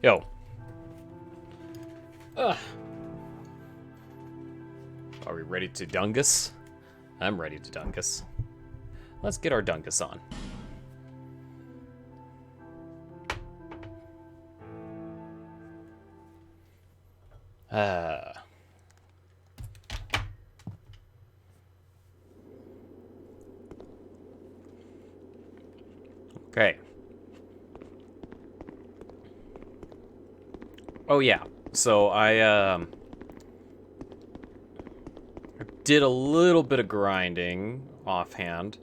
Yo. Ugh. Are we ready to dungus? I'm ready to dungus. Let's get our dungus on. Okay. Oh yeah. So I did a little bit of grinding offhand,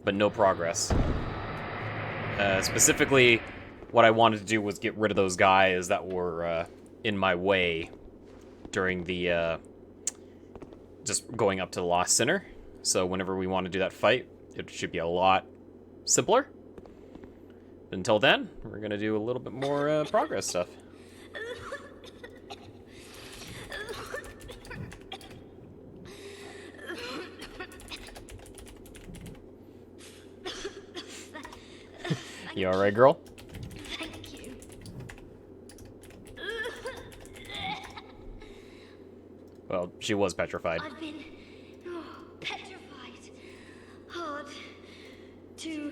but no progress. Specifically, what I wanted to do was get rid of those guys that were in my way during the just going up to the Lost Sinner. So whenever we want to do that fight, it should be a lot simpler. Until then, we're gonna do a little bit more progress stuff. You alright, girl? Thank you. Well, she was petrified. I've been petrified. Hard to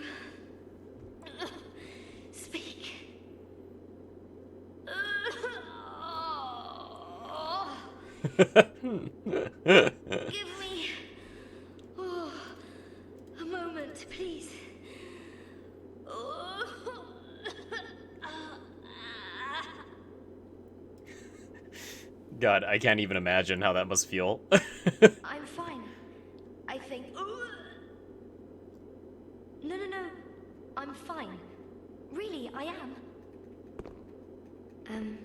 speak. Give me a moment, please. God, I can't even imagine how that must feel. I'm fine. I think. No. I'm fine. Really, I am.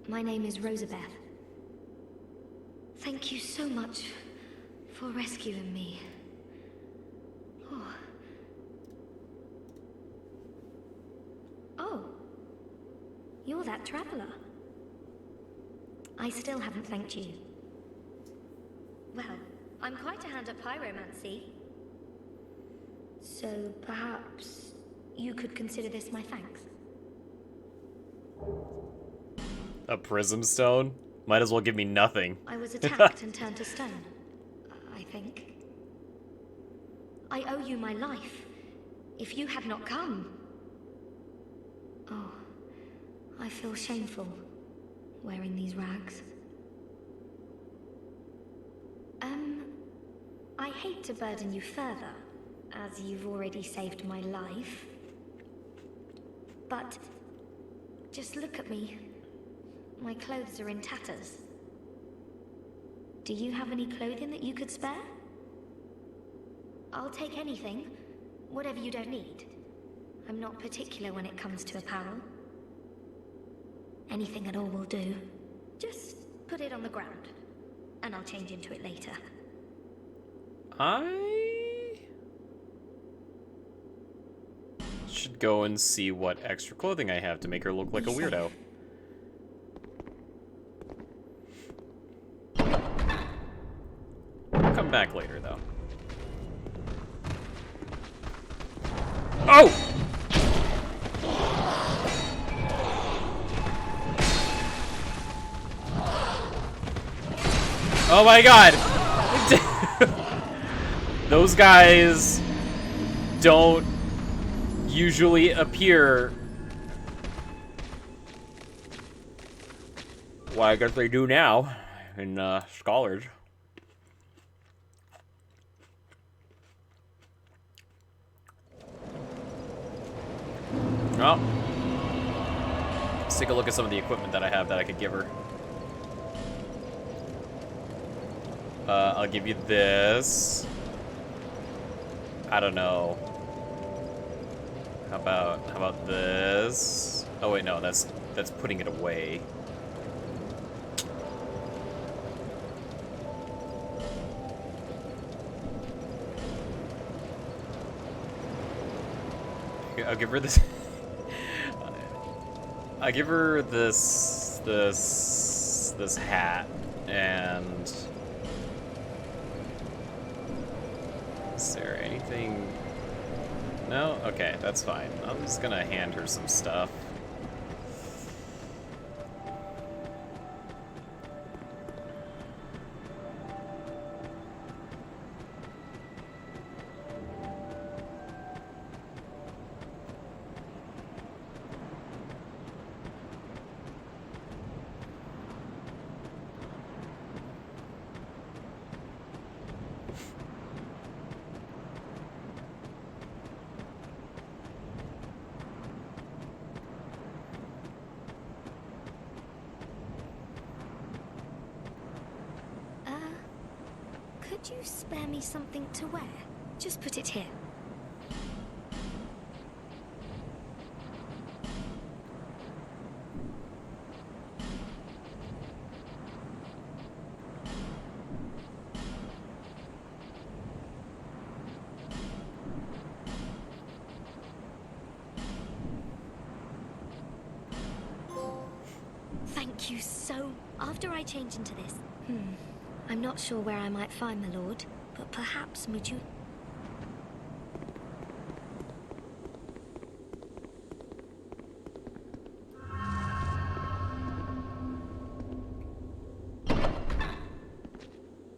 My name is Rosabeth. Thank you so much for rescuing me. Oh. You're that traveler. I still haven't thanked you. Well, I'm quite a hand at pyromancy. So perhaps you could consider this my thanks. A prism stone? Might as well give me nothing. I was attacked and turned to stone, I think. I owe you my life. If you had not come... Oh, I feel shameful wearing these rags. I hate to burden you further, as you've already saved my life. But just look at me. My clothes are in tatters. Do you have any clothing that you could spare? I'll take anything, whatever you don't need. I'm not particular when it comes to apparel. Anything at all will do. Just put it on the ground, and I'll change into it later. I should go and see what extra clothing I have to make her look like a weirdo. I'll come back later, though. Oh! Oh my god! Those guys don't usually appear. Well, I guess they do now in Scholars. Well, let's take a look at some of the equipment that I have that I could give her. I'll give you this. I don't know. How about this? Oh wait, no, that's putting it away. I'll give her this. I give her this hat and. Is there anything No? Okay, that's fine. I'm just gonna hand her some stuff. Could you spare me something to wear? Just put it here. Thank you so... After I change into this... I'm not sure where I might find my lord, but perhaps would you...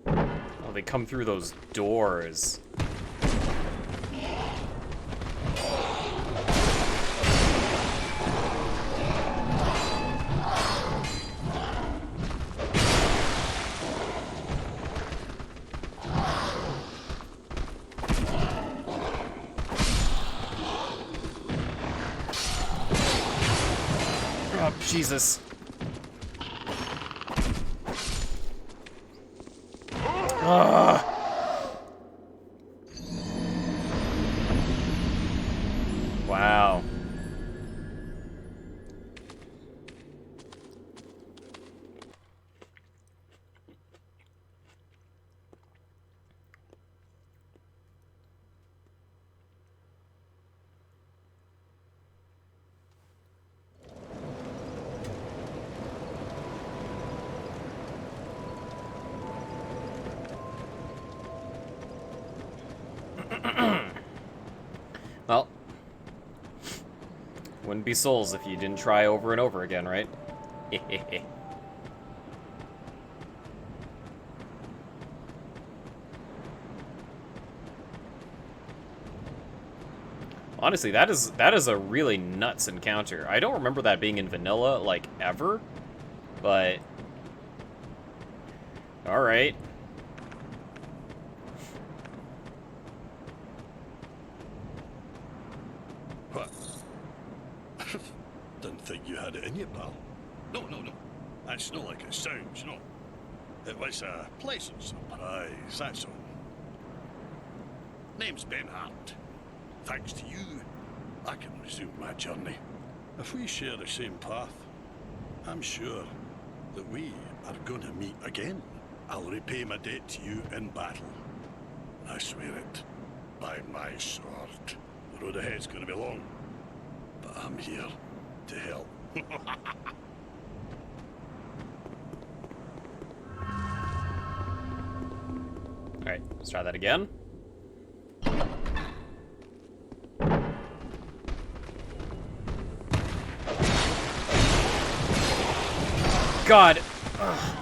Oh, they come through those doors. Oh, Jesus. Ugh. Wow. Well, wouldn't be Souls if you didn't try over and over again, right? Honestly, that is a really nuts encounter. I don't remember that being in vanilla, like, ever, but... Alright. What? Didn't think you had it in you, pal. No. That's not like it sounds, no. It was a pleasant surprise, that's all. Name's Ben Hart. Thanks to you, I can resume my journey. If we share the same path, I'm sure that we are going to meet again. I'll repay my debt to you in battle. I swear it, by my sword. The road ahead's going to be long, but I'm here to help. Alright, let's try that again. God! Ugh.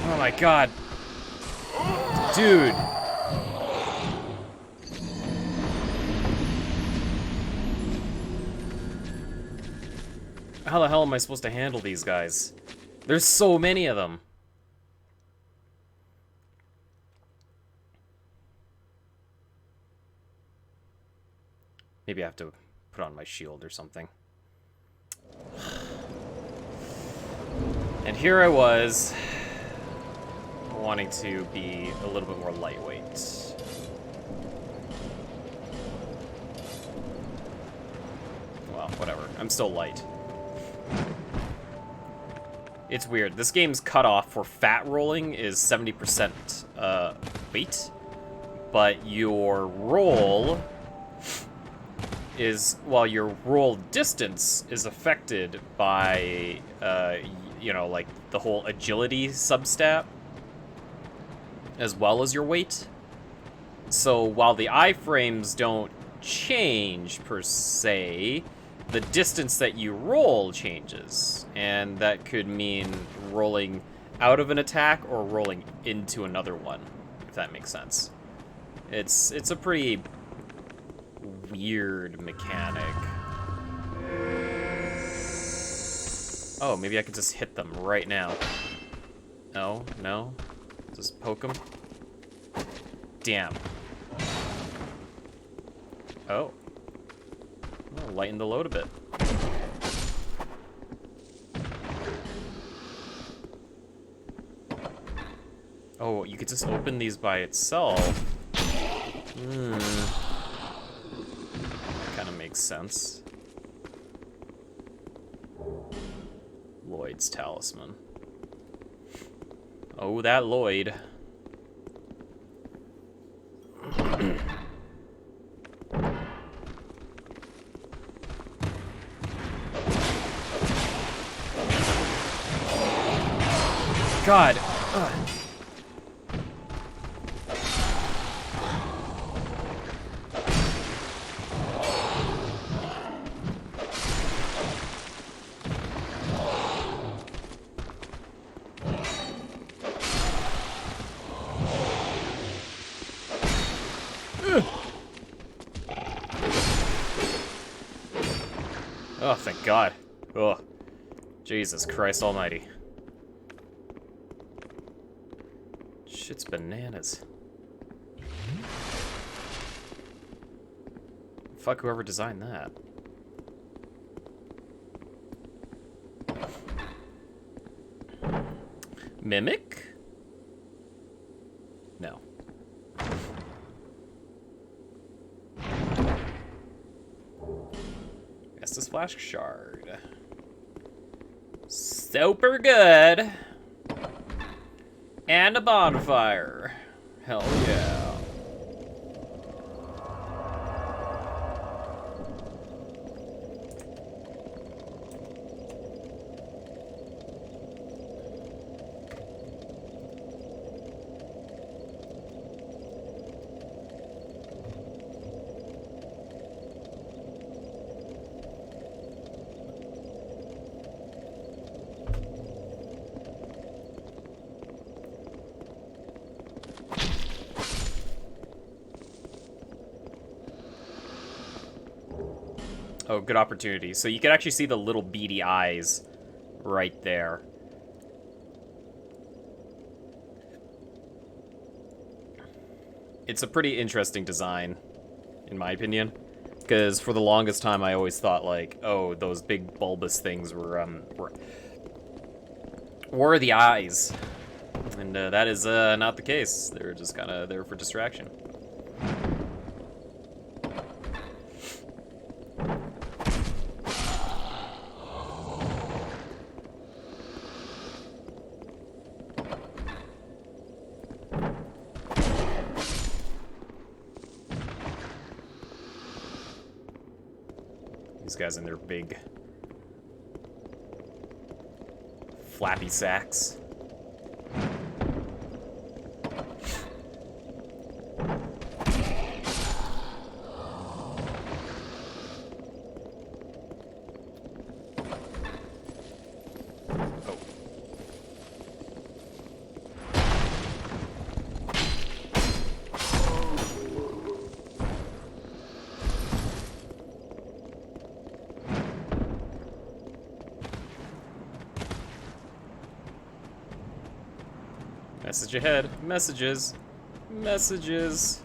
Oh my god. Dude. How the hell am I supposed to handle these guys? There's so many of them. Maybe I have to put on my shield or something. And here I was, wanting to be a little bit more lightweight. Well, whatever. I'm still light. It's weird. This game's cutoff for fat rolling is 70% weight, but your roll is, well, your roll distance is affected by you know, like the whole agility substat, as well as your weight. So while the iframes don't change per se, the distance that you roll changes, and that could mean rolling out of an attack or rolling into another one, if that makes sense. It's a pretty weird mechanic. Oh, maybe I could just hit them right now. No, no. Just poke them. Damn. Oh. Oh, lighten the load a bit. Oh, you could just open these by itself. Kind of makes sense. Lloyd's talisman. Oh, that Lloyd. God. Ugh. Oh, thank God. Oh, Jesus Christ almighty. Shit's bananas. Fuck whoever designed that. Mimic? No. Estus Flash Shard. Super good. And a bonfire. Hell yeah. Oh, good opportunity. So you can actually see the little beady eyes right there. It's a pretty interesting design, in my opinion. Because for the longest time, I always thought, like, oh, those big bulbous things were the eyes. And that is not the case. They're just kind of there for distraction. These guys in their big flappy sacks. Message ahead. Messages. Messages.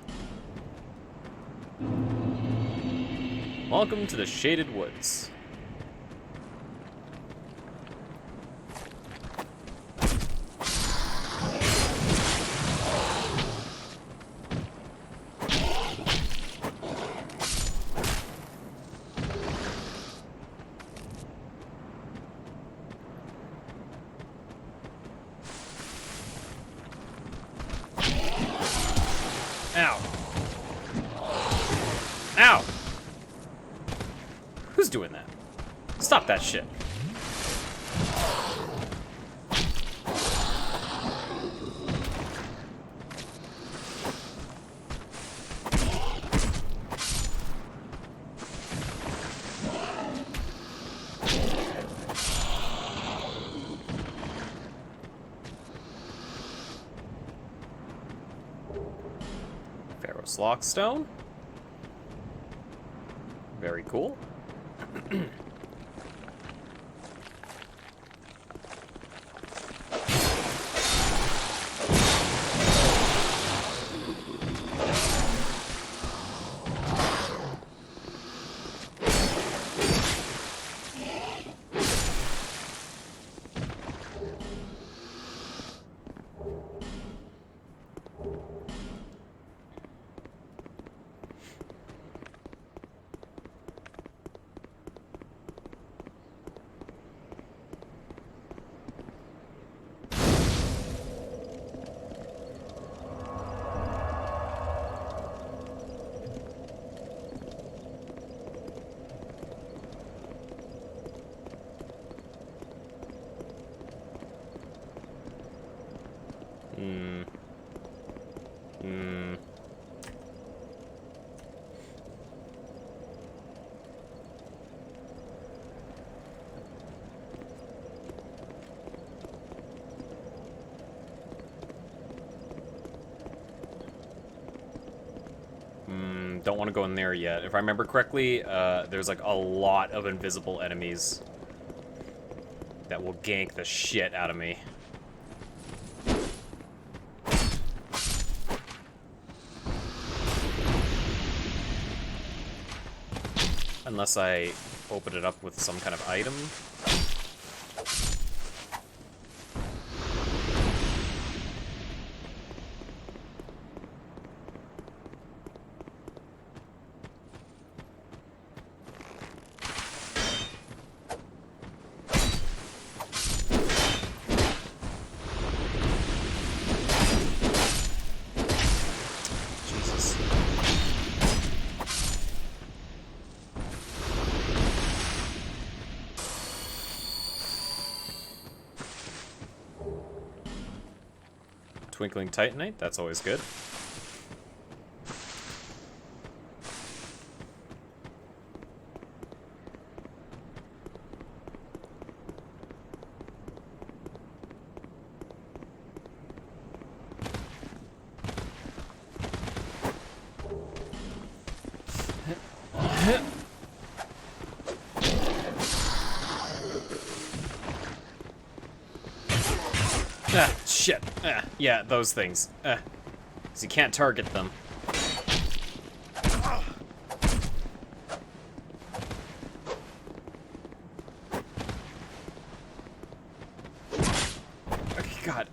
Welcome to the Shaded Woods. Ow. Ow! Who's doing that? Stop that shit. Lockstone. Very cool. Don't want to go in there yet. If I remember correctly, there's like a lot of invisible enemies that will gank the shit out of me. Unless I open it up with some kind of item. Twinkling Titanite, that's always good. Ah, shit. Ah, yeah, those things. 'Cause you can't target them. Okay, God.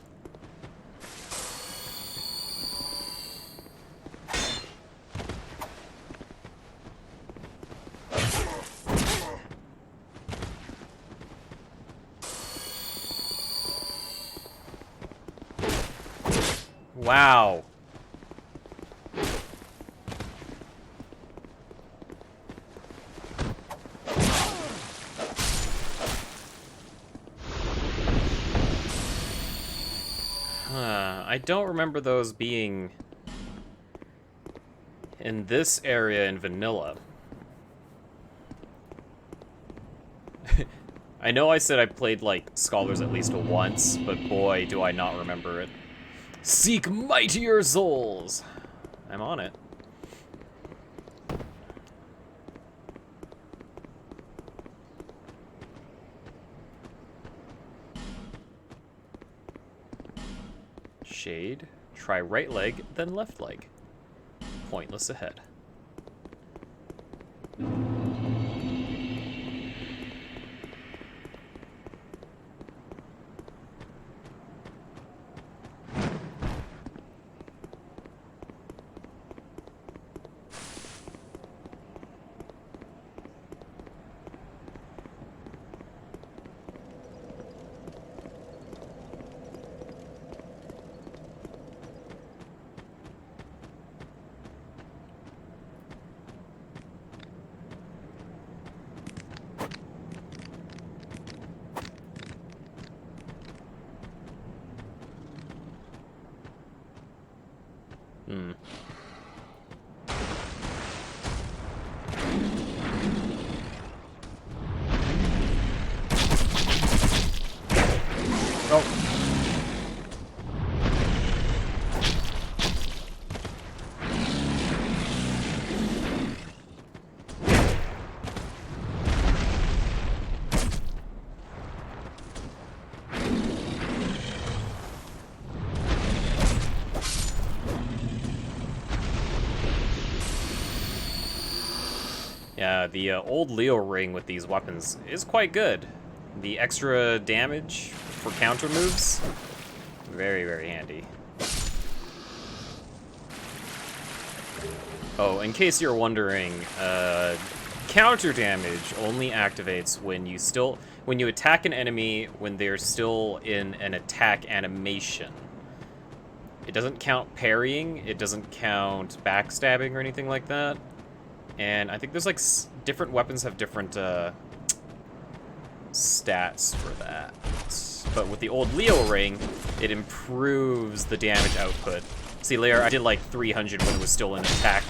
Wow. I don't remember those being in this area in vanilla. I know I said I played, like, Scholars at least once, but boy, do I not remember it. Seek mightier souls! I'm on it. Shade. Try right leg, then left leg. Pointless ahead. Yeah, the old Leo ring with these weapons is quite good. The extra damage for counter moves, very, very handy. Oh, in case you're wondering, counter damage only activates when you attack an enemy when they're still in an attack animation. It doesn't count parrying, it doesn't count backstabbing or anything like that. And I think there's like different weapons have different stats for that. But with the old Leo ring, it improves the damage output. See, later I did like 300 when it was still in attack.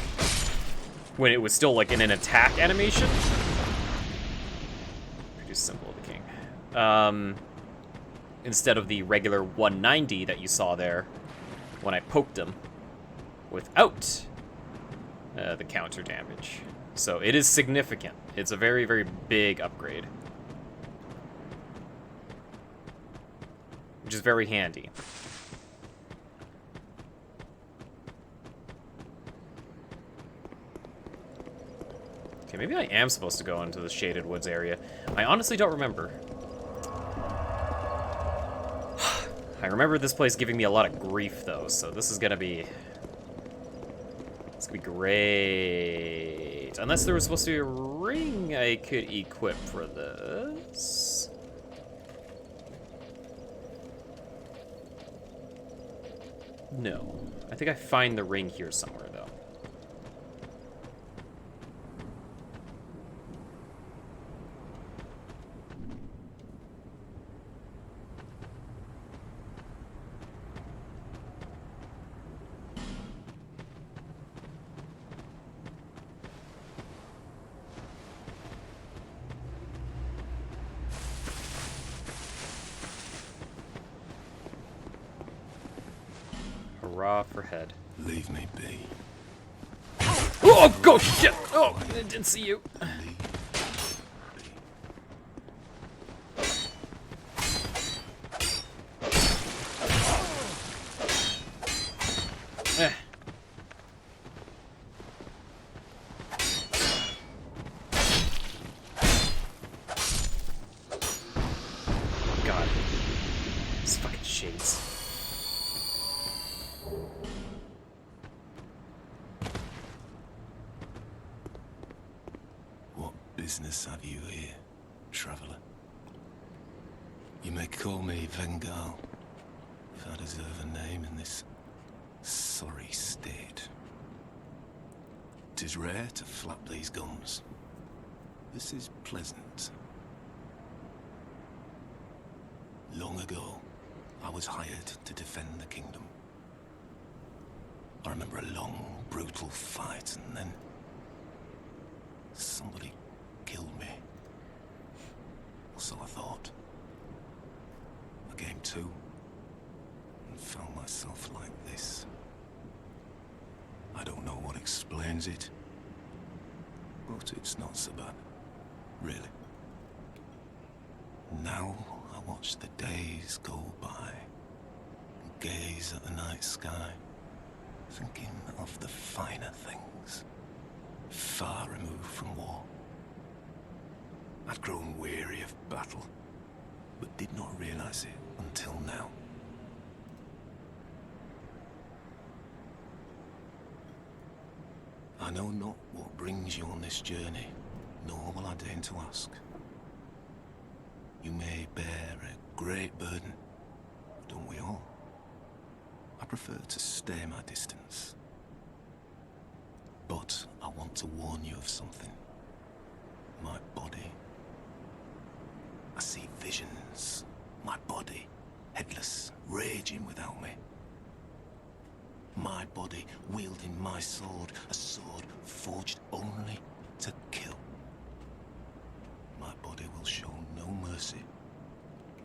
When it was still like in an attack animation. Pretty simple, the king. Instead of the regular 190 that you saw there when I poked him without the counter damage. So it is significant. It's a very, very big upgrade. Which is very handy. Okay, maybe I am supposed to go into the Shaded Woods area. I honestly don't remember. I remember this place giving me a lot of grief, though, so this is gonna be... It's gonna be great. Unless there was supposed to be a ring I could equip for this. No. I think I find the ring here somewhere, though. Hurrah for head. Leave me be. Oh, go shit! Oh, I didn't see you. Eh. God. These fucking shades. What business have you here, traveller? You may call me Vengal, if I deserve a name in this sorry state. 'Tis rare to flap these gums. This is pleasant. Long ago, I was hired to defend the kingdom. I remember a long, brutal fight, and then somebody killed me. So I thought. I came to and found myself like this. I don't know what explains it, but it's not so bad, really. Now I watch the days go by and gaze at the night sky, thinking of the finer things, far removed from war. I'd grown weary of battle, but did not realize it until now. I know not what brings you on this journey, nor will I deign to ask. You may bear a great burden, don't we all? I prefer to stay my distance. But I want to warn you of something. My body. I see visions. My body, headless, raging without me. My body wielding my sword, a sword forged only to kill. My body will show no mercy.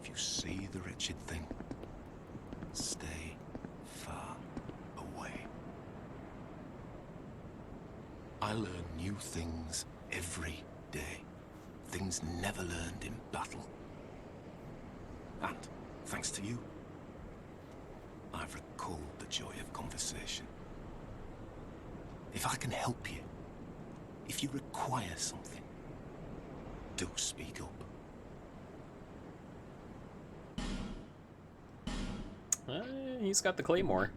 If you see the wretched thing, stay far away. I learn new things every day. Things never learned in battle. And, thanks to you, I've recalled the joy of conversation. If I can help you, if If you require something, do speak up. He's got the claymore.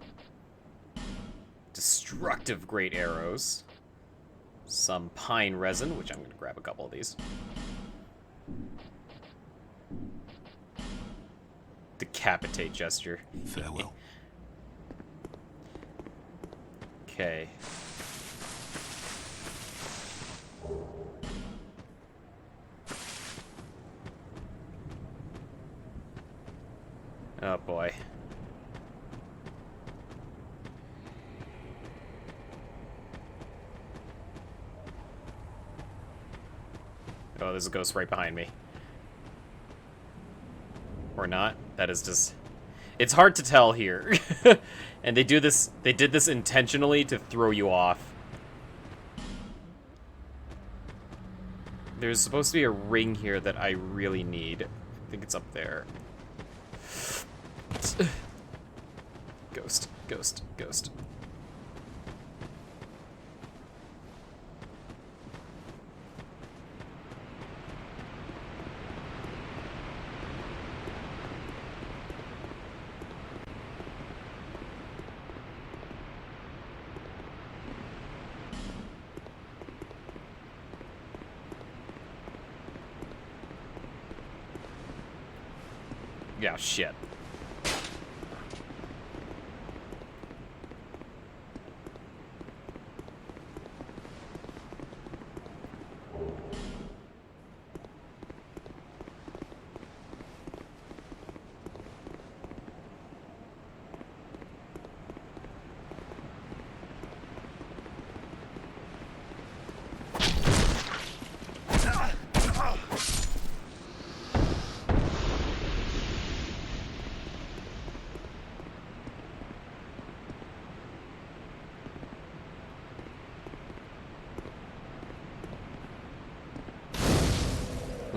Destructive great arrows. Some pine resin, which I'm going to grab a couple of these. Decapitate gesture. Farewell. Okay. Oh boy. Oh, there's a ghost right behind me. Or not. That is just... It's hard to tell here. And they did this intentionally to throw you off. There's supposed to be a ring here that I really need. I think it's up there. Ghost, ghost, ghost. Yeah, shit.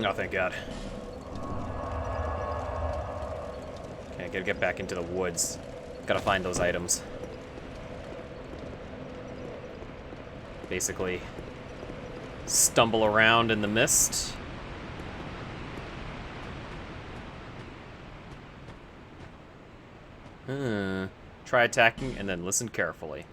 Oh, thank God. Okay, gotta get back into the woods. Gotta find those items. Basically, stumble around in the mist. Try attacking and then listen carefully.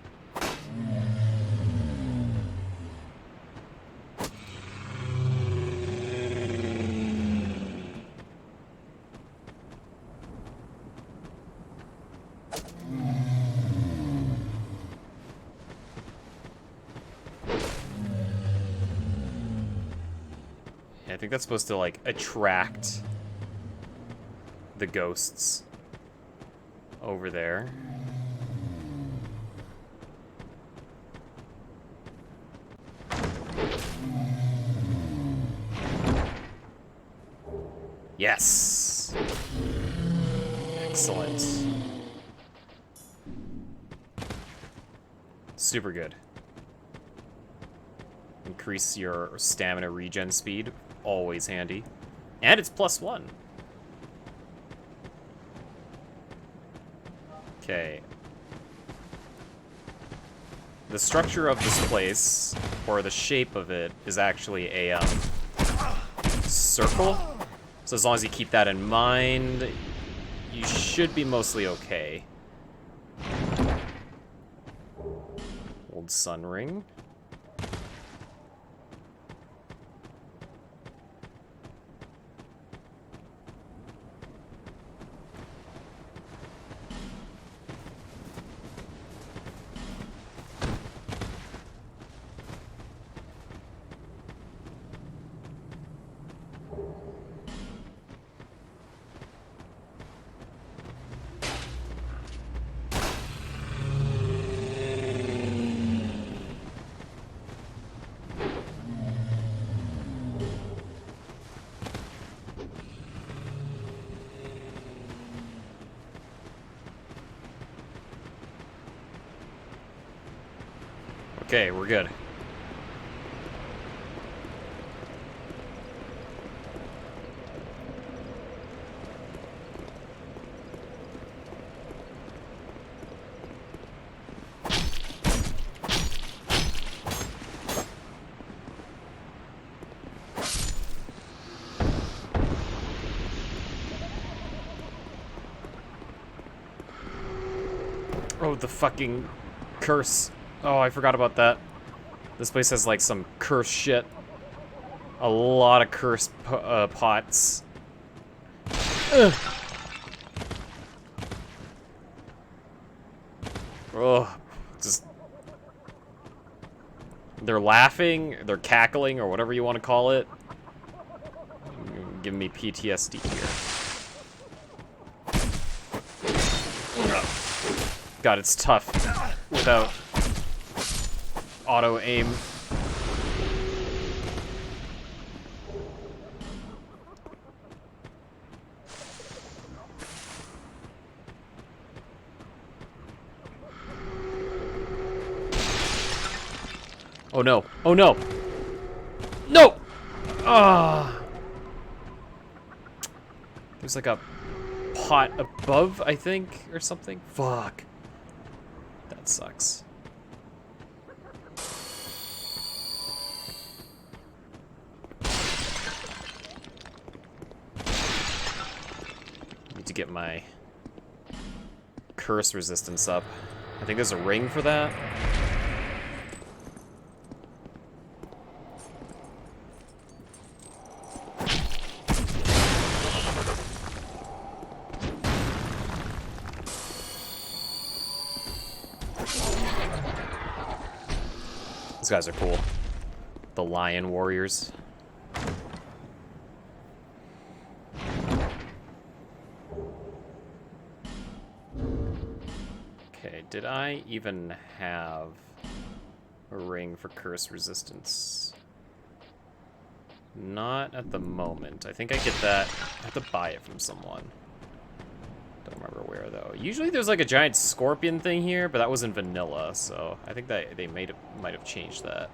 I think that's supposed to, like, attract the ghosts over there. Yes! Excellent. Super good. Increase your stamina regen speed. Always handy. And it's +1. Okay. The structure of this place, or the shape of it, is actually a circle. So as long as you keep that in mind, you should be mostly okay. Old sun ring. Okay, we're good. Oh, the fucking curse. Oh, I forgot about that. This place has, like, some curse shit. A lot of cursed pots. Ugh. Oh, just... They're laughing, they're cackling, or whatever you want to call it. Give me PTSD here. God, it's tough without auto aim. Oh no. Oh no. No! Ah. There's like a pot above, I think, or something. Fuck. That sucks. Need to get my curse resistance up. I think there's a ring for that. These guys are cool. The Lion Warriors. Okay, did I even have a ring for curse resistance? Not at the moment. I think I get that. I have to buy it from someone. Don't remember where, though. Usually there's like a giant scorpion thing here, but that was in vanilla, so I think that they might have changed that.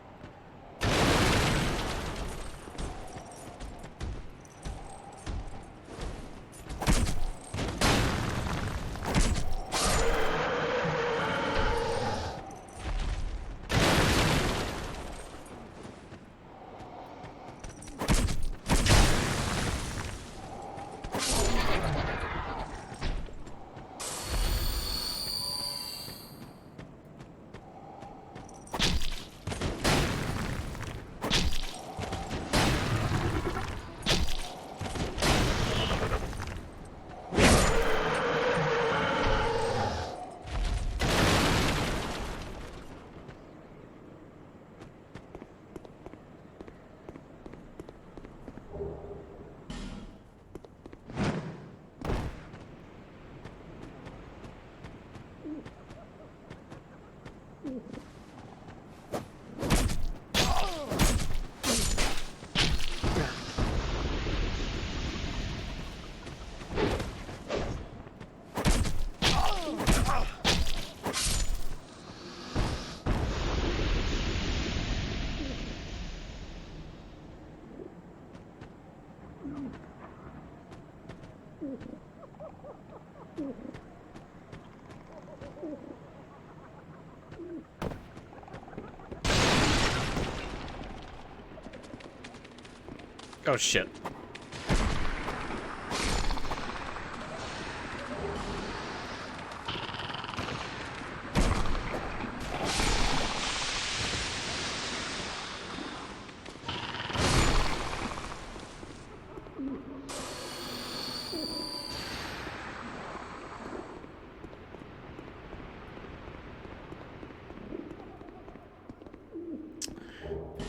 Oh shit.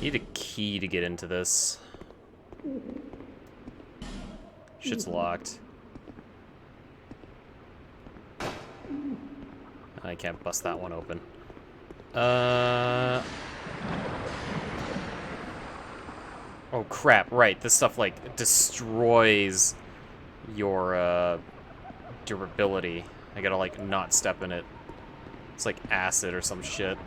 Need a key to get into this. Shit's locked. I can't bust that one open. Oh crap, right. This stuff, like, destroys your, durability. I gotta, like, not step in it. It's like acid or some shit.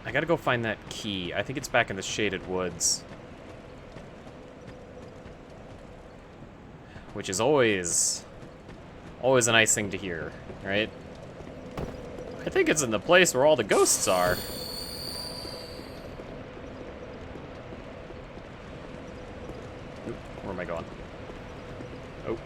I gotta go find that key. I think it's back in the Shaded Woods. Which is always a nice thing to hear, right? I think it's in the place where all the ghosts are. Where am I going? Oh.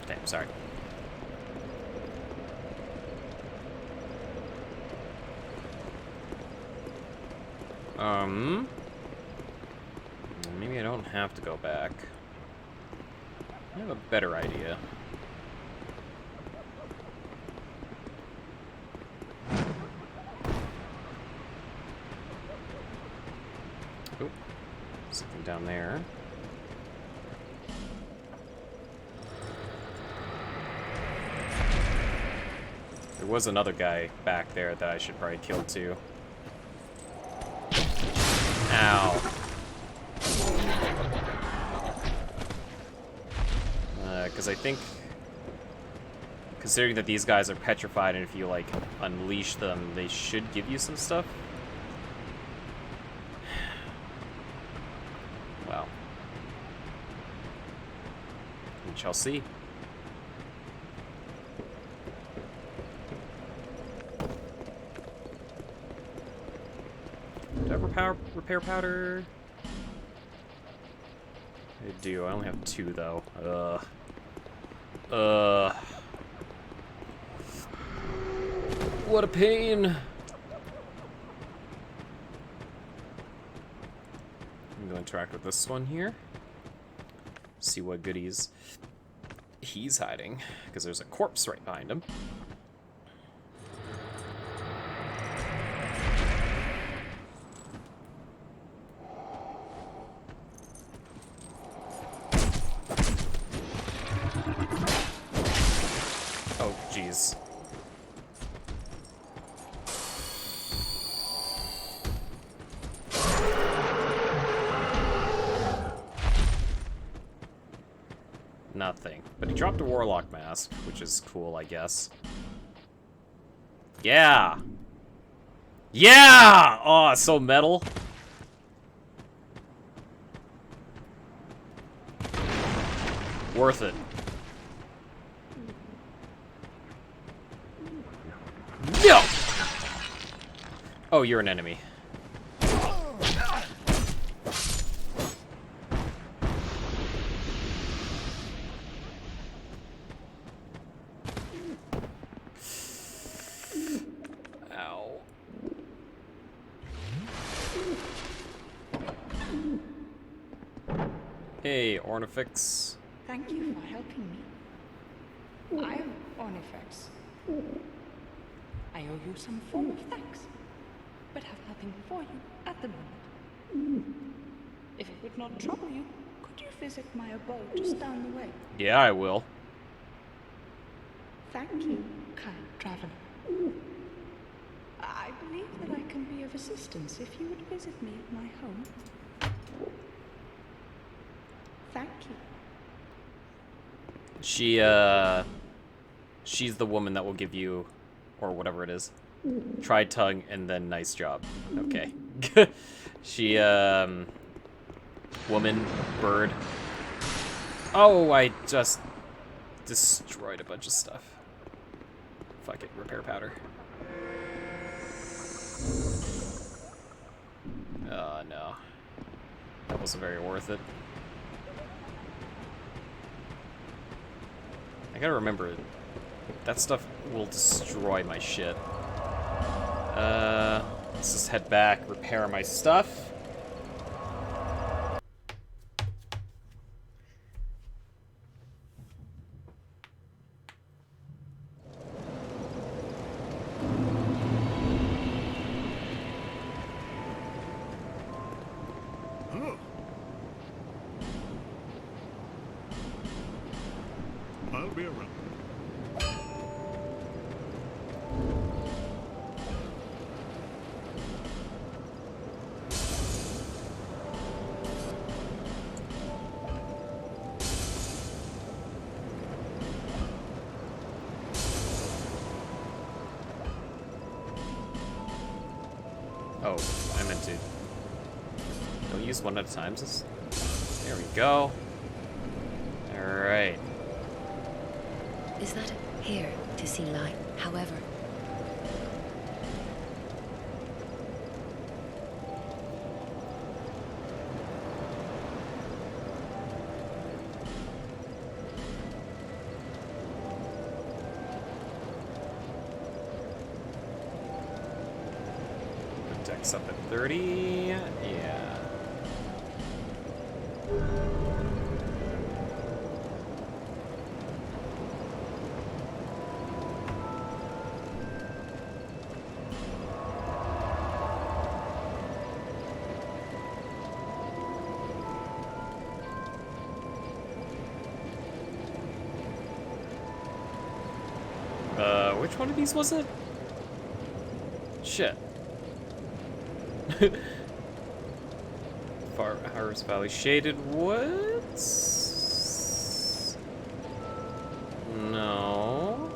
Damn, sorry. Maybe I don't have to go back. I have a better idea. Oh, something down there. There was another guy back there that I should probably kill too. Ow. Because I think, considering that these guys are petrified, and if you, like, unleash them, they should give you some stuff. Well. We shall see. Do I have repair powder? I do. I only have 2, though. What a pain. I'm going to interact with this one here. See what goodies he's hiding, because there's a corpse right behind him. Oh, jeez. Nothing. But he dropped a warlock mask, which is cool, I guess. Yeah! Yeah! Oh, it's so metal. Worth it. No! Oh, you're an enemy. Ow. Hey, Ornifex. Thank you for helping me. I am Ornifex. I owe you some form of thanks, but have nothing for you at the moment. If it would not trouble you, could you visit my abode just down the way? Yeah, I will. Thank you, kind traveler. I believe that I can be of assistance if you would visit me at my home. Thank you. She's the woman that will give you, or whatever it is, try tongue and then nice job. Okay. She, woman, bird. Oh, I just destroyed a bunch of stuff. Fuck it, repair powder. Oh, no. That wasn't very worth it. I gotta remember, that stuff will destroy my shit. Let's just head back, repair my stuff. Oh. I'll be around. Oh, I meant to. Don't use one at a time. There we go. Alright. Is that here to see light? However, Dex up at 30. Yeah. Which one of these was it? Shit. Harvest Valley Shaded Woods? No.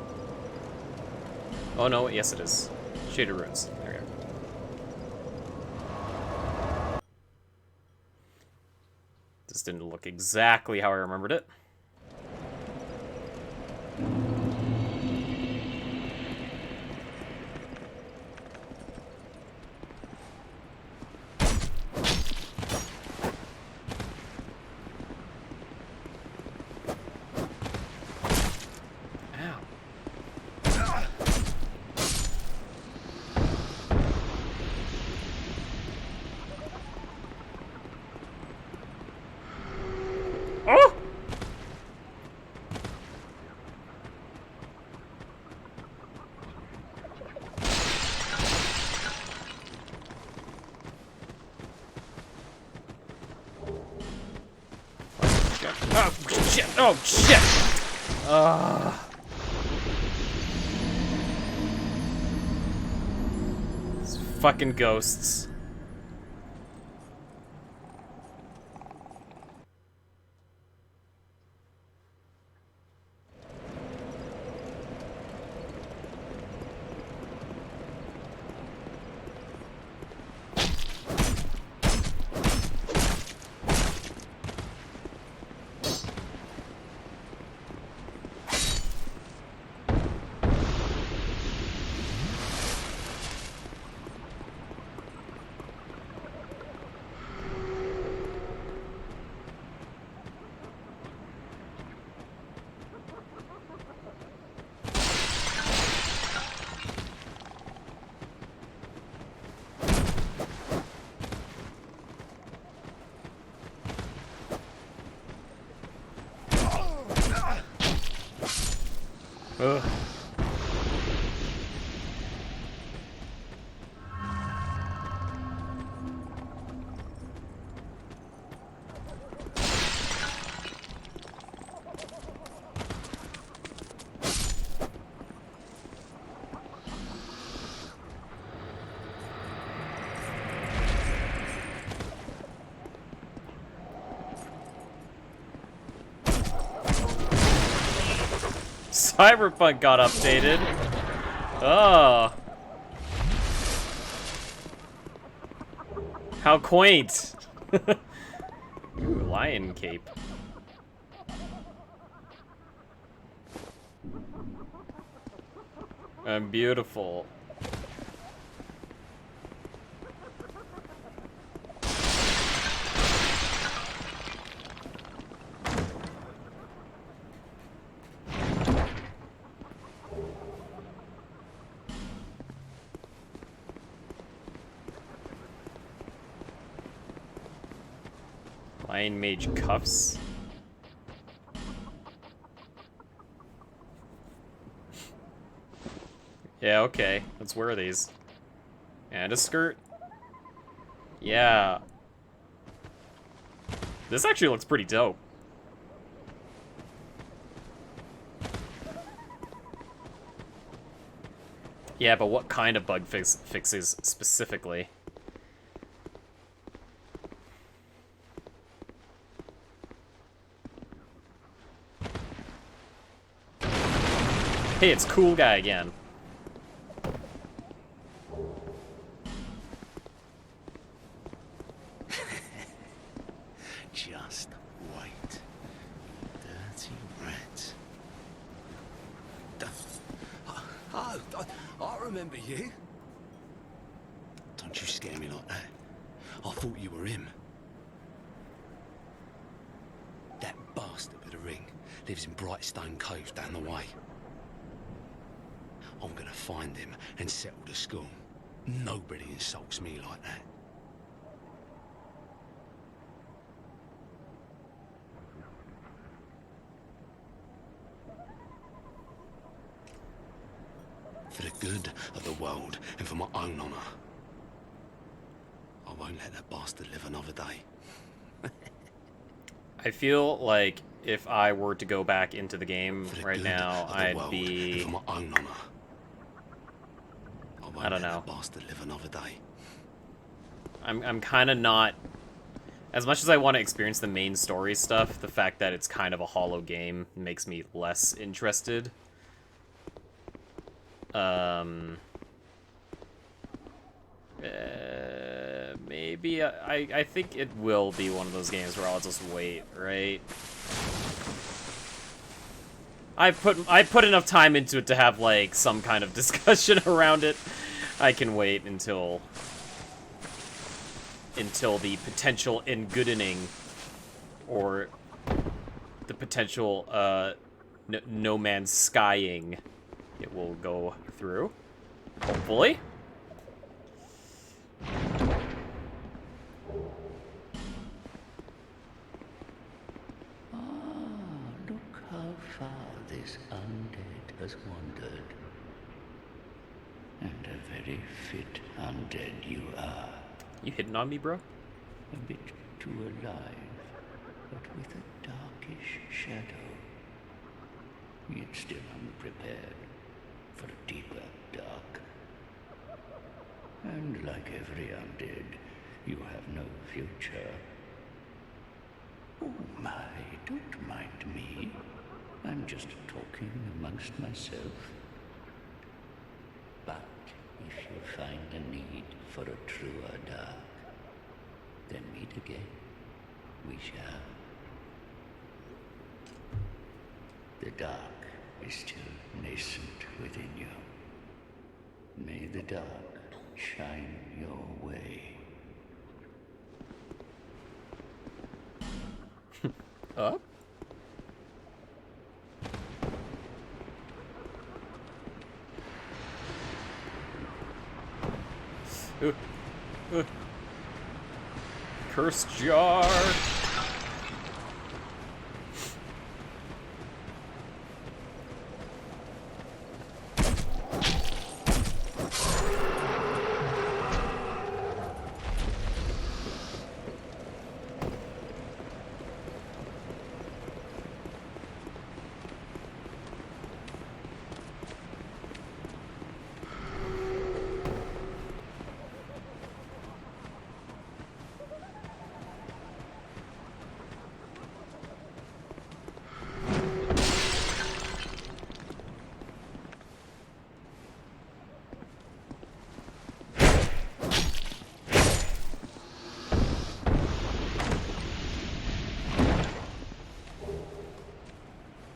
Oh no, yes it is. Shaded Ruins. There we go. This didn't look exactly how I remembered it. Oh! Oh shit! Oh shit! These fucking ghosts. Ugh. Cyberpunk got updated. Oh. How quaint. Ooh, lion cape. I'm beautiful. Lion Mage cuffs. Yeah, okay. Let's wear these. And a skirt. Yeah. This actually looks pretty dope. Yeah, but what kind of bug fixes specifically? Hey, it's Cool Guy again. remember you. Don't you scare me like that. I thought you were him. That bastard with the ring lives in Brightstone Cove down the way. I'm gonna find him and settle the score. Nobody insults me like that. For the good of the world and for my own honour, I won't let that bastard live another day. I feel like if I were to go back into the game For the right good now, of the I'd world be... and for my own honour, I won't I don't let know. that bastard live another day. I'm kind of not... As much as I want to experience the main story stuff, the fact that it's kind of a hollow game makes me less interested. Maybe I think it will be one of those games where I'll just wait, right? I put enough time into it to have like some kind of discussion around it. I can wait until the potential engoodening or the potential no man's skying it will go through. Hopefully. Look how far this undead has wandered. And a very fit undead you are. You hitting on me, bro? A bit too alive, but with a darkish shadow. Yet still unprepared for a deeper dark. And like every undead, you have no future. Oh my, don't mind me. I'm just talking amongst myself. But if you find a need for a truer dark, then meet again. We shall. The dark is still nascent within you. May the dark shine your way. Up? Cursed jar.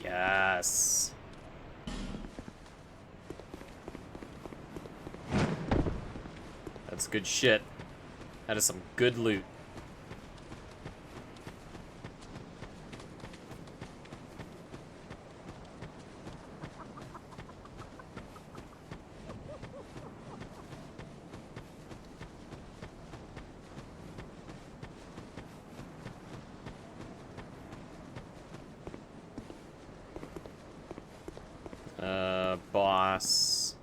Yes. That's good shit. That is some good loot. Boss.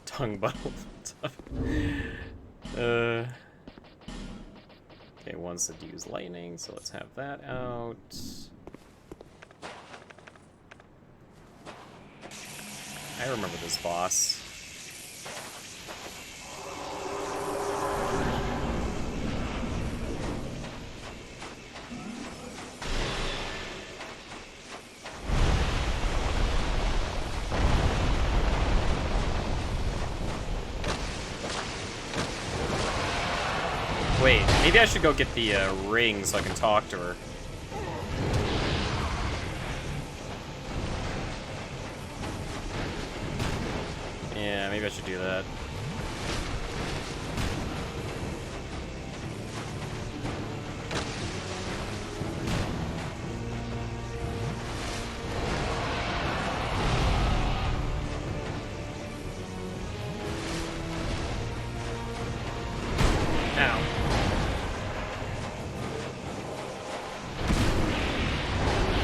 Tongue bundle. Okay, wants to use lightning, so let's have that out. I remember this boss. Wait, maybe I should go get the ring so I can talk to her. maybe I should do that. Ow.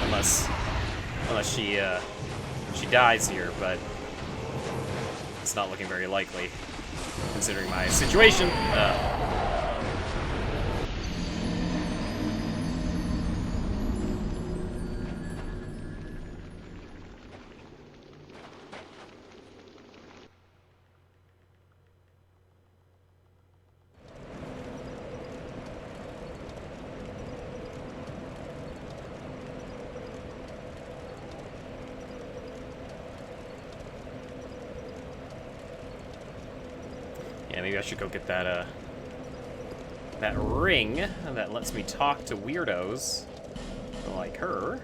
Unless she dies here, but it's not looking very likely, considering my situation. Yeah, maybe I should go get that, that ring that lets me talk to weirdos like her.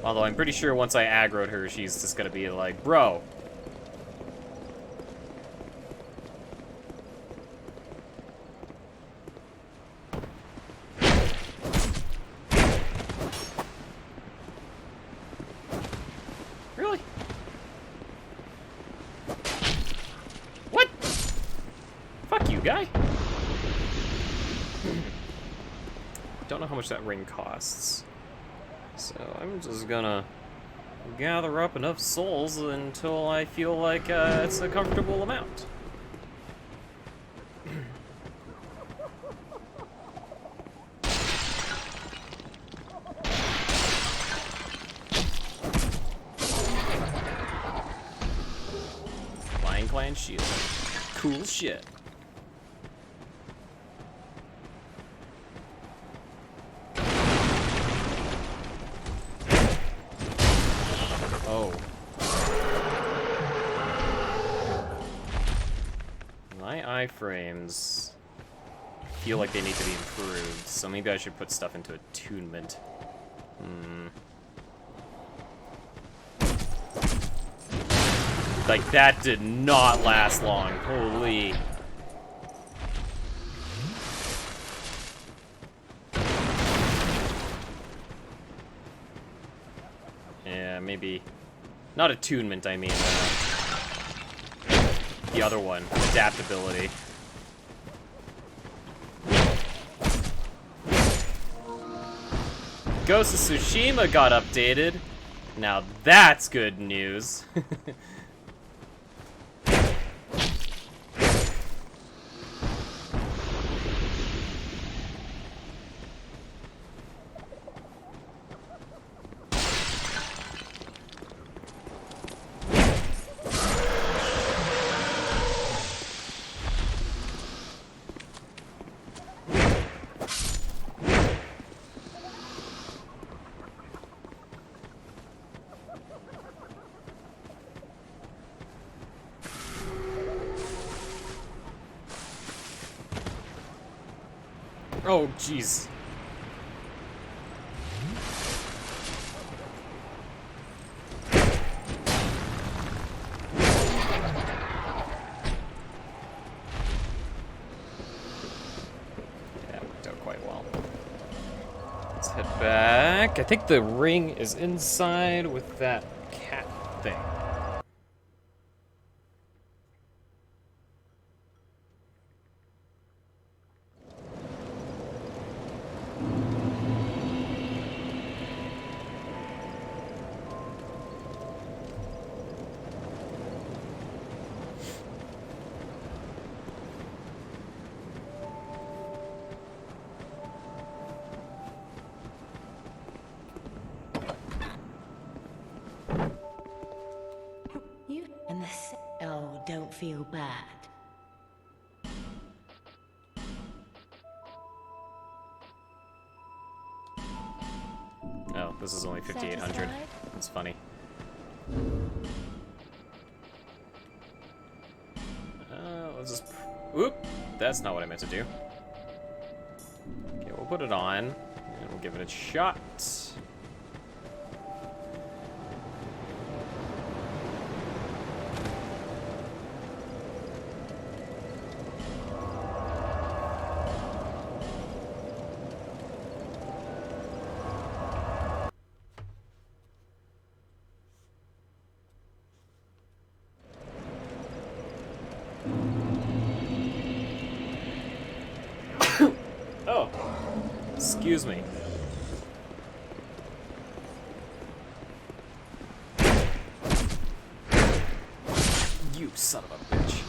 Although I'm pretty sure once I aggroed her, she's just gonna be like, bro. Really? What? Fuck you, guy. Don't know how much that ring costs. So I'm just gonna gather up enough souls until I feel like it's a comfortable amount. Flying Clan shield. Cool shit. Oh. My iframes feel like they need to be improved, so maybe I should put stuff into attunement. Like, that did not last long. Holy. Yeah, maybe. Not attunement, I mean. The other one. Adaptability. Ghost of Tsushima got updated. Now that's good news. Oh, jeez. Yeah, worked out quite well. Let's head back. I think the ring is inside with that cat thing. You and this. Oh, don't feel bad. Oh, this is only 5,800. Satisfied? That's funny. Let's just... Oop! That's not what I meant to do. Okay, we'll put it on, and we'll give it a shot. Excuse me. You son of a bitch.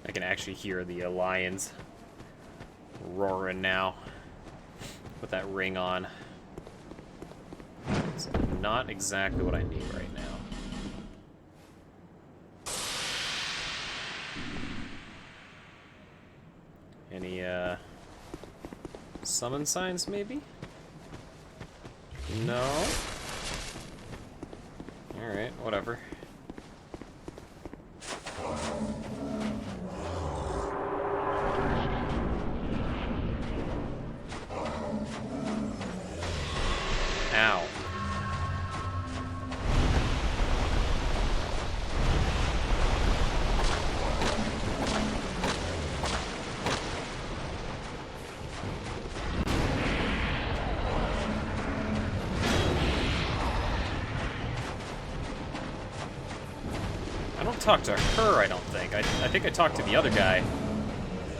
I can actually hear the lions roaring now with that ring on. It's not exactly what I need right now. Any summon signs maybe? No? Alright, whatever. Ow. I don't talk to her, I don't think. I think I talked to the other guy,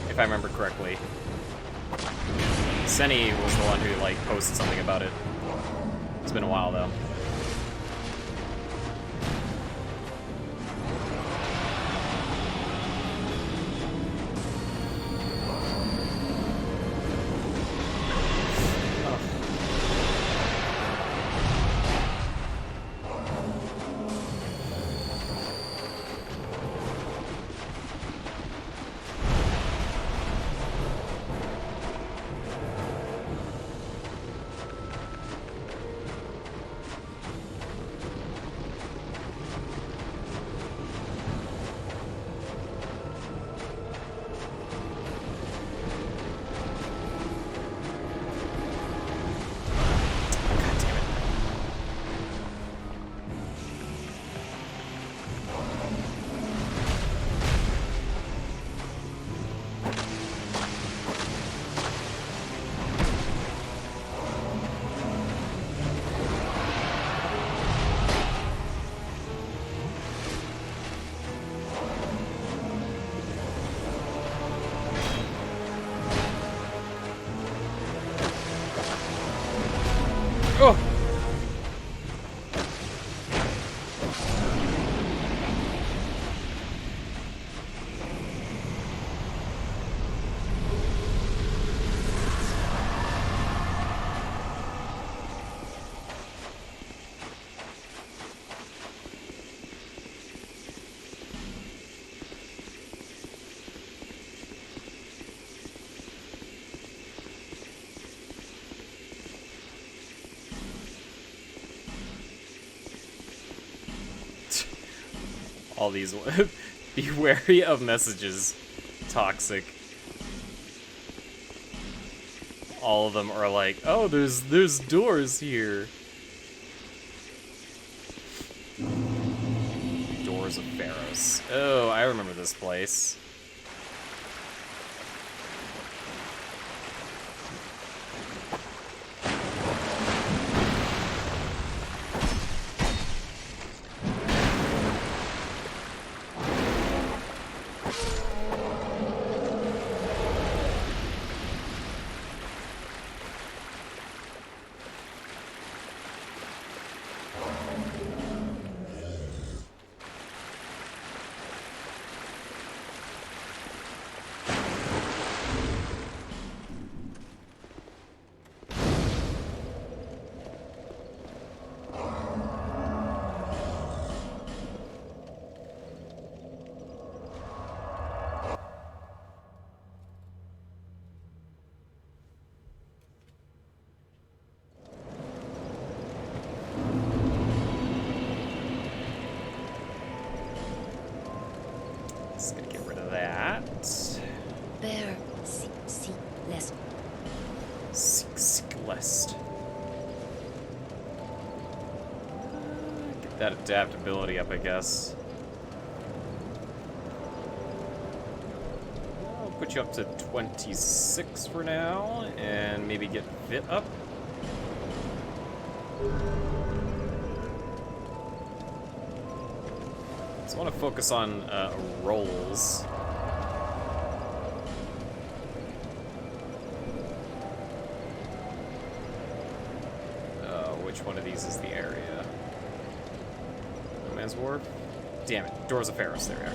if I remember correctly. Senny was the one who, like, posted something about it. It's been a while, though. Oh! All these be wary of messages. Toxic. All of them are like, oh, there's doors here. Doors of Pharaohs. Oh, I remember this place. Just gonna get rid of that. There. See, less. Seek list. Get that adaptability up, I guess. I'll put you up to 26 for now, and maybe get fit up. So I want to focus on rolls. Which one of these is the area? No Man's Wharf? Damn it. Doors of Pharos. There we are.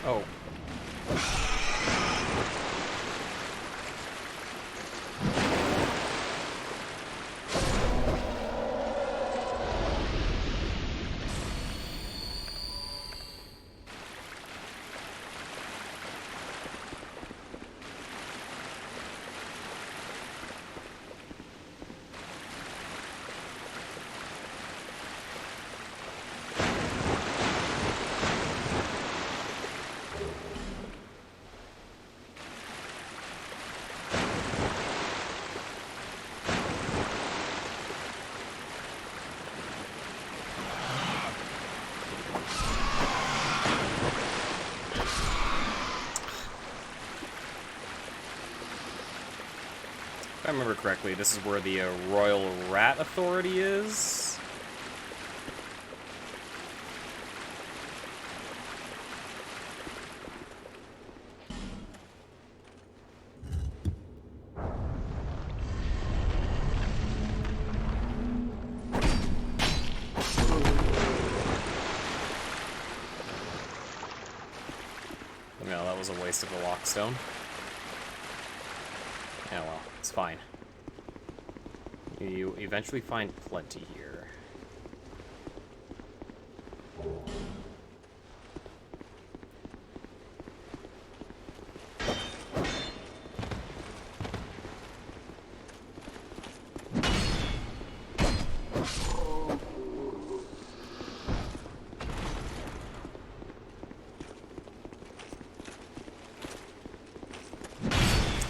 Oh. If I remember correctly, this is where the Royal Rat Authority is. No, that was a waste of the lockstone. Yeah, well, it's fine. You eventually find plenty here.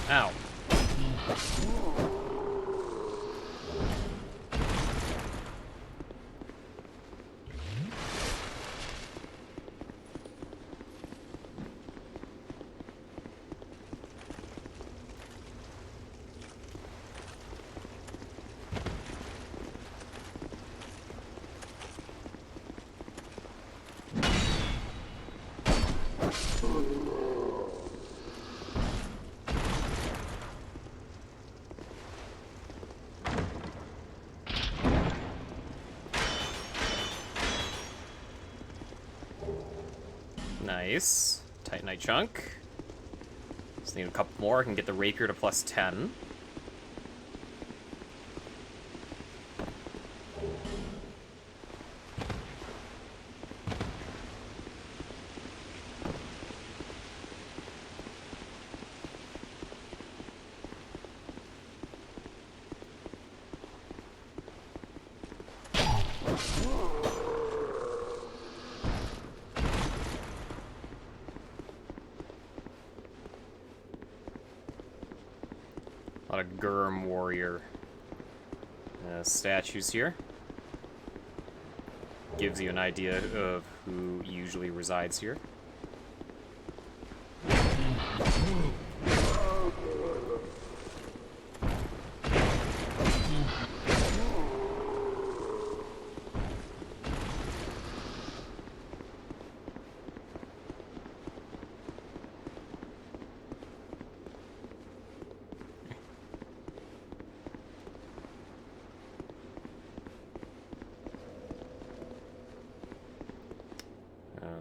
Ow. Nice. Titanite chunk. Just need a couple more. I can get the rapier to plus 10. A lot of Gurm warrior statues here. Gives you an idea of who usually resides here.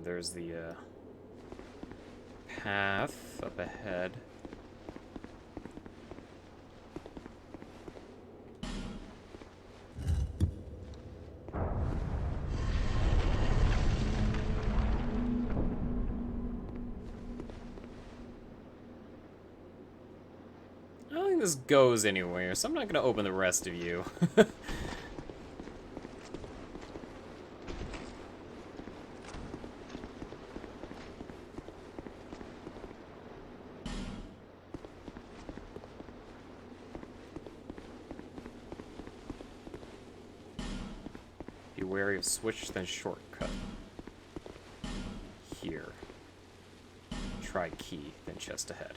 There's the path up ahead. I don't think this goes anywhere, so I'm not gonna open the rest of you. Be wary of switch, then shortcut. Here. Try key, then chest ahead.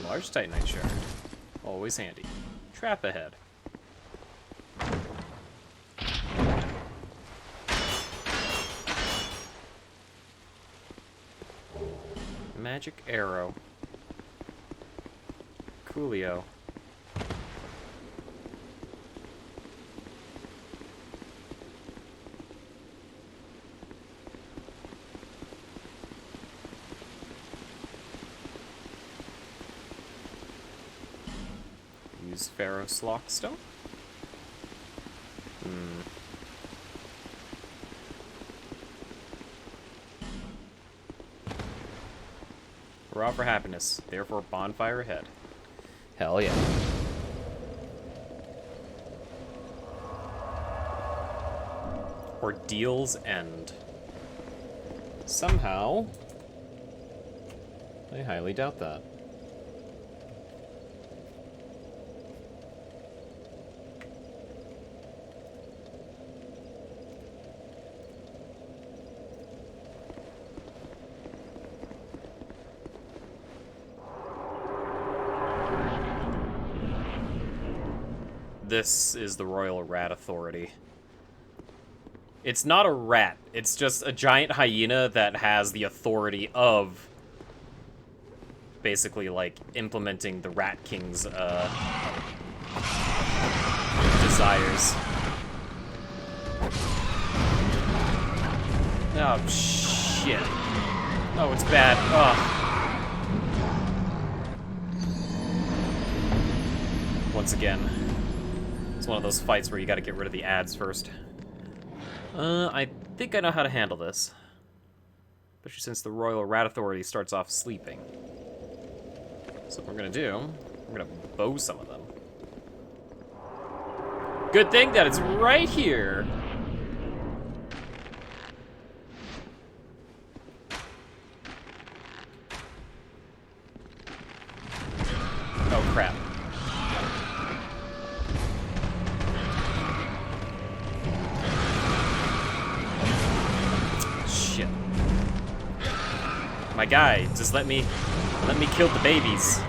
Large Titanite shard. Always handy. Trap ahead. Magic arrow. Coolio. Use Pharaoh Slockstone? We're out for happiness, therefore bonfire ahead. Hell yeah. Ordeal's End. Somehow, I highly doubt that. This is the Royal Rat Authority. It's not a rat, it's just a giant hyena that has the authority of basically, like, implementing the Rat King's, desires. Oh, shit. Oh, it's bad. Ugh. Once again. It's one of those fights where you gotta get rid of the ads first. I think I know how to handle this. Especially since the Royal Rat Authority starts off sleeping. So what we're gonna do, we're gonna bow some of them. Good thing that it's right here! Oh crap. My guy, just let me kill the babies.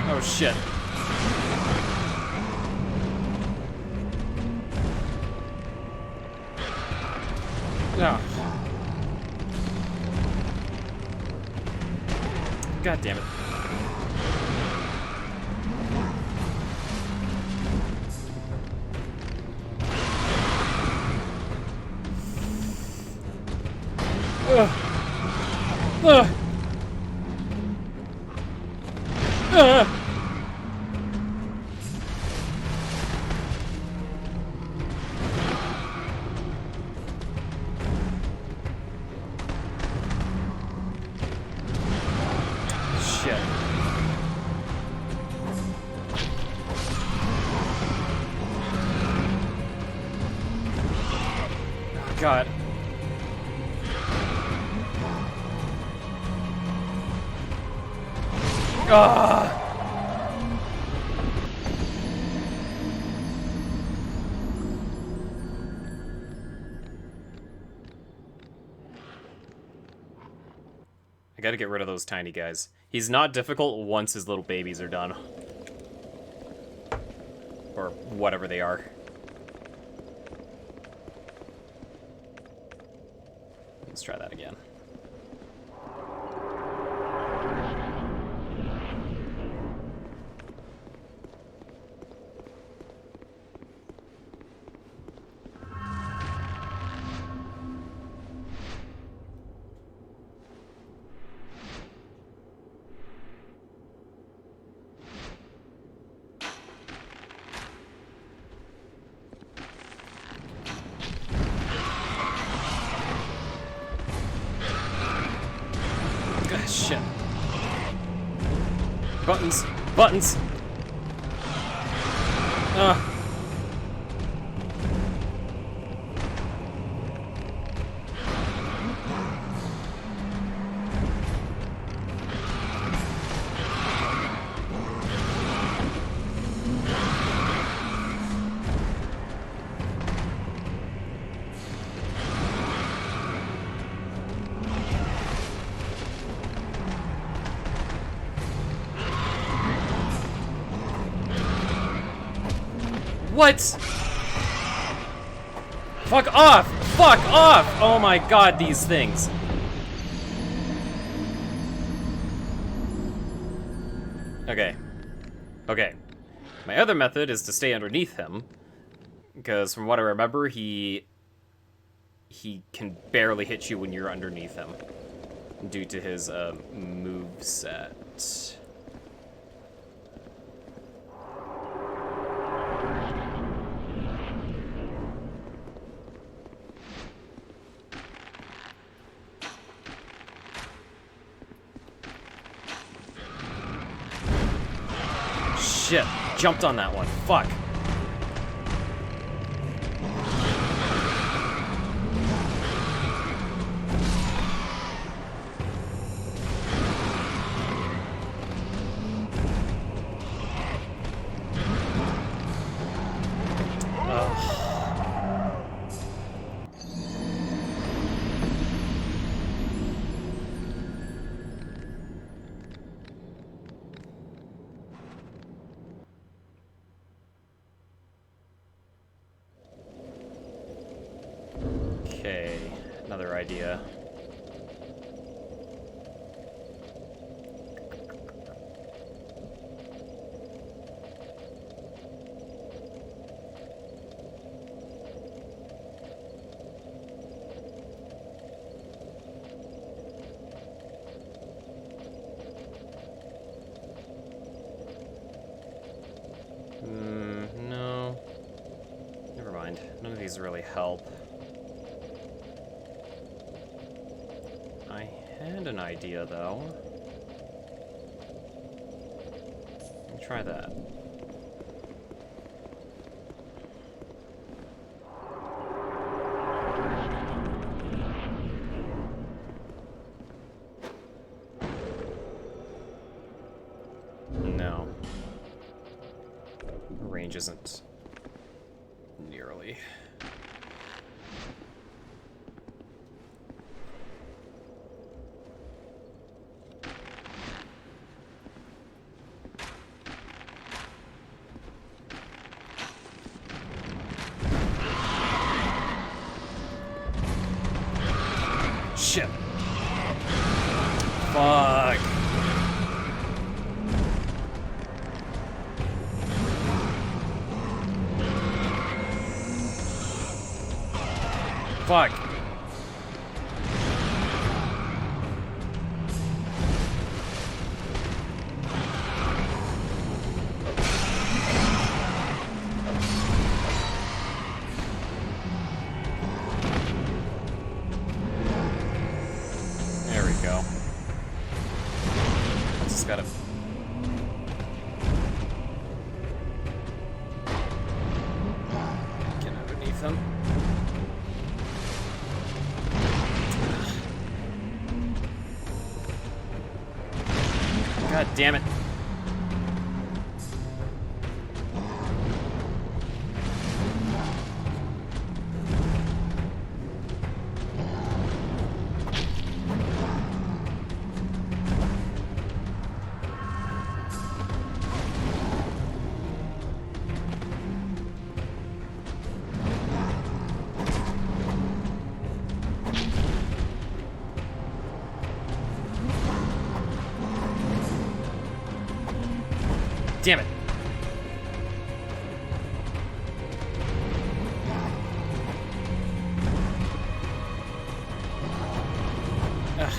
Oh shit. Oh. God damn it. Ugh. Ugh. Ugh. Shit. Oh, God. Ah. gotta get rid of those tiny guys. He's not difficult once his little babies are done. Or whatever they are. Let's try that again. Shit. Buttons. Buttons. Ugh. What? Fuck off! Fuck off! Oh my god, these things. Okay. Okay. My other method is to stay underneath him. Because from what I remember, he can barely hit you when you're underneath him. Due to his moveset. Shit, jumped on that one. Fuck. Okay, another idea. No. Never mind. None of these really help. I had an idea, though. Let me try that. No. The range isn't nearly. Shit. Fuck. Fuck. There we go. Just gotta... get underneath him. God damn it. Damn it. Ugh.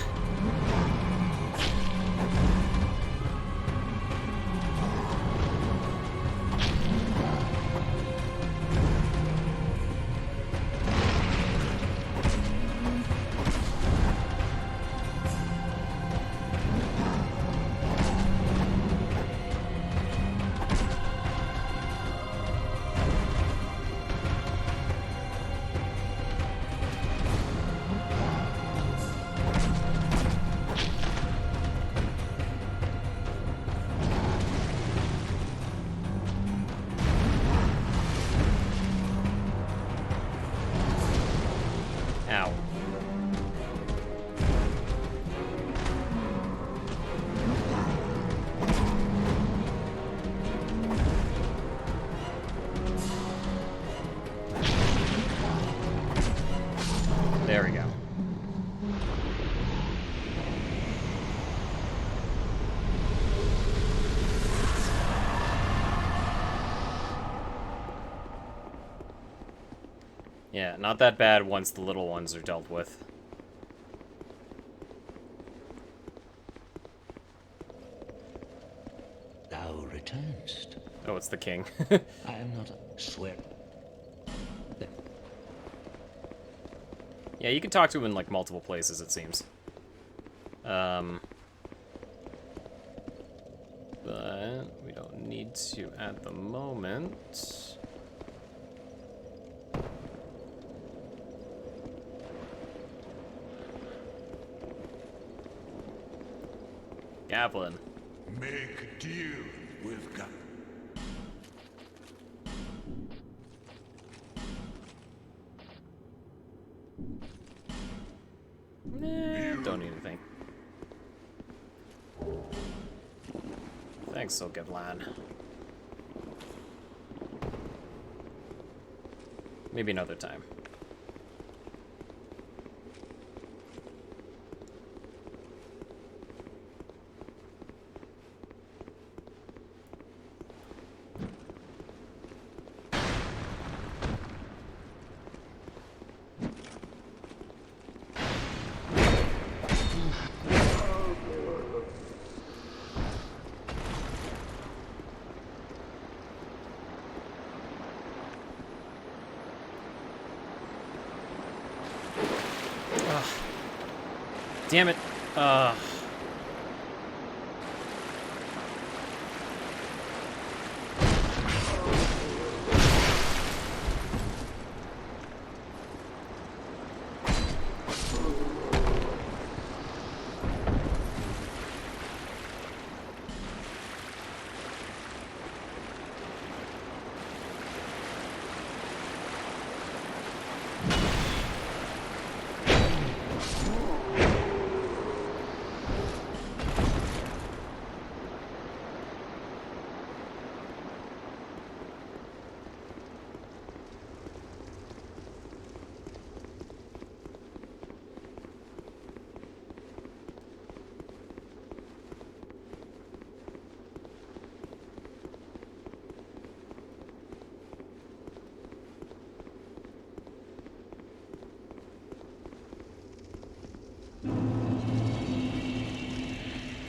Ow. There we go. Yeah, not that bad once the little ones are dealt with. Thou returnst. Oh, it's the king. I am not swear. Yeah, you can talk to him in, like, multiple places, it seems. But we don't need to at the moment. Gavlin. Make deal with God. Don't need anything. Thanks, so good, lad. Maybe another time. Damn it.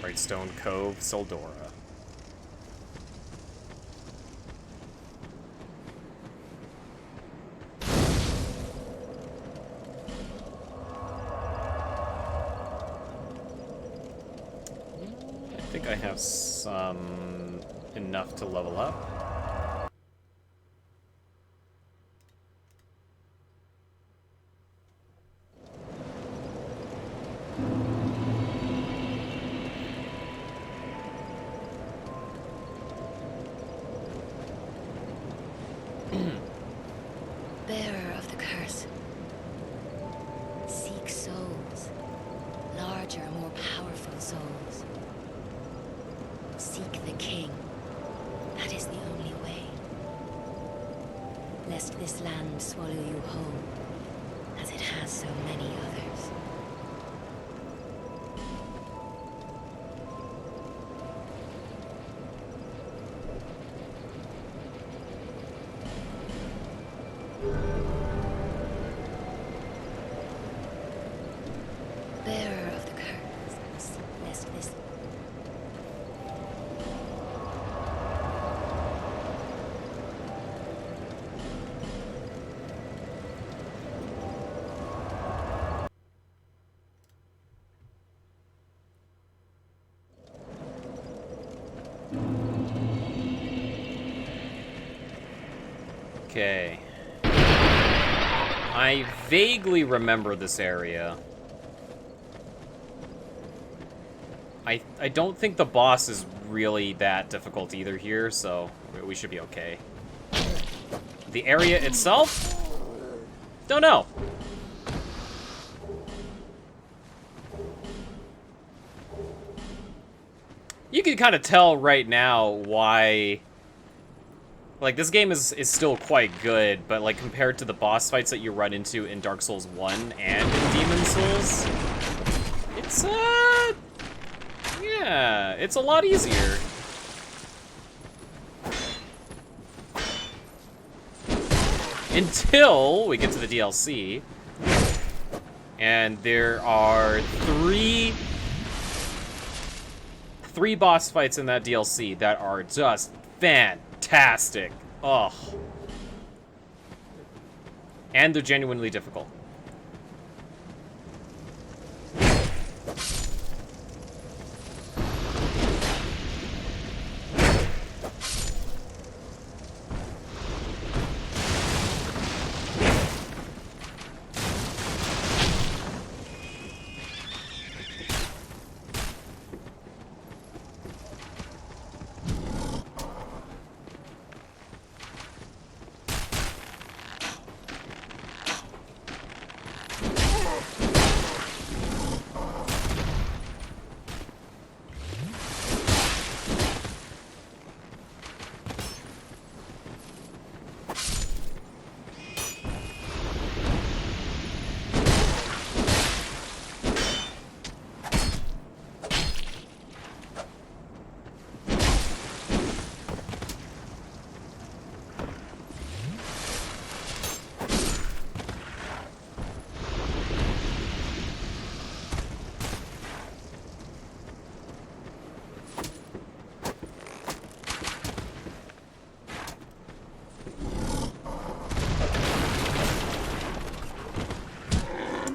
Brightstone Cove, Soldora. I think I have some enough to level up. Bearer of the curse. Seek souls. Larger, more powerful souls. Seek the king. That is the only way. Lest this land swallow you whole, as it has so many others. Okay. I vaguely remember this area. I don't think the boss is really that difficult either here, so we should be okay. The area itself? Don't know. You can kind of tell right now why... Like, this game is still quite good, but, like, compared to the boss fights that you run into in Dark Souls 1 and in Demon Souls, it's, yeah, it's a lot easier. Until we get to the DLC, and there are three boss fights in that DLC that are just fantastic. Ugh. And they're genuinely difficult.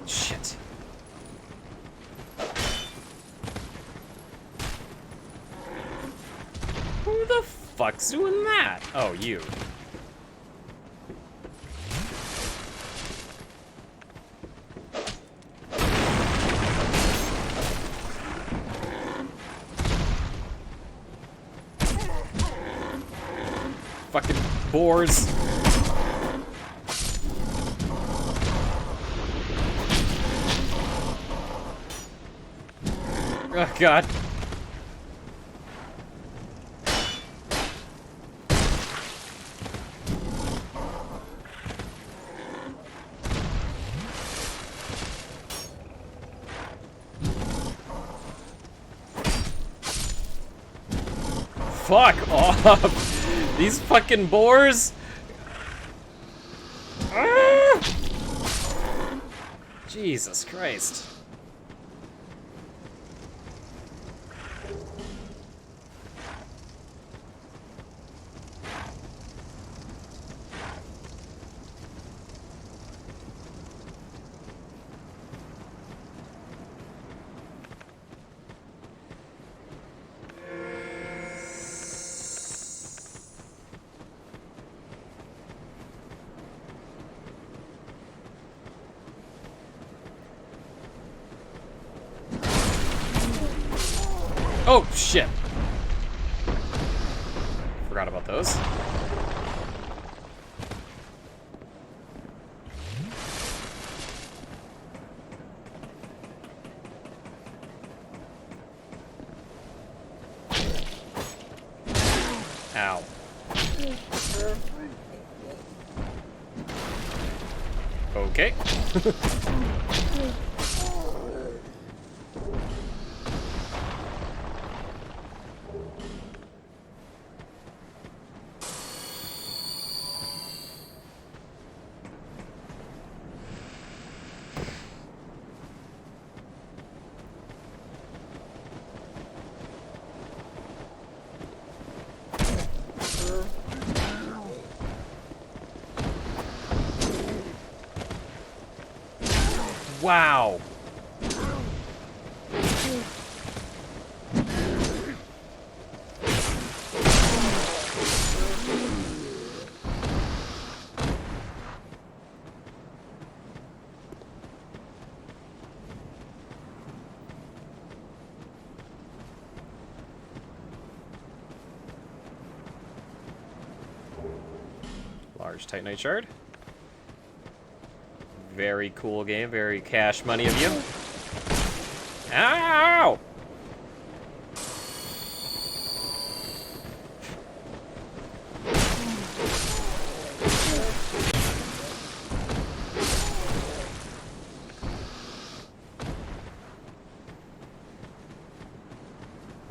Shit. Who the fuck's doing that? Oh, you. Fucking boars. Oh, God. Fuck off! These fucking boars! Ah! Jesus Christ. Oh, shit. Forgot about those. Ow. Okay. Wow. Large Titanite Shard. Very cool game. Very cash money of you. Ow!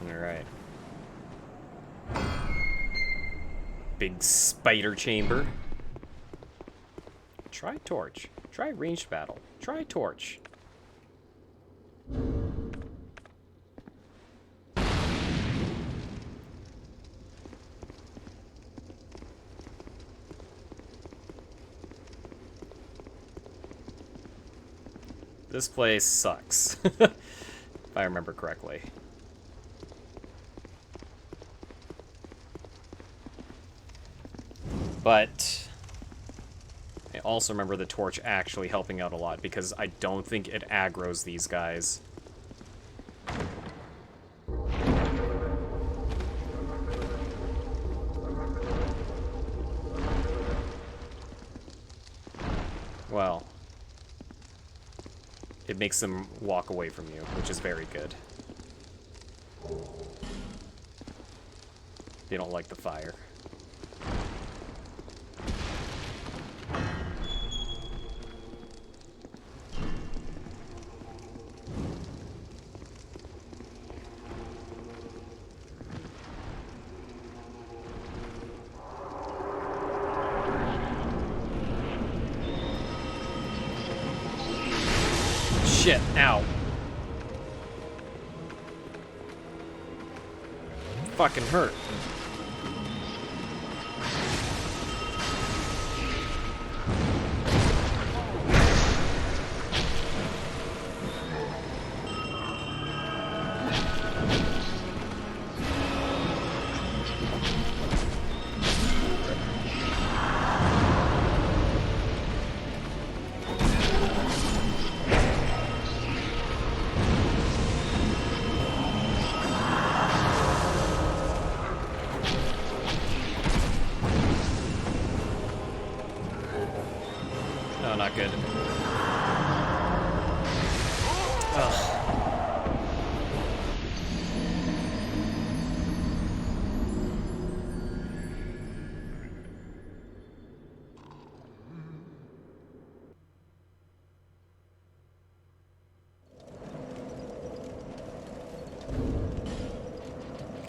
Alright. Big spider chamber. Try torch. Try ranged battle. Try torch. This place sucks, if I remember correctly. But I also remember the torch actually helping out a lot because I don't think it aggroes these guys. Well, it makes them walk away from you, which is very good. They don't like the fire. Shit, ow. Fucking hurt. Oh, not good. Ugh.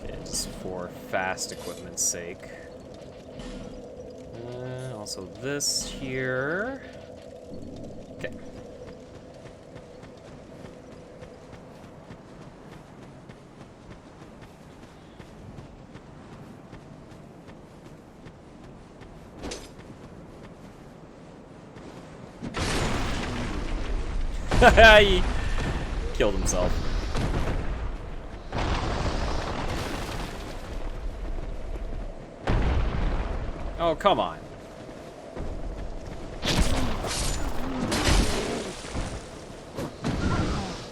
Okay, just for fast equipment's sake. Also this here. Okay. He killed himself. Oh, come on.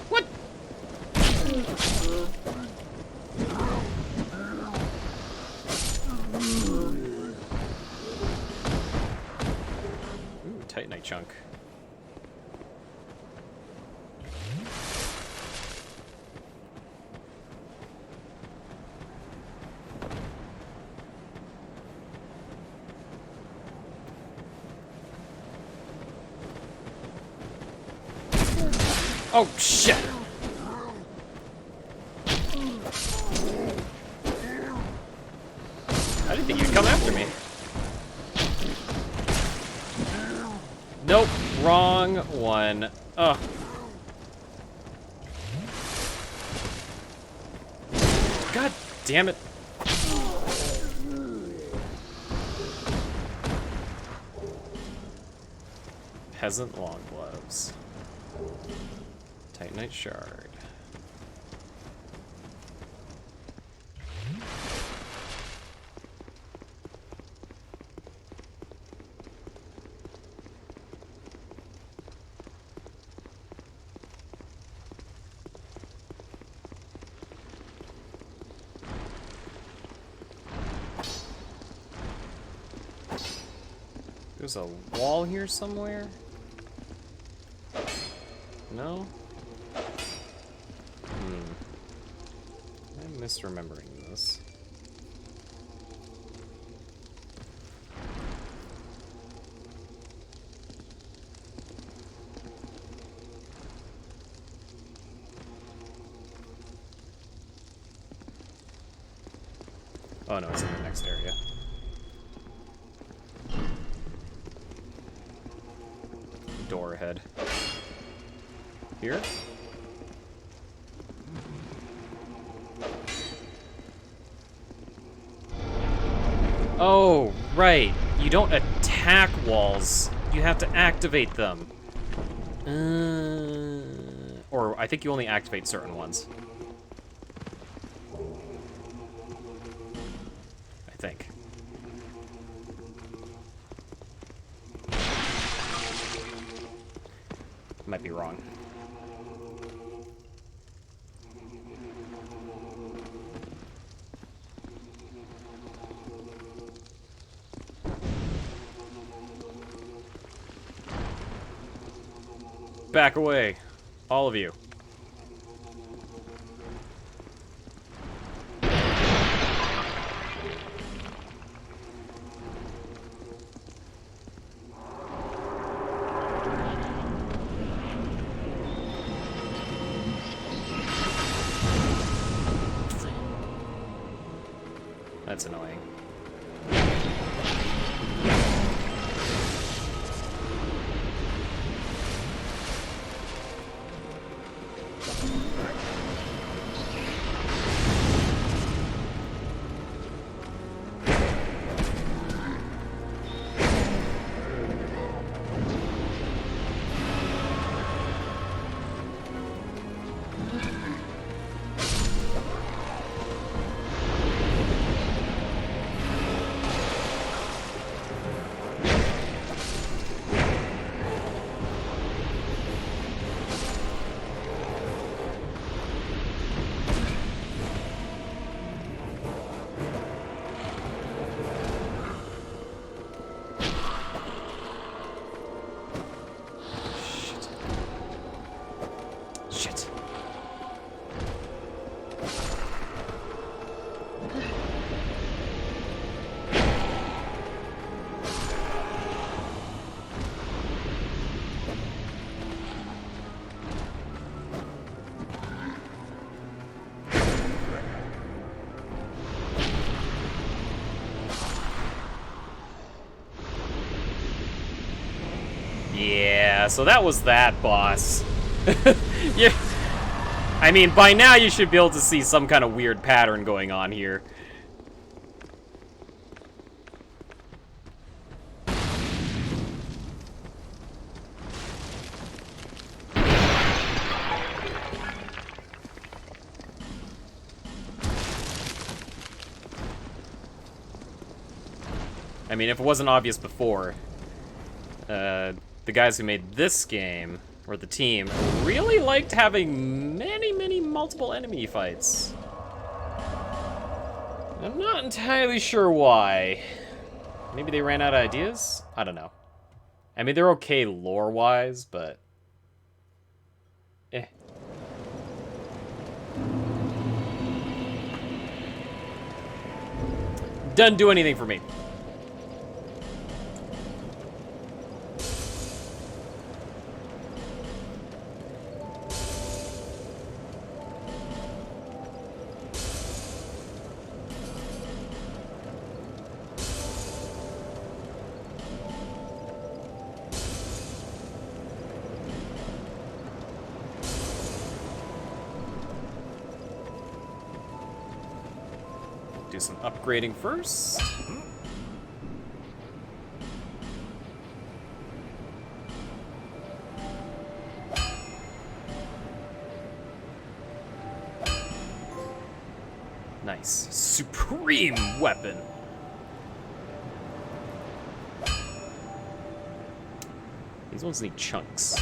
What? Ooh, Titanite chunk. Oh, shit! I didn't think you'd come after me. Nope, wrong one. Ugh. God damn it. Peasant long gloves. Titanite shard. There's a wall here somewhere? No? I'm misremembering this. Oh no, it's in the next area. Door ahead. Here? Oh, right. You don't attack walls. You have to activate them. Or I think you only activate certain ones. I think. Might be wrong. Back away, all of you. That's annoying. Shit. Yeah, so that was that boss. Yeah. I mean, by now you should be able to see some kind of weird pattern going on here. I mean, if it wasn't obvious before, the guys who made this game, or the team, really liked having many multiple enemy fights. I'm not entirely sure why. Maybe they ran out of ideas? I don't know. I mean, they're okay lore-wise, but... eh. Doesn't do anything for me. Do some upgrading first. Nice. Supreme weapon. These ones need chunks.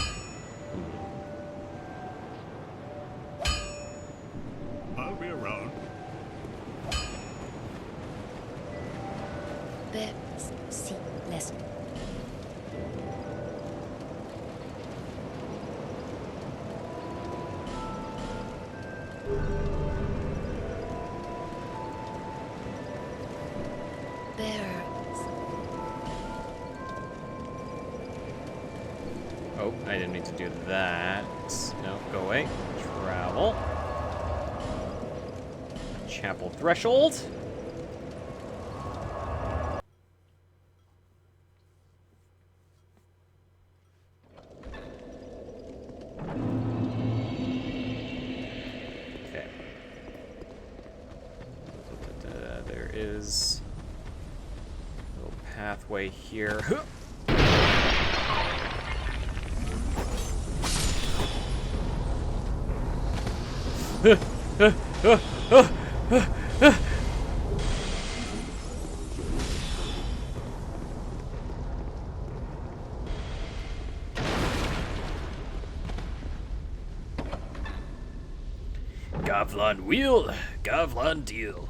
I'll be around. Bear, see, listen. Bear. Oh, I didn't mean to do that. No, go away. Travel. Chapel threshold. Okay. There is a little pathway here. Gavlan wheel, Gavlan deal.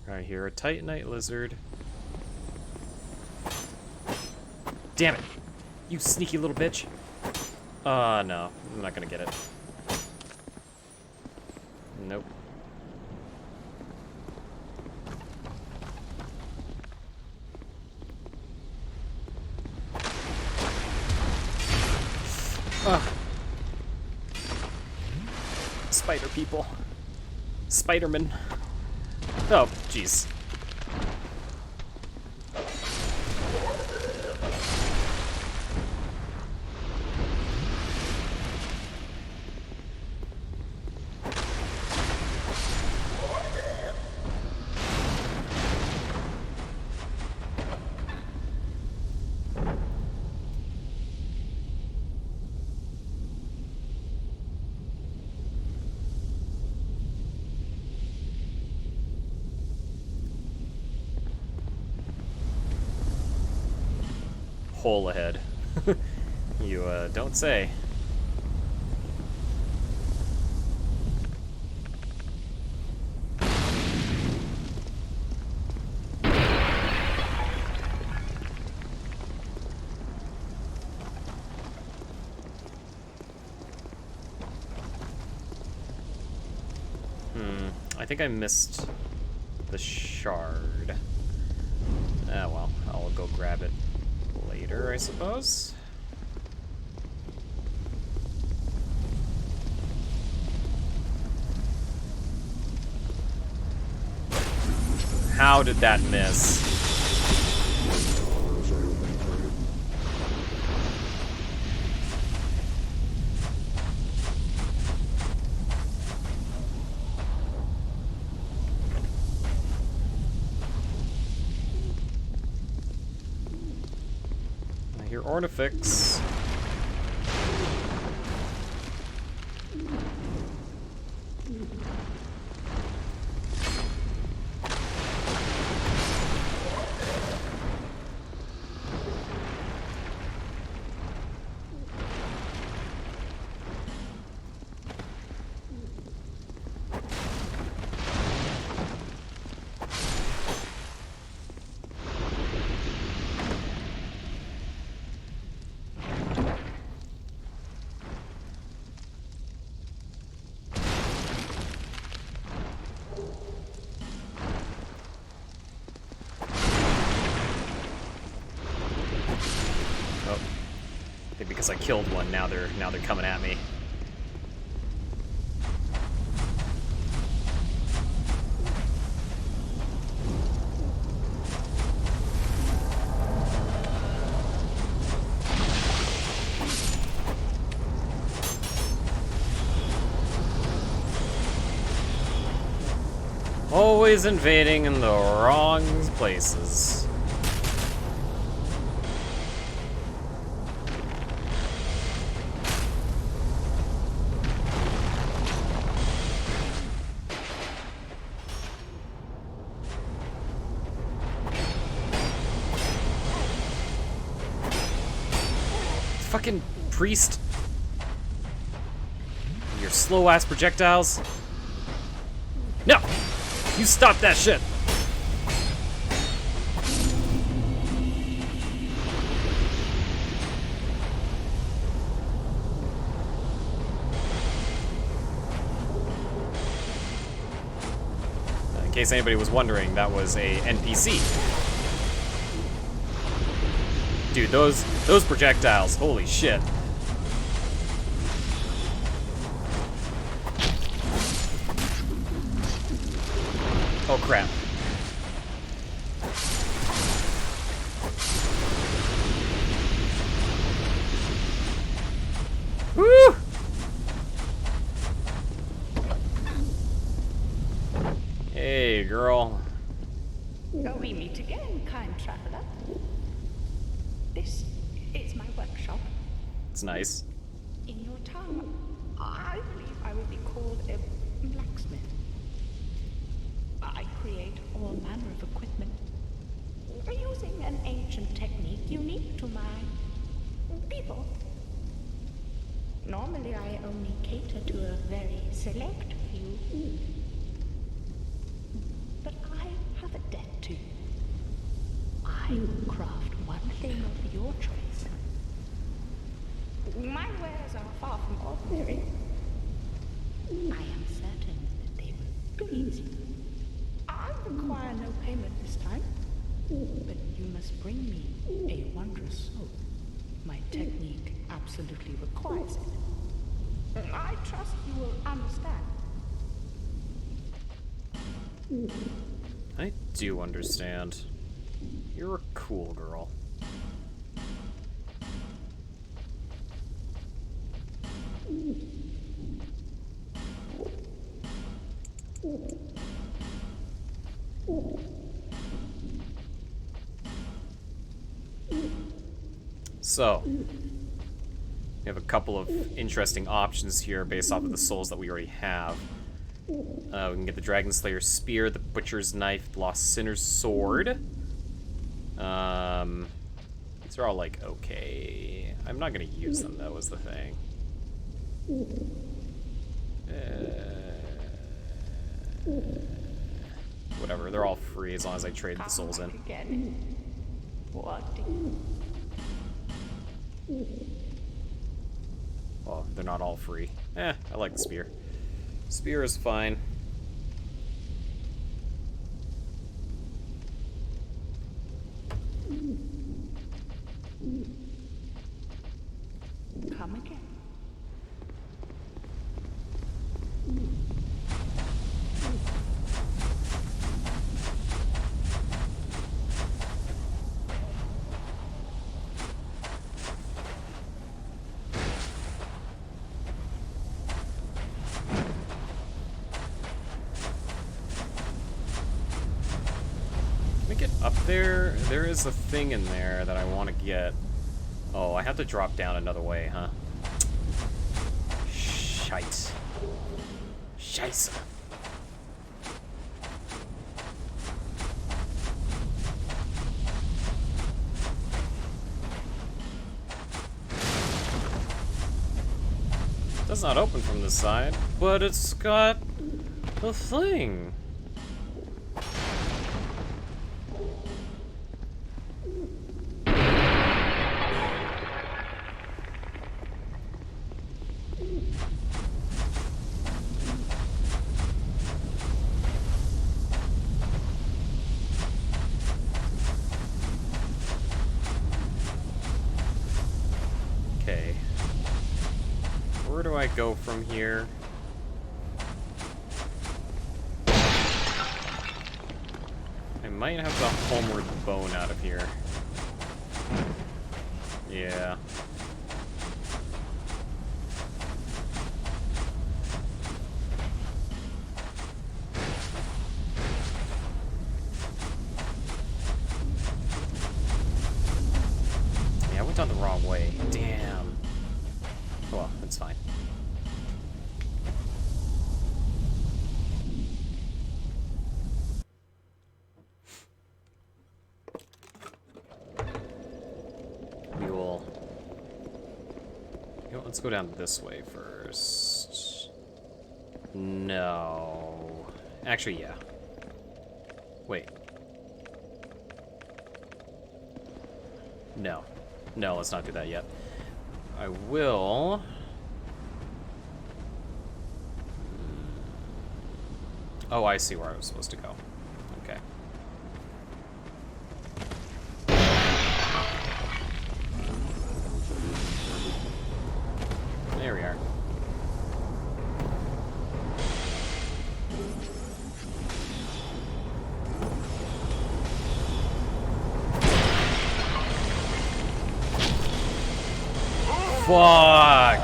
I hear a Titanite lizard. Damn it! You sneaky little bitch! No. I'm not gonna get it. Nope. Ugh. Spider people. Spider-Man. Oh, jeez. Hole ahead. You, don't say. I think I missed the shard. Ah, well, I'll go grab it later, I suppose. How did that miss? I hear Ornifix. Oh, I think because I killed one, now they're coming at me. Always invading in the wrong places. Fucking priest. Your slow-ass projectiles. No! You stop that shit! In case anybody was wondering, that was a NPC. Dude, those projectiles, holy shit. Oh crap. Woo! Hey, girl. So we meet again, kind traveler. This is my workshop. It's nice. In your tongue, I believe I would be called a blacksmith. I create all manner of equipment using an ancient technique unique to my people. Normally, I only cater to a very select few. But I have a debt to you. I will craft one thing of your choice. My wares are far from ordinary. I am certain that they will please you. I require no payment this time, but you must bring me a wondrous soul. My technique absolutely requires it. I trust you will understand. I do understand. You're a cool girl. So, we have a couple of interesting options here based off of the souls that we already have. We can get the Dragon Slayer's Spear, the Butcher's Knife, the Lost Sinner's Sword. These are all, like, okay. I'm not going to use them, though, is the thing. Whatever, they're all free as long as I trade the souls in. Again. What do you... Well, they're not all free. I like the spear. Spear is fine. Come again. Can we get up there? There is a thing in there that I want to get. Oh, I have to drop down another way, huh? Shite. Scheisse. Does not open from this side, but it's got a thing. Okay. Where do I go from here? I might have the homeward bone out of here. Yeah. went down the wrong way. Damn. Well, it's fine. We will... You know, let's go down this way first. No. Actually, yeah. Wait. No. No, let's not do that yet. I will... Oh, I see where I was supposed to go. Okay. There we are. Fuck!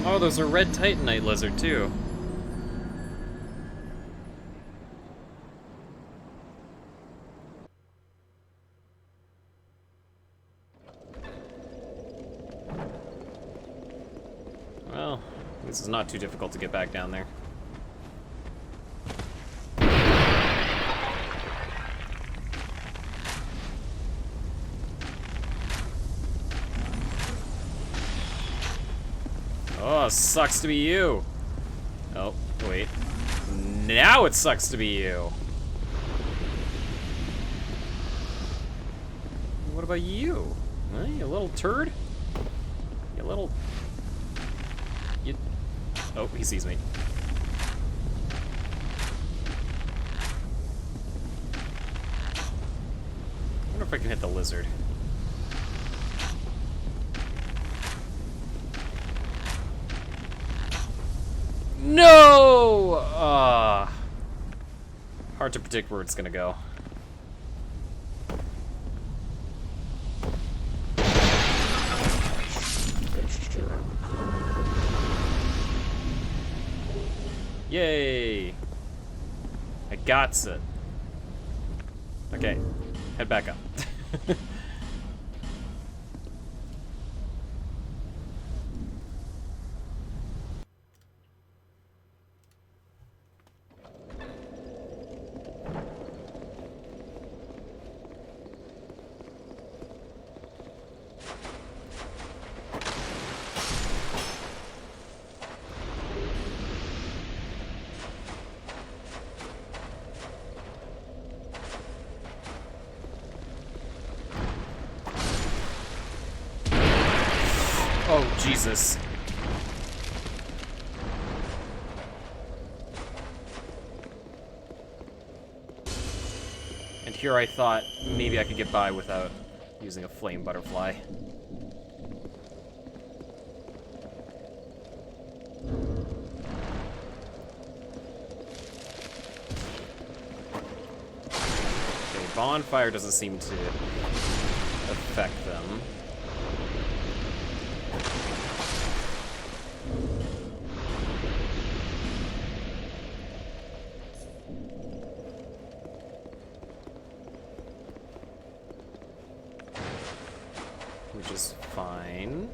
Oh, there's a red titanite lizard, too. Well, this is not too difficult to get back down there. Oh, sucks to be you. Oh, wait. Now it sucks to be you. What about you? Huh, you little turd? You little... You... Oh, he sees me. I wonder if I can hit the lizard. No! Hard to predict where it's gonna go. Yay! I got it. Okay, head back up. Oh, Jesus. And here I thought maybe I could get by without using a flame butterfly. Okay, bonfire doesn't seem to affect them. Which is fine.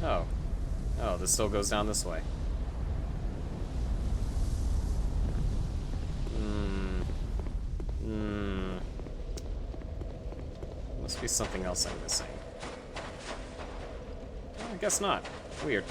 Oh. Oh, this still goes down this way. Must be something else I'm missing. Oh, I guess not. Weird.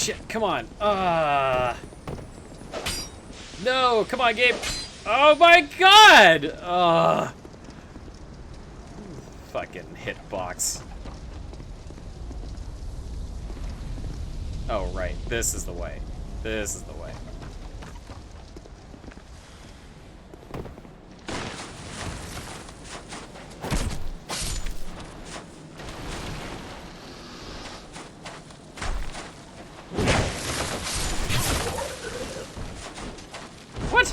shit, come on. No, come on, Gabe. Oh my god! Fucking hitbox. Oh, right. This is the way. This is the way. What?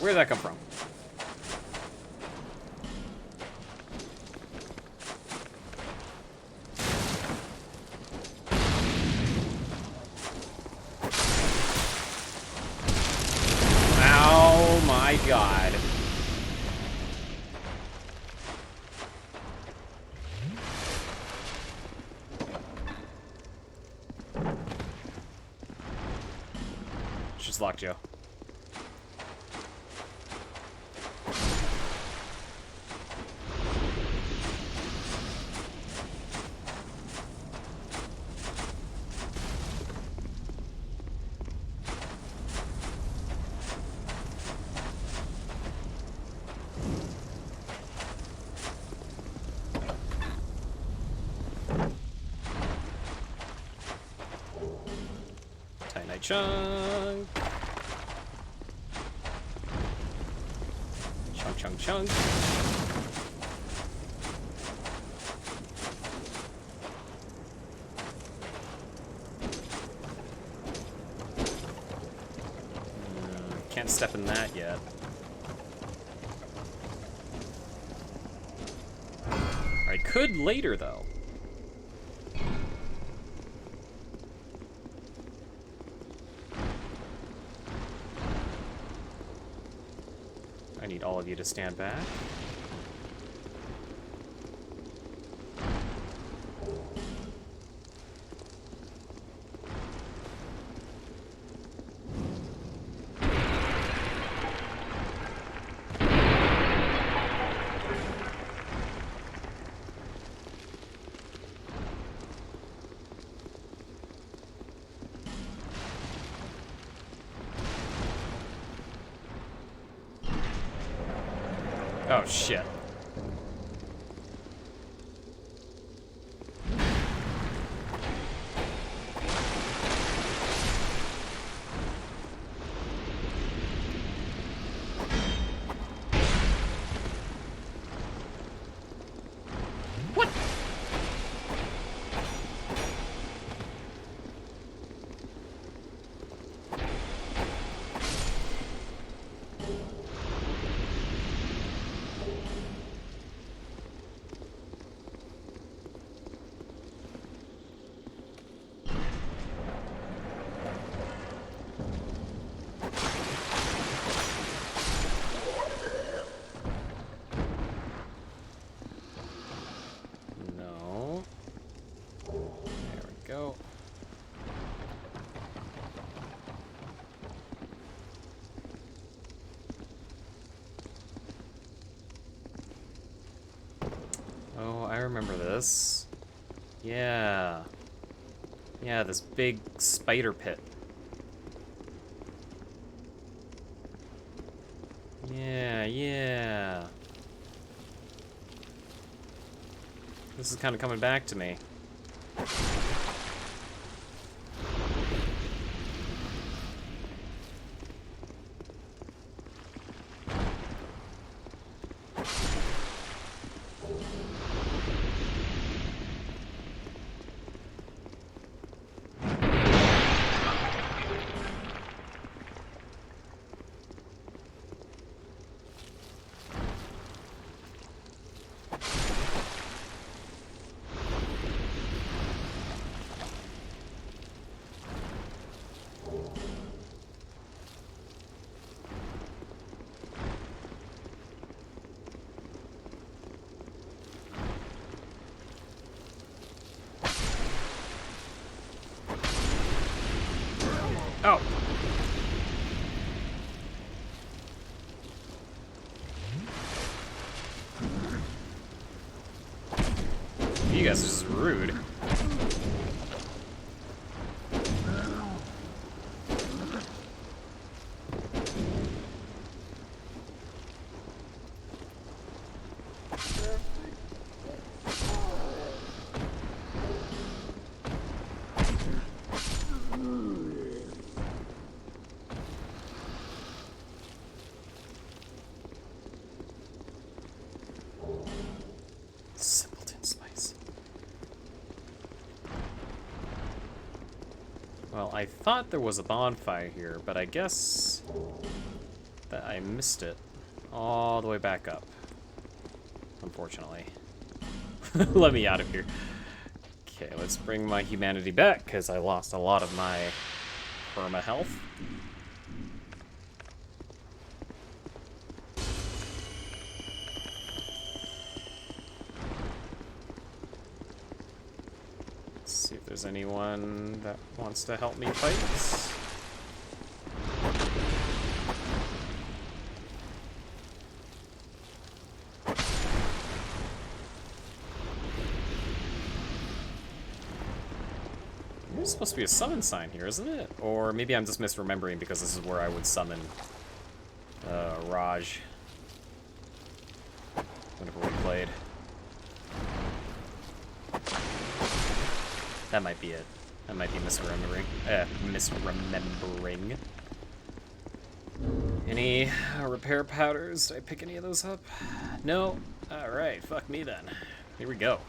Where did that come from? Oh my god. She's locked, Joe. Tiny chunk. Chunk, chunk, chunk. Can't step in that yet. I could later, though. I need all of you to stand back. Oh, shit. What? No. There we go. Oh, I remember this. Yeah. Yeah, this big spider pit. Yeah, yeah. This is kind of coming back to me. Oh. You guys are just rude. I thought there was a bonfire here, but I guess that I missed it all the way back up. Unfortunately. Let me out of here. Okay, let's bring my humanity back, because I lost a lot of my perma health. Let's see if there's anyone that wants to help me fight. There's supposed to be a summon sign here, isn't it? Or maybe I'm just misremembering because this is where I would summon Raj whenever we played. That might be it. That might be misremembering. Misremembering. Any repair powders? Did I pick any of those up? No? Alright, fuck me then. Here we go.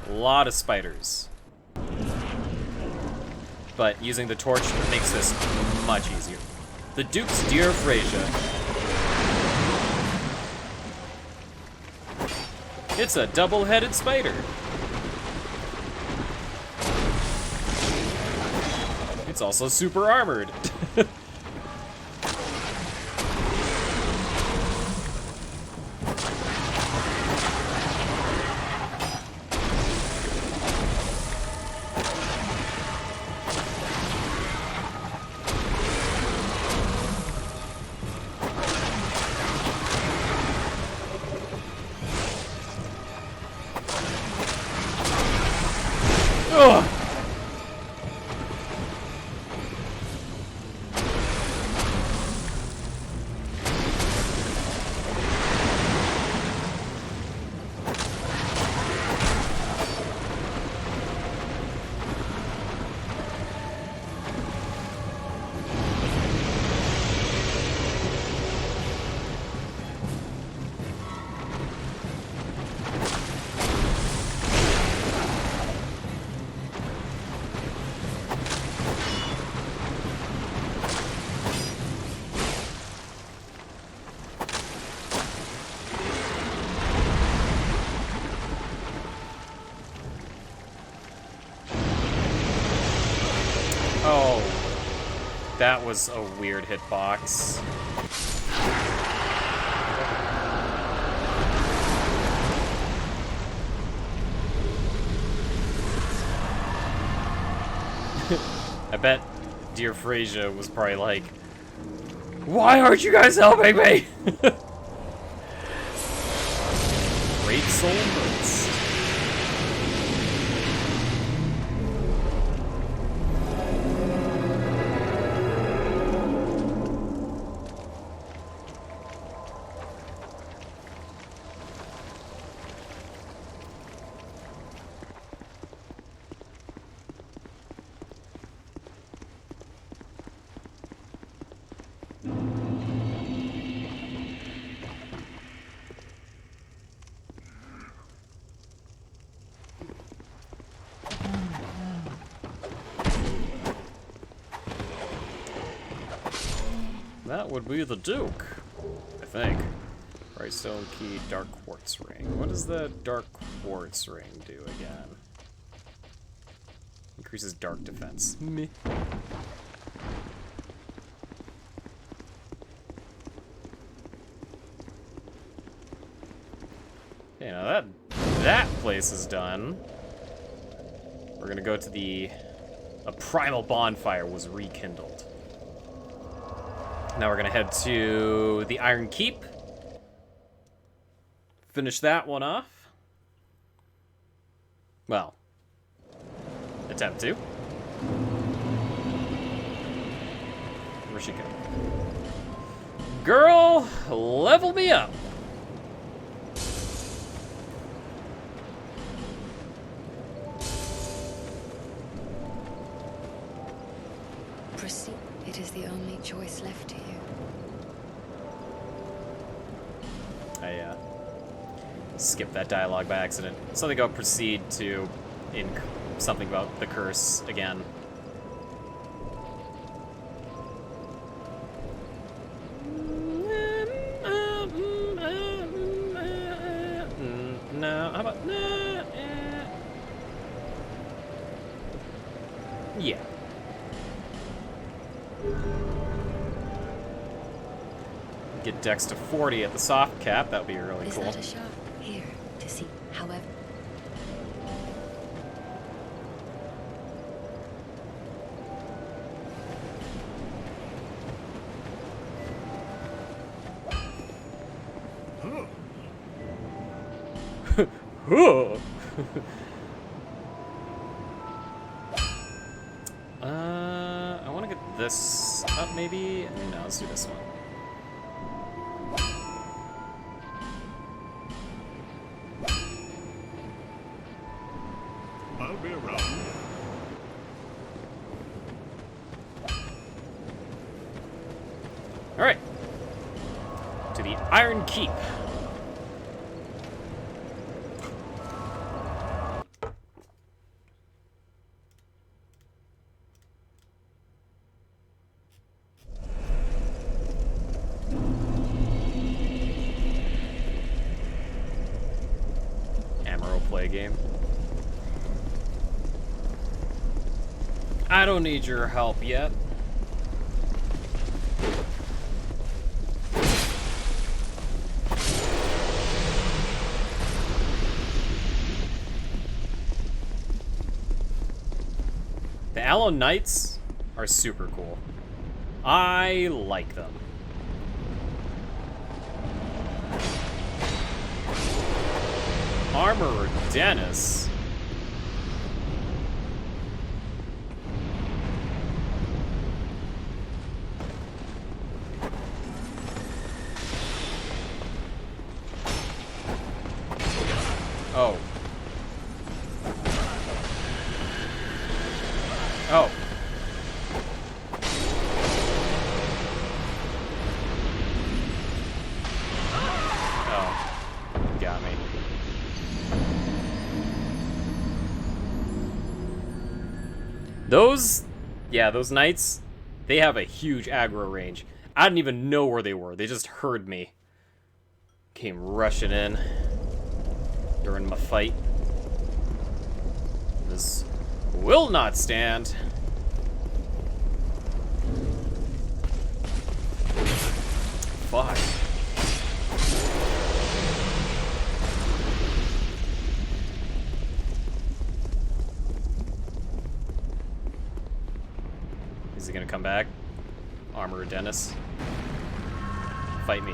Lot of spiders. But using the torch makes this much easier. The Duke's Deer of Freyja. It's a double-headed spider. It's also super armored. Ugh. Oh, that was a weird hitbox. I bet Dear Freyja was probably like, why aren't you guys helping me? Great Soul Burst. That would be the Duke, I think. Bright Stone Key, Dark Quartz Ring. What does the Dark Quartz Ring do again? Increases dark defense. Meh. Okay, now that place is done. We're gonna go to a primal bonfire was rekindled. Now we're gonna head to the Iron Keep. finish that one off. Well, attempt to. Where'd she go? Girl, level me up. Proceed. It is the only choice left to you. I skipped that dialogue by accident. Something about proceed to something about the curse again. No, how about yeah. Get Dex to 40 at the soft cap. That would be really Is cool. that a shot? Here, to see. However... Huh. I want to get this up, maybe. No, let's do this one. I'll be around. All right. To the Iron Keep. Play game. I don't need your help yet. The Aloe Knights are super cool. I like them. Armorer Dennis. Oh. Oh. Oh. Got me. Those knights, they have a huge aggro range. I didn't even know where they were. They just heard me. Came rushing in during my fight. This will not stand. Fuck. Is he gonna come back? Armorer Dennis. Fight me.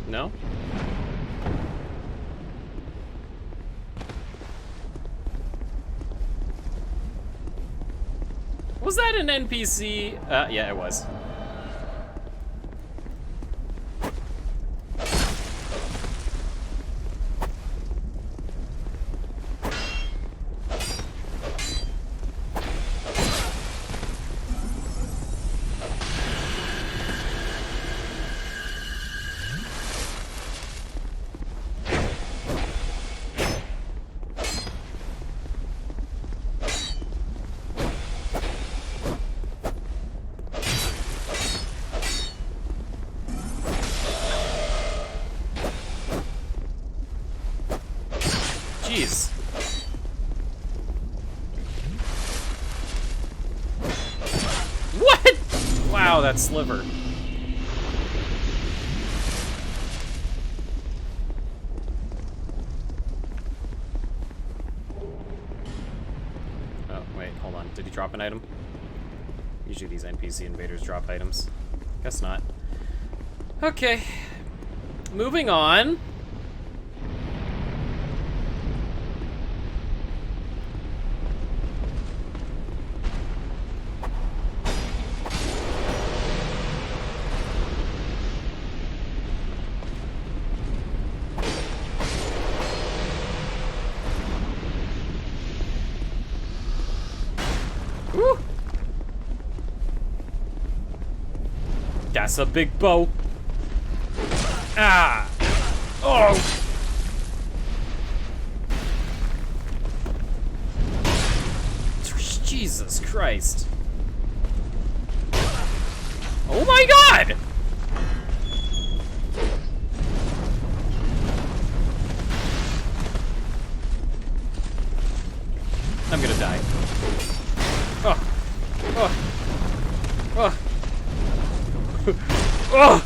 No? Was that an NPC? Yeah, it was. Jeez. What? Wow, that sliver. Oh, wait, hold on. Did he drop an item? Usually these NPC invaders drop items. Guess not. Okay. Moving on. Woo! That's a big bow. Ah! Oh! Jesus Christ. Oh my God! I'm gonna die. Oh! Oh! Oh! Oh!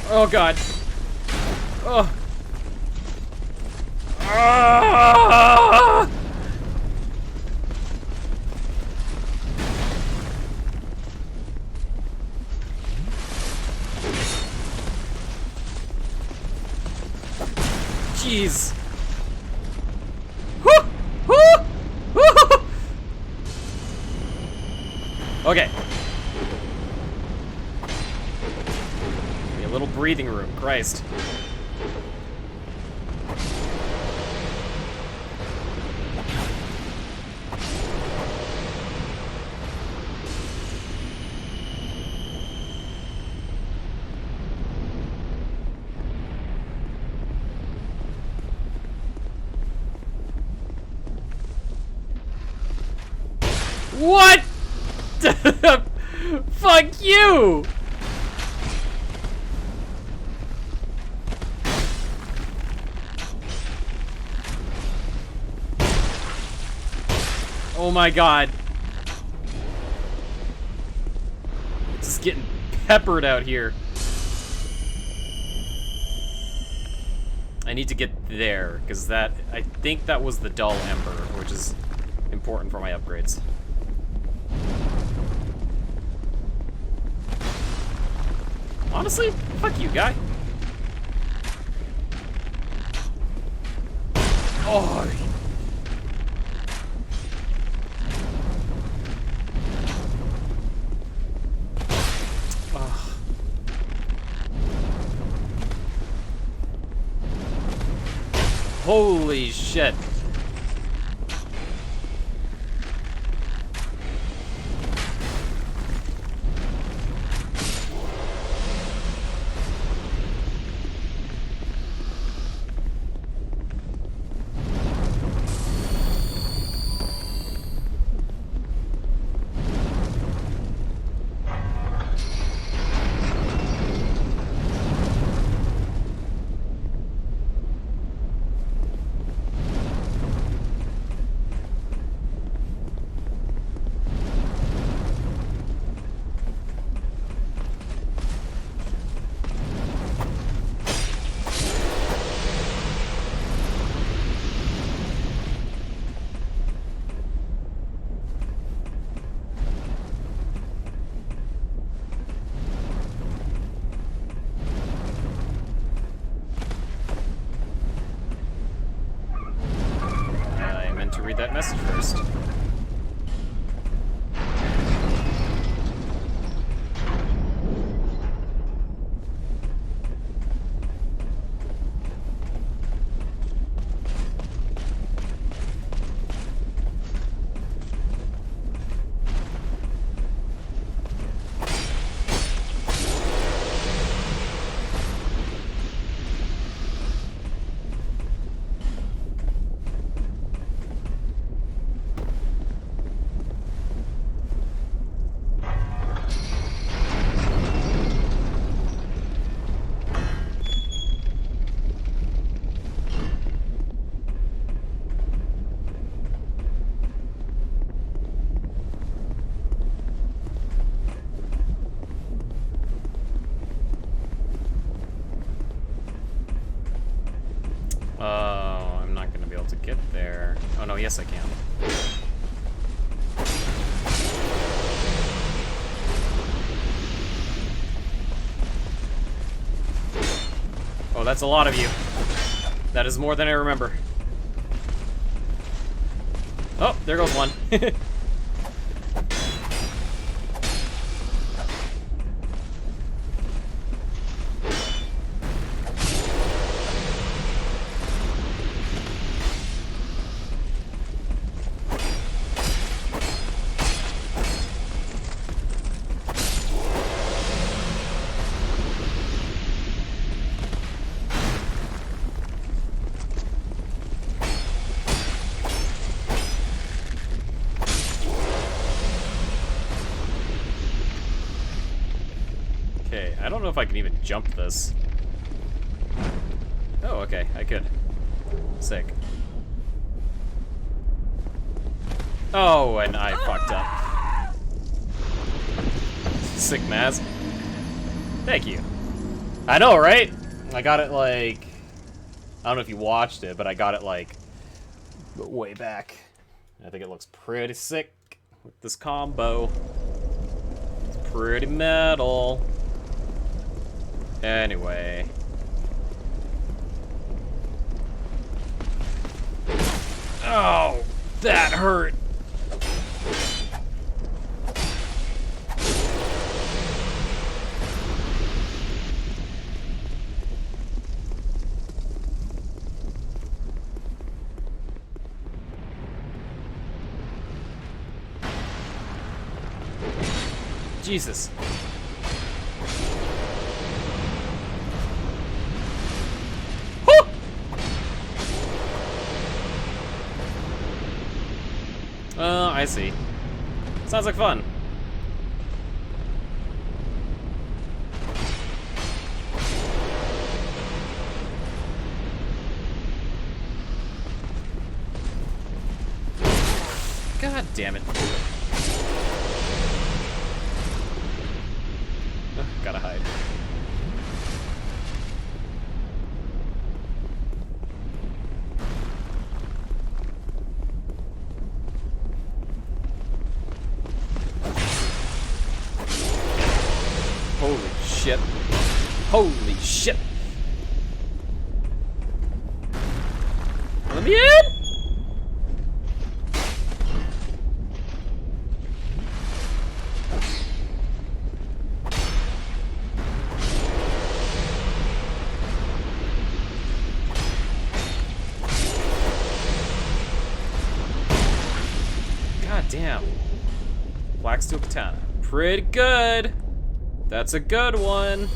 Oh God! Oh! Ah! Jeez! Woo! Woo! Woo! Okay. A little breathing room, Christ. What? Fuck you! Oh my God. Just getting peppered out here. I need to get there, because that, I think that was the dull ember, which is important for my upgrades. Honestly, fuck you, guy. Oh. Oh. Holy shit. I meant to read that message first. guess I can. Oh, that's a lot of you. That is more than I remember. Oh, there goes one. Okay, I don't know if I can even jump this. Oh, okay, I could. Sick. Oh, and I fucked up. Sick Maz. Thank you. I know, right? I got it like... I don't know if you watched it, but I got it like... way back. I think it looks pretty sick with this combo. It's pretty metal. Anyway. Oh, that hurt. Jesus. Whew! I see. Sounds like fun. God damn it. Gotta hide. Holy shit. Holy shit. Let me in! God damn. Black steel katana. Pretty good. That's a good one.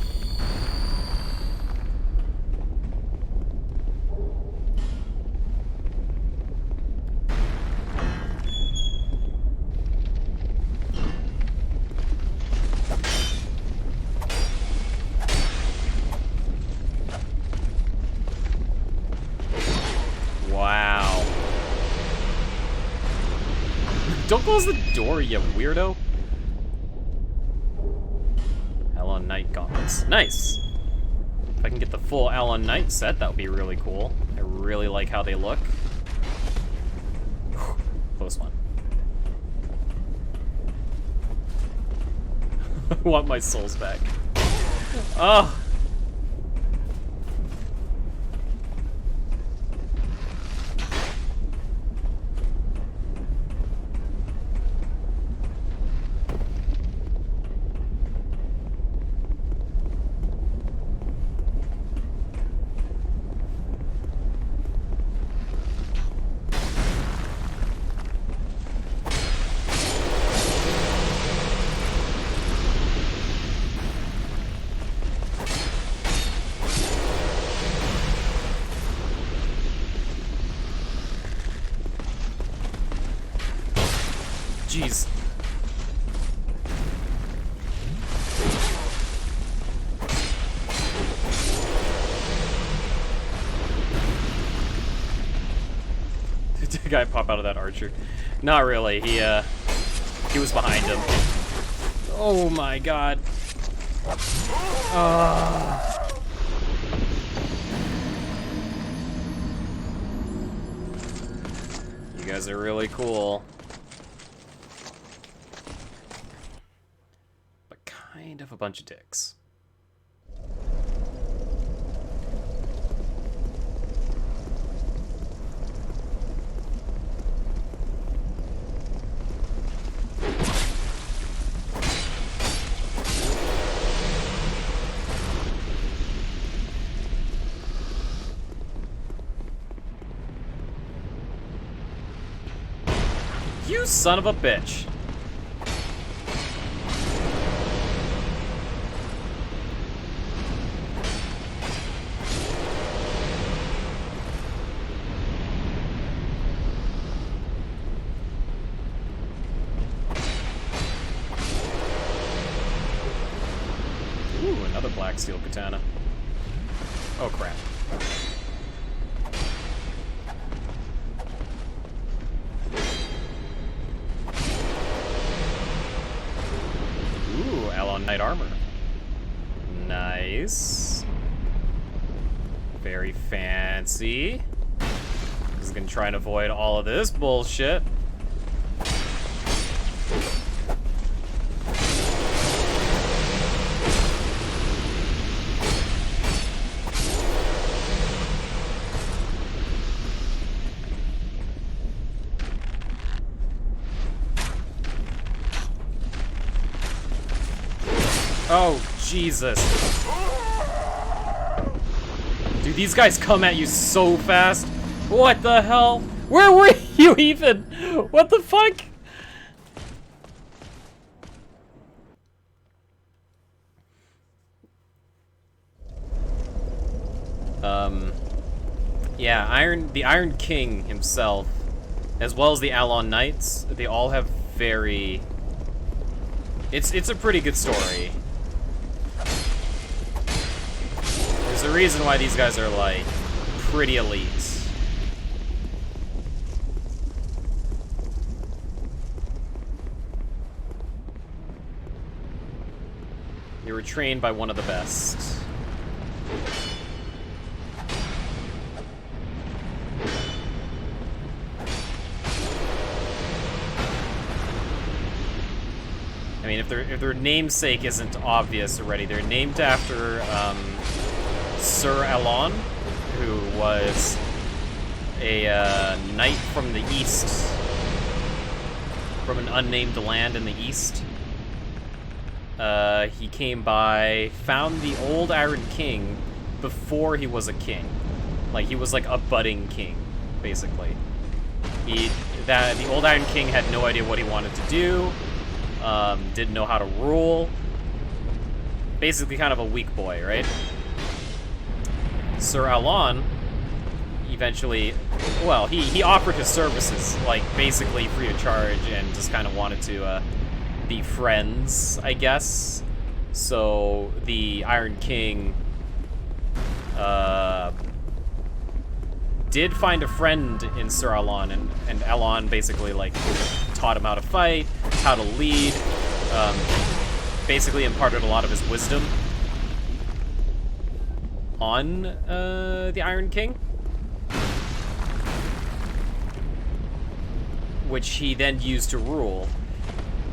Wow. Don't close the door, you weirdo. Alon Knight gauntlets. Nice. If I can get the full Alon Knight set, that would be really cool. I really like how they look. Whew, close one. I want my souls back. Oh. Jeez. Did the guy pop out of that archer? Not really. He was behind him. Oh my god. You guys are really cool. But kind of a bunch of dicks. You son of a bitch. Ooh, another black steel katana. Oh crap. Ooh, Alon Knight armor. Nice. Very fancy. Just gonna try and avoid all of this bullshit. Oh, Jesus. Dude, these guys come at you so fast. What the hell? Where were you even? What the fuck? Yeah, the Iron King himself, as well as the Alon Knights, they all have very... It's a pretty good story. There's a reason why these guys are, like, pretty elite. They were trained by one of the best. I mean, if their namesake isn't obvious already, they're named after, Sir Alon, who was a knight from the east, from an unnamed land in the east. He came by, found the old Iron King before he was a king. Like, he was like a budding king, basically. The old Iron King had no idea what he wanted to do, didn't know how to rule. Basically kind of a weak boy, right? Sir Alon eventually, well, he offered his services, like, basically free of charge, and just kind of wanted to be friends, I guess. So the Iron King did find a friend in Sir Alon, and Alon basically, like, taught him how to fight, how to lead, basically imparted a lot of his wisdom on the Iron King, which he then used to rule.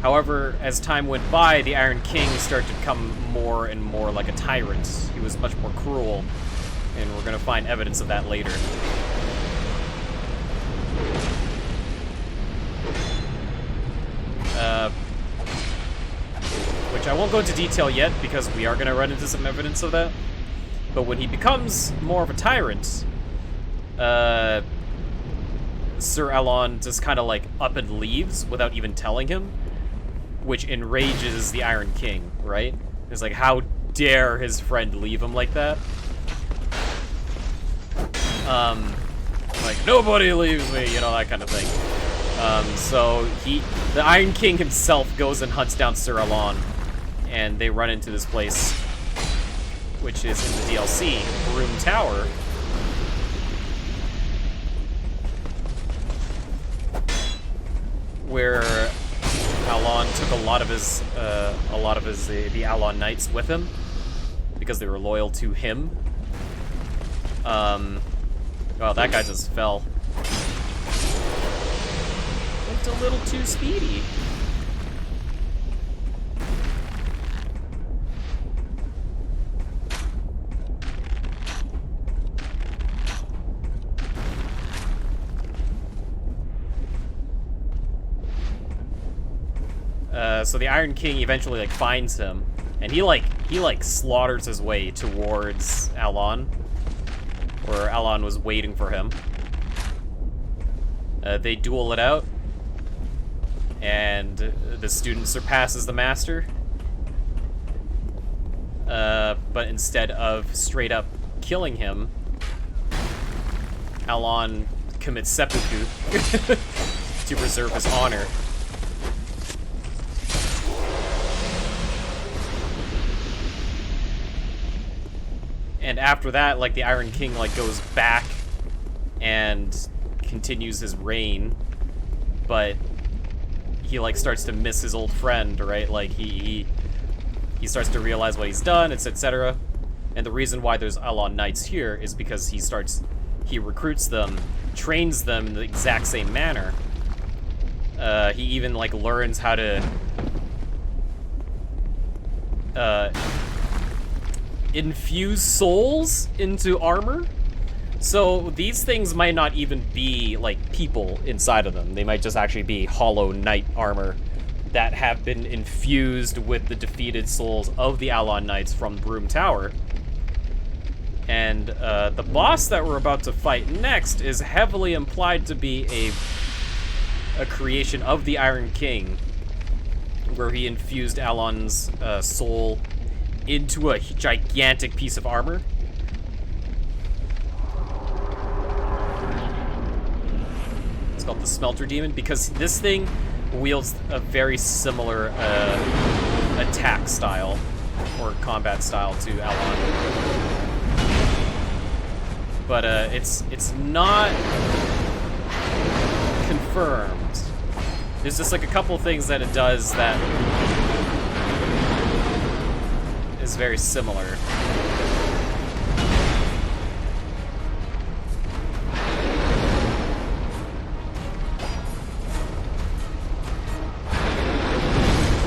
However, as time went by, the Iron King started to become more and more like a tyrant. He was much more cruel, and we're gonna find evidence of that later. Which I won't go into detail yet, because we are gonna run into some evidence of that. But when he becomes more of a tyrant, Sir Alon just kind of like up and leaves without even telling him, which enrages the Iron King, right? It's like, how dare his friend leave him like that? Like, nobody leaves me, you know, that kind of thing. So the Iron King himself goes and hunts down Sir Alon, and they run into this place, which is in the DLC, Broom Tower. Where Alon took a lot of his the Alon Knights with him, because they were loyal to him. Well, that guy just fell. a little too speedy. So the Iron King eventually like finds him, and he slaughters his way towards Alon, where Alon was waiting for him. They duel it out, and the student surpasses the master. But instead of straight up killing him, Alon commits seppuku to preserve his honor. And after that, like, the Iron King, like, goes back and continues his reign, but he, like, starts to miss his old friend, right? Like, he starts to realize what he's done, etc. And the reason why there's Alon Knights here is because he recruits them, trains them in the exact same manner. He even, like, learns how to infuse souls into armor. So these things might not even be like people inside of them. They might just actually be hollow knight armor that have been infused with the defeated souls of the Alon Knights from Broom Tower. And the boss that we're about to fight next is heavily implied to be a creation of the Iron King, where he infused Alon's soul into a gigantic piece of armor. It's called the Smelter Demon, because this thing wields a very similar attack style or combat style to Alon. But it's not confirmed. There's just like a couple things that it does that is very similar.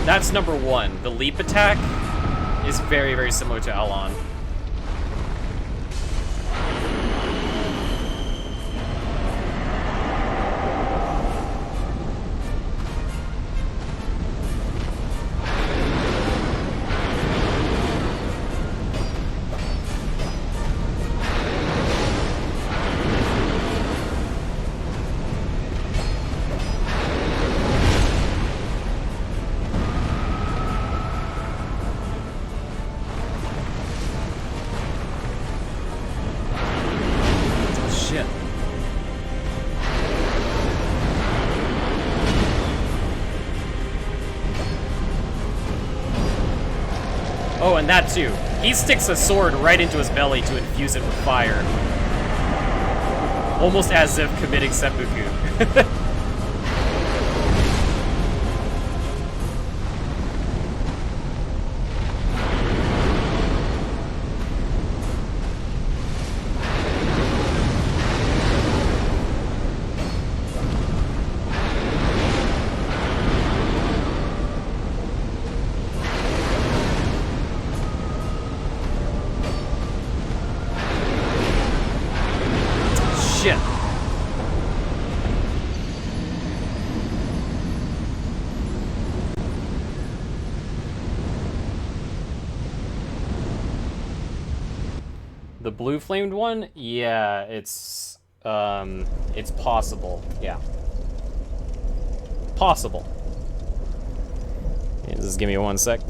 That's number one. The leap attack is very, very similar to Alon. Oh, and that too. He sticks a sword right into his belly to infuse it with fire. Almost as if committing seppuku. Shit. The blue flamed one? Yeah, it's possible. Yeah. Possible. Yeah, just give me 1 sec.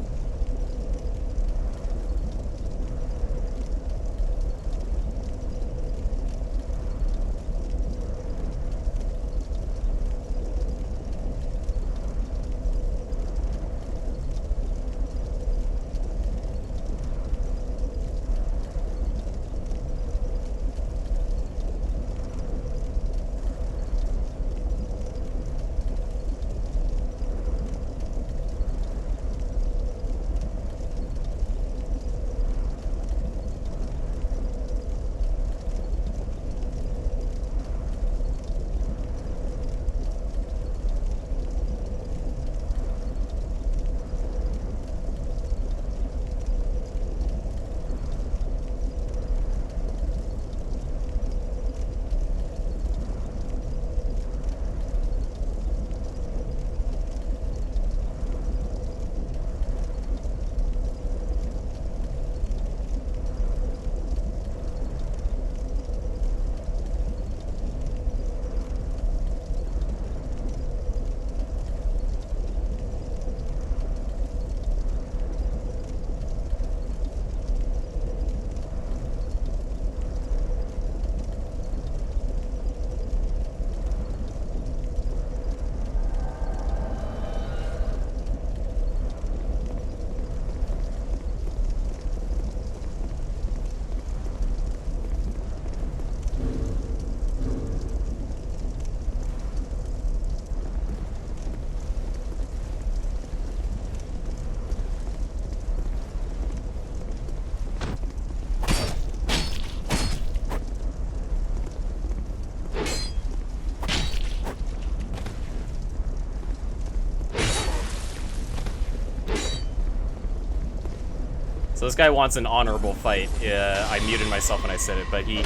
So this guy wants an honorable fight. I muted myself when I said it, but he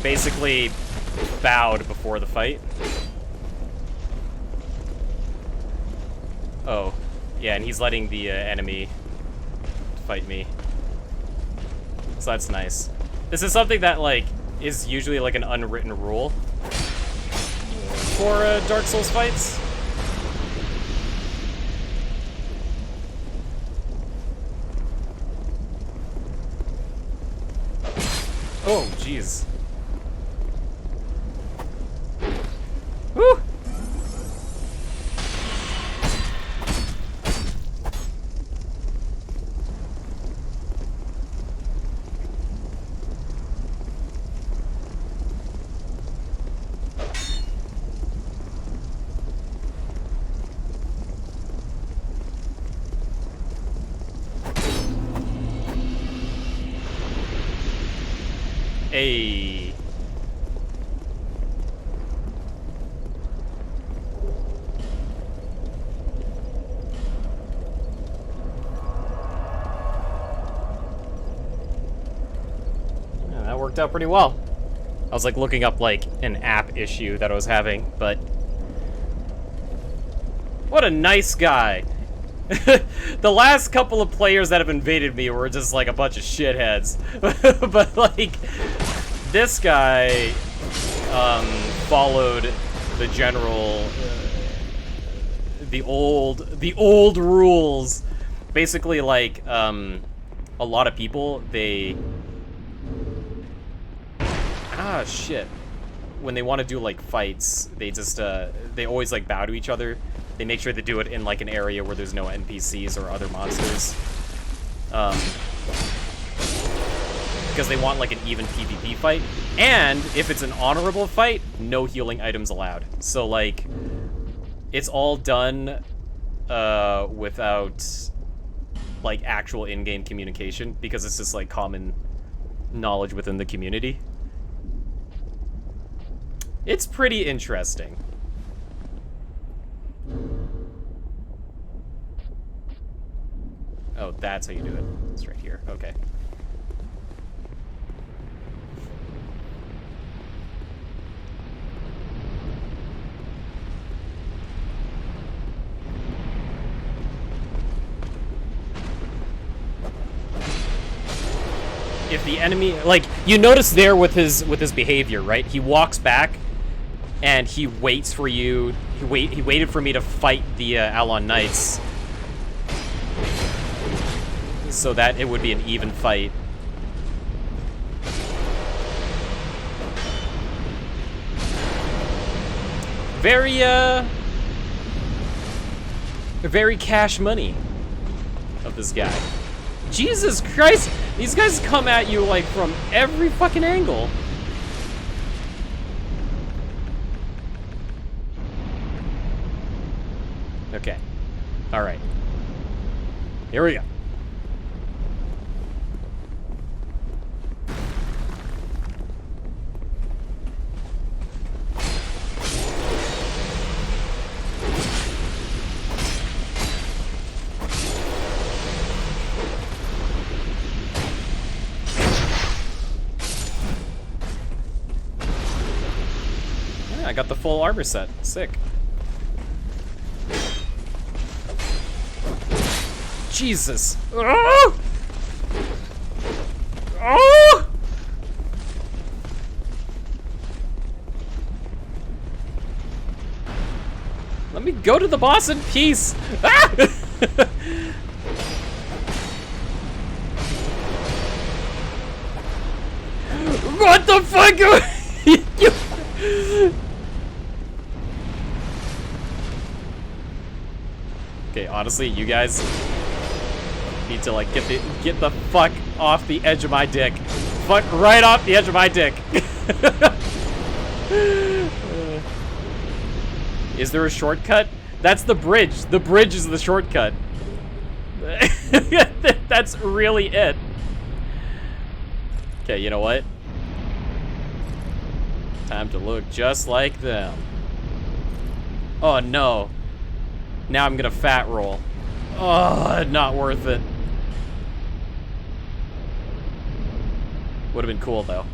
basically bowed before the fight. Oh, yeah, and he's letting the enemy fight me. So that's nice. This is something that, like, is usually, like, an unwritten rule for Dark Souls fights. Oh, jeez. Woo! Hey. Yeah, that worked out pretty well. I was like looking up like an app issue that I was having, but what a nice guy. The last couple of players that have invaded me were just like a bunch of shitheads. But like this guy followed the general the old rules. Basically like a lot of people shit. When they want to do like fights, they just they always like bow to each other. They make sure to do it in like an area where there's no NPCs or other monsters. Because they want like an even PvP fight. And if it's an honorable fight, no healing items allowed. So like, it's all done without like actual in-game communication because it's just like common knowledge within the community. It's pretty interesting. Oh, that's how you do it. It's right here. Okay. If the enemy, like, you notice there with his behavior, right? He walks back and he waits for you. He waited for me to fight the Alon Knights so that it would be an even fight. Very cash money of this guy. Jesus Christ! These guys come at you like from every fucking angle. Okay. Alright. Here we go. I got the full armor set. Sick. Jesus. Oh! Oh! Let me go to the boss in peace. Ah! What the fuck? Okay, honestly, you guys need to like get the fuck off the edge of my dick. Fuck right off the edge of my dick. Is there a shortcut? That's the bridge. The bridge is the shortcut. That's really it. Okay, you know what? Time to look just like them. Oh no. Now I'm gonna fat roll. Oh, not worth it. Would have been cool, though.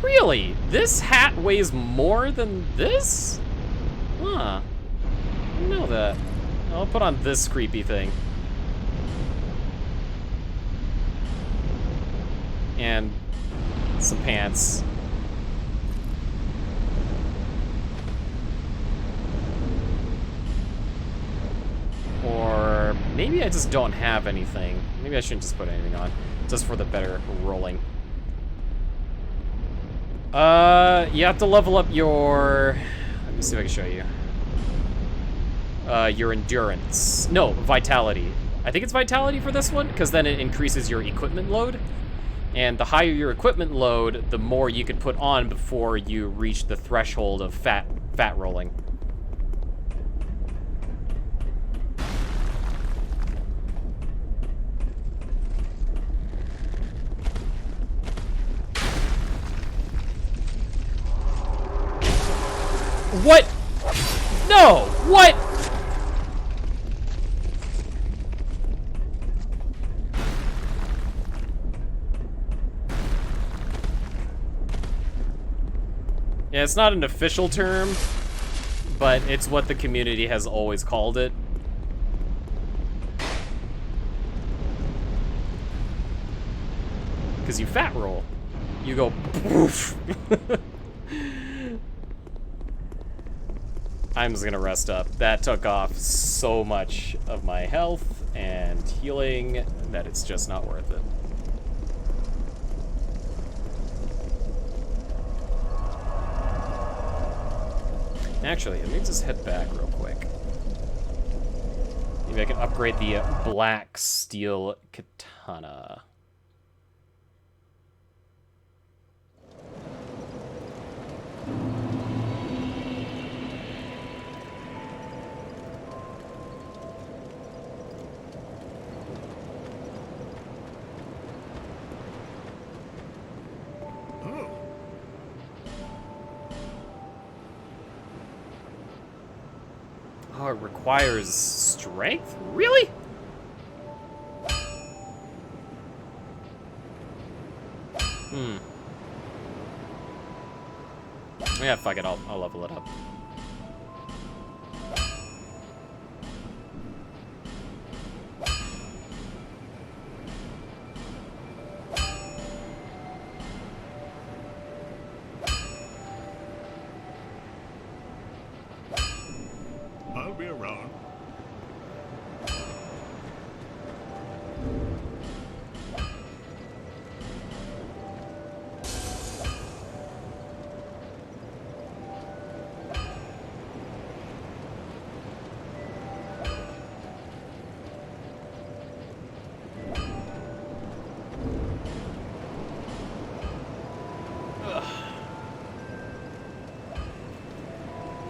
Really? This hat weighs more than this? Huh. I didn't know that. I'll put on this creepy thing. And some pants. Or maybe I just don't have anything. Maybe I shouldn't just put anything on. Just for the better rolling. You have to level up your... Let me see if I can show you. Your endurance. No, vitality. I think it's vitality for this one, because then it increases your equipment load. And the higher your equipment load, the more you can put on before you reach the threshold of fat rolling. What? No! What? Yeah, it's not an official term, but it's what the community has always called it. Because you fat roll. You go poof. I'm just gonna rest up. That took off so much of my health and healing that it's just not worth it. Actually, let me just head back real quick. Maybe I can upgrade the black steel katana. Oh, it requires strength? Really? Yeah, fuck it, I'll level it up. I'll be around.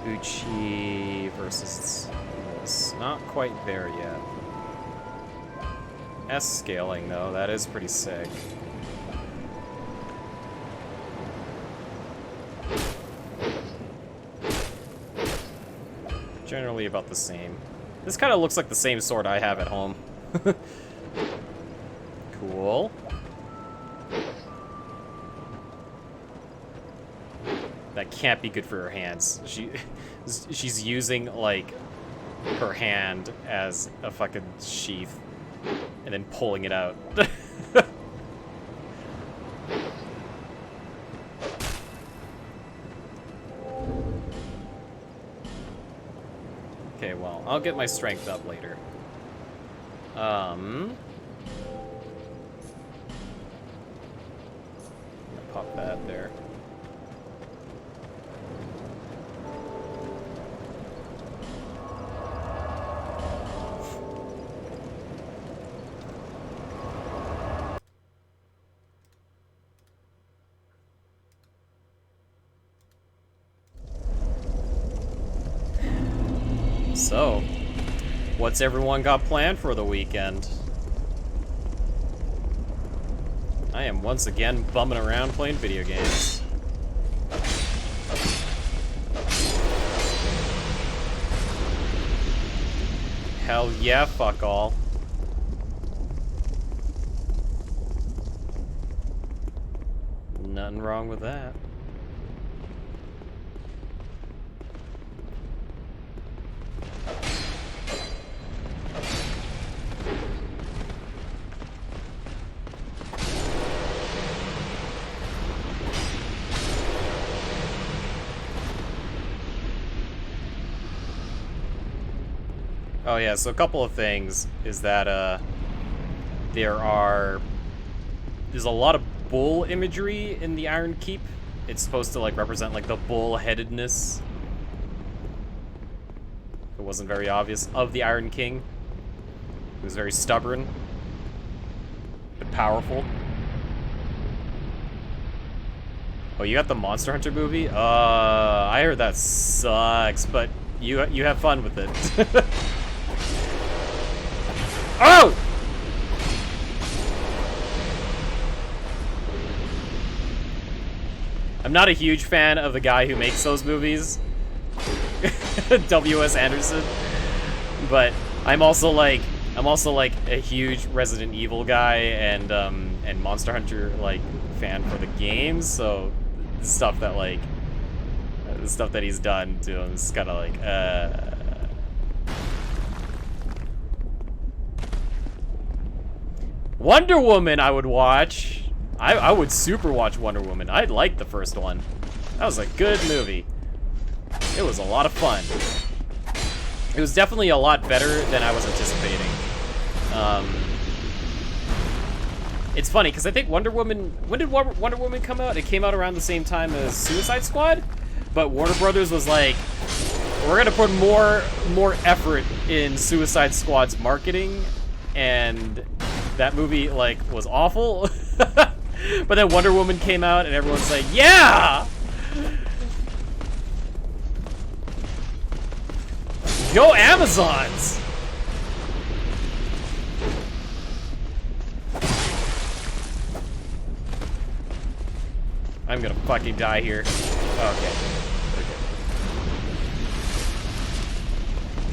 Uchi versus this. Not quite there yet. S scaling, though, that is pretty sick. Generally about the same. This kind of looks like the same sword I have at home. Cool. That can't be good for her hands. She's using, like, her hand as a fucking sheath and then pulling it out. Okay, well, I'll get my strength up later. Pop that there. So, what's everyone got planned for the weekend? I am once again bumming around playing video games. Hell yeah, fuck all. wrong with that. Oh yeah, so a couple of things is that there's a lot of bull imagery in the Iron Keep. It's supposed to like represent like the bull-headedness. It wasn't very obvious of the Iron King. He was very stubborn, but powerful. Oh, you got the Monster Hunter movie? I heard that sucks, but you have fun with it. Oh! I'm not a huge fan of the guy who makes those movies, W.S. Anderson, but I'm also like a huge Resident Evil guy and Monster Hunter like fan for the games, so the stuff that he's done to him is kind of like Wonder Woman I would watch. I would super watch Wonder Woman. I liked the first one. That was a good movie. It was a lot of fun. It was definitely a lot better than I was anticipating. It's funny, because I think Wonder Woman... When did Wonder Woman come out? It came out around the same time as Suicide Squad? But Warner Brothers was like, we're going to put more effort in Suicide Squad's marketing, and that movie, like, was awful. But then Wonder Woman came out, and everyone's like, yeah! Go Amazons! I'm gonna fucking die here. Okay.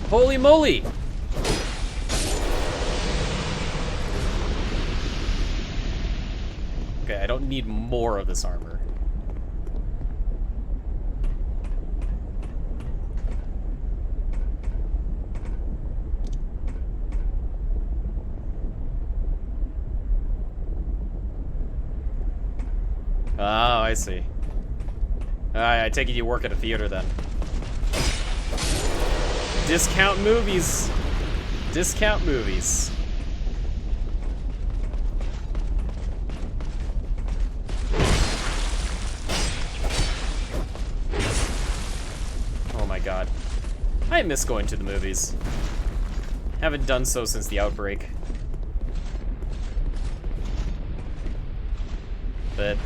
Holy moly! Okay, I don't need more of this armor. Oh, I see. I take it you work at a theater then. Discount movies. Discount movies. Oh my god. I miss going to the movies. Haven't done so since the outbreak. But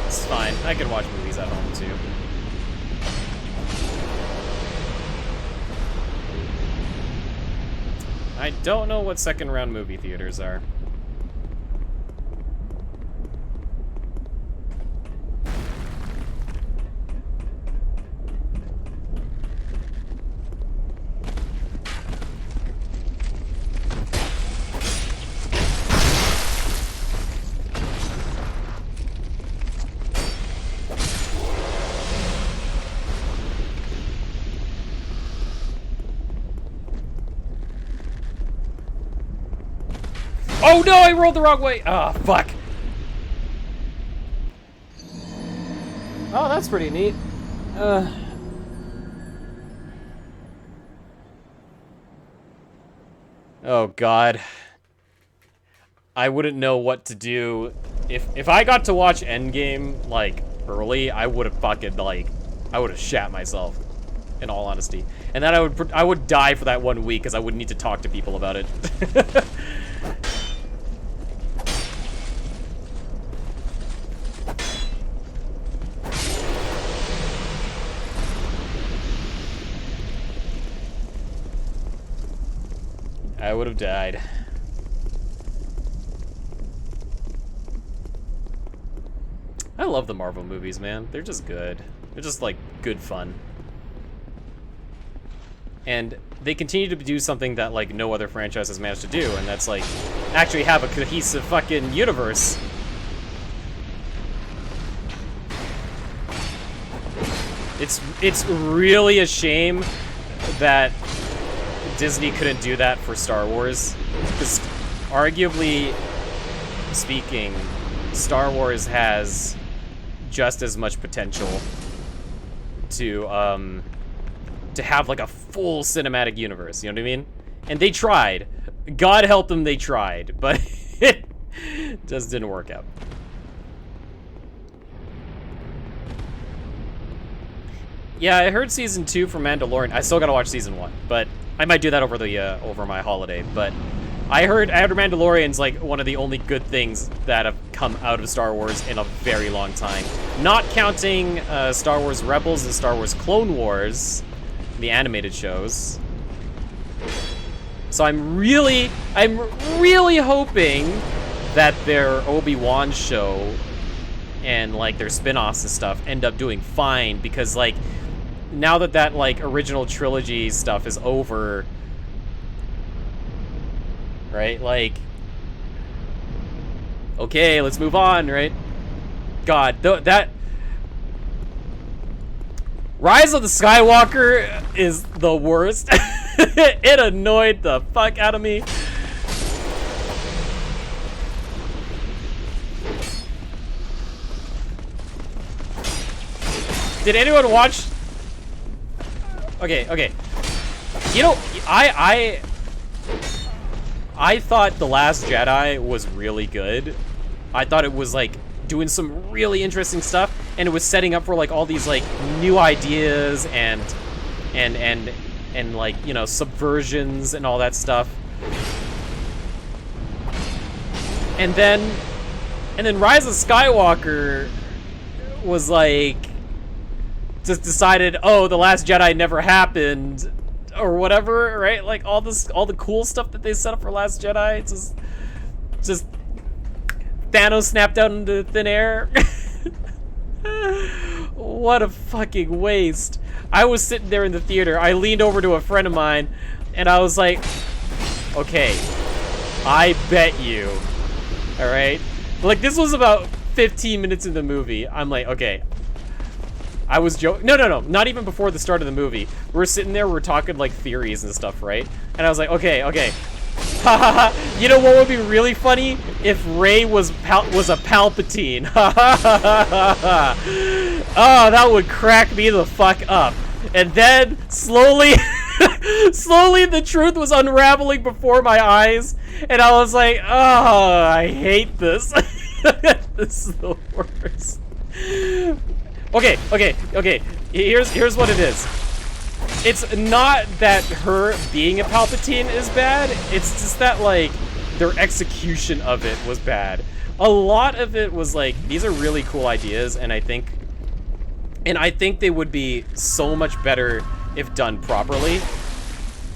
it's fine. I can watch movies at home too. I don't know what second round movie theaters are. Oh no, I rolled the wrong way! Ah, fuck. Oh, that's pretty neat. Oh god. I wouldn't know what to do. If I got to watch Endgame, like, early, I would have fucking, like, I would have shat myself, in all honesty. And then I would die for that 1 week, because I would need to talk to people about it. I would have died. I love the Marvel movies, man. They're just good. They're just, like, good fun. And they continue to do something that, like, no other franchise has managed to do, and that's, like, actually have a cohesive fucking universe. It's really a shame that Disney couldn't do that for Star Wars, because arguably speaking, Star Wars has just as much potential to have like a full cinematic universe, you know what I mean? And they tried. God help them, they tried, but it just didn't work out. Yeah, I heard season 2 from Mandalorian. I still gotta watch season 1, but I might do that over the over my holiday. But I heard Mandalorian's like one of the only good things that have come out of Star Wars in a very long time. Not counting Star Wars Rebels and Star Wars Clone Wars, the animated shows. So I'm really hoping that their Obi-Wan show and like their spin-offs and stuff end up doing fine, because like now that like original trilogy stuff is over, right? Like, okay, let's move on, right? God, that Rise of the Skywalker is the worst. It annoyed the fuck out of me. Did anyone watch? Okay. You know, I thought The Last Jedi was really good. I thought it was like doing some really interesting stuff, and it was setting up for like all these like new ideas and like, you know, subversions and all that stuff. And then Rise of Skywalker was like just decided, oh, The Last Jedi never happened or whatever, right? Like all the cool stuff that they set up for Last Jedi, just Thanos snapped out into thin air. What a fucking waste. I was sitting there in the theater. I leaned over to a friend of mine and I was like, okay, I bet you, all right? Like, this was about 15 minutes in the movie. I'm like, okay. I was joking. No, not even before the start of the movie. We're sitting there, we're talking like theories and stuff, right? And I was like, okay. You know what would be really funny? If Rey was a Palpatine. Oh, that would crack me the fuck up. And then slowly the truth was unraveling before my eyes, and I was like, oh, I hate this. This is the worst. Okay. Here's what it is. It's not that her being a Palpatine is bad. It's just that, like, their execution of it was bad. A lot of it was like, these are really cool ideas, and I think they would be so much better if done properly,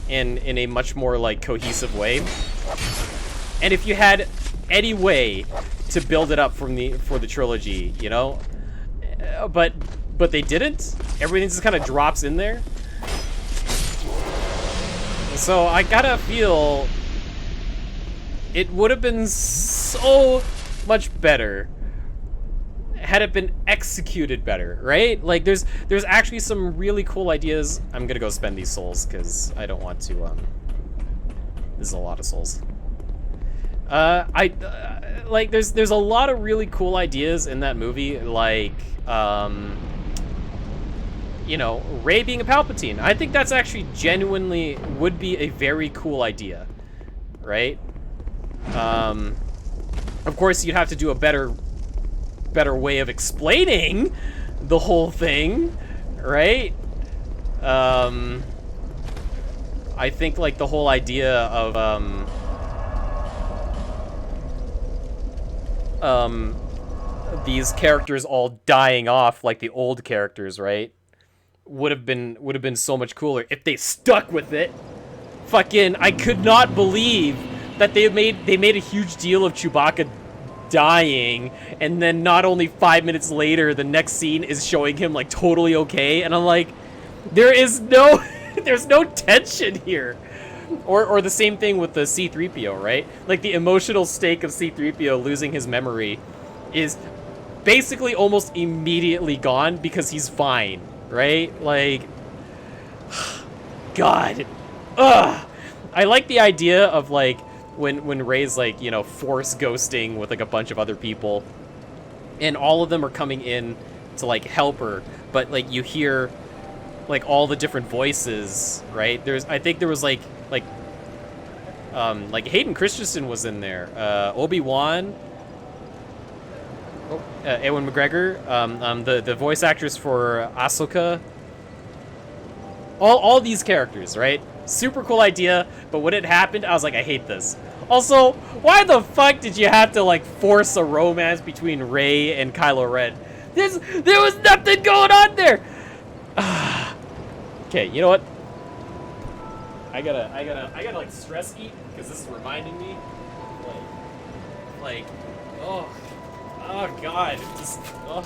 in a much more like cohesive way. And if you had any way to build it up for the trilogy, you know, but they didn't. Everything just kind of drops in there. So I gotta feel it would have been so much better had it been executed better, right? Like there's actually some really cool ideas. I'm gonna go spend these souls because I don't want to. This is a lot of souls. Like there's a lot of really cool ideas in that movie, like you know, Rey being a Palpatine. I think that's actually genuinely would be a very cool idea, right? Of course, you'd have to do a better way of explaining the whole thing, right? I think like the whole idea of these characters all dying off like the old characters, right? Would have been so much cooler if they stuck with it. Fucking, I could not believe that they made a huge deal of Chewbacca dying, and then not only 5 minutes later, the next scene is showing him like totally okay, and I'm like, there's no tension here. Or the same thing with the C-3PO, right? Like the emotional stake of C-3PO losing his memory is basically almost immediately gone because he's fine. right? Like, God. Ugh. I like the idea of, like, when Rey's, like, you know, force ghosting with, like, a bunch of other people, and all of them are coming in to, like, help her, but, like, you hear, like, all the different voices, right? I think there was, like Hayden Christensen was in there, Obi-Wan, Ewan McGregor, the voice actress for Ahsoka, all these characters, right? Super cool idea, but when it happened, I was like, I hate this. Also, why the fuck did you have to, like, force a romance between Rey and Kylo Ren? There was nothing going on there. Okay, you know what? I gotta like stress eat because this is reminding me, oh God, just, oh.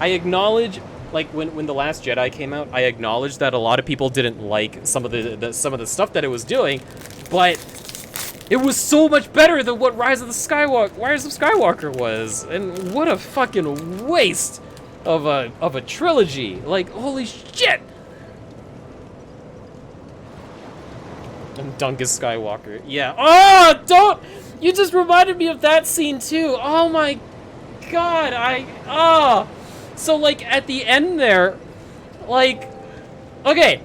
I acknowledge, like, when The Last Jedi came out, I acknowledged that a lot of people didn't like some of the stuff that it was doing, but it was so much better than what Rise of Skywalker was, and what a fucking waste of a trilogy. Like, holy shit. And Dungus Skywalker. Yeah. Oh, don't! You just reminded me of that scene too. Oh my God, So, like, at the end there, like, okay,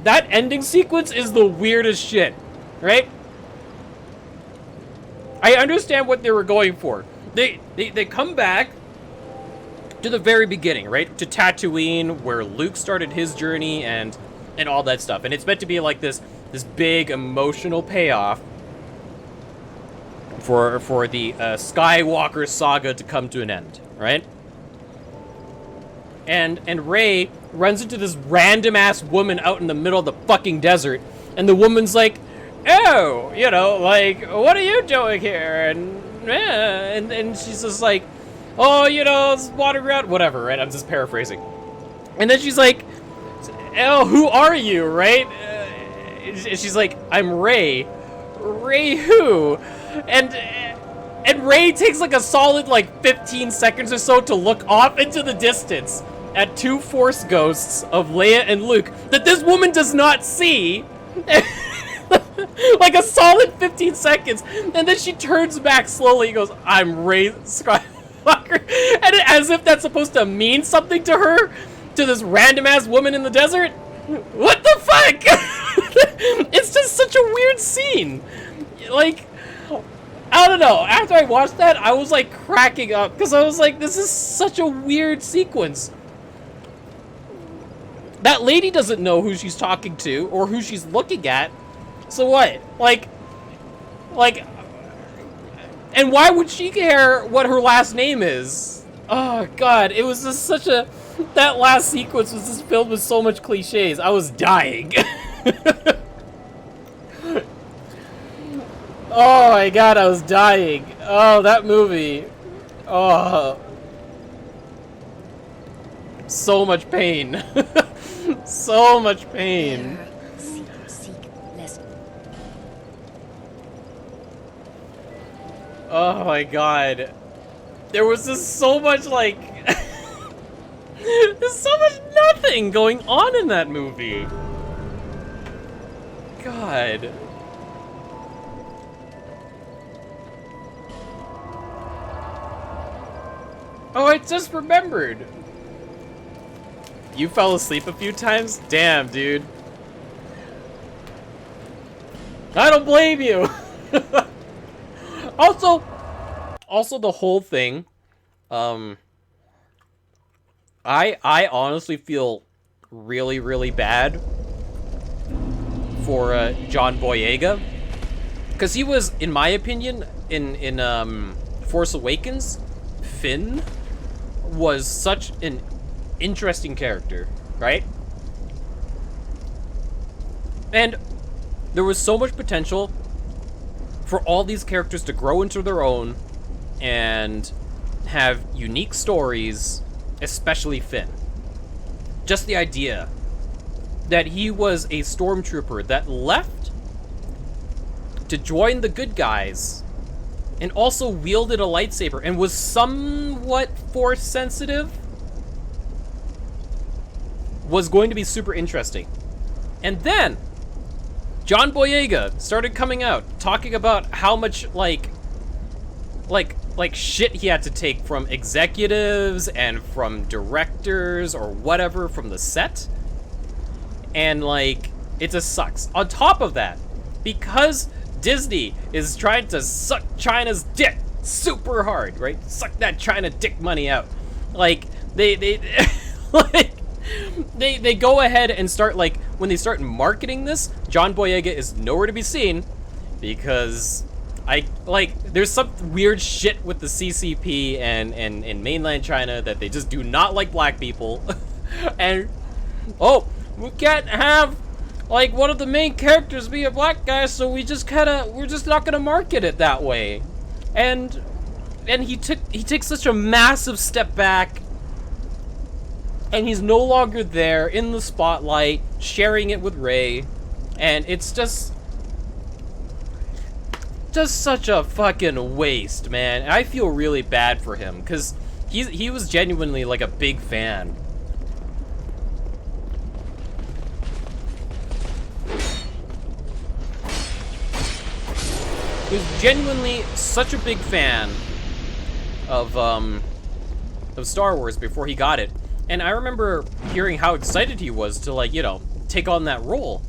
that ending sequence is the weirdest shit, right? I understand what they were going for. They come back to the very beginning, right? To Tatooine, where Luke started his journey and all that stuff. And it's meant to be like this big emotional payoff for the Skywalker saga to come to an end, right? And Rey runs into this random ass woman out in the middle of the fucking desert, and the woman's like, "Oh, you know, like, what are you doing here?" And she's just like, "Oh, you know, it's wandering around," whatever, right? I'm just paraphrasing. And then she's like, "Oh, who are you?" Right? She's like, "I'm Rey." Rey who? And Rey takes like a solid like 15 seconds or so to look off into the distance at two Force ghosts of Leia and Luke that this woman does not see. Like a solid 15 seconds, and then she turns back slowly and goes, "I'm Rey Skywalker," and as if that's supposed to mean something to her, to this random ass woman in the desert. What the fuck? It's just such a weird scene. Like, I don't know. After I watched that, I was like cracking up because I was like, this is such a weird sequence. That lady doesn't know who she's talking to or who she's looking at. So what? Like, and why would she care what her last name is? Oh God, it was just such a, that last sequence was just filled with so much cliches. I was dying. Oh my God, I was dying. Oh, that movie. Oh. So much pain. So much pain. Oh my God. There was just so much like... There's so much nothing going on in that movie. God. Oh, I just remembered. You fell asleep a few times? Damn, dude. I don't blame you. Also the whole thing, I honestly feel really, really bad for John Boyega, because he was, in my opinion, in Force Awakens, Finn was such an interesting character, right? And there was so much potential for all these characters to grow into their own and have unique stories, especially Finn. Just the idea that he was a stormtrooper that left to join the good guys and also wielded a lightsaber and was somewhat force sensitive was going to be super interesting. And then John Boyega started coming out talking about how much like shit he had to take from executives and from directors or whatever from the set. And like, it just sucks. On top of that, because Disney is trying to suck China's dick super hard, right? Suck that China dick money out. Like, they like, they go ahead and start, like, when they start marketing this, John Boyega is nowhere to be seen because there's some weird shit with the CCP and in mainland China that they just do not like black people. And, oh, we can't have, like, one of the main characters be a black guy, so we're just not gonna market it that way. And he takes such a massive step back, and he's no longer there in the spotlight, sharing it with Rey, and it's just such a fucking waste, man. And I feel really bad for him, because he was genuinely, like, a big fan. He was genuinely such a big fan of Star Wars before he got it. And I remember hearing how excited he was to, like, you know, take on that role.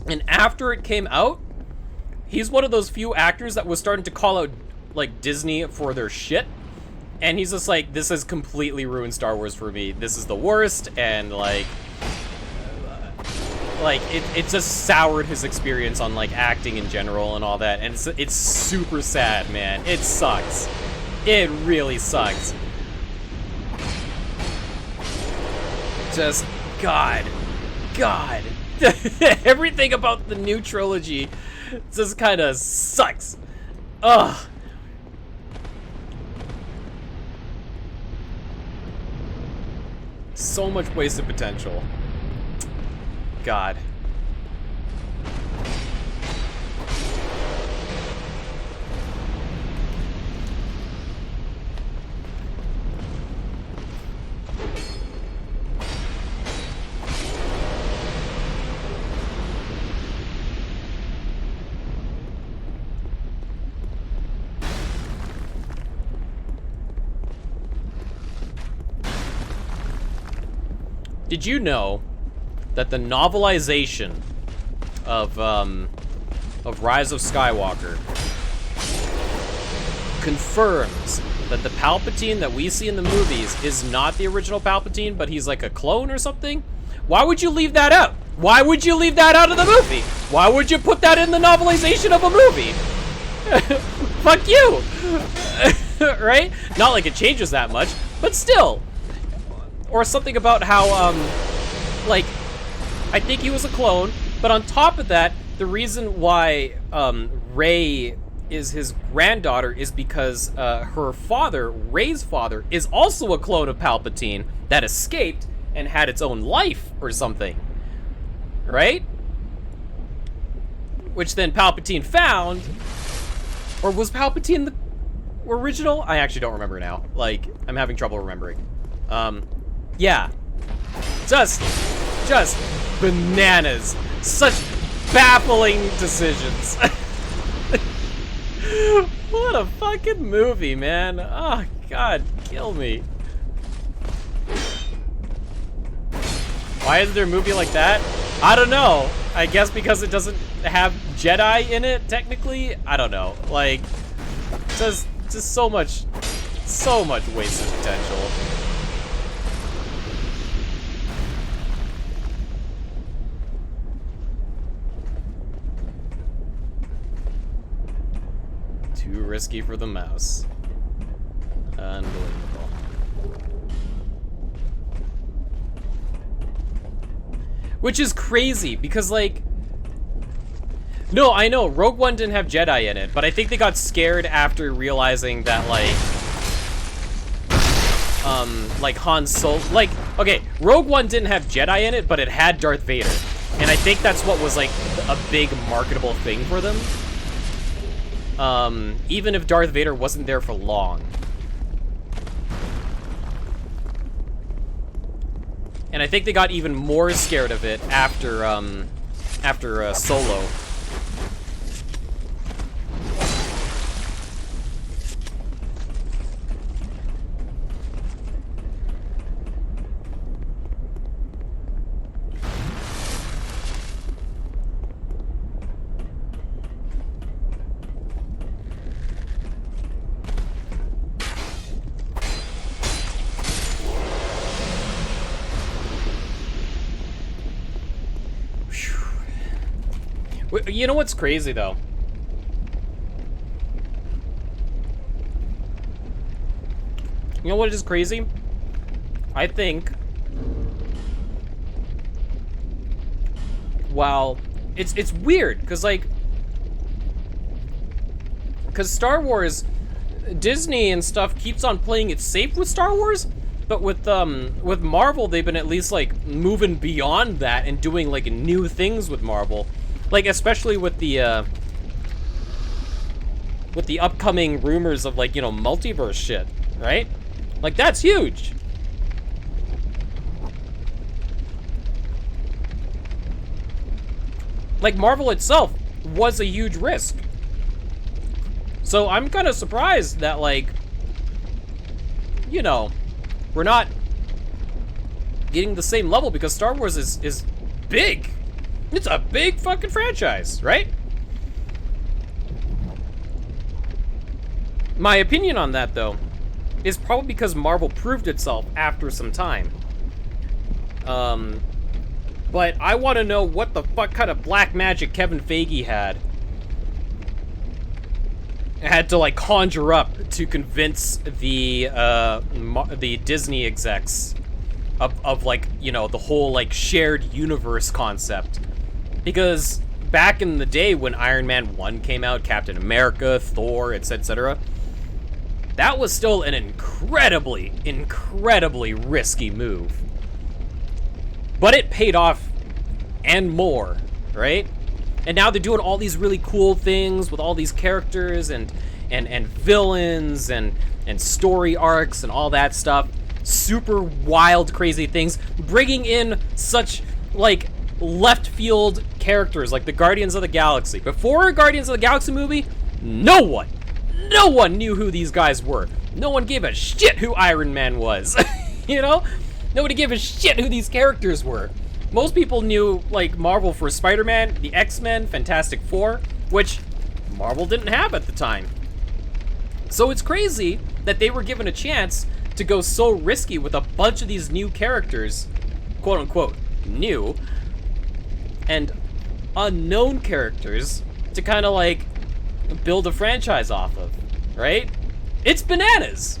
And after it came out, he's one of those few actors that was starting to call out, like, Disney for their shit. And he's just like, this has completely ruined Star Wars for me. This is the worst, and, like, it just soured his experience on, like, acting in general and all that. And it's super sad, man. It sucks. It really sucks. Just, God. Everything about the new trilogy just kind of sucks. Ugh. So much wasted potential. God. Did you know that the novelization of Rise of Skywalker confirms that the Palpatine that we see in the movies is not the original Palpatine, but he's like a clone or something? Why would you leave that out? Why would you leave that out of the movie? Why would you put that in the novelization of a movie? Fuck you! Right? Not like it changes that much, but still. Or something about how, like, I think he was a clone, but on top of that, the reason why Rey is his granddaughter is because her father, Rey's father, is also a clone of Palpatine that escaped and had its own life or something, right? Which then Palpatine found, or was Palpatine the original? I actually don't remember now. Like, I'm having trouble remembering. Yeah. Just bananas. Such baffling decisions. What a fucking movie, man. Oh, God, kill me. Why isn't there a movie like that? I don't know. I guess because it doesn't have Jedi in it, technically? I don't know. Like, just so much wasted potential. Too risky for the mouse. Unbelievable. Which is crazy, because, like... No, I know, Rogue One didn't have Jedi in it, but I think they got scared after realizing that, like Han Solo... Like, okay, Rogue One didn't have Jedi in it, but it had Darth Vader. And I think that's what was, like, a big marketable thing for them. even if Darth Vader wasn't there for long. And I think they got even more scared of it after Solo. You know what's crazy, though? You know what is crazy? I think... Well, it's weird, because, like... Because Star Wars... Disney and stuff keeps on playing it safe with Star Wars, but with Marvel, they've been at least, like, moving beyond that and doing, like, new things with Marvel. Like, especially with the upcoming rumors of, like, you know, multiverse shit, right? Like, that's huge. Like, Marvel itself was a huge risk. So I'm kind of surprised that, like, you know, we're not getting the same level, because Star Wars is big. It's a big fucking franchise, right? My opinion on that, though, is probably because Marvel proved itself after some time. But I want to know what the fuck kind of black magic Kevin Feige had to, like, conjure up to convince the Disney execs of, like, you know, the whole, like, shared universe concept. Because back in the day when Iron Man 1 came out, Captain America, Thor, etc., that was still an incredibly, incredibly risky move. But it paid off and more, right? And now they're doing all these really cool things with all these characters and villains and story arcs and all that stuff. Super wild, crazy things. Bringing in such, like, left field characters like the Guardians of the Galaxy. Before a Guardians of the Galaxy movie, no one knew who these guys were. No one gave a shit who Iron Man was. You know? Nobody gave a shit who these characters were. Most people knew, like, Marvel for Spider-Man, the X-Men, Fantastic Four, which Marvel didn't have at the time. So it's crazy that they were given a chance to go so risky with a bunch of these new characters, quote-unquote, new, and unknown characters to kind of, like, build a franchise off of, right? It's bananas!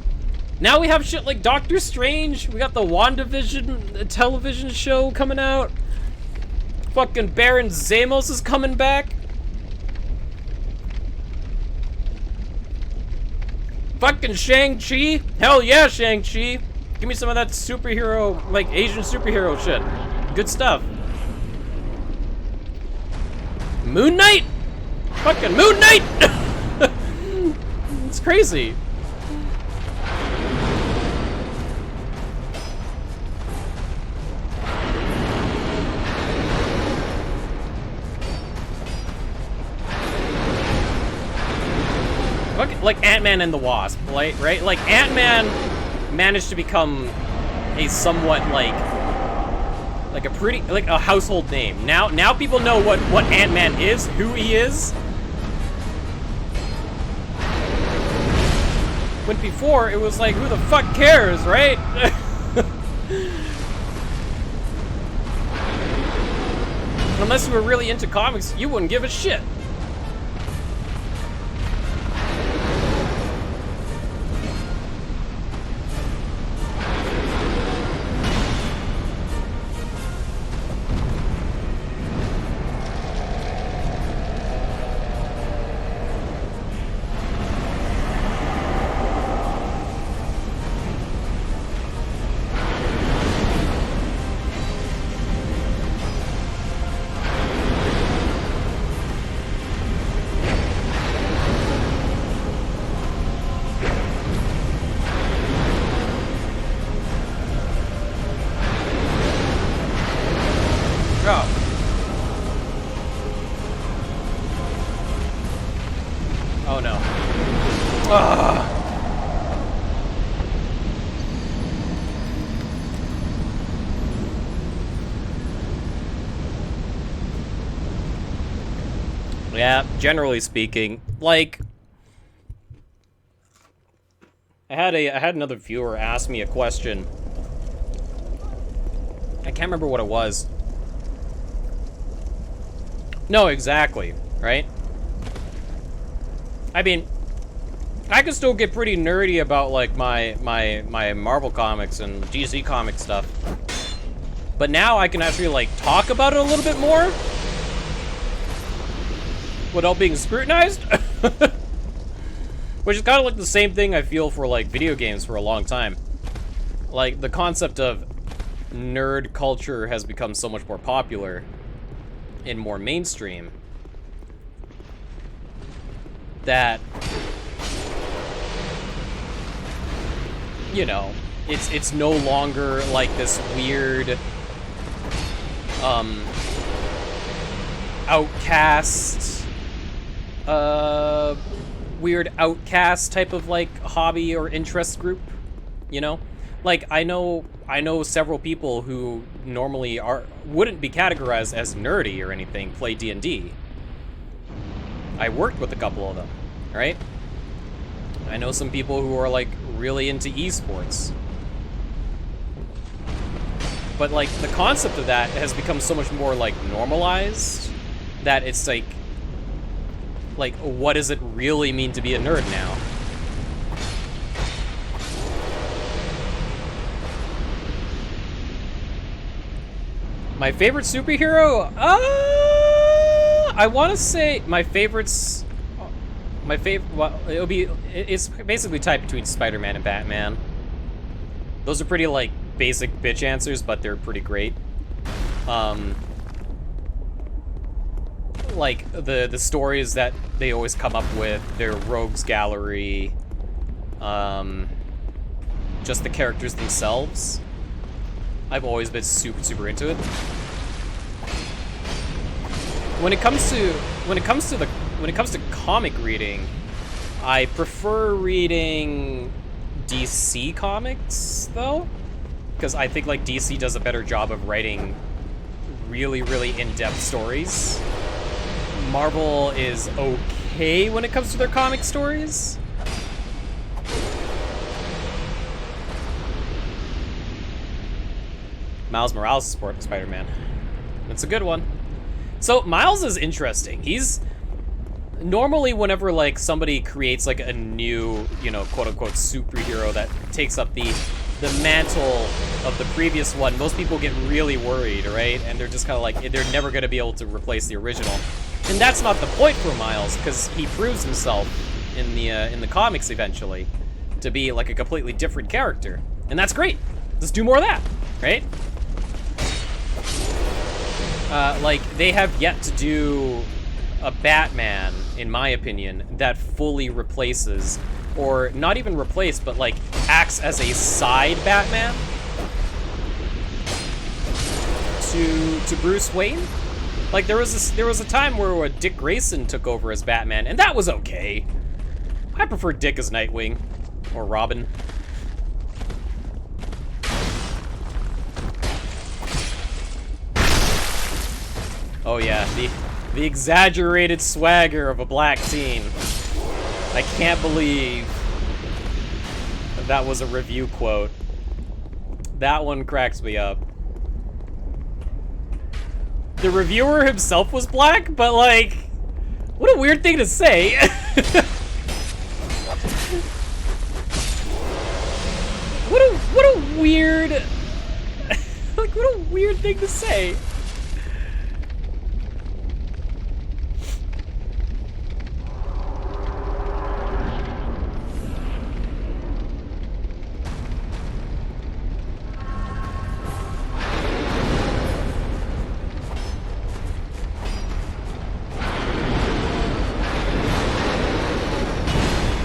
Now we have shit like Doctor Strange, we got the WandaVision television show coming out, fucking Baron Zamos is coming back. Fucking Shang-Chi, hell yeah, Shang-Chi. Give me some of that superhero, like, Asian superhero shit. Good stuff. Moon Knight? Fucking Moon Knight! It's crazy. Like Ant-Man and the Wasp, right? Like, Ant-Man managed to become a somewhat, like a pretty, like, a household name. Now people know what Ant-Man is, who he is. When before, it was like, who the fuck cares, right? Unless you were really into comics, you wouldn't give a shit. Ugh. Yeah, generally speaking, like, I had another viewer ask me a question. I can't remember what it was. No, exactly, right? I mean, I can still get pretty nerdy about like my Marvel comics and DC comic stuff. But now I can actually like talk about it a little bit more without being scrutinized. Which is kind of like the same thing I feel for like video games for a long time. Like the concept of nerd culture has become so much more popular and more mainstream that, you know, it's no longer like this weird outcast type of like hobby or interest group, you know? Like I know several people who normally wouldn't be categorized as nerdy or anything play D&D. I worked with a couple of them, right? I know some people who are like really into esports. But like the concept of that has become so much more like normalized that it's like what does it really mean to be a nerd now? My favorite superhero? I want to say my favorites. Well, it's basically tied between Spider-Man and Batman. Those are pretty like basic bitch answers, but they're pretty great. Like the stories that they always come up with, their rogues gallery, just the characters themselves. I've always been super into it. When it comes to comic reading, I prefer reading DC comics though, because I think like DC does a better job of writing really in-depth stories. Marvel is okay when it comes to their comic stories. Miles Morales is Spider-Man. That's a good one. So Miles is interesting. He's normally whenever like somebody creates like a new, you know, quote unquote superhero that takes up the mantle of the previous one, most people get really worried, right? And they're just kind of like, they're never going to be able to replace the original. And that's not the point for Miles, because he proves himself in the comics eventually to be like a completely different character. And that's great. Let's do more of that, right? Like, they have yet to do a Batman, in my opinion, that fully replaces, or not even replace, but like acts as a side Batman to Bruce Wayne. Like there was a time where Dick Grayson took over as Batman, and that was okay. I prefer Dick as Nightwing or Robin. Oh yeah, the exaggerated swagger of a black teen. I can't believe that was a review quote. That one cracks me up. The reviewer himself was black, but like, what a weird thing to say. What a weird, like, what a weird thing to say.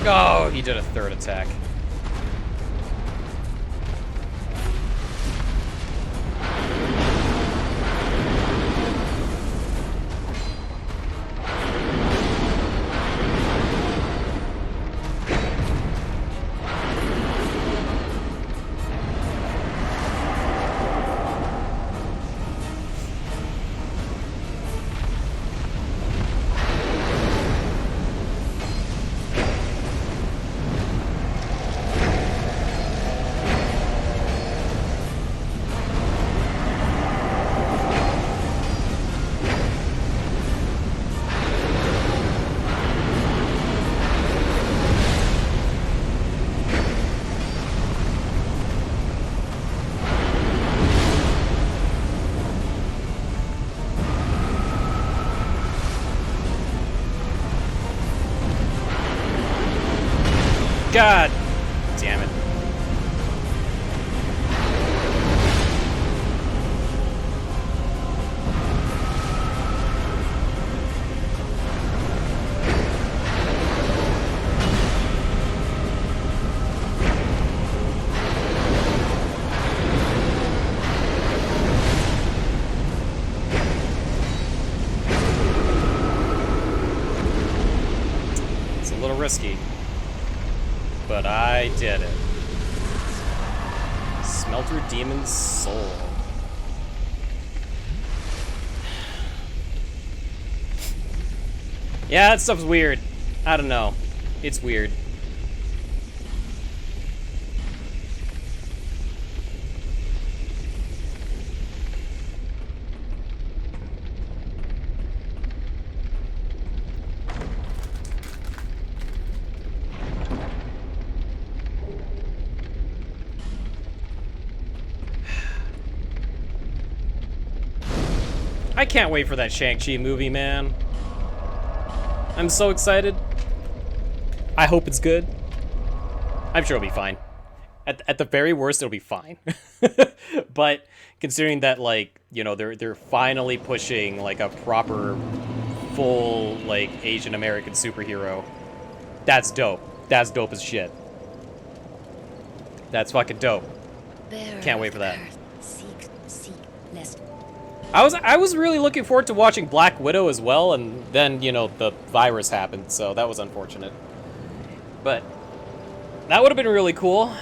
Oh, he did a third attack. God damn it. It's a little risky, but I did it. Smelter Demon's Soul. Yeah, that stuff's weird. I don't know. It's weird. I can't wait for that Shang-Chi movie, man. I'm so excited. I hope it's good. I'm sure it'll be fine. At the very worst, it'll be fine. But considering that, like, you know, they're finally pushing like a proper, full, like, Asian American superhero, that's dope. That's dope as shit. That's fucking dope. Can't wait for that. I was really looking forward to watching Black Widow as well, and then, you know, the virus happened, so that was unfortunate. But that would have been really cool.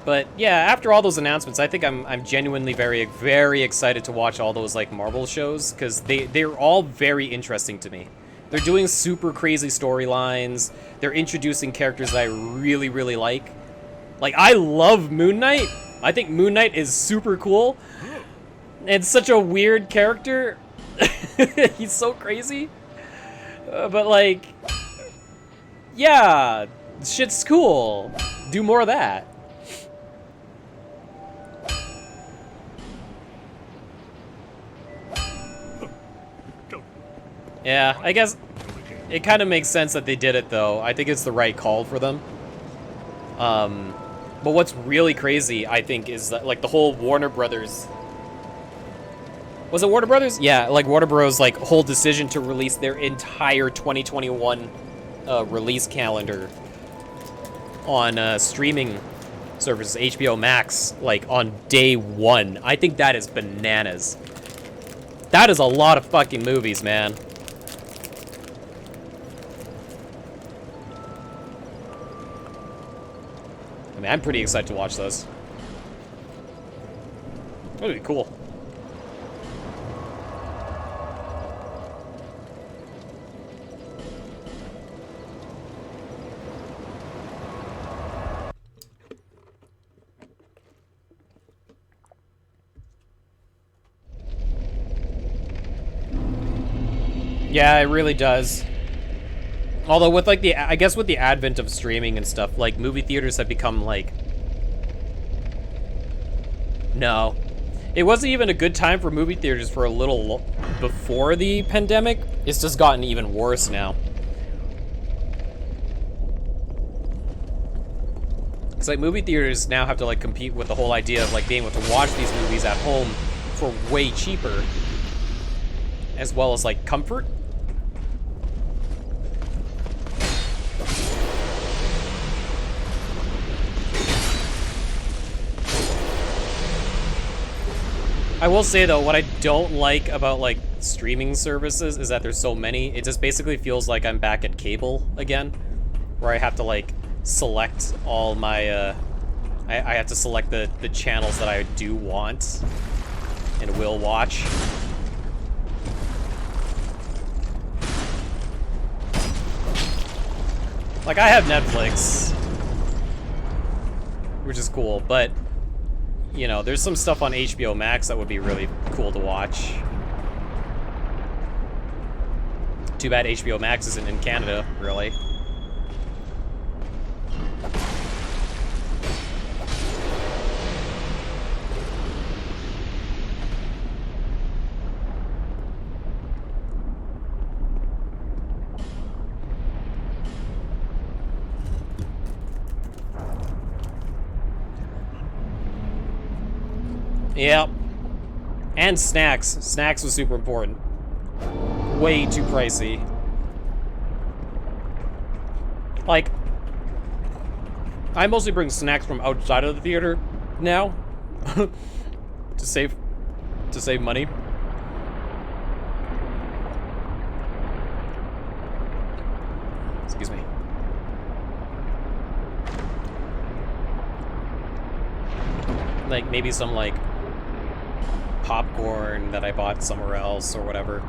But yeah, after all those announcements, I think I'm genuinely very, very excited to watch all those, like, Marvel shows, because they're all very interesting to me. They're doing super crazy storylines. They're introducing characters that I really, really like. Like, I love Moon Knight. I think Moon Knight is super cool. And such a weird character. He's so crazy. But, like, yeah, shit's cool. Do more of that. Yeah, I guess it kind of makes sense that they did it, though. I think it's the right call for them. But what's really crazy, I think, is that, like, the whole Warner Brothers... Was it Warner Brothers? Yeah, like, Warner Bros., like, whole decision to release their entire 2021 release calendar on streaming services, HBO Max, like, on day one. I think that is bananas. That is a lot of fucking movies, man. I mean, I'm pretty excited to watch those. That'd be cool. Yeah, it really does. Although with, like, I guess with the advent of streaming and stuff, like, movie theaters have become, like... No. It wasn't even a good time for movie theaters for a little before the pandemic. It's just gotten even worse now. It's like movie theaters now have to, like, compete with the whole idea of, like, being able to watch these movies at home for way cheaper. As well as, like, comfort. I will say, though, what I don't like about, like, streaming services is that there's so many. It just basically feels like I'm back at cable again, where I have to, like, select all my, I have to select the channels that I do want and will watch. Like, I have Netflix, which is cool, but... You know, there's some stuff on HBO Max that would be really cool to watch. Too bad HBO Max isn't in Canada, really. Yep. And snacks. Snacks was super important. Way too pricey. Like, I mostly bring snacks from outside of the theater now to save money. Excuse me. Like maybe some like popcorn that I bought somewhere else or whatever.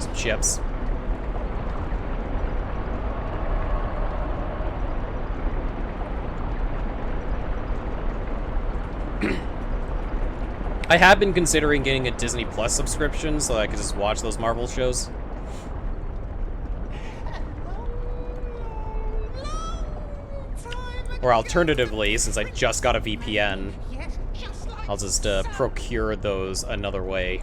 Some chips. I have been considering getting a Disney Plus subscription so I could just watch those Marvel shows. Or alternatively, since I just got a VPN, I'll just procure those another way.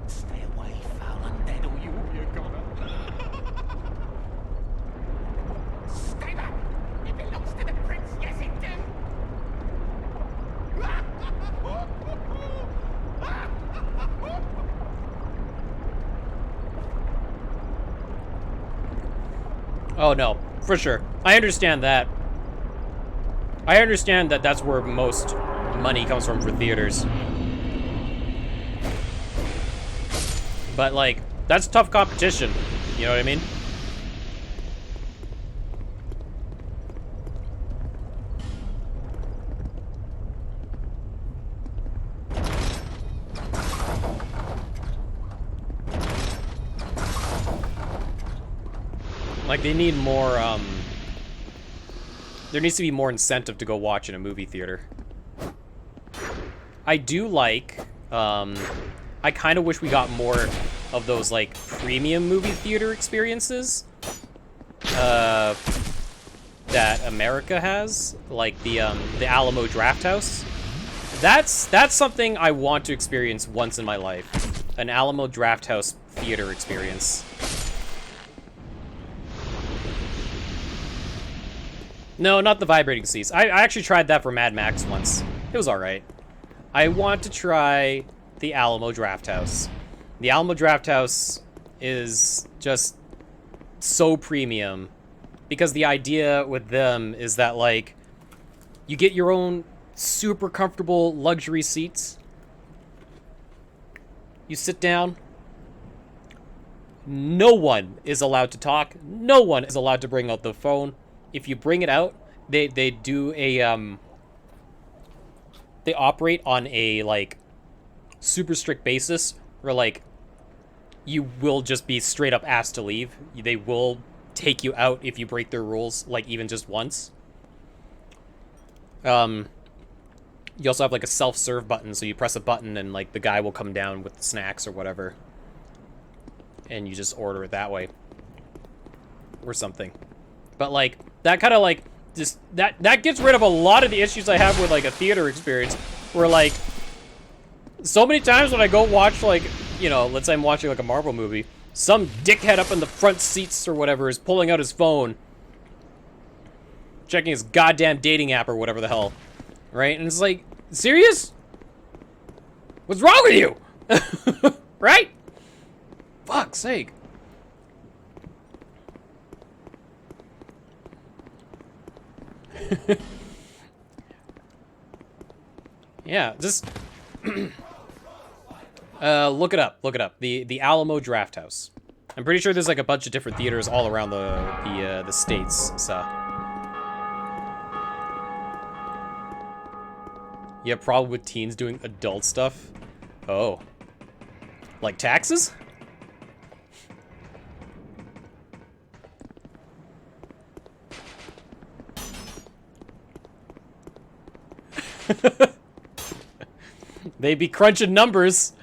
Stay away, foul undead, or you will be a goner. Stay back! It belongs to the prince, yes it do! Oh no, for sure. I understand that. I understand that that's where most money comes from for theaters. But like, that's tough competition. You know what I mean? Like, they need more, there needs to be more incentive to go watch in a movie theater. I do like, I kind of wish we got more of those, like, premium movie theater experiences, that America has. Like, the Alamo Drafthouse. That's something I want to experience once in my life. An Alamo Drafthouse theater experience. No, not the vibrating seats. I actually tried that for Mad Max once. It was alright. I want to try the Alamo Drafthouse. The Alamo Drafthouse is just so premium. Because the idea with them is that, like, you get your own super comfortable luxury seats. You sit down. No one is allowed to talk. No one is allowed to bring out the phone. If you bring it out, they do a, they operate on a, like, super strict basis where, like, you will just be straight up asked to leave. They will take you out if you break their rules, like, even just once. You also have, like, a self-serve button, so you press a button and, like, the guy will come down with the snacks or whatever. And you just order it that way. Or something. But, like, that kind of, like, just, that gets rid of a lot of the issues I have with, like, a theater experience. Where, like, so many times when I go watch, like, you know, let's say I'm watching, like, a Marvel movie, some dickhead up in the front seats or whatever is pulling out his phone, checking his goddamn dating app or whatever the hell, right? And it's like, serious? What's wrong with you? Right? Fuck's sake. Yeah, just look it up. Look it up. The Alamo Drafthouse. I'm pretty sure there's like a bunch of different theaters all around the states. So yeah, problem with teens doing adult stuff. Oh, like taxes? They be crunching numbers.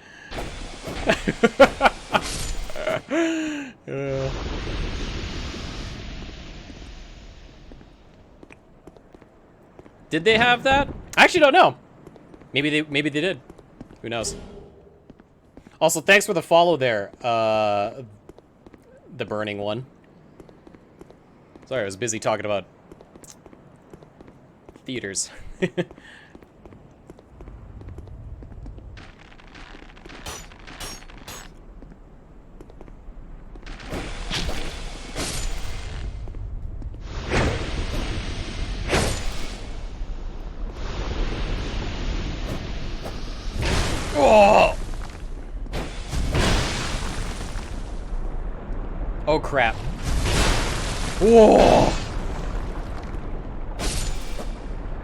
Did they have that? I actually don't know. Maybe they did. Who knows? Also, thanks for the follow there, the burning one. Sorry, I was busy talking about theaters. Oh! Oh crap. Whoa!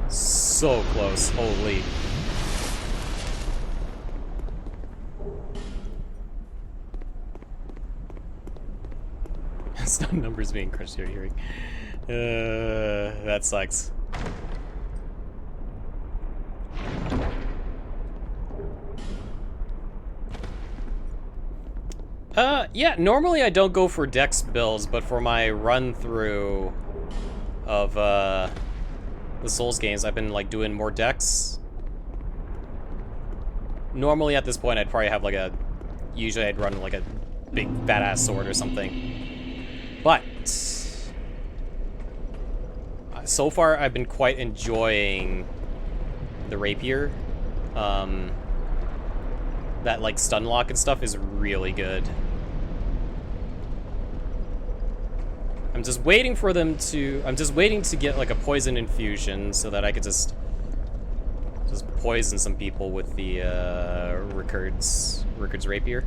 So close, holy. Stun numbers being crushed here, hearing. That sucks. Yeah, normally I don't go for dex builds, but for my run-through of, the Souls games, I've been, like, doing more dex. Normally at this point, I'd probably have, like, usually I'd run, like, a big badass sword or something. But so far, I've been quite enjoying the rapier. That, like, stun lock and stuff is really good. I'm just waiting for them to... I'm just waiting to get, like, a poison infusion so that I could just poison some people with the, Rickard's rapier.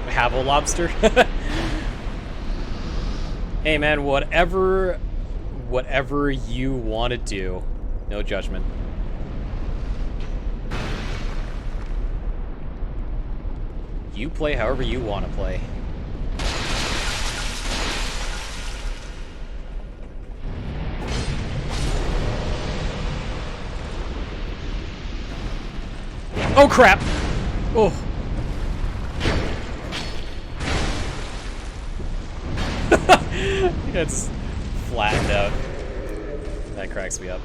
Have a lobster? Hey man, whatever you want to do. No judgment. You play however you want to play. Oh crap! Oh. It's flattened out. That cracks me up.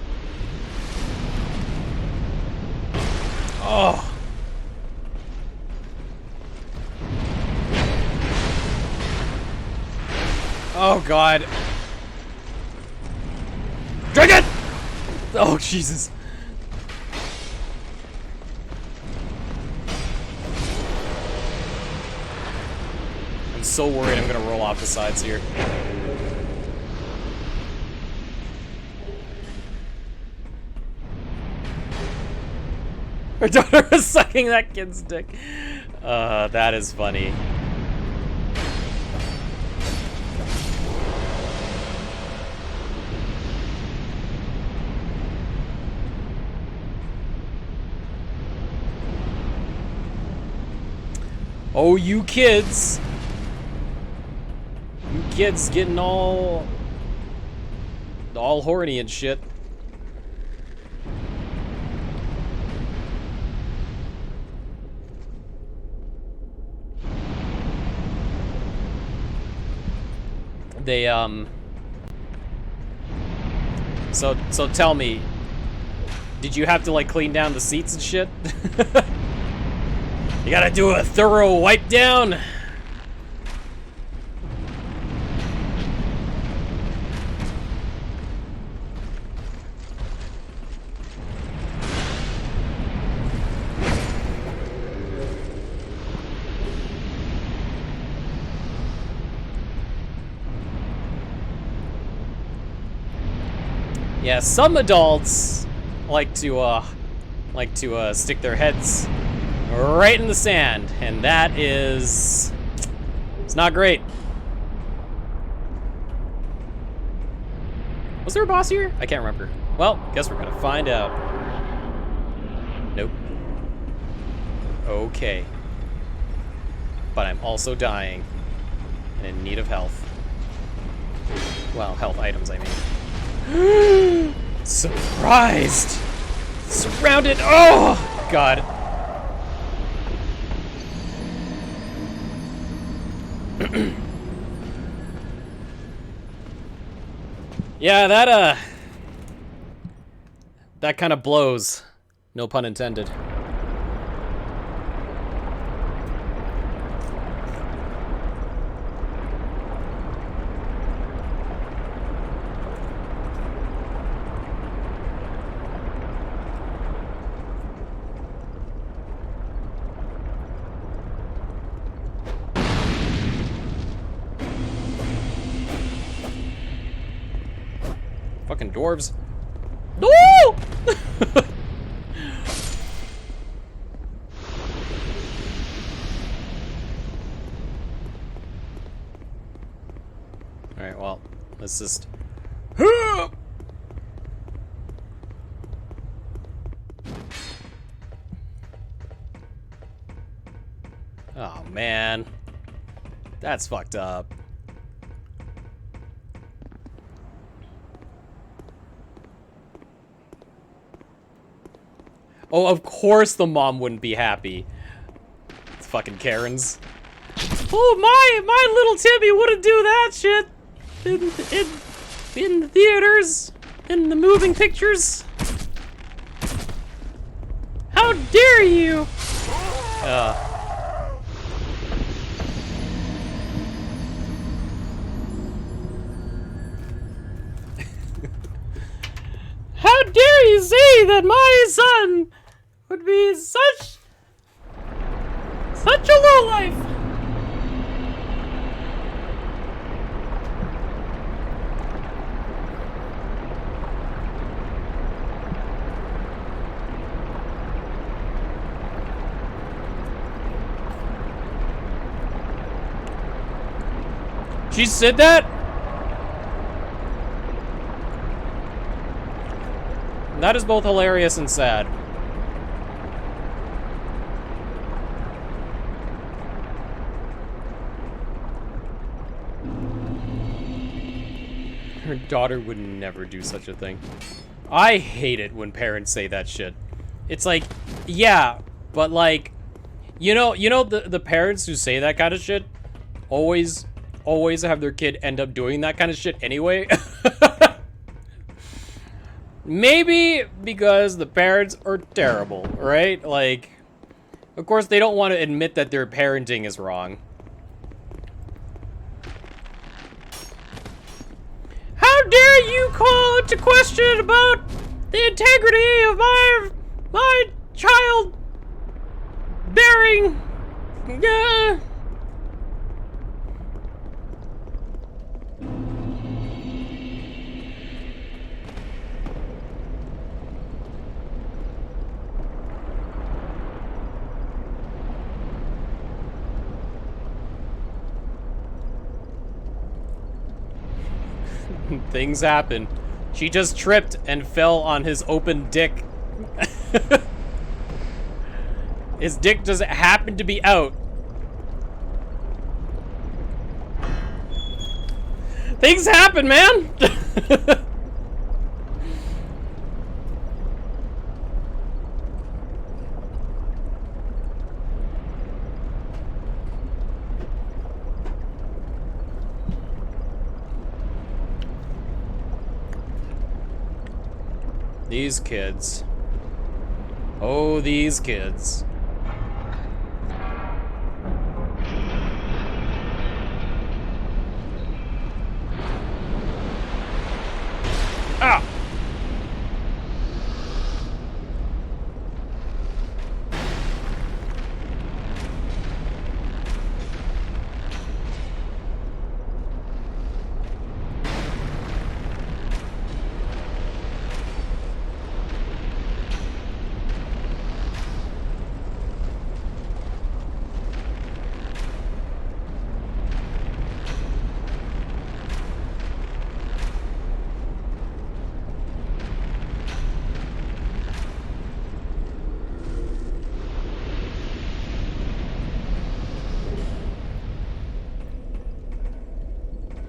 Oh! Oh god. Drink it! Oh Jesus. I'm so worried I'm gonna roll off the sides here. Her daughter was sucking that kid's dick. That is funny. Oh, you kids. You kids getting all horny and shit. They, So tell me, did you have to, like, clean down the seats and shit? You gotta do a thorough wipe down? Yeah, some adults like to stick their heads right in the sand, and that is... it's not great. Was there a boss here? I can't remember. Well, guess we're gonna find out. Nope. Okay. But I'm also dying and in need of health. Well, health items, I mean. Surprised! Surrounded! Oh! God. Yeah, that kind of blows. No pun intended. Fucking dwarves. No! Alright, well, let's just... Oh, man. That's fucked up. Oh, of course the mom wouldn't be happy. It's fucking Karens. Oh, my little Timmy wouldn't do that shit in the theaters, in the moving pictures. How dare you? How dare you say that my son would be such a lowlife? She said that? That is both hilarious and sad. Her daughter would never do such a thing. I hate it when parents say that shit. It's like, yeah, but like, you know the parents who say that kind of shit always have their kid end up doing that kind of shit anyway. Maybe because the parents are terrible, right? Like, of course they don't want to admit that their parenting is wrong. How dare you call into question about the integrity of my child bearing? Things happen. She just tripped and fell on his open dick. His dick just happened to be out. Things happen, man! These kids. Oh, these kids. Ah!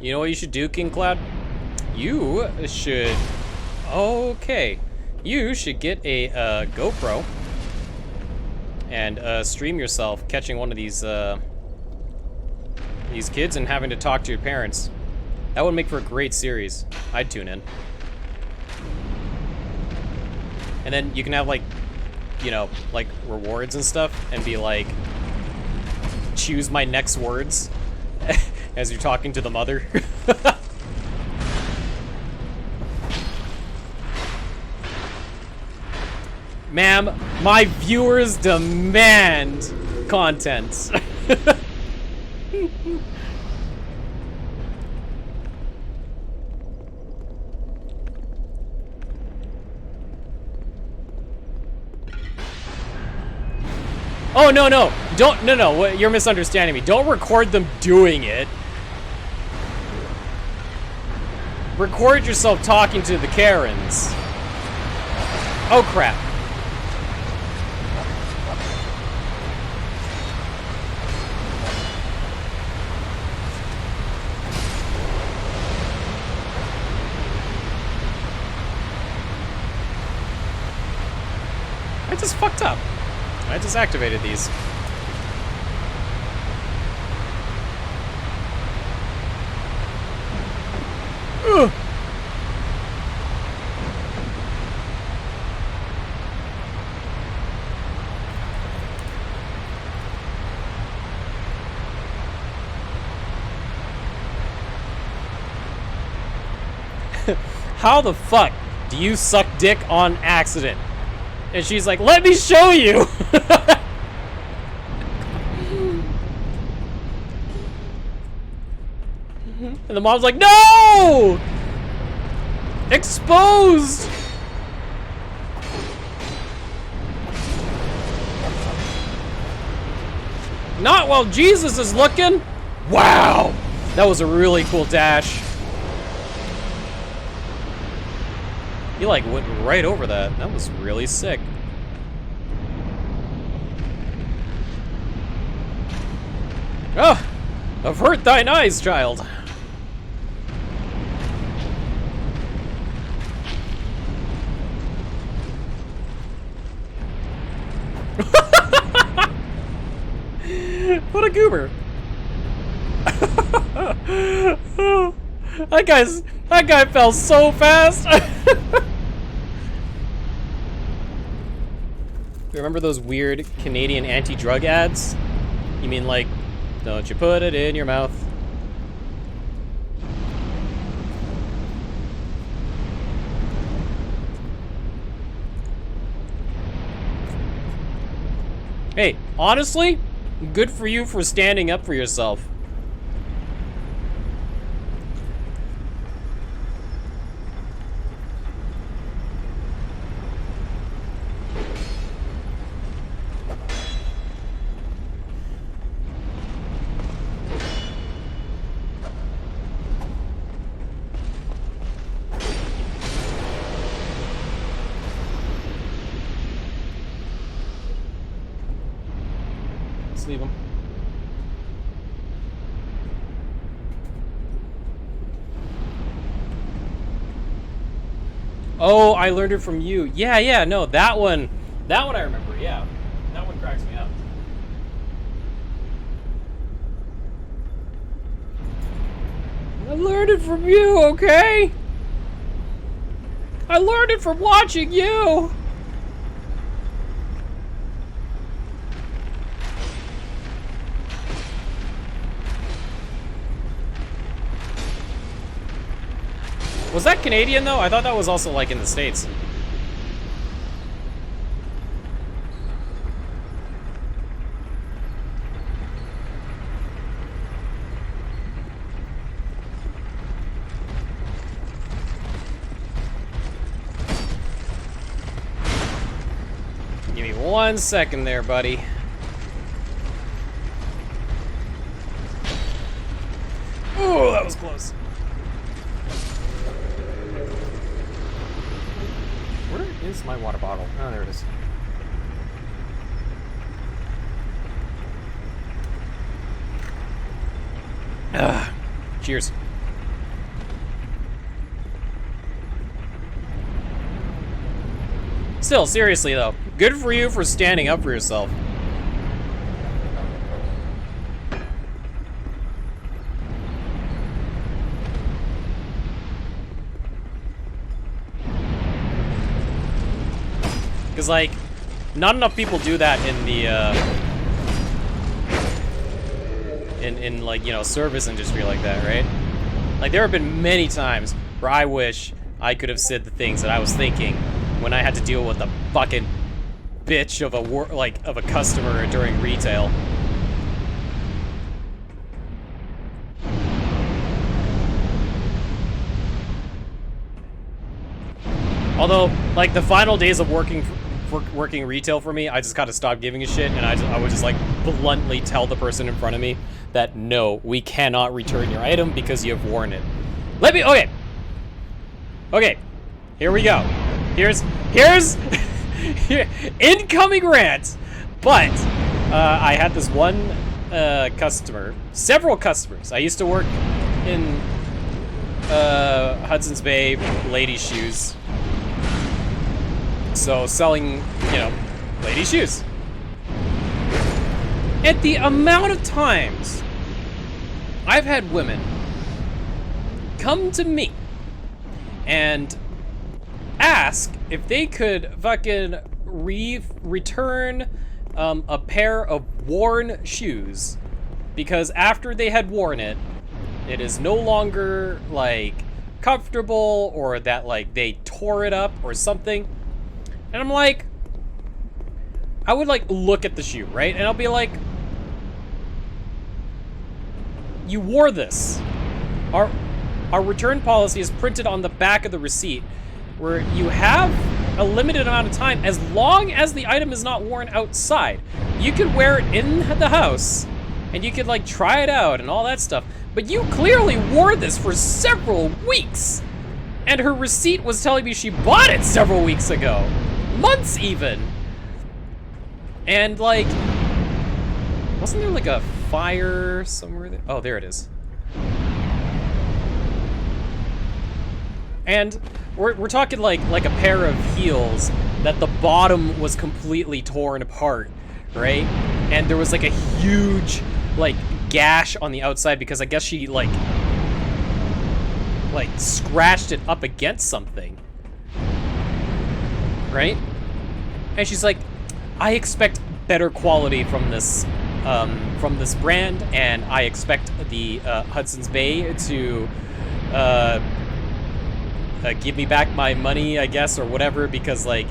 You know what you should do, King Cloud? You should... Okay. You should get a GoPro and stream yourself catching one of these kids and having to talk to your parents. That would make for a great series. I'd tune in. And then you can have, like, you know, like, rewards and stuff, and be like, choose my next words as you're talking to the mother. Ma'am, my viewers demand content. Oh, no, no. Don't, no, you're misunderstanding me. Don't record them doing it. Record yourself talking to the Karens. Oh, crap. I just fucked up. I just activated these. Ugh. How the fuck do you suck dick on accident? And she's like, let me show you! And the mom's like, no! Exposed! Not while Jesus is looking! Wow! That was a really cool dash. He like went right over that. That was really sick. Oh! Avert thine eyes, child! What a goober! That guy fell so fast. Remember those weird Canadian anti-drug ads? You mean like, don't you put it in your mouth? Hey, honestly, good for you for standing up for yourself. Let's leave him. Oh, I learned it from you. Yeah, no, that one I remember, yeah. That one cracks me up. I learned it from you, okay? I learned it from watching you! Was that Canadian, though? I thought that was also, like, in the States. Give me 1 second there, buddy. Oh, that was close. Where is my water bottle? Oh, there it is. Cheers. Still, seriously though, good for you for standing up for yourself. Because, like, not enough people do that in the, in like, you know, service industry like that, right? Like, there have been many times where I wish I could have said the things that I was thinking when I had to deal with a fucking bitch of a customer during retail. Although, like, the final days of working retail for me, I just gotta stop giving a shit, and I would just, like, bluntly tell the person in front of me that, no, we cannot return your item because you have worn it. Okay. Okay, here we go. Here's incoming rant. But, I had this one, customer, several customers. I used to work in, Hudson's Bay ladies' shoes. So, selling, you know, ladies' shoes. At the amount of times I've had women come to me and ask if they could fucking return a pair of worn shoes because after they had worn it, it is no longer, like, comfortable, or that, like, they tore it up or something. And I'm like, I would, like, look at the shoe, right? And I'll be like, you wore this. Our return policy is printed on the back of the receipt, where you have a limited amount of time as long as the item is not worn outside. You could wear it in the house, and you could, like, try it out and all that stuff. But you clearly wore this for several weeks. And her receipt was telling me she bought it several weeks ago. Months even. And, like, wasn't there, like, a fire somewhere there? Oh, there it is. And we're talking like a pair of heels that the bottom was completely torn apart, right? And there was, like, a huge, like, gash on the outside because I guess she, like scratched it up against something, right? And she's like, I expect better quality from this brand, and I expect the Hudson's Bay to give me back my money, I guess, or whatever, because, like,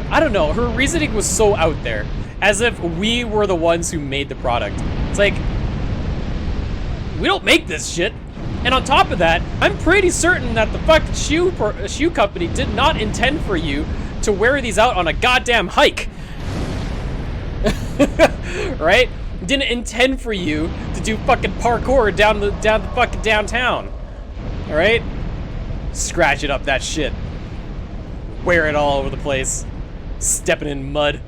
I don't know, her reasoning was so out there, as if we were the ones who made the product. It's like, we don't make this shit. And on top of that, I'm pretty certain that the fucking shoe company did not intend for you to wear these out on a goddamn hike. Right? Didn't intend for you to do fucking parkour down the fucking downtown. All right? Scratch it up, that shit. Wear it all over the place. Stepping in mud.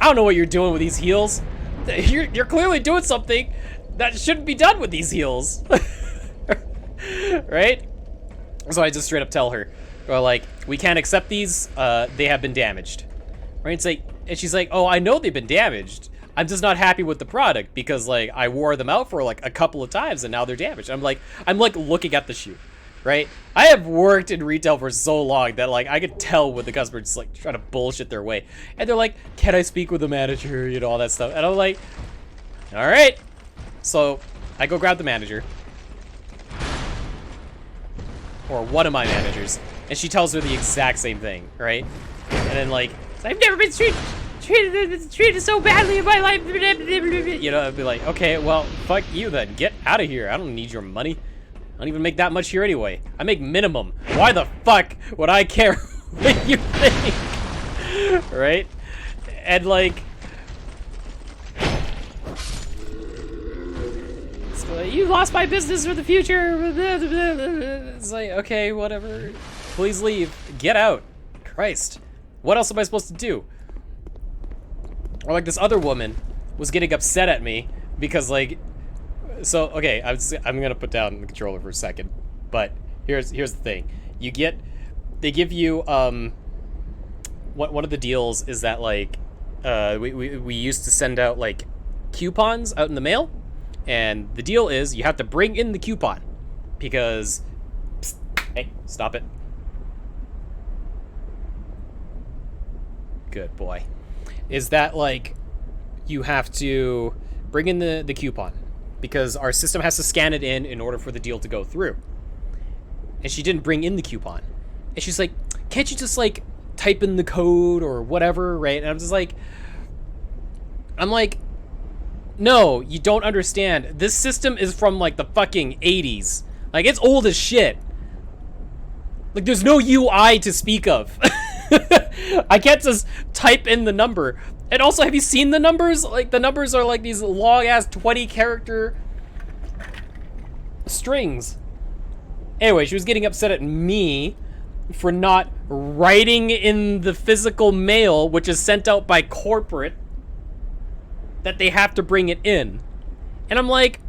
I don't know what you're doing with these heels. You're clearly doing something that shouldn't be done with these heels. Right? So I just straight up tell her, like, we can't accept these, they have been damaged. Right? It's like, and she's like, oh, I know they've been damaged. I'm just not happy with the product because, like, I wore them out for, like, a couple of times and now they're damaged. I'm like looking at the shoe, right? I have worked in retail for so long that, like, I could tell when the customer just, like, trying to bullshit their way. And they're like, can I speak with the manager? You know, all that stuff. And I'm like, all right. So I go grab the manager. Or one of my managers, and she tells her the exact same thing, right? And then, like, I've never been treated so badly in my life. You know, I'd be like, okay, well, fuck you then. Get out of here. I don't need your money. I don't even make that much here anyway. I make minimum. Why the fuck would I care what you think? Right? And, like, you lost my business for the future. It's like, okay, whatever. Please leave. Get out. Christ. What else am I supposed to do? Or, like, this other woman was getting upset at me because, like, so, okay, I'm gonna put down the controller for a second. But here's the thing. They give you, one of the deals is that, like, we used to send out, like, coupons out in the mail. And the deal is you have to bring in the coupon because, psst, hey, stop it. Good boy. Is that, like, you have to bring in the coupon. Because our system has to scan it in order for the deal to go through. And she didn't bring in the coupon. And she's like, can't you just, like, type in the code or whatever, right? And I'm like, no, you don't understand. This system is from, like, the fucking 80s. Like, it's old as shit. Like, there's no UI to speak of. I can't just type in the number. And also, have you seen the numbers? Like, the numbers are like these long-ass 20-character strings. Anyway, she was getting upset at me for not writing in the physical mail, which is sent out by corporate, that they have to bring it in. And I'm like...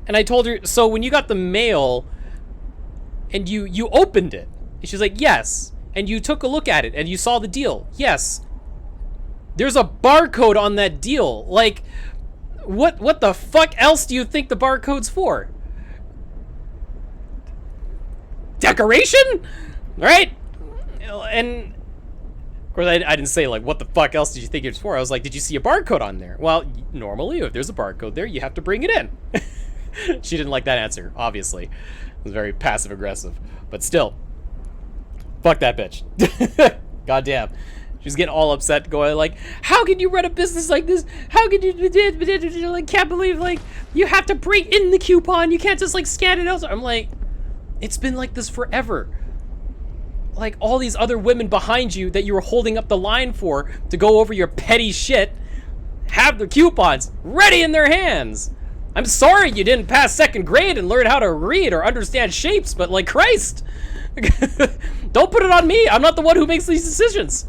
And I told her, so when you got the mail, and you opened it, and she's like, yes. And you took a look at it, and you saw the deal. Yes. There's a barcode on that deal. Like, what the fuck else do you think the barcode's for? Decoration? Right? And... Of course, I didn't say, like, what the fuck else did you think it was for? I was like, did you see a barcode on there? Well, normally, if there's a barcode there, you have to bring it in. She didn't like that answer, obviously. It was very passive-aggressive. But still... Fuck that bitch. Goddamn. She was getting all upset, going like, how can you run a business like this? How can you, like, can't believe, like, you have to bring in the coupon. You can't just, like, scan it out. I'm like, it's been like this forever. Like, all these other women behind you that you were holding up the line for to go over your petty shit have the coupons ready in their hands. I'm sorry you didn't pass second grade and learn how to read or understand shapes, but, like, Christ. Don't put it on me. I'm not the one who makes these decisions.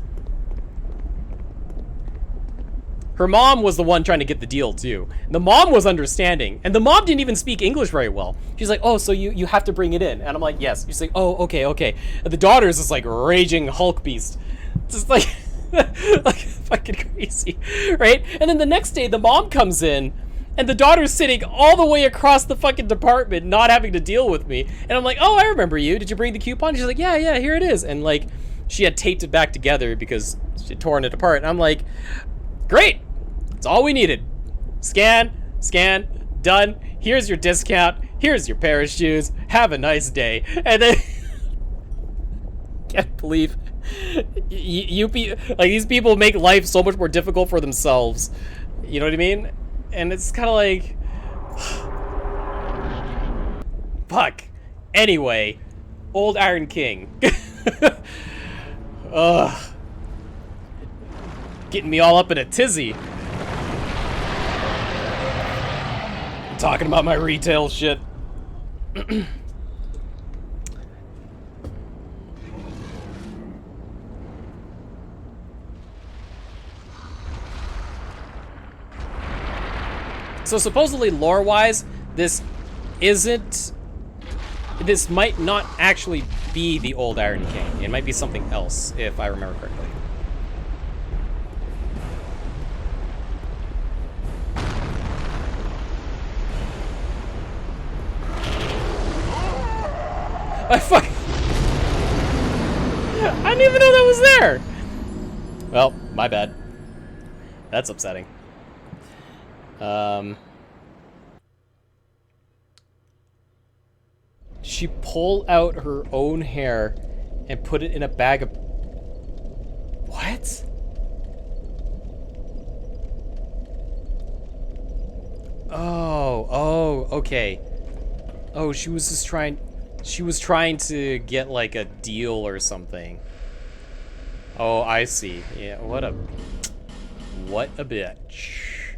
Her mom was the one trying to get the deal too. The mom was understanding, and the mom didn't even speak English very well. She's like, oh, so you have to bring it in. And I'm like, yes. She's like, oh, okay. And the daughter is this, like, raging Hulk beast. Just like, like fucking crazy, right? And then the next day, the mom comes in, and the daughter's sitting all the way across the fucking department, not having to deal with me. And I'm like, oh, I remember you. Did you bring the coupon? She's like, yeah, here it is. And, like, she had taped it back together because she had torn it apart. And I'm like, great. That's all we needed. Scan, done. Here's your discount. Here's your pair of shoes. Have a nice day. And then, can't believe like, these people make life so much more difficult for themselves. You know what I mean? And it's kind of like, fuck. Anyway, old Iron King. Ugh. Getting me all up in a tizzy. I'm talking about my retail shit. So supposedly, lore-wise, this might not actually be the old Iron King. It might be something else, if I remember correctly. I didn't even know that was there! Well, my bad. That's upsetting. She pulled out her own hair and put it in a bag of... What? Oh, okay. Oh, she was just trying... She was trying to get, like, a deal or something. Oh, I see. Yeah, what a bitch.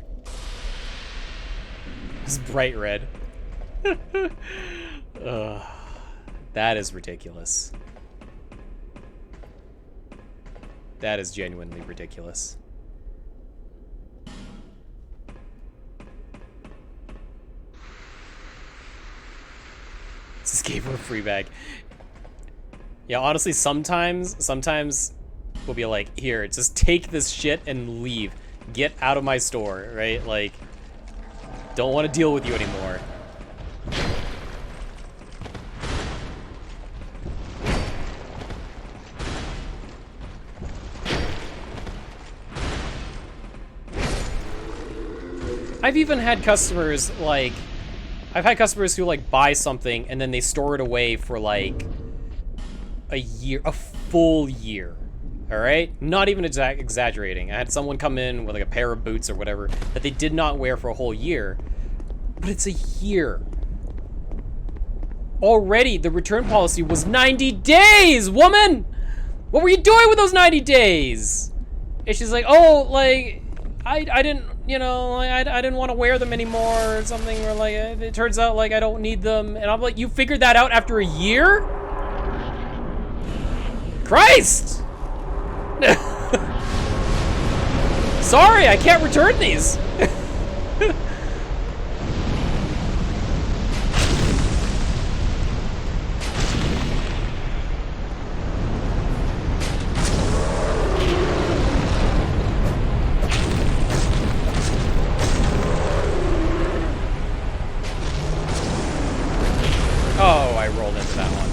It's bright red. That is ridiculous. That is genuinely ridiculous. Just gave her a free bag. Yeah, honestly, sometimes we'll be like, here, just take this shit and leave. Get out of my store, right? Like, don't want to deal with you anymore. I've even had customers, like... I've had customers who, like, buy something and then they store it away for, like, a year, a full year. Alright? Not even exaggerating. I had someone come in with, like, a pair of boots or whatever that they did not wear for a whole year. But it's a year. Already, the return policy was 90 days, woman! What were you doing with those 90 days? And she's like, oh, like, I didn't, you know, like, I didn't want to wear them anymore or something, or like, it turns out, like, I don't need them. And I'm like, you figured that out after a year? Christ! Sorry, I can't return these. Oh, I rolled into that one.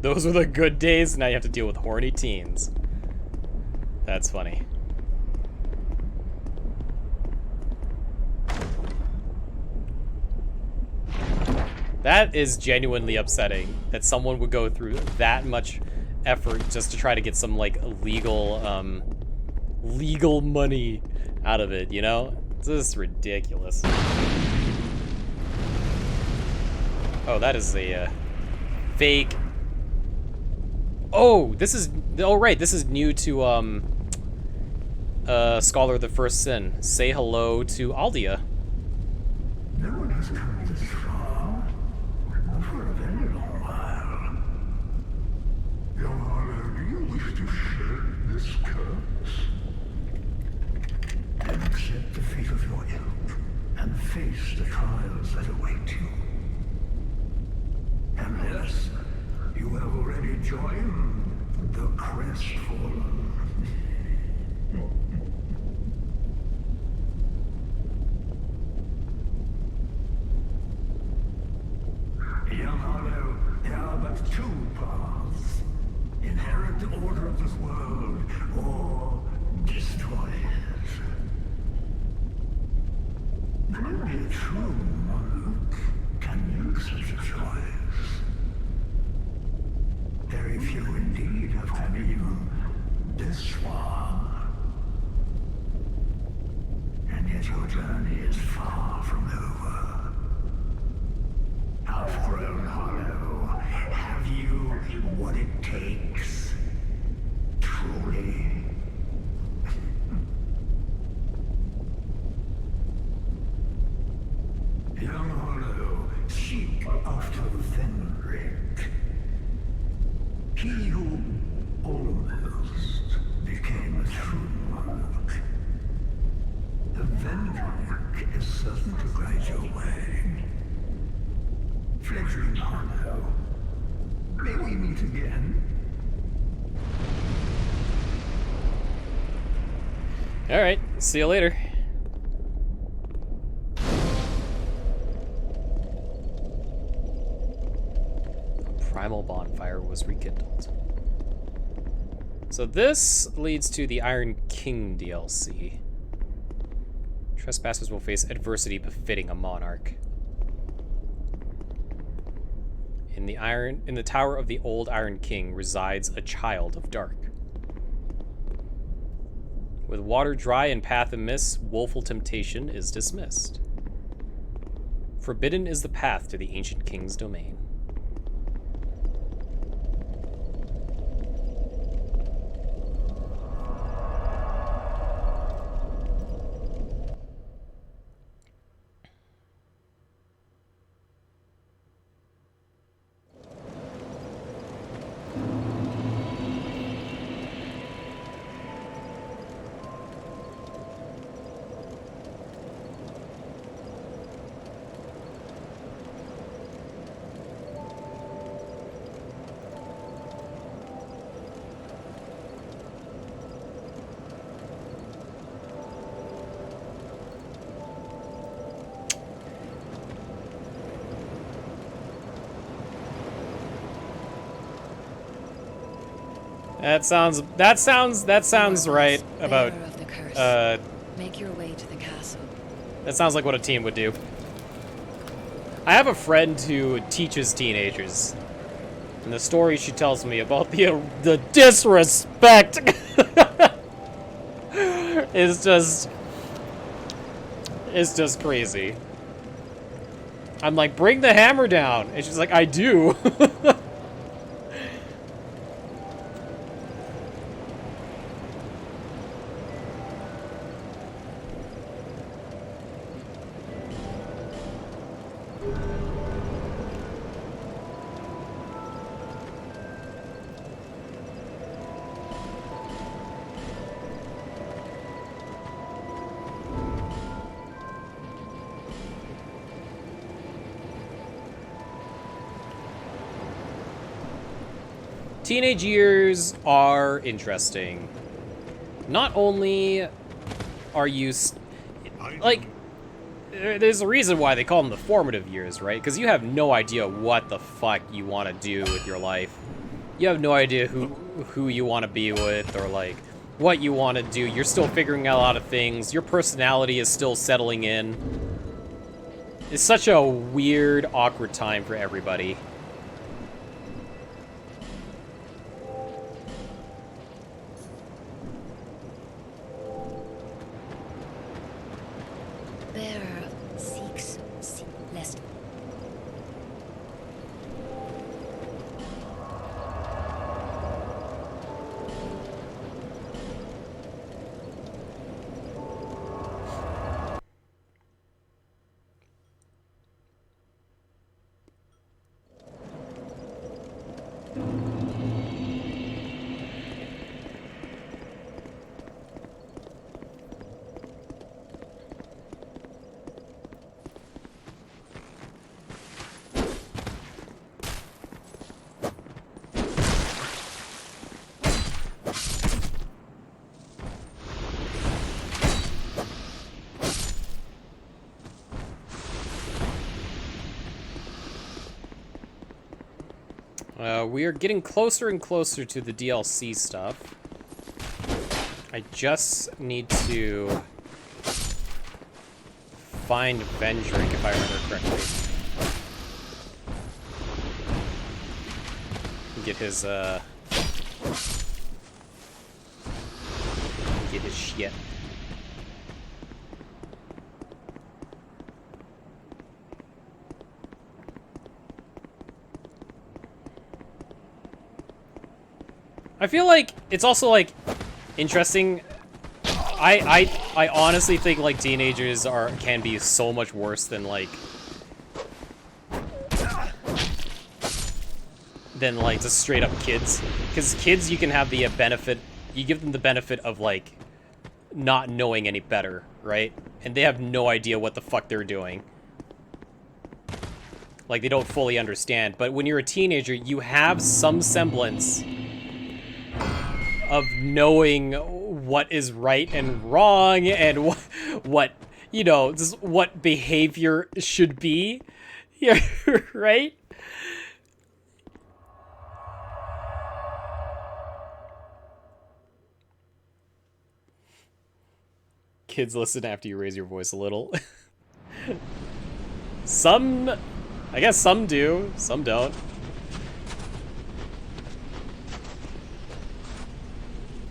Those were the good days, now you have to deal with horny teens. That's funny. That is genuinely upsetting that someone would go through that much effort just to try to get some, like, legal money out of it, you know? This is ridiculous. Oh, that is a fake. Oh, this is, oh right, this is new to Scholar of the First Sin. Say hello to Aldia. No one has come this far, not for a very long while. Young Harlow, do you wish to shed this curse? Then accept the fate of your ilk and face the trials that await you. Unless you have already joined the Crestfallen. Young Harlow, there are but two paths. Inherit the order of this world, or destroy it. But only a true monarch can make such a choice. Very few indeed have come even this far. And yet your journey is far from over. Outgrown Hollow, have you what it takes? Truly? Young Hollow, seek after Fenric. He who almost became a true monarch. The Fenric is certain to guide your way. Fledgling Hollow, may we meet again? Alright, see you later. Primal bonfire was rekindled. So this leads to the Iron King DLC. Trespassers will face adversity befitting a monarch. In the tower of the old Iron King resides a child of dark. With water dry and path amiss, woeful temptation is dismissed. Forbidden is the path to the ancient king's domain. That sounds right about of the curse. Make your way to the castle. that sounds like what a teen would do. I have a friend who teaches teenagers. And the story she tells me about the disrespect is just crazy. I'm like, bring the hammer down. And she's like, I do. Teenage years are interesting. Not only are you, like, there's a reason why they call them the formative years, right? Because you have no idea what the fuck you want to do with your life. You have no idea who you want to be with, or like what you want to do. You're still figuring out a lot of things. Your personality is still settling in. It's such a weird, awkward time for everybody. Bearer seeks lest. We are getting closer and closer to the DLC stuff. I just need to find Vendrick, if I remember correctly. Get his, get his shit. I feel like it's also like interesting. I honestly think like teenagers can be so much worse than like just straight up kids. Because kids, you can have the benefit, you give them the benefit of like not knowing any better, right? And they have no idea what the fuck they're doing. Like they don't fully understand. But when you're a teenager, you have some semblance of knowing what is right and wrong and what you know, just what behavior should be. Yeah, right? Kids listen after you raise your voice a little. Some, I guess some do, some don't.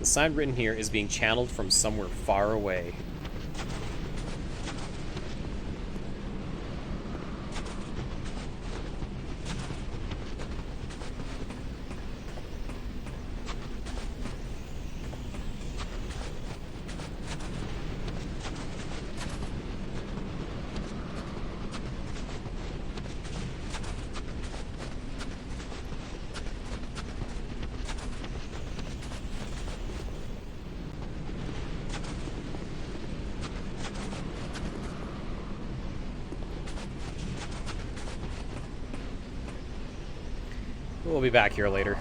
The sign written here is being channeled from somewhere far away. We'll be back here later.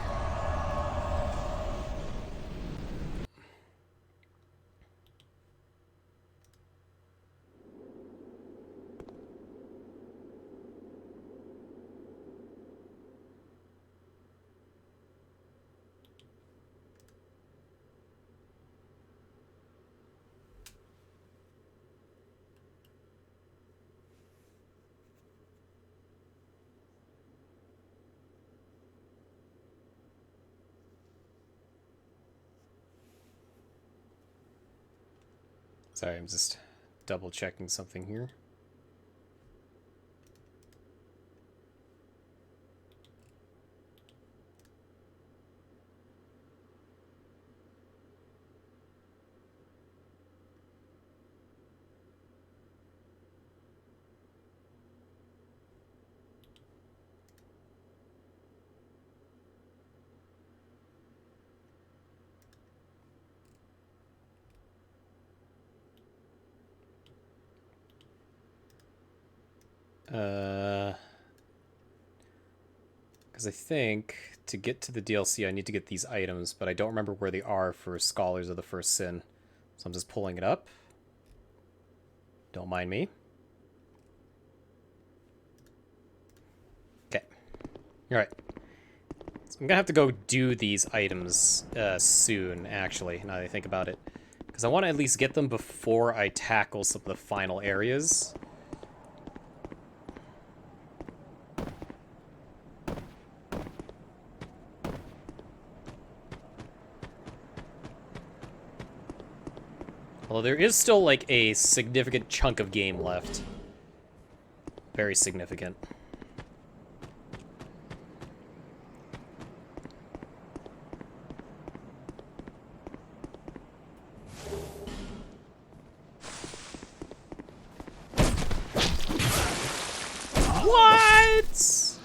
Sorry, I'm just double checking something here. Because I think to get to the DLC, I need to get these items, but I don't remember where they are for Scholars of the First Sin. So I'm just pulling it up. Don't mind me. Okay. Alright. So I'm gonna have to go do these items soon, actually, now that I think about it. Because I want to at least get them before I tackle some of the final areas. Although there is still, like, a significant chunk of game left. Very significant. What?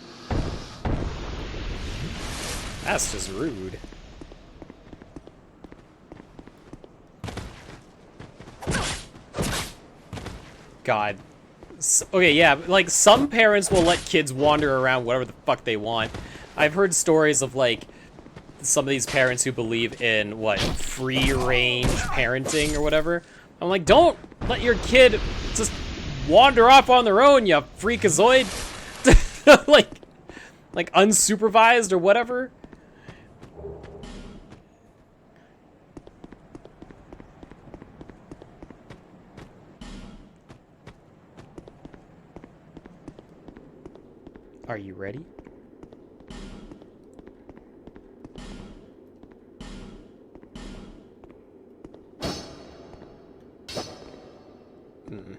That's just rude. God. Okay, yeah, like, some parents will let kids wander around whatever the fuck they want. I've heard stories of, like, some of these parents who believe in, what, free-range parenting or whatever. I'm like, don't let your kid just wander off on their own, you freakazoid. like unsupervised or whatever. Are you ready? Mm-mm.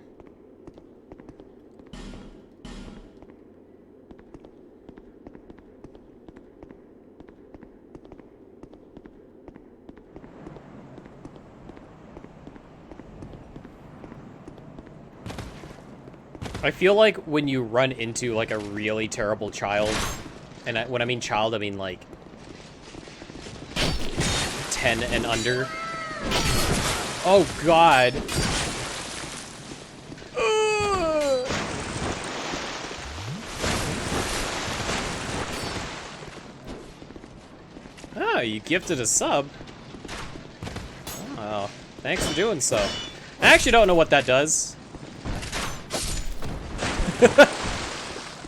I feel like when you run into, like, a really terrible child, and when I mean child, I mean, like, 10 and under. Oh, God. Oh, you gifted a sub. Oh, thanks for doing so. I actually don't know what that does.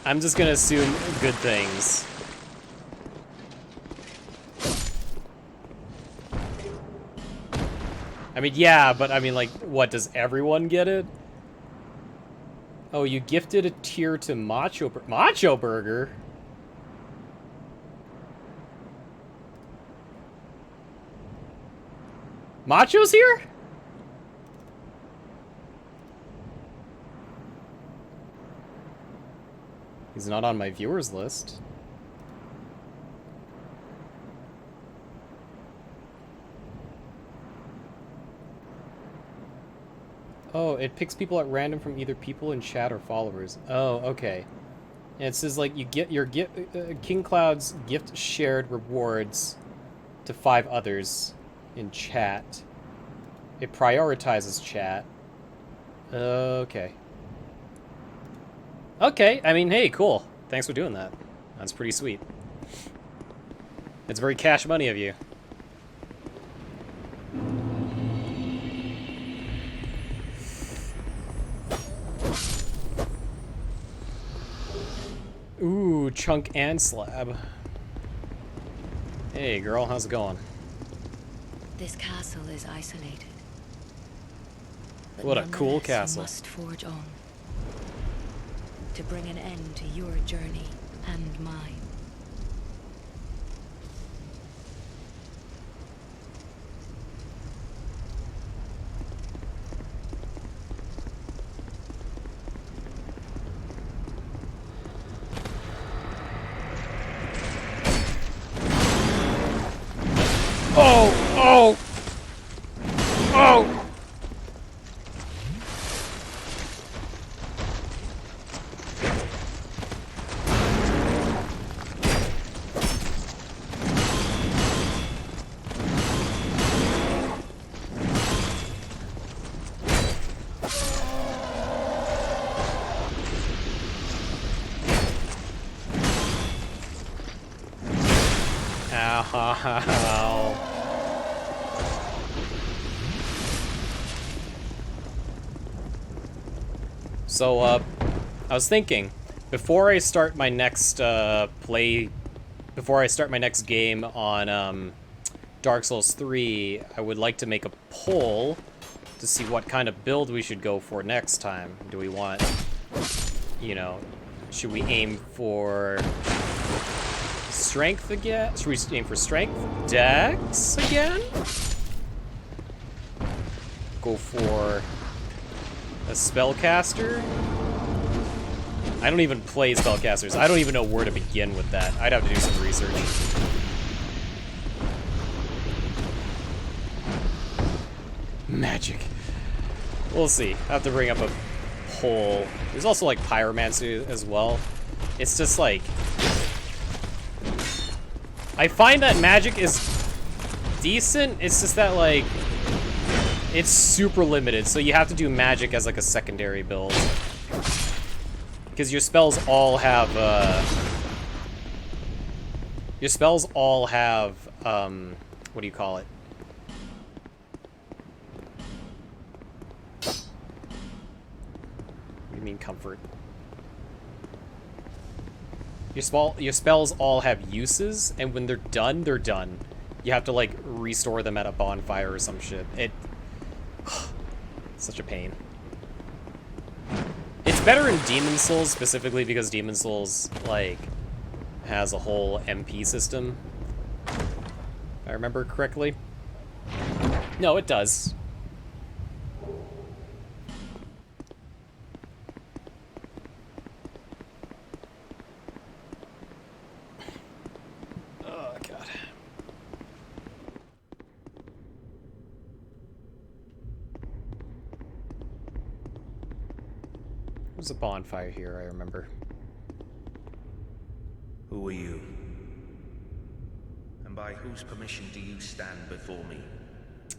I'm just gonna assume good things. I mean, yeah, but I mean, like, what, does everyone get it? Oh, you gifted a tier to Macho Burger? Macho's here? He's not on my viewers list. Oh, it picks people at random from either people in chat or followers. Oh, okay. And it says like you get your King Cloud's gift shared rewards to 5 others in chat. It prioritizes chat. Okay. Okay, I mean, hey, cool. Thanks for doing that. That's pretty sweet. It's very cash money of you. Ooh, chunk and slab. Hey, girl, how's it going? This castle is isolated. But What a cool nonetheless, castle. You must forge on to bring an end to your journey and mine. Oh! Oh! Oh! Ow. So, I was thinking, before I start my next, before I start my next game on, Dark Souls 3, I would like to make a poll to see what kind of build we should go for next time. Do we want, you know, should we aim for strength again? Should we aim for strength? Dex again? Go for a spellcaster? I don't even play spellcasters. I don't even know where to begin with that. I'd have to do some research. Magic. We'll see. I have to bring up a poll. There's also like pyromancy as well. It's just like, I find that magic is decent. It's just that like it's super limited, so you have to do magic as like a secondary build. Because your spells all have what do you call it? What do you mean comfort? Your spells all have uses, and when they're done, they're done. You have to like restore them at a bonfire or some shit. Such a pain. It's better in Demon Souls specifically because Demon Souls like has a whole MP system. If I remember correctly. No, it does. Oh god. There's a bonfire here, I remember. Who are you? And by whose permission do you stand before me?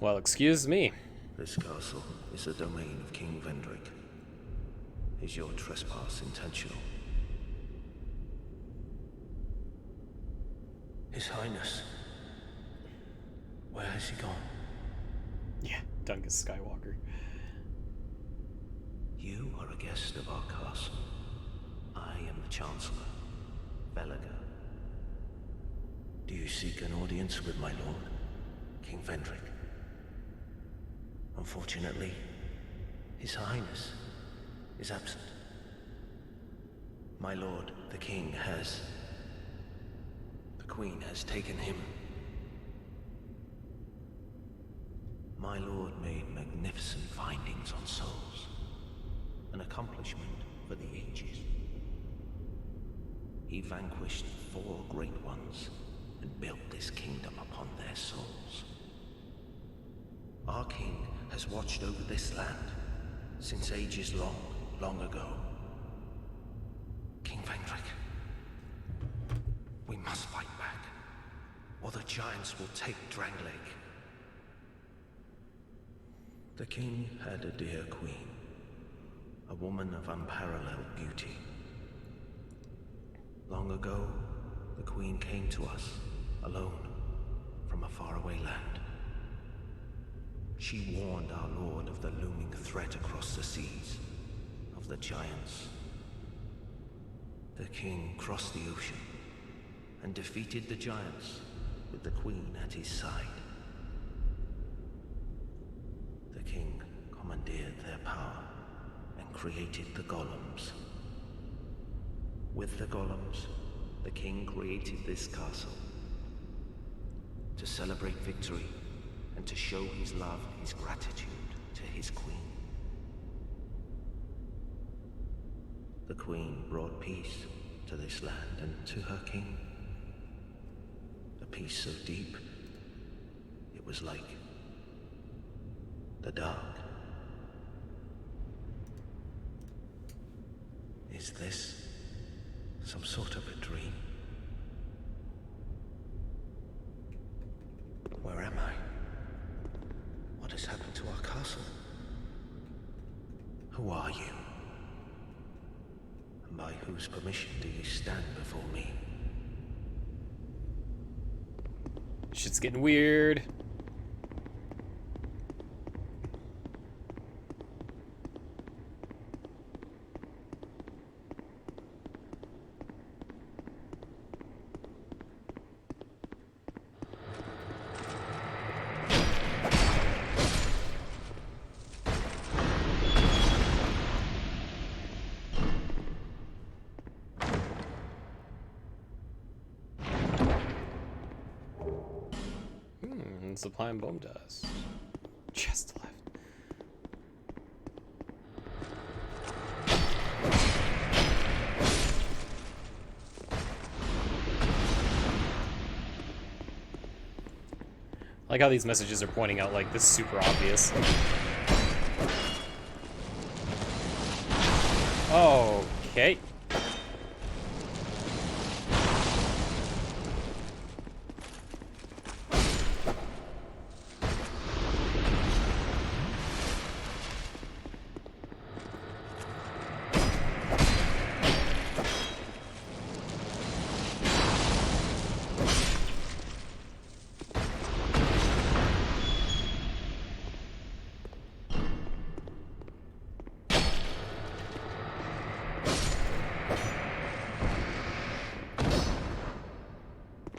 Well, excuse me. This castle is the domain of King Vendrick. Is your trespass intentional? His Highness. Where has he gone? Yeah, Dungus Skywalker. You are a guest of our castle. I am the Chancellor, Velaga. Do you seek an audience with my lord, King Vendrick? Unfortunately, His Highness is absent. My lord, the King, has... The Queen has taken him. My lord made magnificent findings on souls, an accomplishment for the ages. He vanquished 4 great ones and built this kingdom upon their souls. Our king has watched over this land since ages long, long ago. King Vendrick, we must fight back, or the giants will take Drangleic. The king had a dear queen, a woman of unparalleled beauty. Long ago, the queen came to us, alone, from a faraway land. She warned our lord of the looming threat across the seas, of the giants. The king crossed the ocean and defeated the giants with the queen at his side. The king commandeered their power and created the golems. With the golems, the king created this castle to celebrate victory and to show his love and his gratitude to his queen. The queen brought peace to this land and to her king. A peace so deep, it was like the dark. Is this some sort of a dream? Where am I? What has happened to our castle? Who are you? And by whose permission do you stand before me? Shit's getting weird. Supply and bone dust. Chest left. I like how these messages are pointing out like this is super obvious. Okay.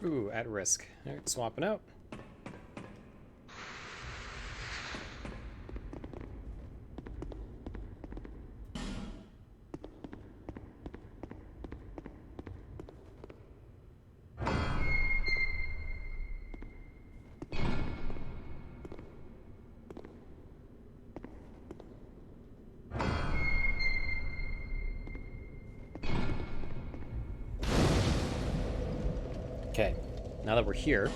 Ooh, at risk. Alright, swapping out. Okay, now that we're here,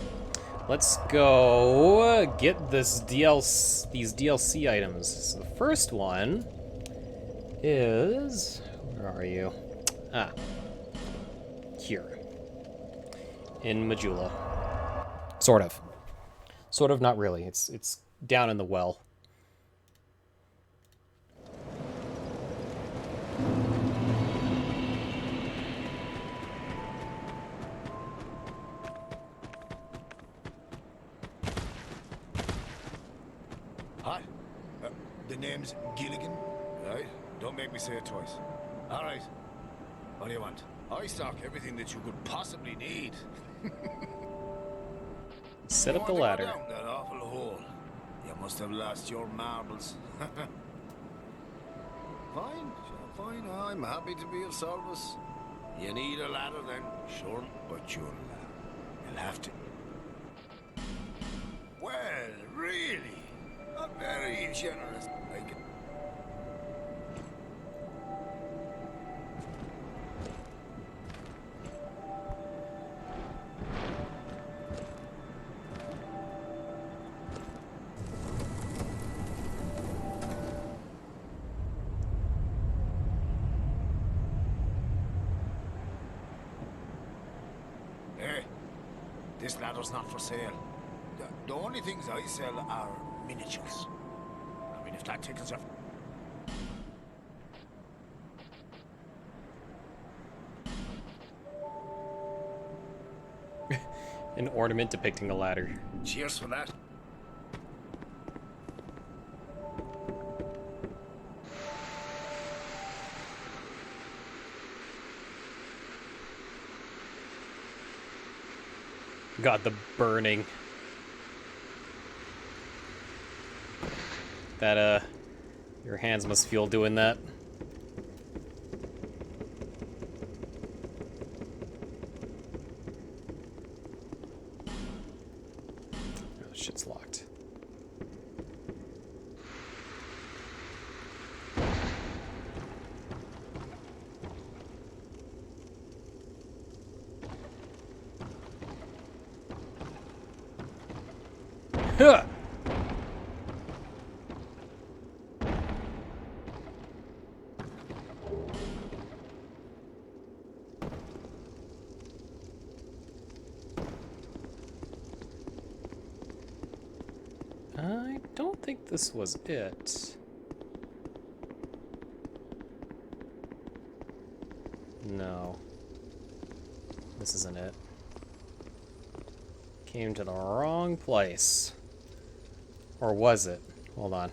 let's go get these DLC items. So the first one is, where are you? Ah, here, in Majula. Sort of, not really. It's down in the well. Hi. The name's Gilligan, right? Don't make me say it twice. All right. What do you want? I stock everything that you could possibly need. Set up the You want to ladder. go down that awful hole. You must have lost your marbles. Fine, sure, fine. I'm happy to be of service. You need a ladder then, sure, but you'll have to. Well, really? Very generous. Like it. Hey, this ladder's not for sale. The only things I sell are miniatures. I mean, if that tickles your... An ornament depicting a ladder. Cheers for that. God, the burning. That, your hands must feel doing that. Oh, shit's locked. Huh! I don't think this was it. No. This isn't it. Came to the wrong place. Or was it? Hold on.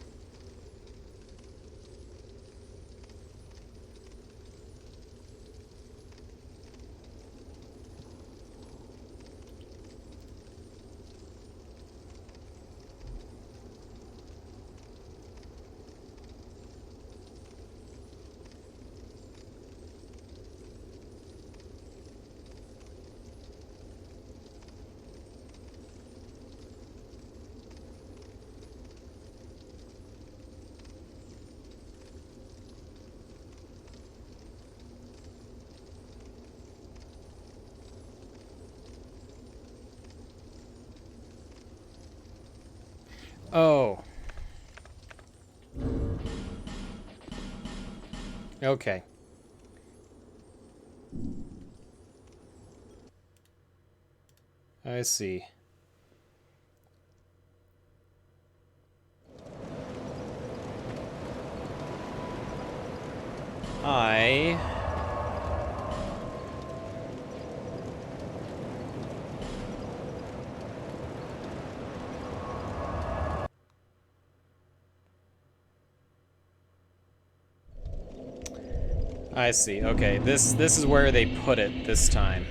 Oh. Okay. I see. I see. Okay, this is where they put it this time,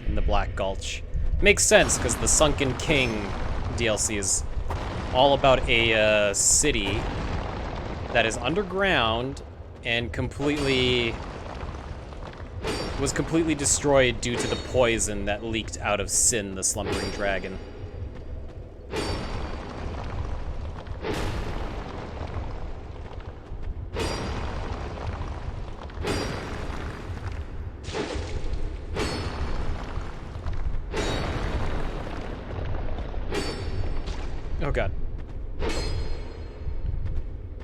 in the Black Gulch. Makes sense, because the Sunken King DLC is all about a city that is underground and was completely destroyed due to the poison that leaked out of Sin, the slumbering dragon. Oh god.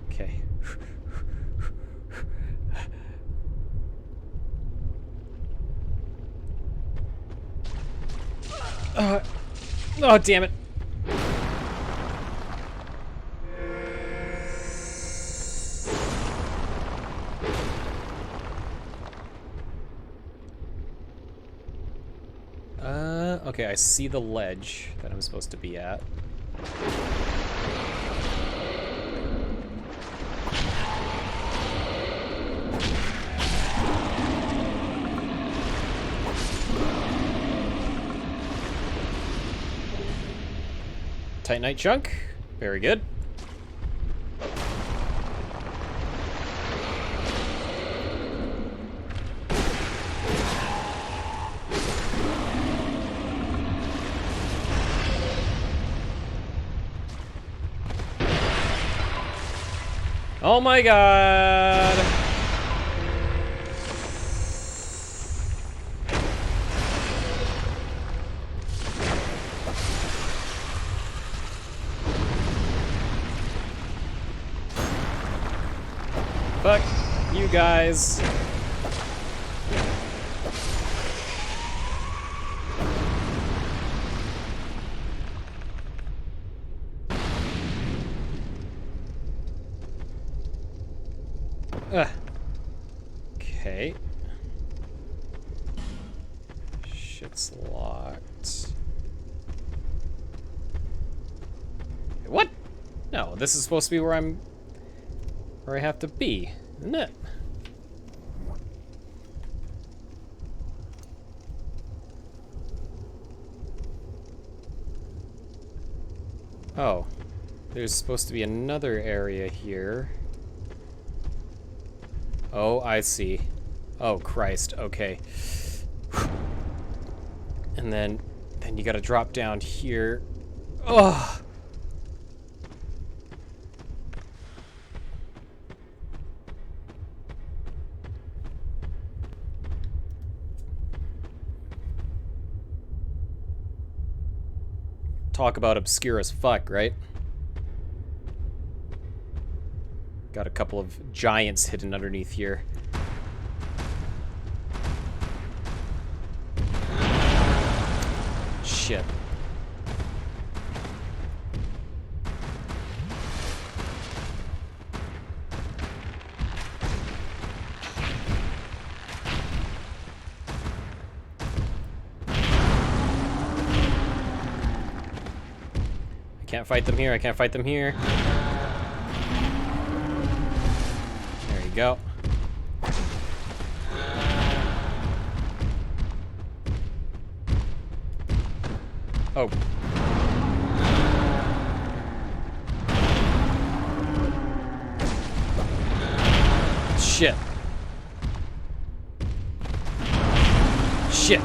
Okay. Oh, damn it. Okay, I see the ledge that I'm supposed to be at. Titanite chunk. Very good. Oh my god! Fuck you guys. Okay. Shit's locked. What? No, this is supposed to be where I have to be, isn't it? Oh, there's supposed to be another area here. Oh, I see. Oh, Christ, okay. And then you gotta drop down here. Ugh! Talk about obscure as fuck, right? Got a couple of giants hidden underneath here. Shit. I can't fight them here, I can't fight them here. There you go. Oh. Shit. Shit.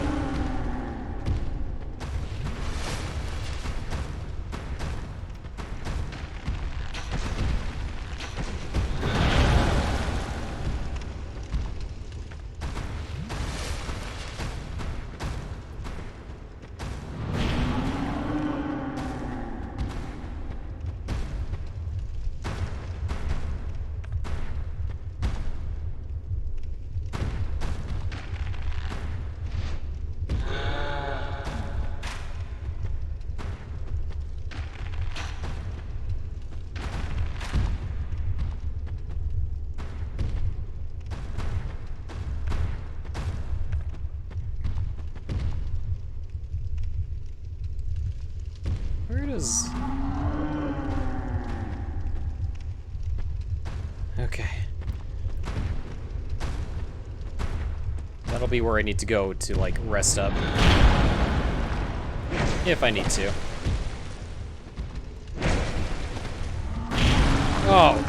Where does... Okay. That'll be where I need to go to, like, rest up. If I need to. Oh!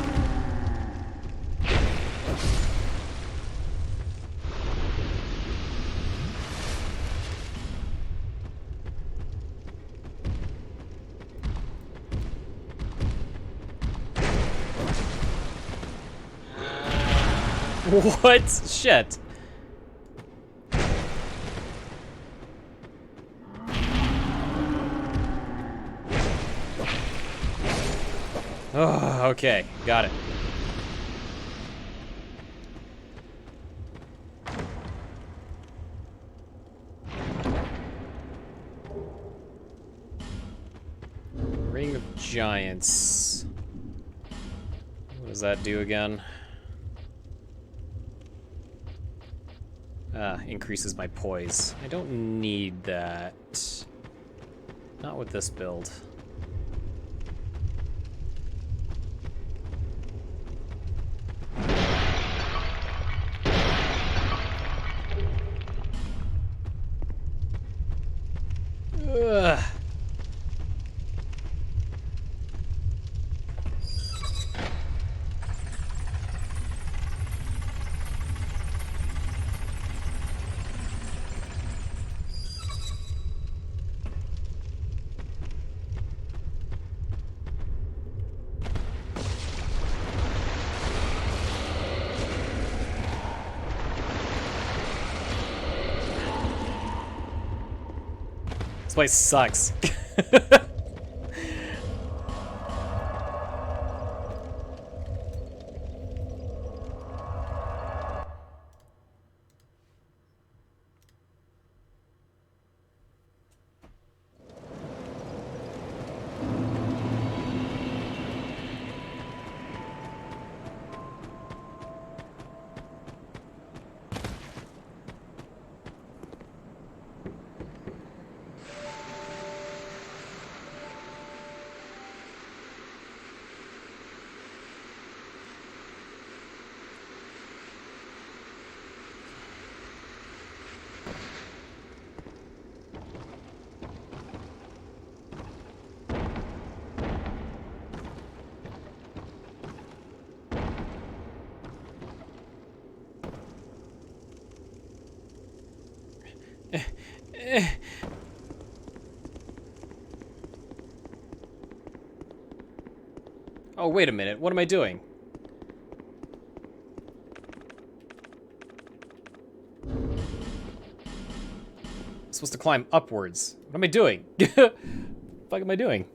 What? Shit. Oh, okay. Got it. Ring of Giants. What does that do again? Increases my poise. I don't need that. Not with this build. Ugh. This place sucks. Oh, wait a minute. What am I doing? I'm supposed to climb upwards. What am I doing? What the fuck am I doing?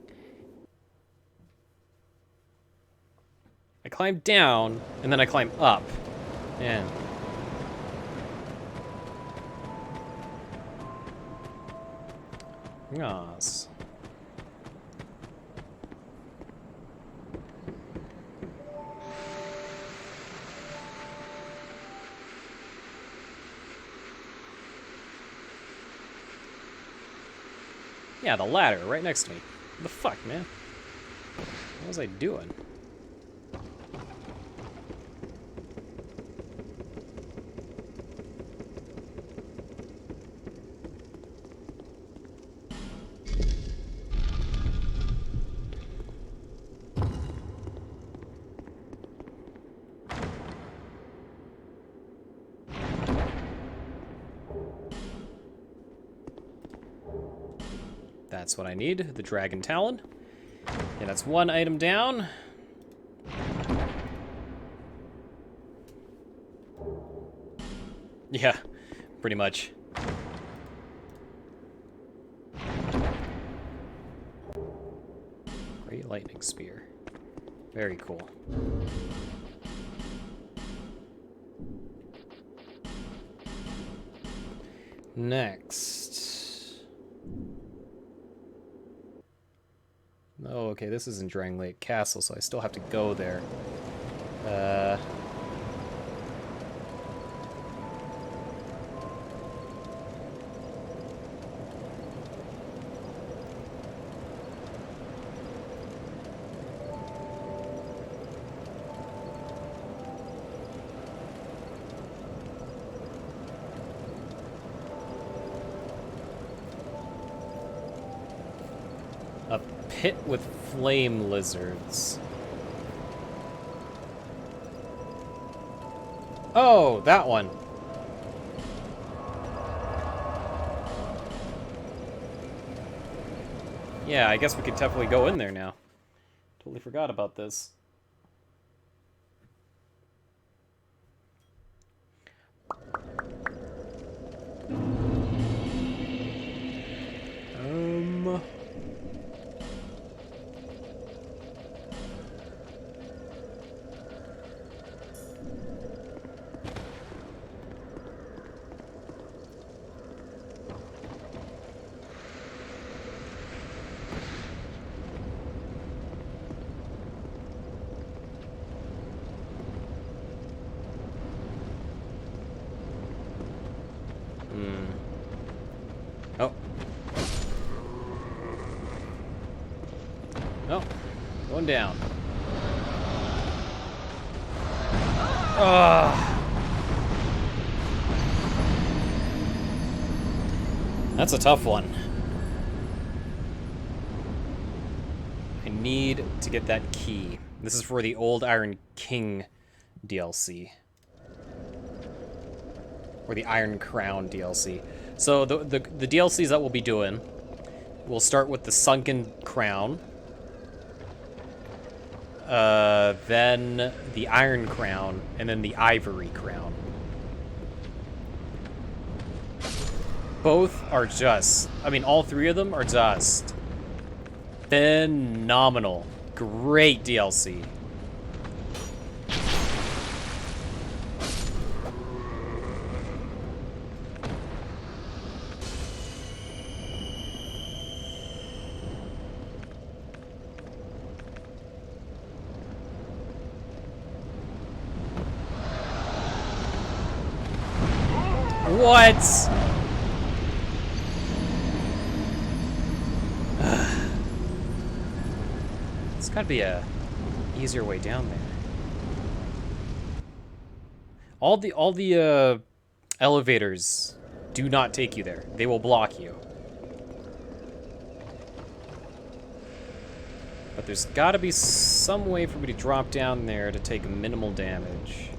I climb down, and then I climb up. Man. Yes. Yeah, the ladder right next to me. What the fuck, man? What was I doing? That's what I need, the Dragon Talon. Yeah, that's one item down. Yeah, pretty much. Great Lightning Spear. Very cool. Next. Oh, okay, this isn't Drang Lake Castle, so I still have to go there. A pit with flame lizards. Oh, that one. Yeah, I guess we could definitely go in there now. Totally forgot about this. Oh. Oh. Going down. That's a tough one. I need to get that key. This is for the Old Iron King DLC. Or the Iron Crown DLC. So the DLCs that we'll be doing, we'll start with the Sunken Crown. Then the Iron Crown, and then the Ivory Crown. both are just, I mean, all three of them are just phenomenal. Great DLC. What? It's gotta be a easier way down there. All the elevators do not take you there. They will block you. But there's gotta be some way for me to drop down there to take minimal damage.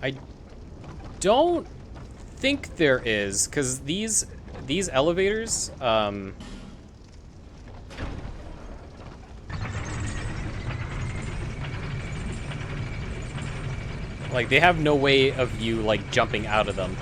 I don't think there is, because these elevators, like, they have no way of you, like, jumping out of them.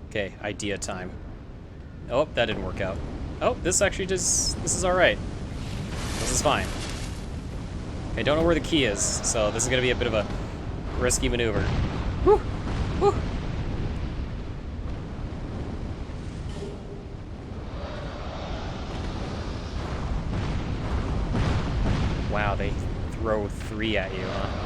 Okay, idea time. Oh, that didn't work out. Oh, this actually just, this is alright. This is fine. I don't know where the key is, so this is gonna be a bit of a risky maneuver. Whew! Whew! Wow, they throw 3 at you, huh?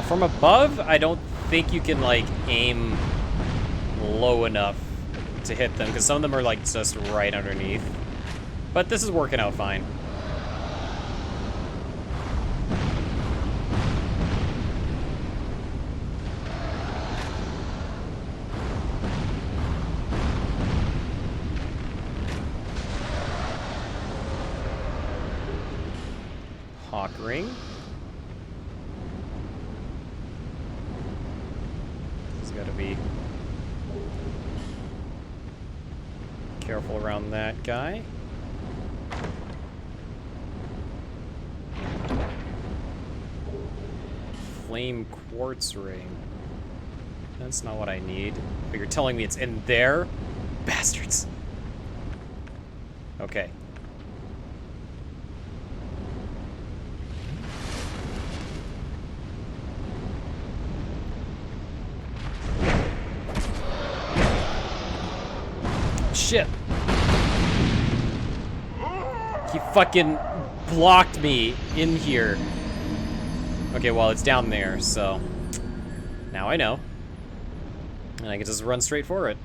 From above, I don't think you can, like, aim low enough to hit them, because some of them are, like, just right underneath. But this is working out fine. Hawk ring. Gotta be careful around that guy. Flame quartz ring. That's not what I need. But you're telling me it's in there? Bastards. Okay. Shit. He fucking blocked me in here. Okay, well, it's down there, so now I know. And I can just run straight for it.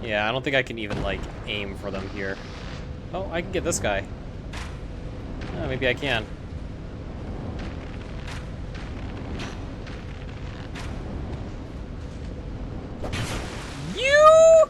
Yeah, I don't think I can even, like, aim for them here. Oh, I can get this guy. Oh, maybe I can. You!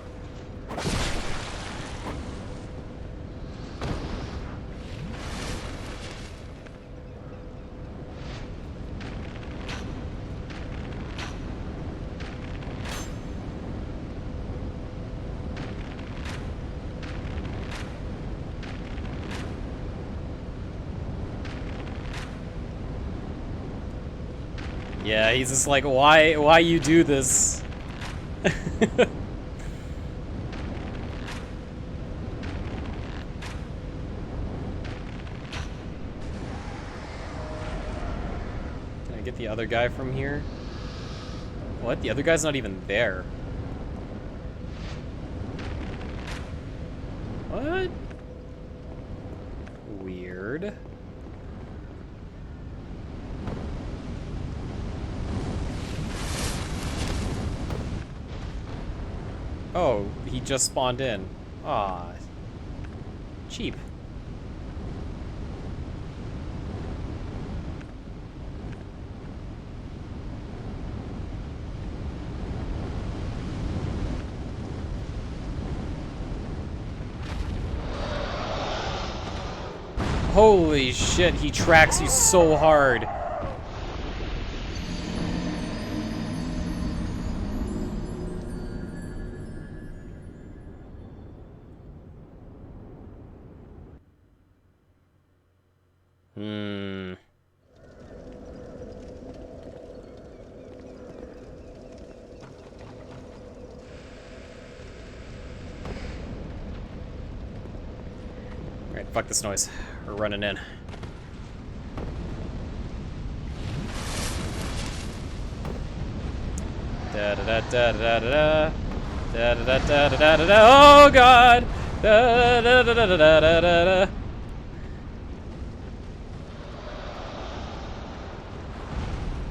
Yeah, he's just like, why you do this? Can I get the other guy from here? What? The other guy's not even there. What? Weird. Oh, he just spawned in. Ah, cheap. Holy shit, he tracks you so hard. Alright, fuck this noise. We're running in. Da da da da da da da da da da da da da da. Oh god! Da da da da da da da da da.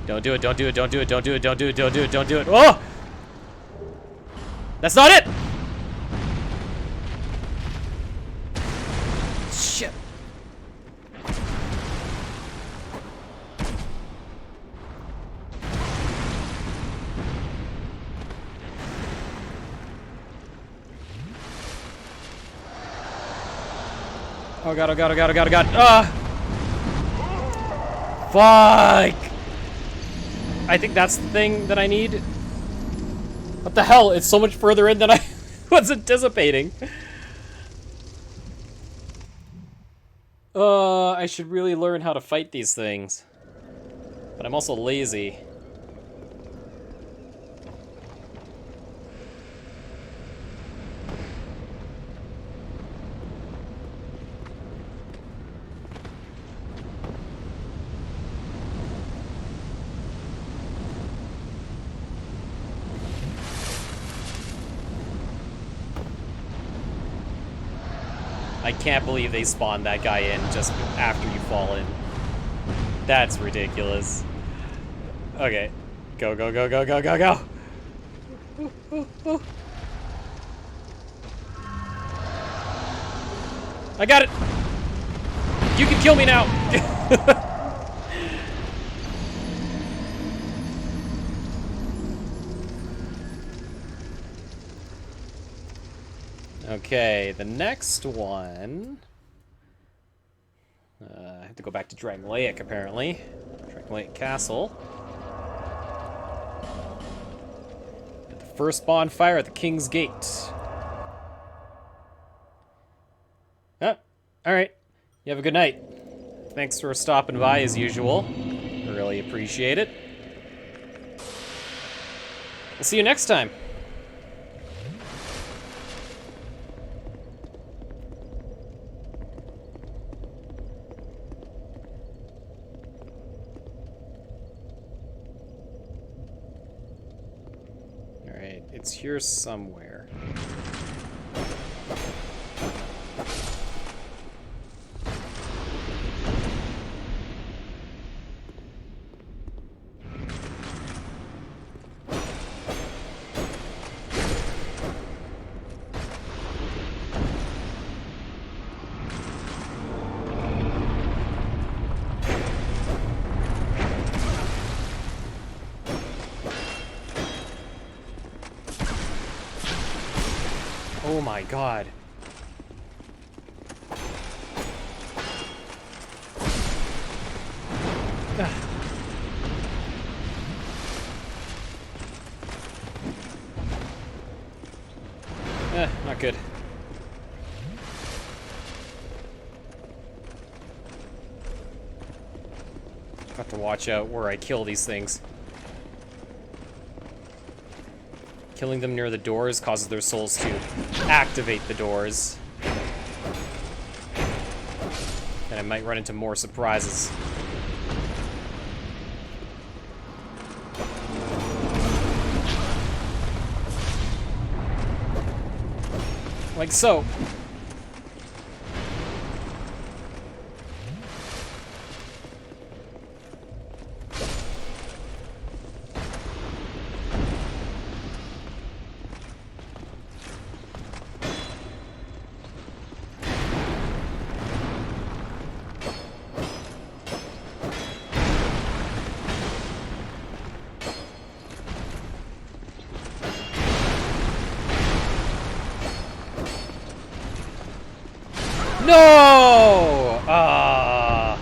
Don't do it, don't do it, don't do it, don't do it, don't do it, don't do it, don't do it. Oh! That's not it! Shit. Oh god, oh god, oh god, oh god, oh god. Ah! Fuck! I think that's the thing that I need. What the hell? It's so much further in than I was anticipating. I should really learn how to fight these things. But I'm also lazy. I can't believe they spawned that guy in just after you fall in. That's ridiculous. Okay. Go, go, go, go, go, go, go! Ooh, ooh, ooh. I got it! You can kill me now! Okay, the next one... I have to go back to Dragonlaic, apparently. Dragonlaic Castle. At the first bonfire at the King's Gate. Oh, alright. You have a good night. Thanks for stopping by, as usual. I really appreciate it. We'll see you next time. It's here somewhere. Oh my god. Not good. Got to watch out where I kill these things. Killing them near the doors causes their souls to activate the doors. And I might run into more surprises. Like so. No! Ah.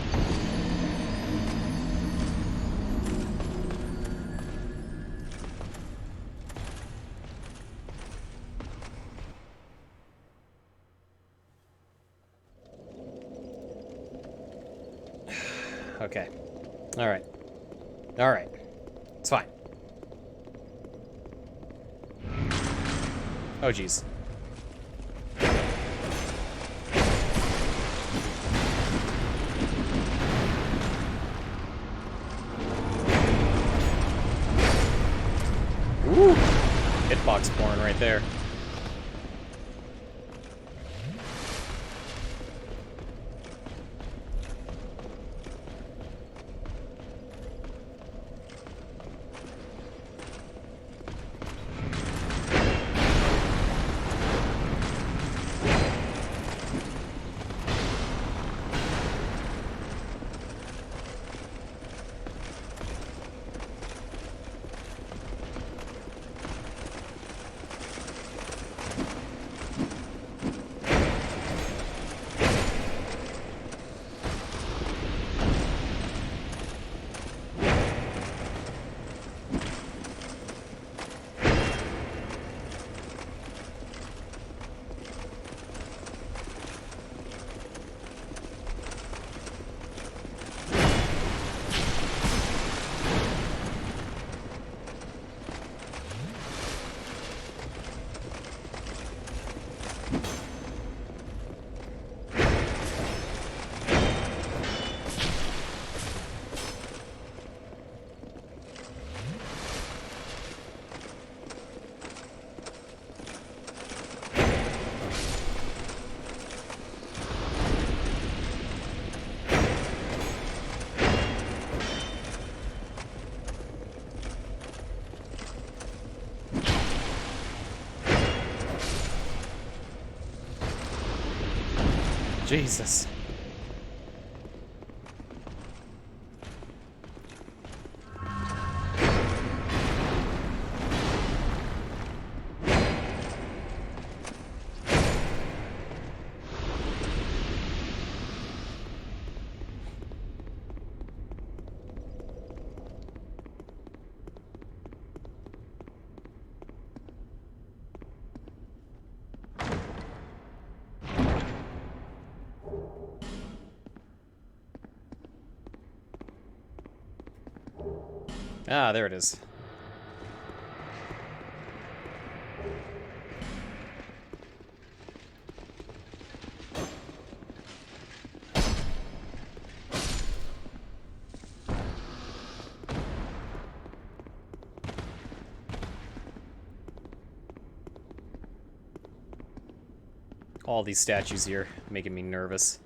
Okay. All right. All right. It's fine. Oh, geez. Ooh! Hitbox porn right there. Jesus. Ah, there it is. All these statues here making me nervous.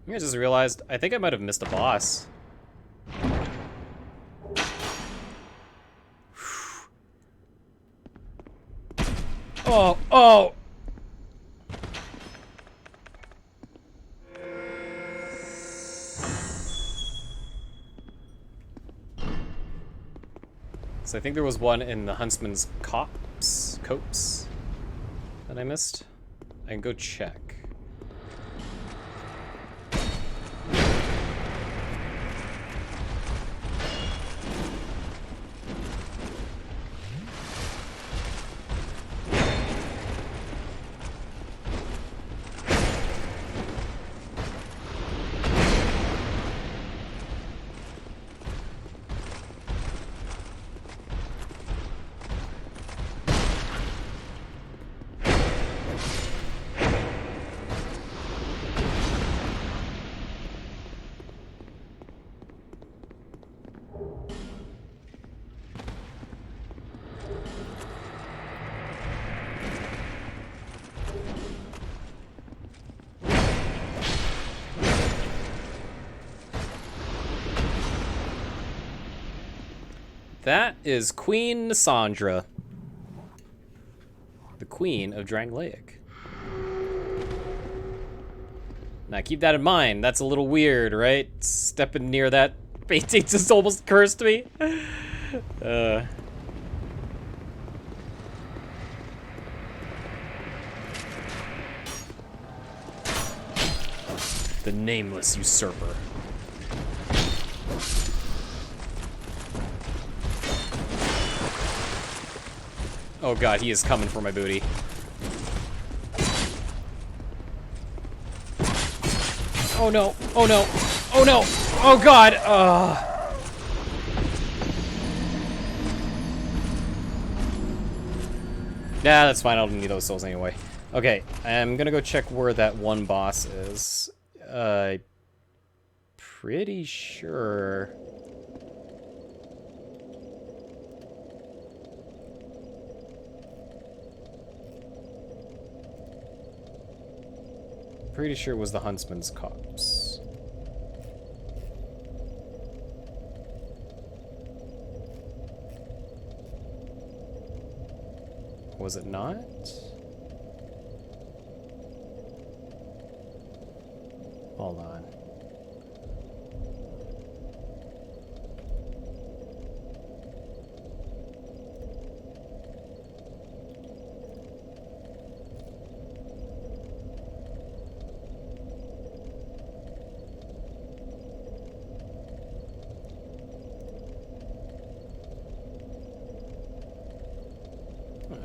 I just realized, I think I might have missed a boss. Oh, oh! So I think there was one in the Huntsman's copse that I missed. I can go check. That is Queen Nassandra, the Queen of Drangleic. Now keep that in mind. That's a little weird, right? Stepping near that painting just almost cursed me. The nameless usurper. Oh god, he is coming for my booty. Oh no, oh no, oh no, oh god! Nah, that's fine, I don't need those souls anyway. Okay, I'm gonna go check where that one boss is. Pretty sure... Pretty sure it was the Huntsman's copse. Was it not? Hold on.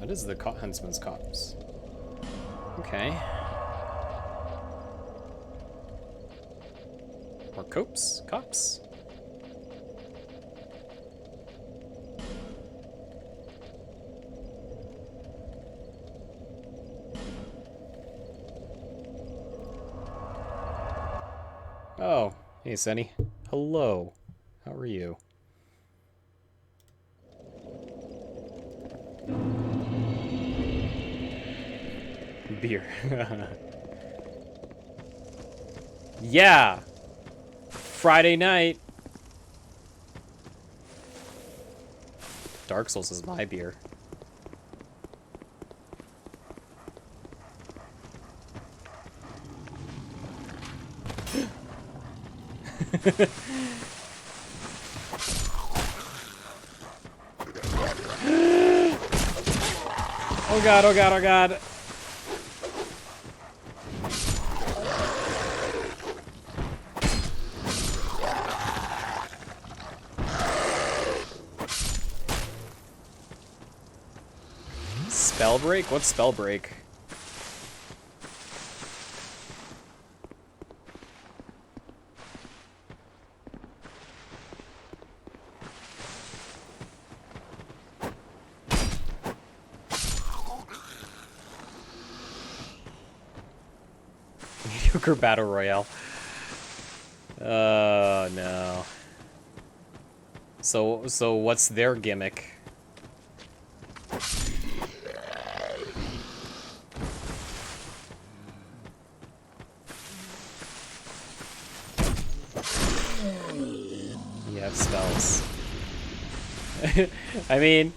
That is the Huntsman's copse. Okay. Or copes? Cops? Oh, hey Sunny. Hello. How are you? Beer. Yeah! Friday night. Dark Souls is my beer. Oh god, oh god, oh god. Spell break? What's spell break? Mediocre battle royale. Oh no. So what's their gimmick? You have spells. I mean,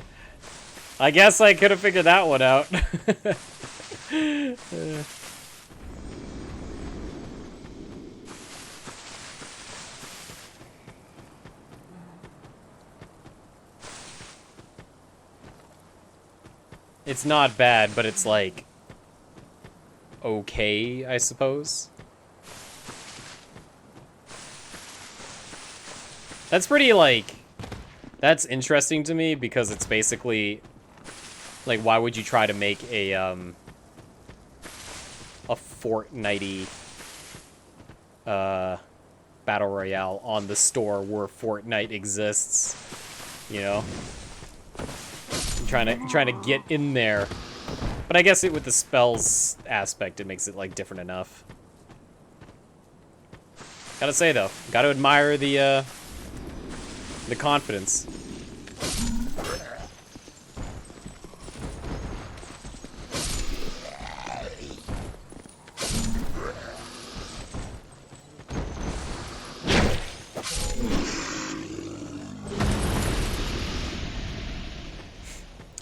I guess I could have figured that one out. It's not bad, but it's like okay, I suppose. That's pretty like that's interesting to me because it's basically like why would you try to make a Fortnite-y battle royale on the store where Fortnite exists, you know? I'm trying to get in there. But I guess with the spells aspect, it makes it like different enough. Gotta say though, gotta admire the confidence.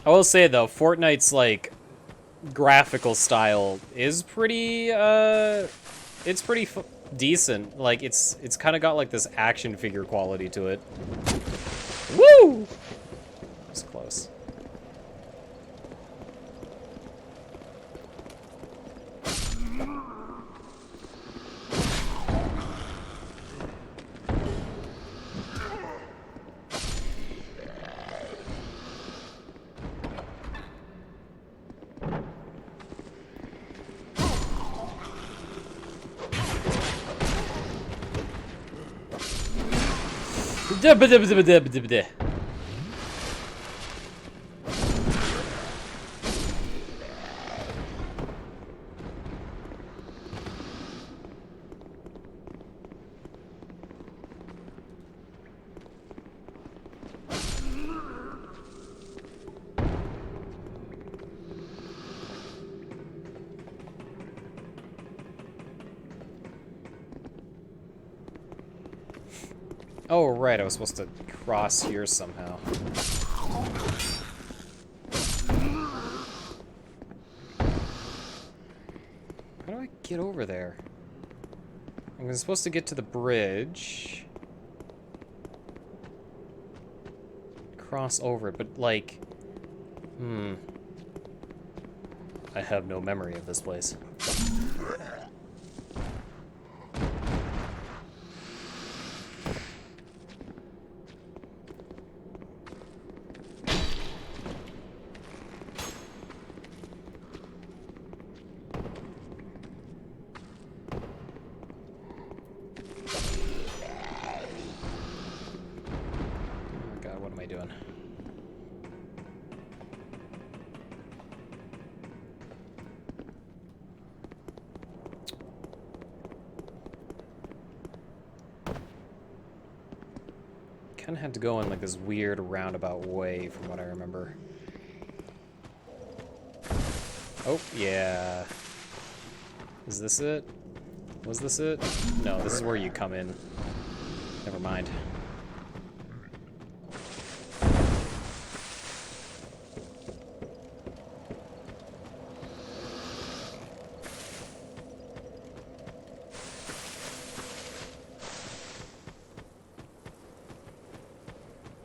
I will say though, Fortnite's like graphical style is pretty it's pretty decent. Like it's kind of got like this action figure quality to it. Woo! It's close. Oh, right, I was supposed to cross here somehow. How do I get over there? I'm supposed to get to the bridge. Cross over it, but like... I have no memory of this place. Kind of had to go in like this weird roundabout way from what I remember. Oh, yeah. Is this it? Was this it? No, this is where you come in. Never mind.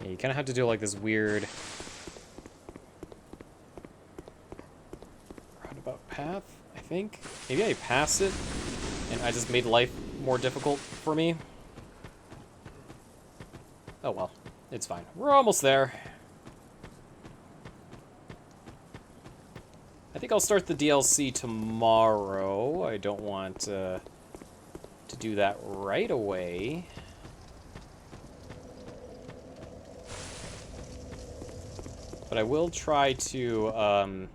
You kind of have to do like this weird roundabout path, I think. Maybe I passed it and I just made life more difficult for me. Oh well, it's fine. We're almost there. I think I'll start the DLC tomorrow. I don't want to do that right away. But I will try to, I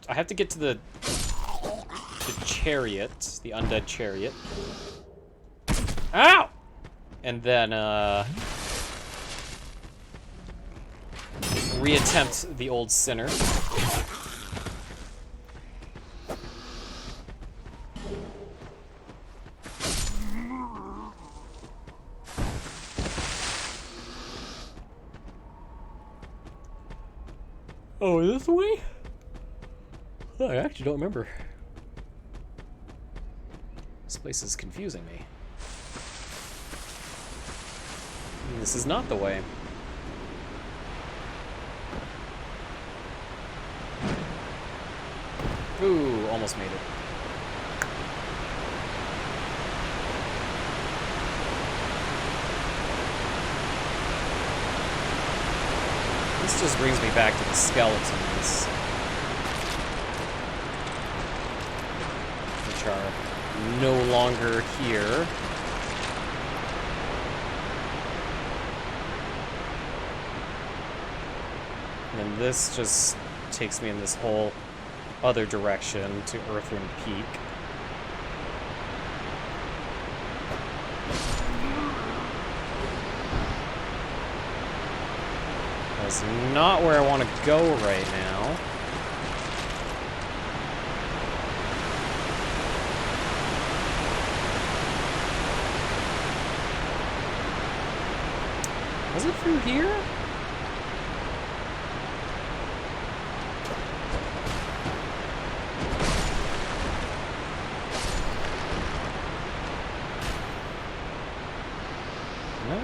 have to get to the chariot, the Undead Chariot. Ow! And then, reattempt the old sinner. Oh, this way? Oh, I actually don't remember. This place is confusing me. This is not the way. Ooh, almost made it. This just brings me back to the skeletons, which are no longer here. And this just takes me in this whole other direction to Earthwind Peak. That's not where I want to go right now. Was it through here? No?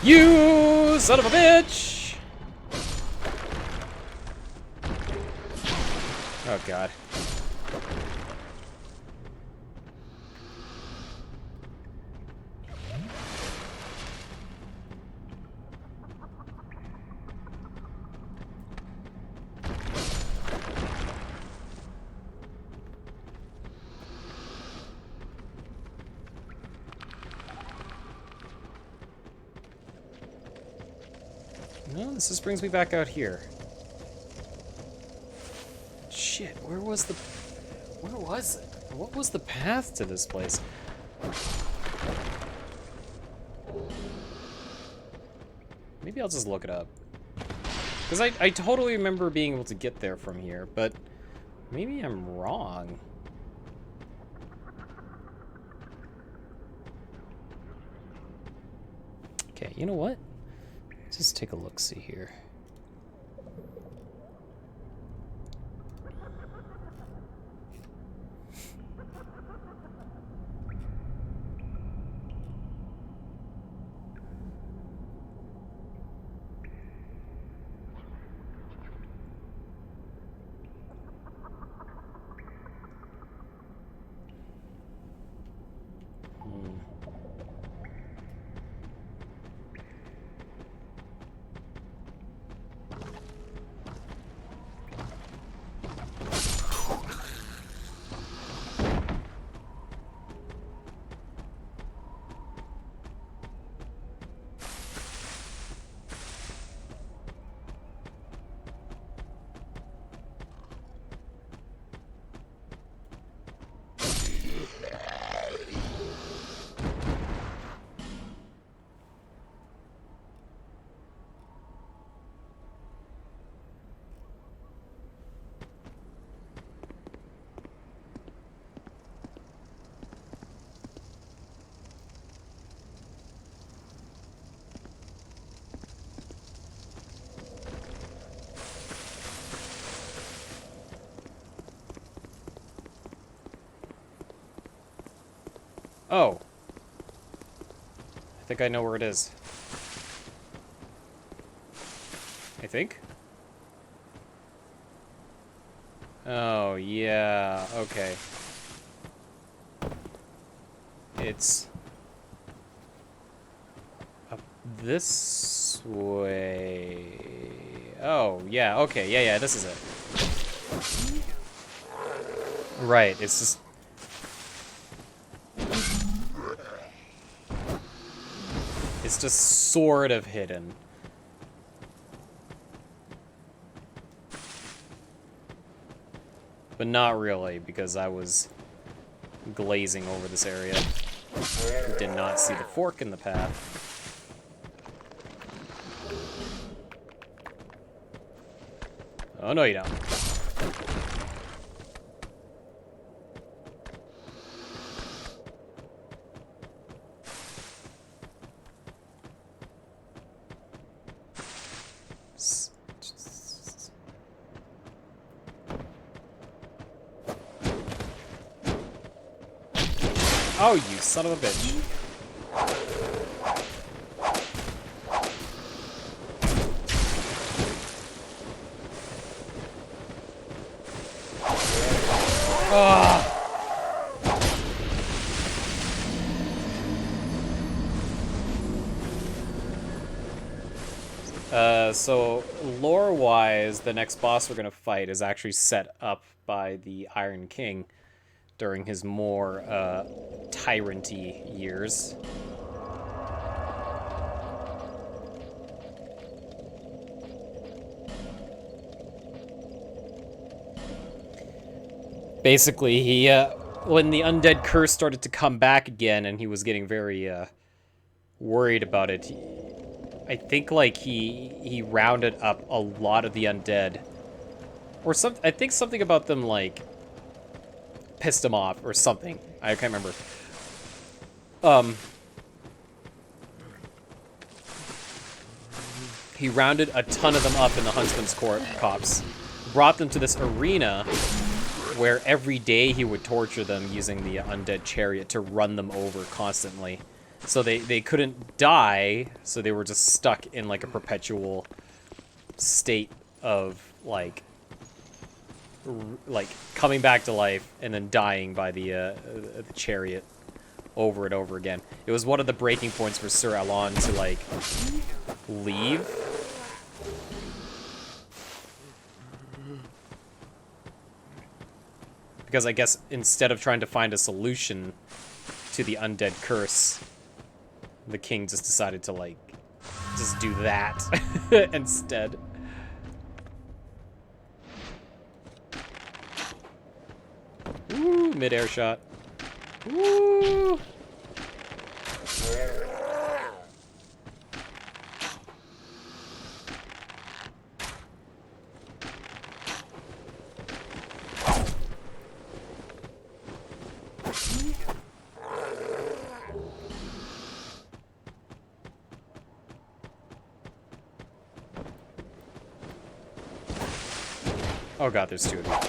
You son of a bitch! Oh god. No, this just brings me back out here. Shit, where was it? What was the path to this place? Maybe I'll just look it up. Because I totally remember being able to get there from here, but maybe I'm wrong. Okay, you know what? Let's just take a look-see here. Oh. I think I know where it is. I think? Oh, yeah, okay. It's up this way. Oh, yeah, okay, yeah, this is it. Right, it's just... It's just sort of hidden. But not really, because I was glazing over this area. Did not see the fork in the path. Oh, no, you don't. Oh, you son of a bitch. So lore-wise, the next boss we're gonna fight is actually set up by the Iron King during his more tyrant-y years. Basically, he when the undead curse started to come back again, and he was getting very worried about it. I think like he rounded up a lot of the undead, or some. I think something about them like pissed him off or something. I can't remember. He rounded a ton of them up in the Huntsman's Copse, brought them to this arena where every day he would torture them using the Undead Chariot to run them over constantly. So they couldn't die, so they were just stuck in like a perpetual state of like coming back to life and then dying by the chariot over and over again. It was one of the breaking points for Sir Alon to like leave. Because I guess instead of trying to find a solution to the undead curse, the king just decided to, like, just do that instead. Ooh, mid-air shot. Ooh! Oh god, there's two of them.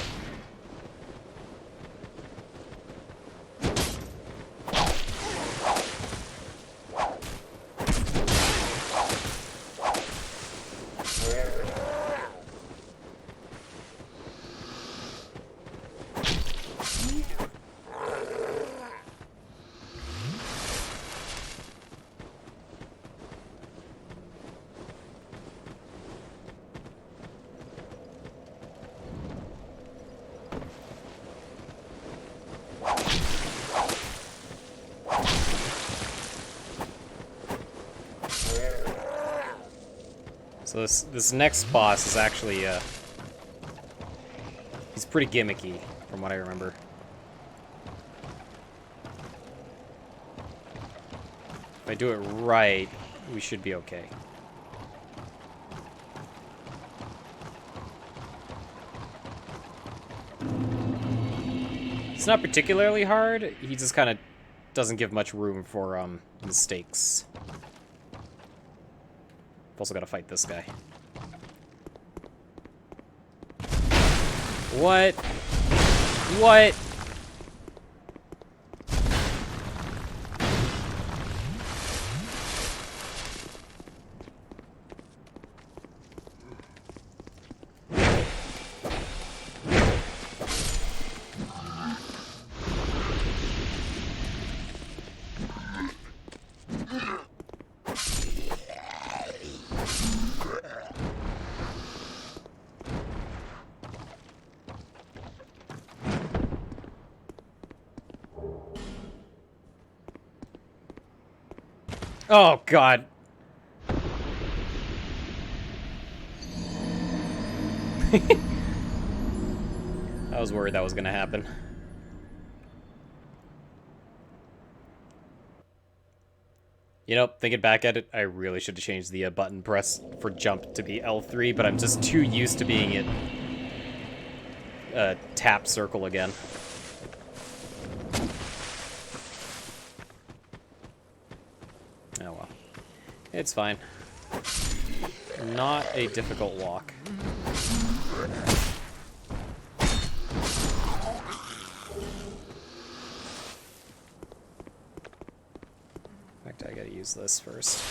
So this next boss is actually, he's pretty gimmicky, from what I remember. If I do it right, we should be okay. It's not particularly hard, he just kind of doesn't give much room for, mistakes. I've also got to fight this guy. What? What? Oh, God. I was worried that was gonna happen. You know, thinking back at it, I really should have changed the button press for jump to be L3, but I'm just too used to being it tap circle again. Oh well. It's fine. Not a difficult walk. In fact, I gotta use this first.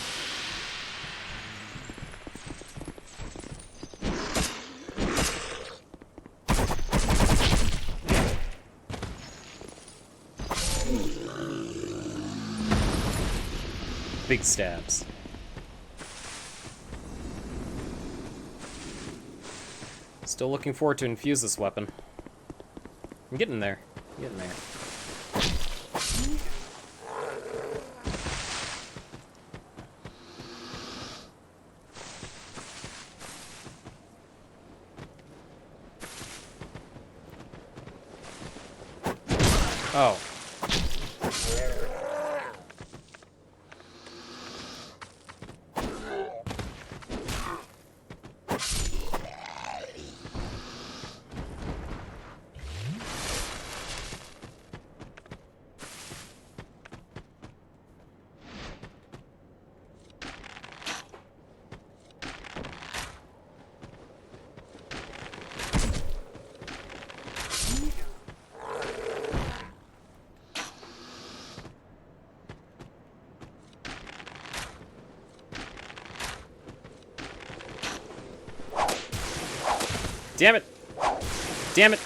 Big stabs. Still looking forward to infuse this weapon. I'm getting there. I'm getting there. Oh. Damn it! Damn it!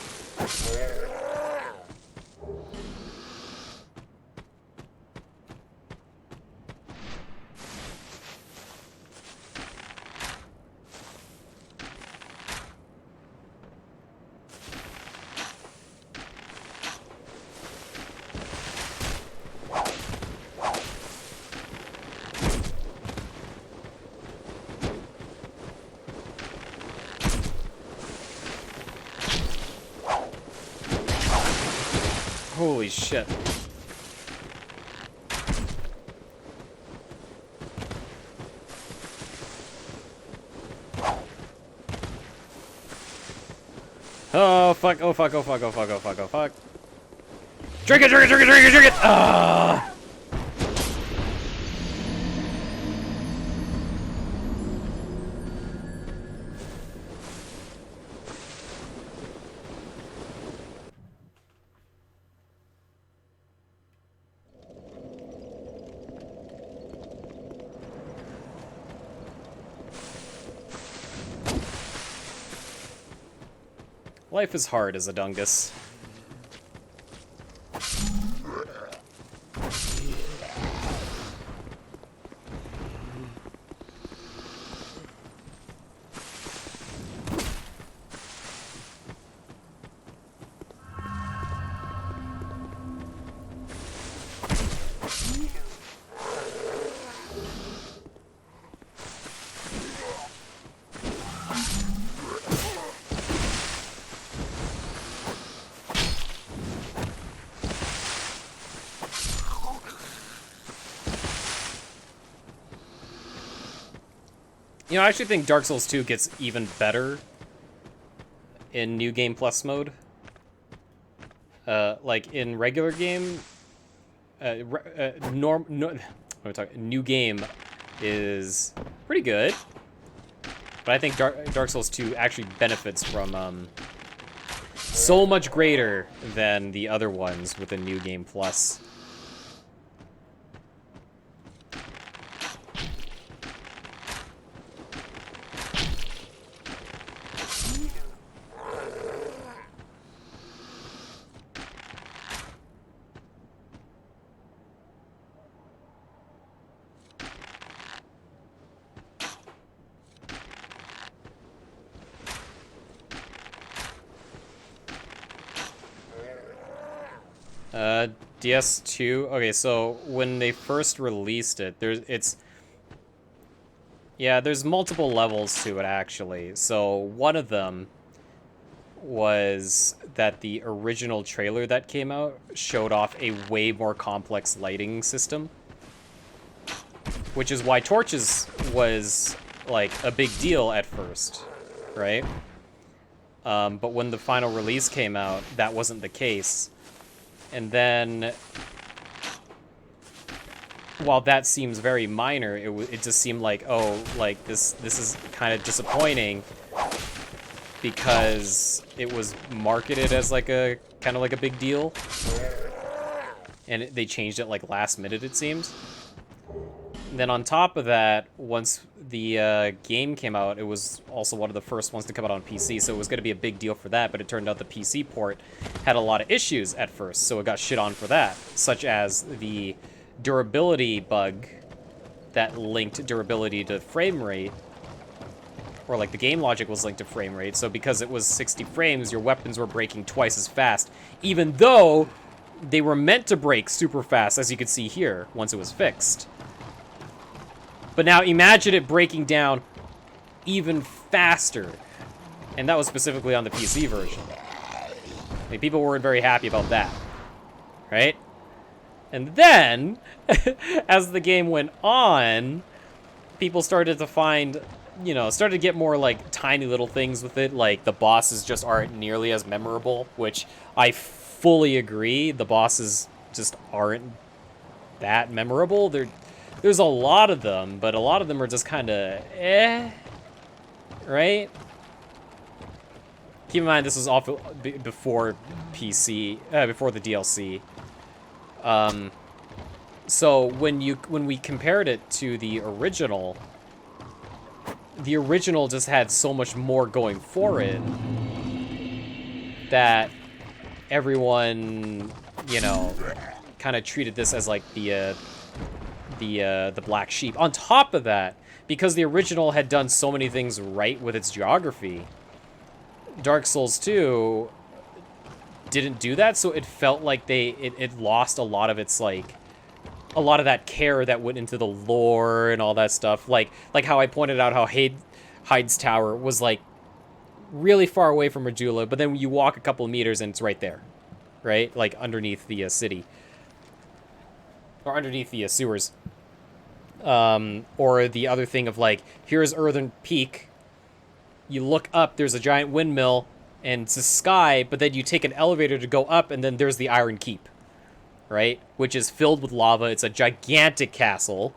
Holy shit. Oh fuck, oh fuck, oh fuck, oh fuck, oh fuck, oh fuck. Drink it, drink it, drink it, drink it, drink it! Ah! Life is hard as a dungus. You know, I actually think Dark Souls 2 gets even better in New Game Plus mode. Like in regular game, New Game is pretty good, but I think Dark Souls 2 actually benefits from so much greater than the other ones with the New Game Plus. DS2. Okay, so when they first released it, there's multiple levels to it actually. So one of them was that the original trailer that came out showed off a way more complex lighting system, which is why torches was like a big deal at first, right? But when the final release came out, that wasn't the case. And then, while that seems very minor, it just seemed like, oh, like this is kind of disappointing because it was marketed as like a kind of like a big deal, and they changed it like last minute, it seems. And then on top of that, once the game came out, it was also one of the first ones to come out on PC, so it was going to be a big deal for that, but it turned out the PC port had a lot of issues at first, so it got shit on for that, such as the durability bug that linked durability to frame rate, or like the game logic was linked to frame rate, so because it was 60 frames, your weapons were breaking twice as fast, even though they were meant to break super fast, as you could see here, once it was fixed. But now imagine it breaking down even faster. And that was specifically on the PC version. I mean, people weren't very happy about that, right? And then, as the game went on, people started to find, you know, started to get more like tiny little things with it, like the bosses just aren't nearly as memorable, which I fully agree. The bosses just aren't that memorable. There's a lot of them, but a lot of them are just kind of right? Keep in mind, this was all before PC, before the DLC. So when we compared it to the original just had so much more going for it that everyone, you know, kind of treated this as like the black sheep. On top of that, because the original had done so many things right with its geography, Dark Souls 2 didn't do that, so it felt like it lost a lot of its, like, a lot of that care that went into the lore and all that stuff. Like how I pointed out how Hyde's Tower was, like, really far away from Majula, but then you walk a couple of meters and it's right there, right? Like, underneath the city. Or underneath the sewers. Or the other thing of, like, here's Earthen Peak. You look up, there's a giant windmill, and it's the sky, but then you take an elevator to go up, and then there's the Iron Keep, right? Which is filled with lava. It's a gigantic castle.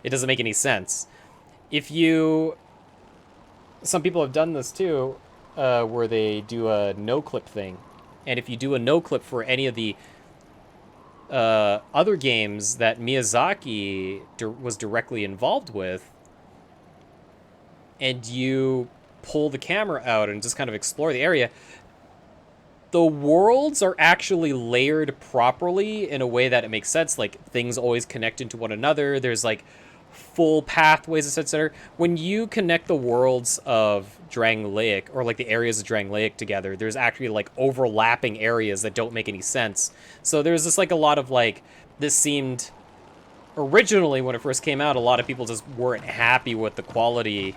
It doesn't make any sense. Some people have done this too, where they do a no-clip thing. And if you do a no-clip for any of the other games that Miyazaki was directly involved with, and you pull the camera out and just kind of explore the area, the worlds are actually layered properly in a way that it makes sense. Like, things always connect into one another. There's, like, full pathways, etc. When you connect the worlds of Drangleic, or, like, the areas of Drangleic together, there's actually, like, overlapping areas that don't make any sense. So there's just, like, a lot of, like, this seemed... Originally, when it first came out, a lot of people just weren't happy with the quality,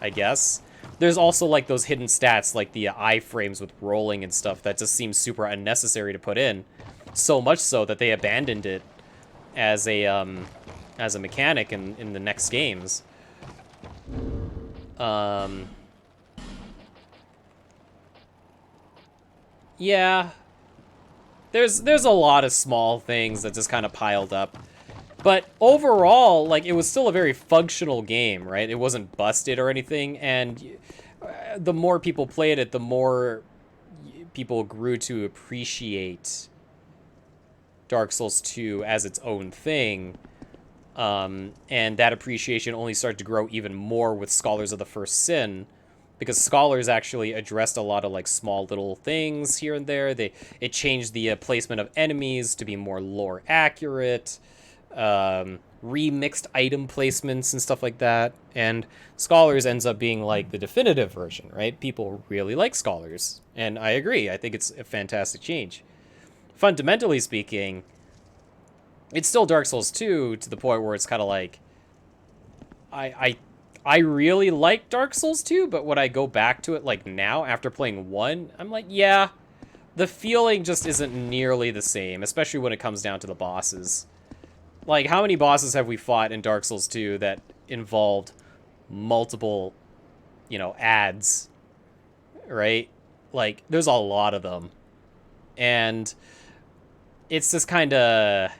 I guess. There's also, like, those hidden stats, like the iframes with rolling and stuff, that just seems super unnecessary to put in. So much so that they abandoned it as a mechanic in the next games. Yeah. There's a lot of small things that just kind of piled up. But overall, like, it was still a very functional game, right? It wasn't busted or anything, and the more people played it, the more people grew to appreciate Dark Souls 2 as its own thing. And that appreciation only started to grow even more with Scholars of the First Sin, because Scholars actually addressed a lot of, like, small little things here and there. It changed the placement of enemies to be more lore accurate. Remixed item placements and stuff like that, and Scholars ends up being like the definitive version, right? People really like Scholars, and I agree. I think it's a fantastic change. Fundamentally speaking, it's still Dark Souls 2 to the point where it's kind of like I I really like Dark Souls 2, but when I go back to it, like, now, after playing 1, I'm like, yeah, the feeling just isn't nearly the same, especially when it comes down to the bosses. Like, how many bosses have we fought in Dark Souls 2 that involved multiple, you know, ads, right? Like, there's a lot of them. And it's just kind of,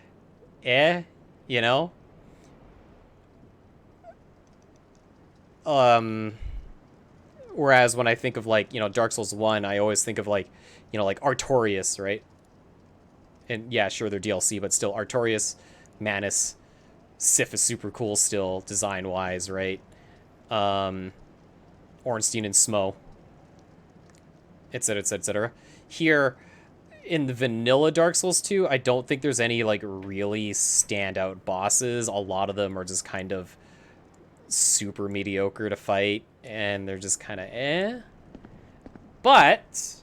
you know? Whereas when I think of, like, you know, Dark Souls 1, I always think of, like, you know, like Artorias, right? And yeah, sure, they're DLC, but still, Artorias, Manus, Sif is super cool still, design-wise, right? Ornstein and Smo, etc., etc., etc. Here, in the vanilla Dark Souls 2, I don't think there's any, like, really standout bosses. A lot of them are just kind of super mediocre to fight, and they're just kind of But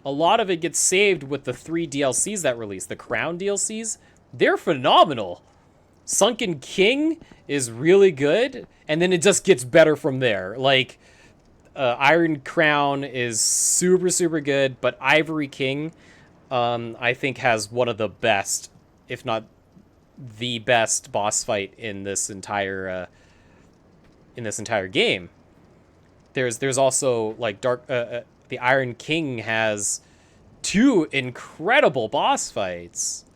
a lot of it gets saved with the 3 DLCs that release. The Crown DLCs, they're phenomenal. Sunken King is really good, and then it just gets better from there. Like, Iron Crown is super, super good, but Ivory King, I think, has one of the best, if not the best, boss fight in this entire game. There's also, like, the Iron King has 2 incredible boss fights.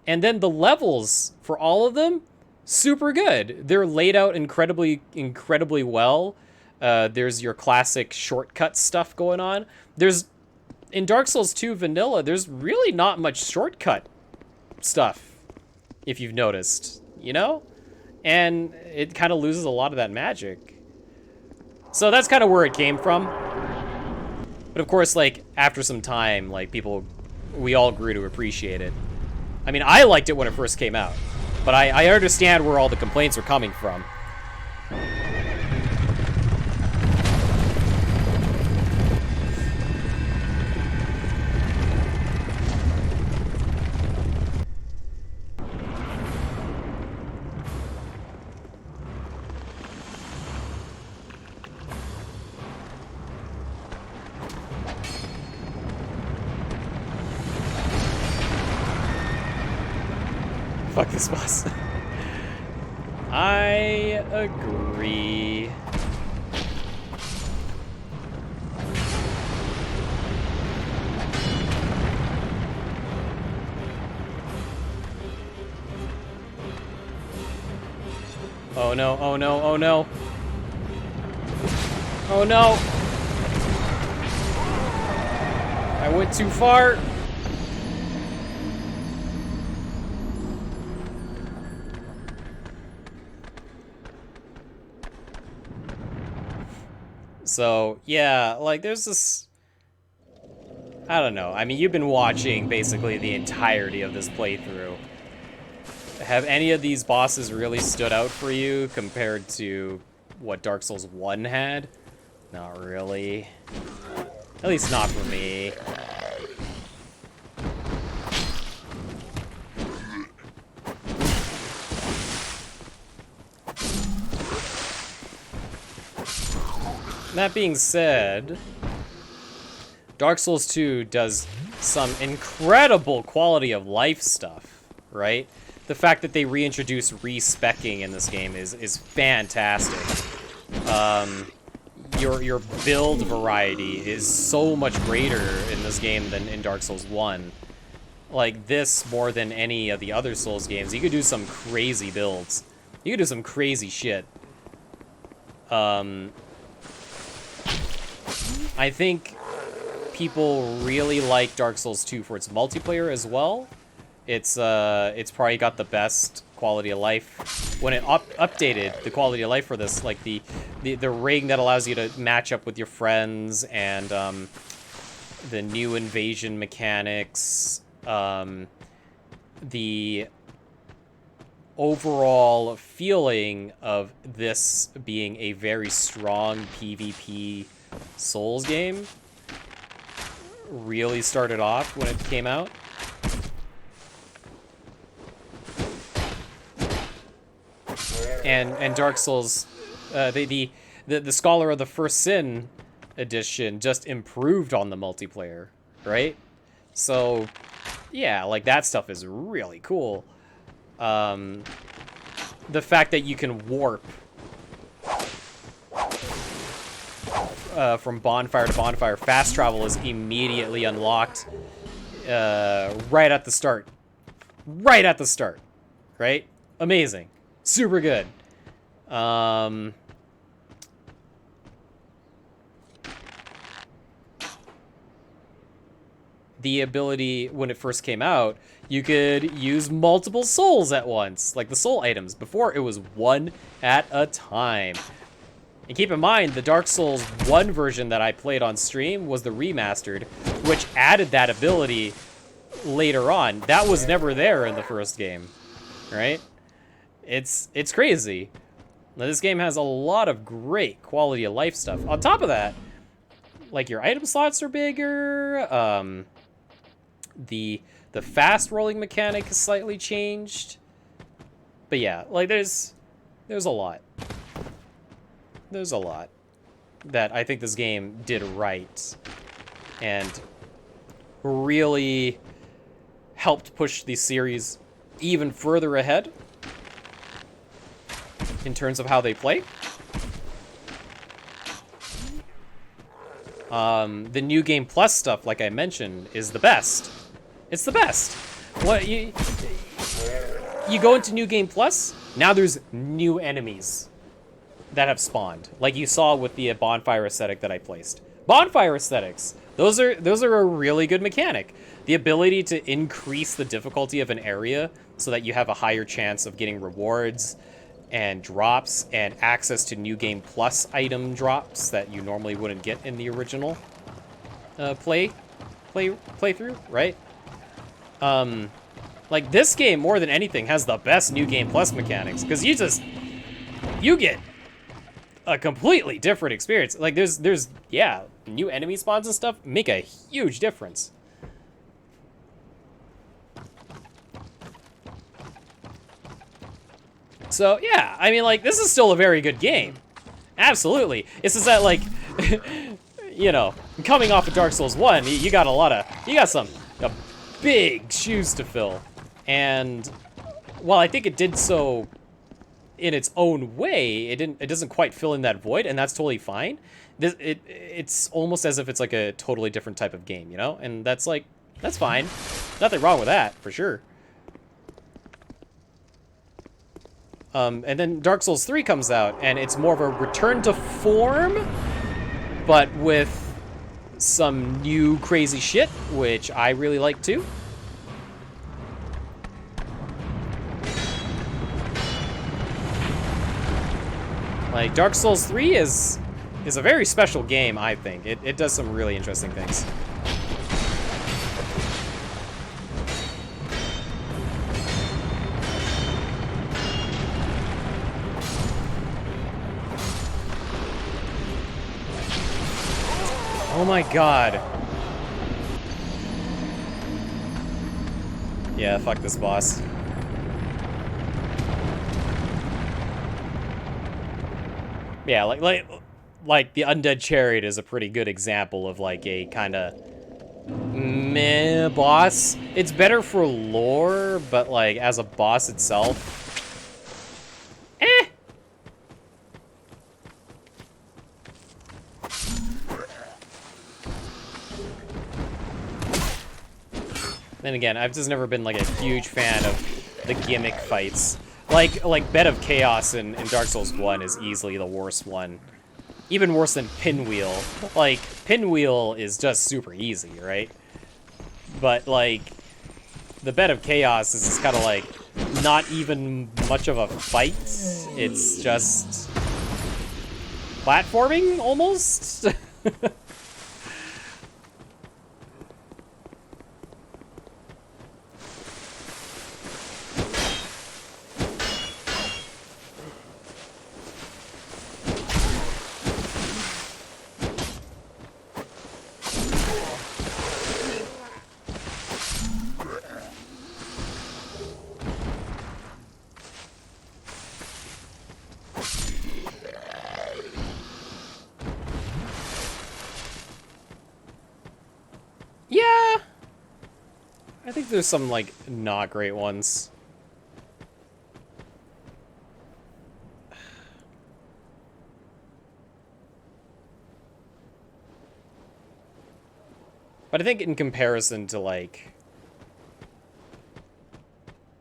And then the levels for all of them, super good. They're laid out incredibly, incredibly well. There's your classic shortcut stuff going on. In Dark Souls 2 Vanilla, there's really not much shortcut stuff, if you've noticed, you know? And it kind of loses a lot of that magic. So that's kind of where it came from. But of course, like, after some time, like, we all grew to appreciate it. I mean, I liked it when it first came out, but I understand where all the complaints are coming from. Fuck this boss. I agree. Oh no, oh no, oh no. Oh no. I went too far. So, yeah, like, there's this... I don't know. I mean, you've been watching basically the entirety of this playthrough. Have any of these bosses really stood out for you compared to what Dark Souls 1 had? Not really. At least not for me. That being said, Dark Souls 2 does some incredible quality of life stuff, right? The fact that they reintroduce respecking in this game is fantastic. Your build variety is so much greater in this game than in Dark Souls 1. Like, this, more than any of the other Souls games, you could do some crazy builds. You could do some crazy shit. I think people really like Dark Souls 2 for its multiplayer as well. It's probably got the best quality of life. When it updated the quality of life for this, like the ring that allows you to match up with your friends, and the new invasion mechanics, the overall feeling of this being a very strong PvP Souls game really started off when it came out. And Dark Souls The Scholar of the First Sin edition just improved on the multiplayer, right? So, yeah, like that stuff is really cool. The fact that you can warp from bonfire to bonfire, fast travel is immediately unlocked right at the start. Right at the start, right? Amazing. Super good. The ability, when it first came out, you could use multiple souls at once, like the soul items. Before, it was one at a time. And keep in mind, the Dark Souls 1 version that I played on stream was the remastered, which added that ability later on. That was never there in the first game, right? It's crazy. Now, this game has a lot of great quality of life stuff. On top of that, like your item slots are bigger. The fast rolling mechanic is slightly changed. But yeah, like there's a lot. There's a lot that I think this game did right and really helped push the series even further ahead in terms of how they play. The New Game Plus stuff, like I mentioned, is the best. It's the best. What you go into New Game Plus, now there's new enemies that have spawned, like you saw with the bonfire aesthetic that I placed. Bonfire aesthetics, those are a really good mechanic. The ability to increase the difficulty of an area so that you have a higher chance of getting rewards and drops and access to New Game Plus item drops that you normally wouldn't get in the original playthrough, right? Like this game more than anything has the best New Game Plus mechanics, because you get a completely different experience. Like there's yeah, new enemy spawns and stuff make a huge difference. So yeah, I mean, like, this is still a very good game. Absolutely. It's just that, like, you know, coming off of Dark Souls 1, you got some big shoes to fill. And while I think it did so in its own way, it doesn't quite fill in that void, and that's totally fine. It's almost as if it's like a totally different type of game, you know? And that's fine. Nothing wrong with that, for sure. And then Dark Souls 3 comes out, and it's more of a return to form, but with some new crazy shit, which I really like too. Like, Dark Souls 3 is a very special game, I think. It does some really interesting things. Oh my god. Yeah, fuck this boss. Yeah, like the Undead Chariot is a pretty good example of like a kind of meh boss. It's better for lore, but like as a boss itself, Then again, I've just never been like a huge fan of the gimmick fights. Like Bed of Chaos in Dark Souls 1 is easily the worst one. Even worse than Pinwheel. Like, Pinwheel is just super easy, right? But like, the Bed of Chaos is just kind of like not even much of a fight. It's just platforming, almost? I think there's some, like, not great ones. But I think in comparison to, like,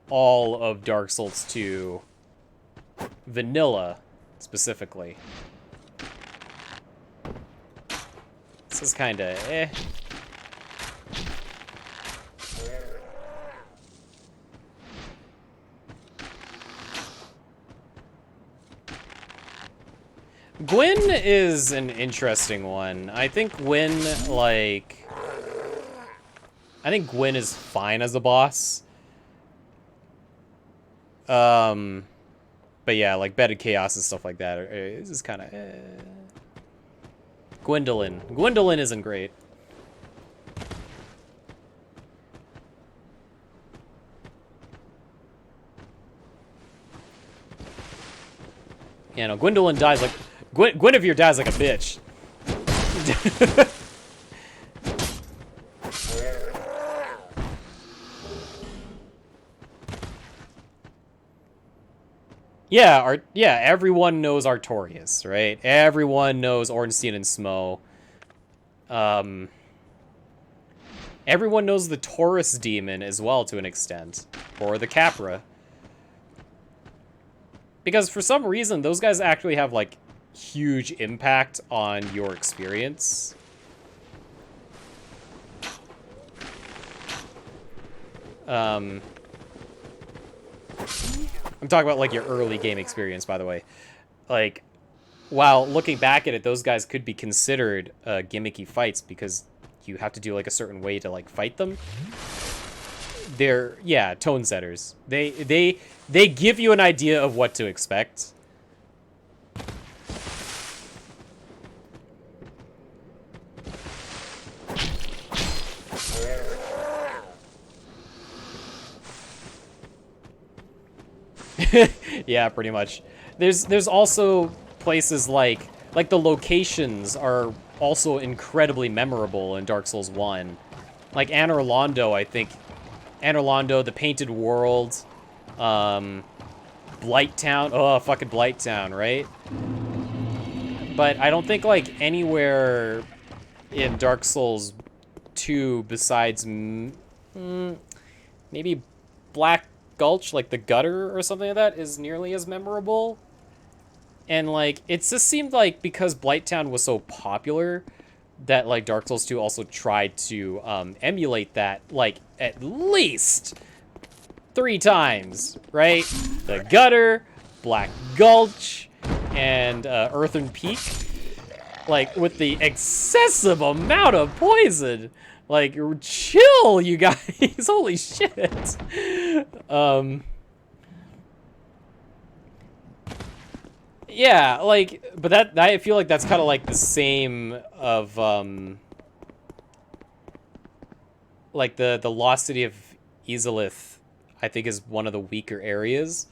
all of Dark Souls 2 vanilla, specifically, this is kind of eh. Gwyn is an interesting one. I think Gwyn, like... I think Gwyn is fine as a boss. But yeah, like Bed of Chaos and stuff like that. This is kind of... Gwendolyn. Gwendolyn isn't great. Yeah, no, Gwendolyn dies like... Guinevere dies like a bitch. Yeah, everyone knows Artorias, right? Everyone knows Ornstein and Smo. Everyone knows the Taurus demon as well to an extent. Or the Capra. Because for some reason, those guys actually have, like, huge impact on your experience. I'm talking about, like, your early game experience, by the way. Like, while looking back at it, those guys could be considered gimmicky fights because you have to do, like, a certain way to, like, fight them. They're, yeah, tone setters. They give you an idea of what to expect. Yeah, pretty much. There's also places like the locations are also incredibly memorable in Dark Souls 1. Like Anor Londo, I think. Anor Londo, the Painted World, Blighttown. Oh, fucking Blighttown, right? But I don't think, like, anywhere in Dark Souls 2 besides maybe Black Gulch, like the gutter or something like that, is nearly as memorable. And, like, it just seemed like because Blighttown was so popular that, like, Dark Souls 2 also tried to emulate that, like, at least 3 times, right? The gutter, Black Gulch, and Earthen Peak. Like, with the excessive amount of poison. Like, chill, you guys. Holy shit. Yeah, like, but that, I feel like that's kind of like the same of, like, the Lost City of Izalith, I think, is one of the weaker areas.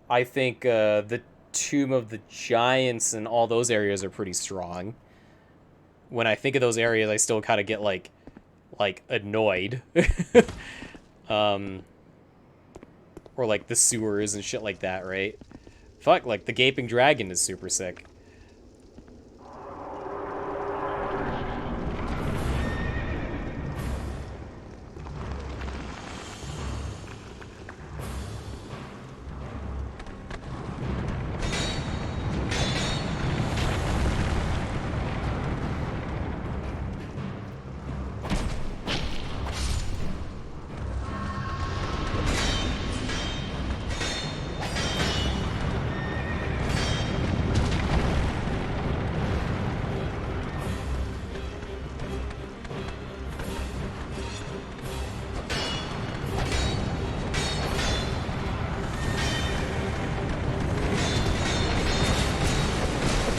I think, the Tomb of the Giants and all those areas are pretty strong. When I think of those areas, I still kind of get, like annoyed. Or, like, the sewers and shit like that, right? Fuck, like, the Gaping Dragon is super sick.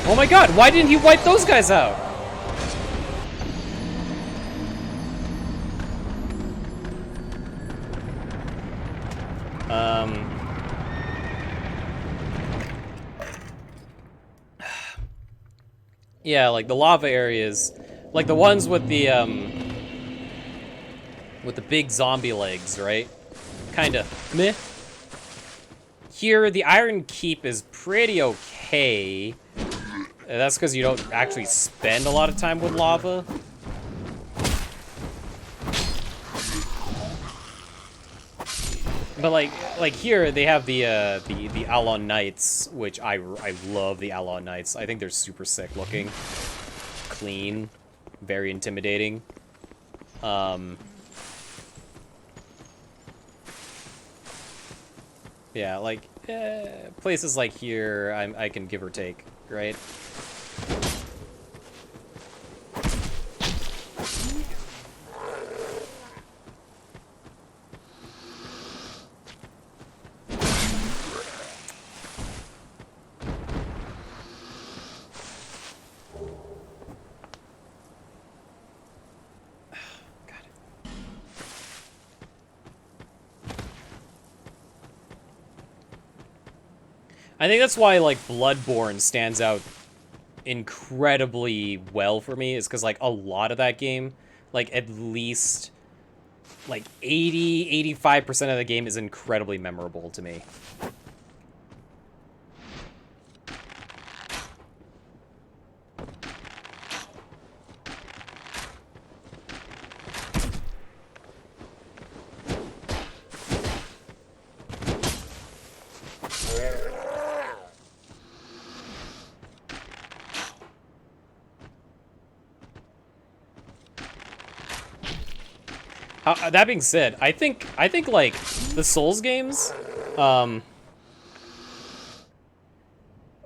Oh my god, why didn't he wipe those guys out? Yeah, like the lava areas, like the ones with the with the big zombie legs, right? Kind of meh. Here, the Iron Keep is pretty okay. That's because you don't actually spend a lot of time with lava. But like here they have the Alon Knights, which I love the Alon Knights. I think they're super sick looking, clean, very intimidating. Yeah, like places like here, I can give or take, right? I think that's why, like, Bloodborne stands out incredibly well for me, is because, like, a lot of that game, like, at least, like, 85% of the game is incredibly memorable to me. That being said, I think like the Souls games,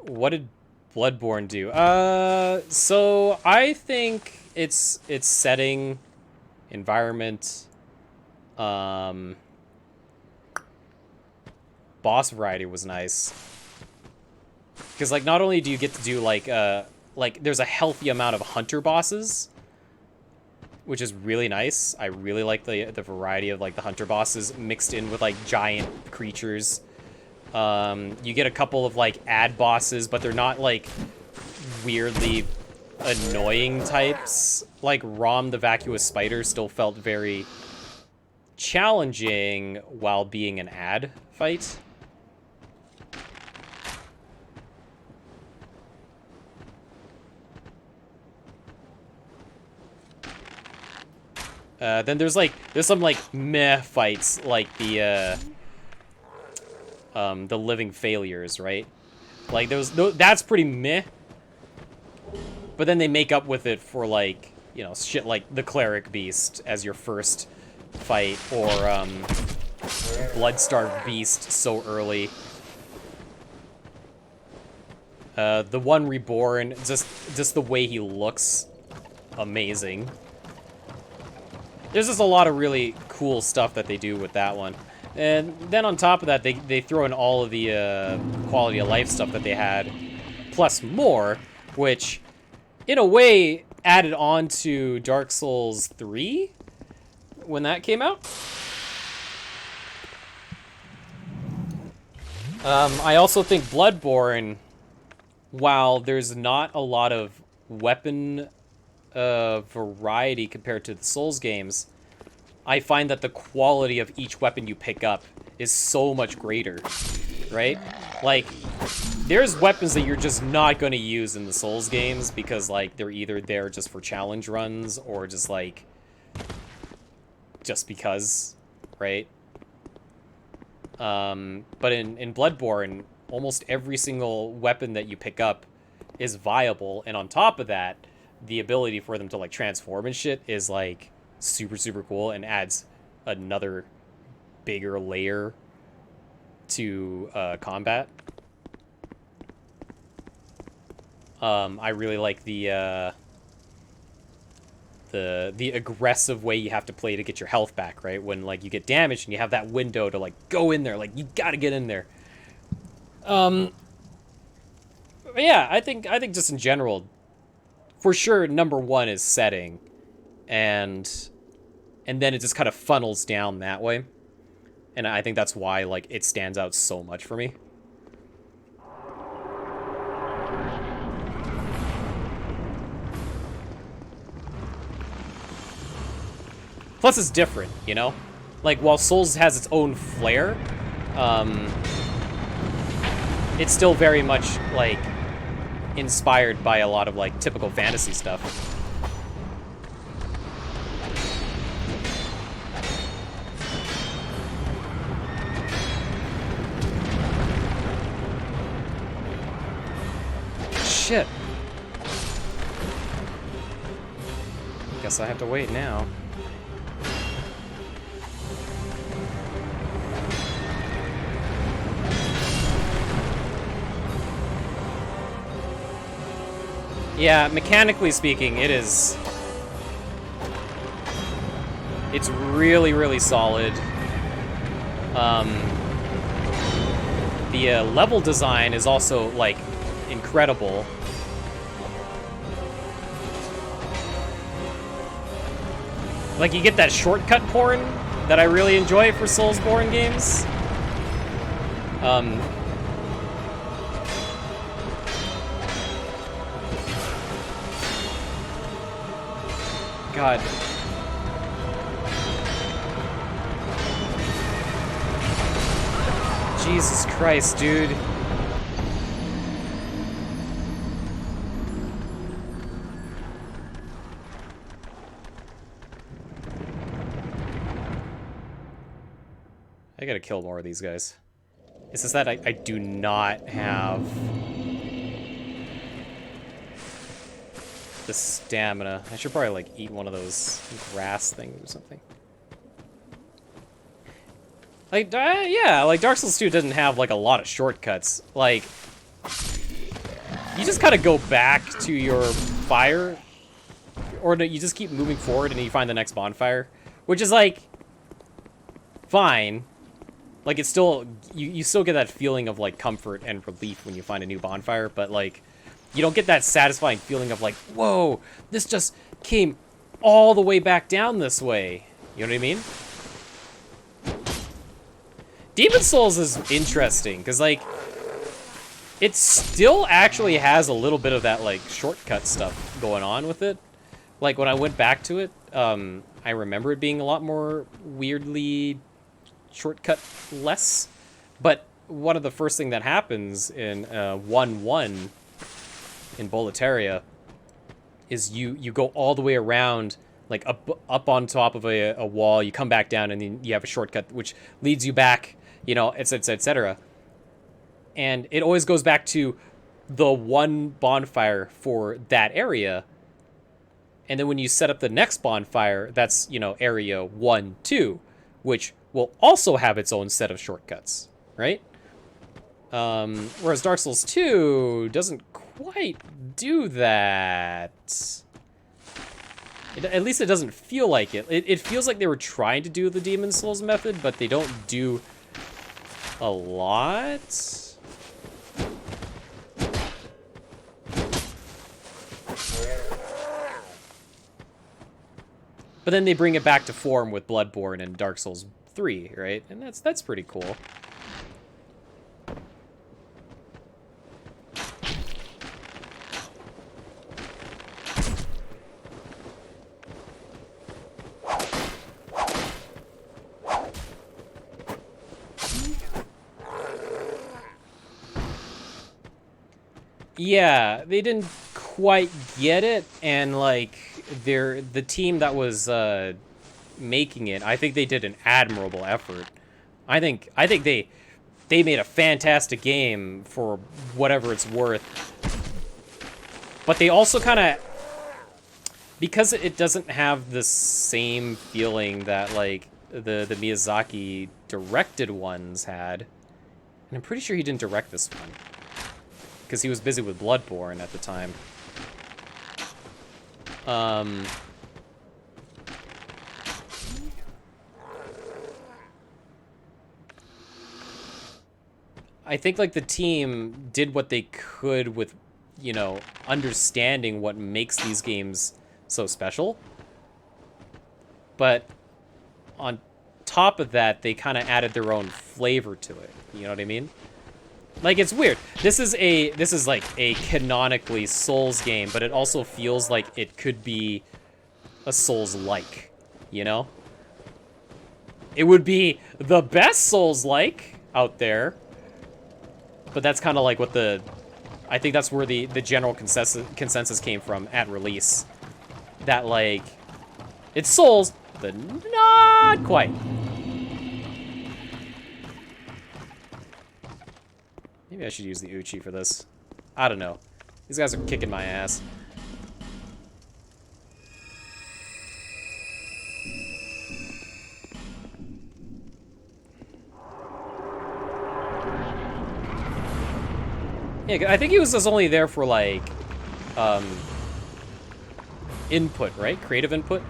what did Bloodborne do? So I think its setting, environment, boss variety was nice. Because like not only do you get to do like there's a healthy amount of hunter bosses, which is really nice. I really like the variety of like the hunter bosses mixed in with like giant creatures. You get a couple of like ad bosses, but they're not like weirdly annoying types. Like Rom the Vacuous Spider still felt very challenging while being an ad fight. Then there's some like meh fights, like the living failures, right? Like that's pretty meh. But then they make up with it for like, you know, shit like the Cleric Beast as your first fight, or Bloodstarved Beast so early. The one Reborn, just the way he looks, amazing. There's just a lot of really cool stuff that they do with that one. And then on top of that, they throw in all of the quality of life stuff that they had, plus more, which, in a way, added on to Dark Souls 3 when that came out. I also think Bloodborne, while there's not a lot of weapon variety compared to the Souls games, I find that the quality of each weapon you pick up is so much greater, right? Like, there's weapons that you're just not going to use in the Souls games because, like, they're either there just for challenge runs or just, like, just because, right? But in Bloodborne, almost every single weapon that you pick up is viable, and on top of that, the ability for them to like transform and shit is like super cool and adds another bigger layer to combat. I really like the aggressive way you have to play to get your health back, right? When like you get damaged and you have that window to like go in there, like you gotta get in there. But yeah, I think just in general, for sure, number one is setting, and then it just kind of funnels down that way, and I think that's why like it stands out so much for me. Plus, it's different, you know? Like, while Souls has its own flair, it's still very much, like, inspired by a lot of, like, typical fantasy stuff. Shit. Guess I have to wait now. Yeah, mechanically speaking, it's really, really solid. The level design is also, like, incredible. Like, you get that shortcut porn that I really enjoy for Soulsborne games. God. Jesus Christ, dude. I gotta kill more of these guys. It's just that I do not have the stamina. I should probably, like, eat one of those grass things or something. Like, yeah, like, Dark Souls 2 doesn't have, like, a lot of shortcuts. Like, you just kind of go back to your fire, or you just keep moving forward and you find the next bonfire, which is, like, fine. Like, it's still, you still get that feeling of, like, comfort and relief when you find a new bonfire, but, like, you don't get that satisfying feeling of, like, whoa, this just came all the way back down this way. You know what I mean? Demon Souls is interesting, because, like, it still actually has a little bit of that, like, shortcut stuff going on with it. Like, when I went back to it, I remember it being a lot more weirdly shortcut-less. But one of the first thing that happens in 1-1 in Boletaria is you go all the way around, like, up on top of a wall, you come back down, and then you have a shortcut which leads you back, you know, etc. And it always goes back to the one bonfire for that area. And then when you set up the next bonfire, that's, you know, area 1, 2, which will also have its own set of shortcuts, right? Whereas Dark Souls 2 doesn't quite do that. At least it doesn't feel like it. It feels like they were trying to do the Demon Souls method, but they don't do a lot. But then they bring it back to form with Bloodborne and Dark Souls 3, right? And that's pretty cool. Yeah, they didn't quite get it, and, like, the team that was making it, I think they did an admirable effort. I think they made a fantastic game for whatever it's worth. But they also kind of, because it doesn't have the same feeling that, like, the Miyazaki directed ones had, and I'm pretty sure he didn't direct this one, because he was busy with Bloodborne at the time. I think, like, the team did what they could with, you know, understanding what makes these games so special. But on top of that, they kind of added their own flavor to it. You know what I mean? Like, it's weird. This is like a canonically Souls game, but it also feels like it could be a Souls-like, you know? It would be the best Souls-like out there. But that's kind of like what the... I think that's where the general consensus came from at release. That, like, it's Souls, but not quite. Maybe I should use the Uchi for this. I don't know. These guys are kicking my ass. Yeah, I think he was just only there for, like, input, right? Creative input?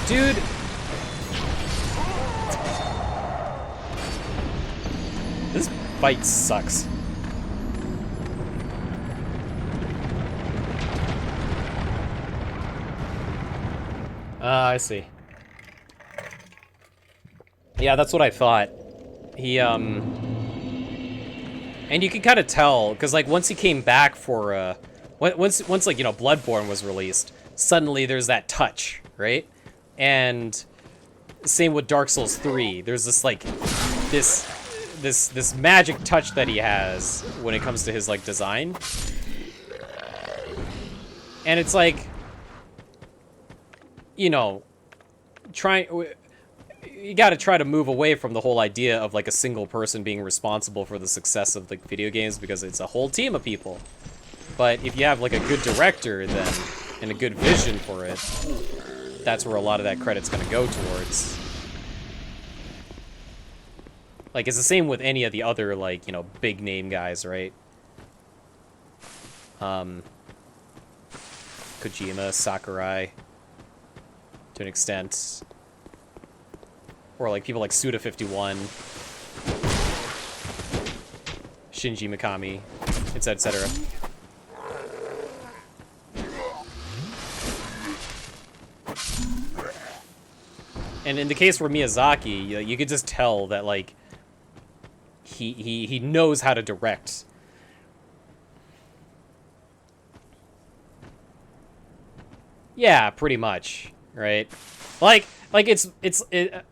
Dude. This fight sucks. I see. Yeah, that's what I thought. He, and you can kind of tell, because, like, once he came back for, once, like, you know, Bloodborne was released, suddenly there's that touch, right? And same with Dark Souls 3. There's this, like, this magic touch that he has when it comes to his, like, design. And it's like, you know, you got to try to move away from the whole idea of, like, a single person being responsible for the success of, like, video games, because it's a whole team of people. But if you have, like, a good director, then, and a good vision for it, that's where a lot of that credit's going to go towards. Like, it's the same with any of the other, like, you know, big name guys, right? Kojima, Sakurai, to an extent. Or, like, people like Suda51, Shinji Mikami, etc., etc. And in the case for Miyazaki, you could just tell that, like, he knows how to direct. Yeah, pretty much, right? Like it's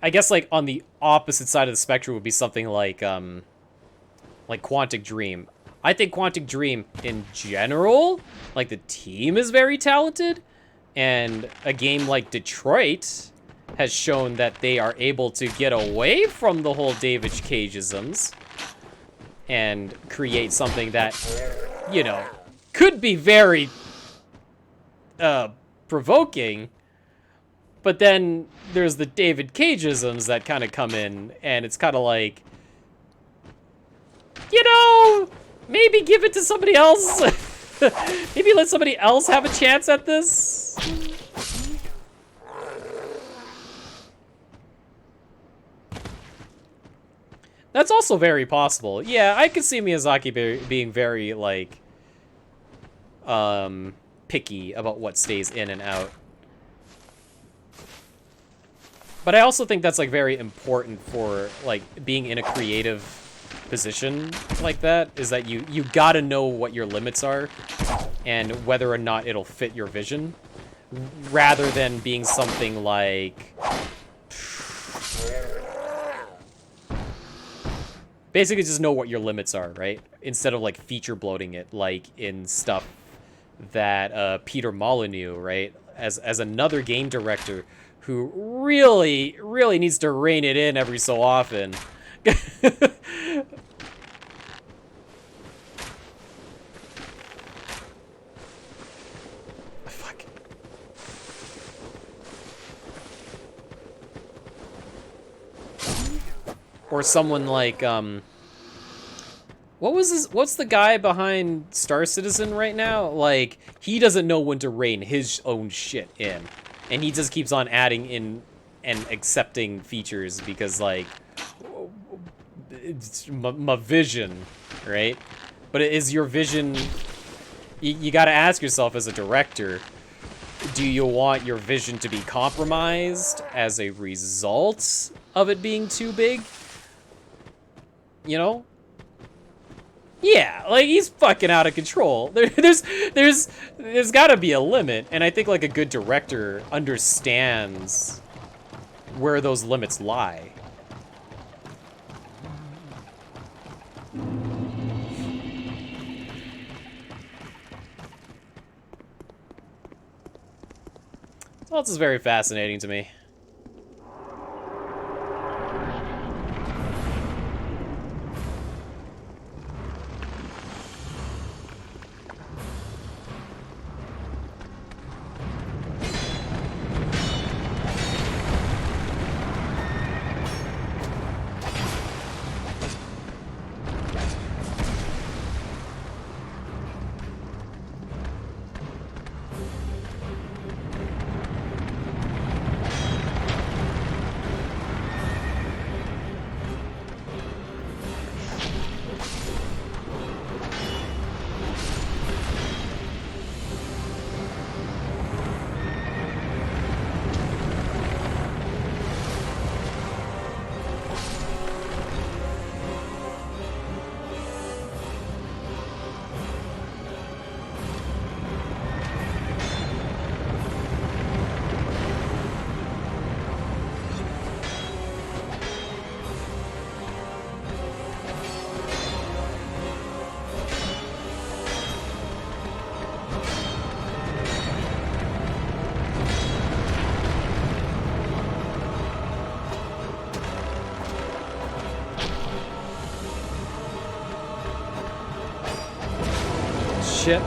I guess, like, on the opposite side of the spectrum would be something like Quantic Dream. I think Quantic Dream in general, like, the team is very talented, and a game like Detroit has shown that they are able to get away from the whole David Cageisms and create something that, you know, could be very provoking. But then there's the David Cageisms that kind of come in, and it's kind of like, you know, maybe give it to somebody else. Maybe let somebody else have a chance at this. That's also very possible. Yeah, I could see Miyazaki being very, like, picky about what stays in and out. But I also think that's, like, very important for, like, being in a creative position like that, is that you gotta know what your limits are and whether or not it'll fit your vision, rather than being something like... Basically just know what your limits are, right? Instead of, like, feature bloating it, like in stuff that Peter Molyneux, right? As another game director who really, really needs to rein it in every so often. Fuck. Or someone like, what's the guy behind Star Citizen right now? Like, he doesn't know when to rein his own shit in. And he just keeps on adding in and accepting features because, like, it's my vision, right? But is your vision... You gotta ask yourself as a director, do you want your vision to be compromised as a result of it being too big? You know? Yeah, like he's fucking out of control. There's gotta be a limit, and I think like a good director understands where those limits lie. So this is very fascinating to me. Shit.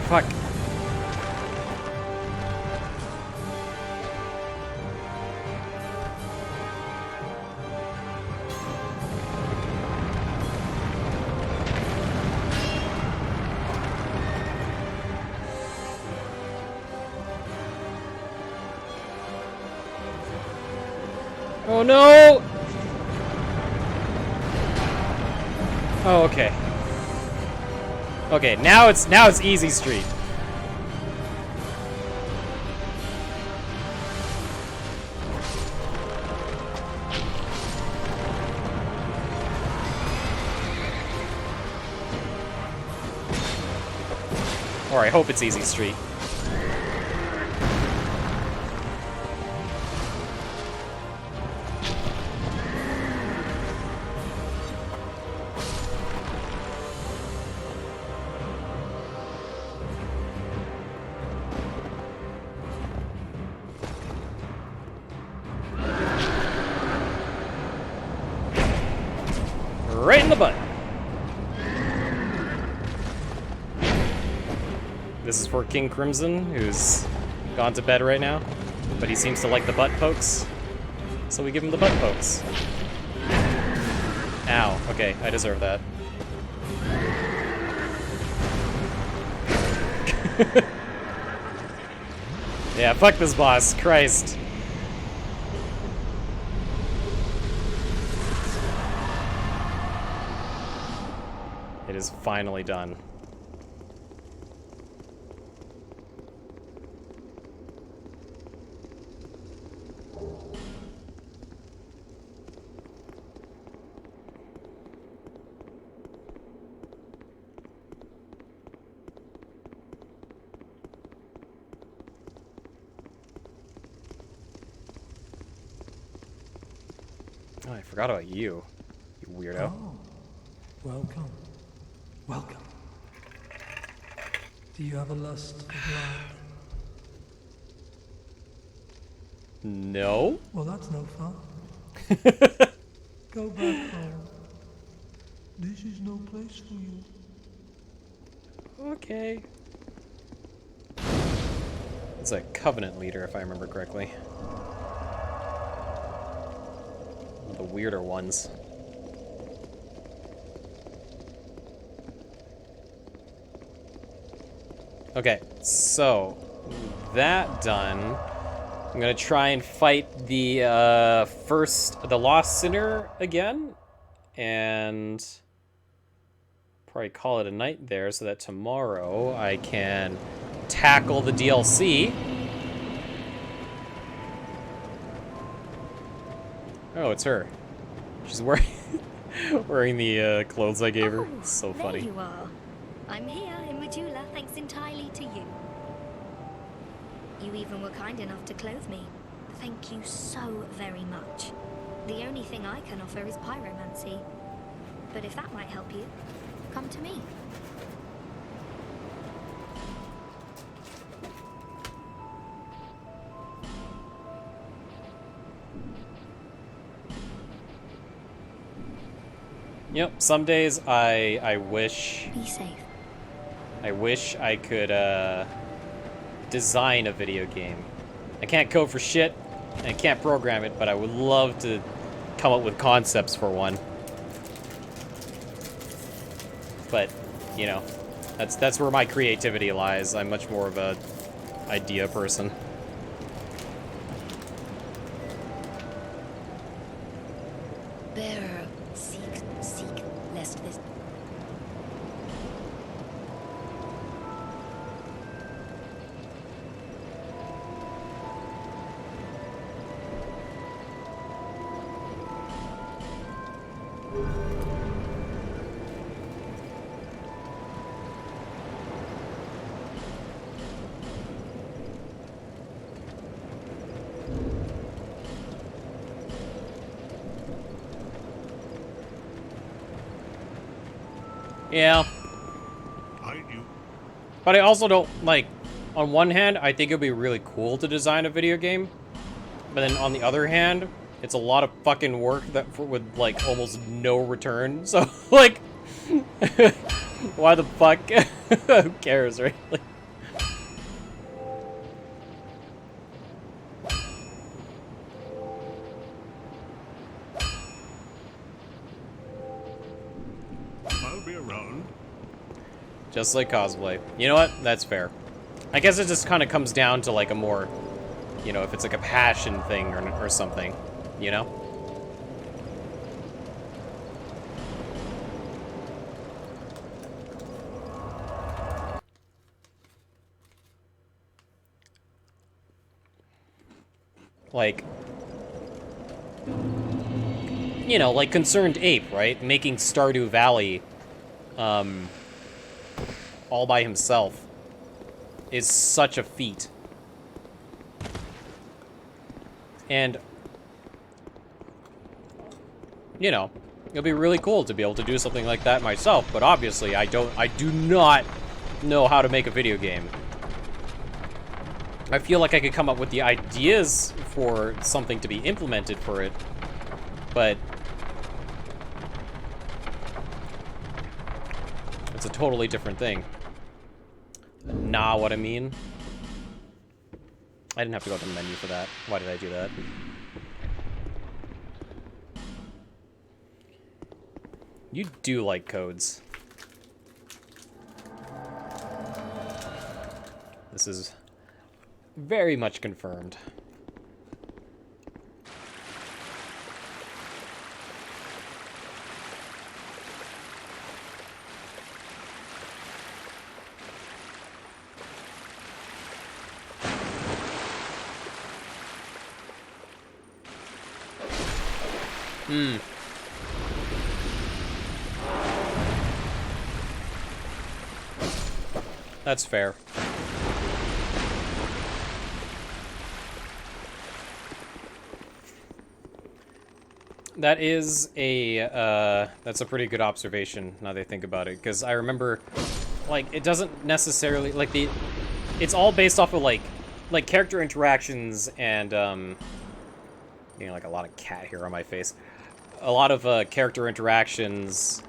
Fuck. Oh no! Oh, okay. Okay, now it's easy street. Or I hope it's easy street. Right in the butt. This is for King Crimson, who's gone to bed right now, but he seems to like the butt pokes, so we give him the butt pokes. Ow, okay, I deserve that. Yeah, fuck this boss, Christ. It is finally done. Oh, I forgot about you, you weirdo. Oh, welcome. Welcome. Do you have a lust for blood? No? Well, that's no fun. Go back home. This is no place for you. Okay. It's a Covenant leader, if I remember correctly. One of the weirder ones. Okay, so that done I'm gonna try and fight the the Lost Sinner again, and probably call it a night there so that tomorrow I can tackle the DLC. Oh, it's her. She's wearing wearing the clothes I gave her. It's so funny. There you are. I'm here in Majula thanks entirely to you. You even were kind enough to clothe me. Thank you so very much. The only thing I can offer is pyromancy. But if that might help you, come to me. Yep, some days I wish... Be safe. I wish I could, design a video game. I can't code for shit, and I can't program it, but I would love to come up with concepts for one. But, you know, that's where my creativity lies. I'm much more of a idea person. Bearer, seek, lest this... Yeah. But I also don't, like, on one hand, I think it'd be really cool to design a video game. But then on the other hand, it's a lot of fucking work that with, like, almost no return. So, like, why the fuck? Who cares, right? Like, I'll be around. just like cosplay. You know what? That's fair. I guess it just kind of comes down to, like, a more, you know, if it's like a passion thing or something, you know? Like, you know, like Concerned Ape, right? Making Stardew Valley, all by himself is such a feat. And, you know, it'll be really cool to be able to do something like that myself, but obviously I do not know how to make a video game. I feel like I could come up with the ideas for something to be implemented for it, but it's a totally different thing. Nah, what I mean? I didn't have to go to the menu for that. Why did I do that? You do like codes. This is very much confirmed. That's fair. That is that's a pretty good observation, now that I think about it, because I remember, like, it doesn't necessarily, like, it's all based off of, like character interactions and, you know, like, a lot of cat hair on my face. A lot of, character interactions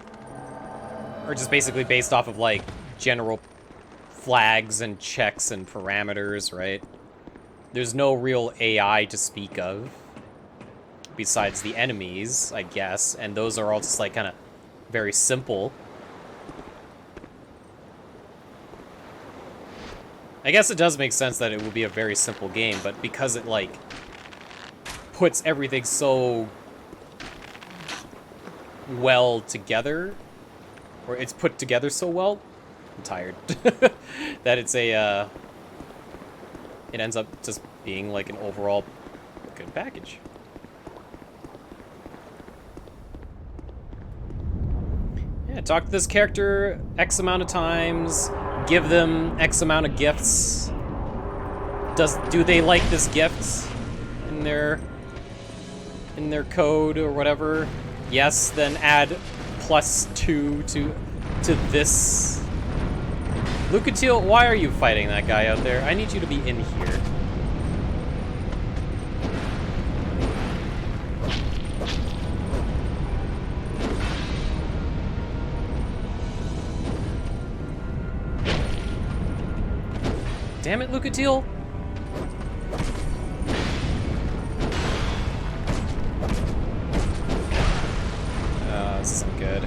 are just basically based off of, like, general flags and checks and parameters, right? There's no real AI to speak of, besides the enemies, I guess, and those are all just, like, kind of very simple. I guess it does make sense that it would be a very simple game, but because it, like, puts everything so well together, or it's put together so well, I'm tired, that it's a, it ends up just being, like, an overall good package. Yeah, talk to this character X amount of times, give them X amount of gifts. Do they like this gift in their code or whatever? Yes, then add +2 to this. Lucatiel, why are you fighting that guy out there? I need you to be in here. Damn it, Lucatiel! This isn't good.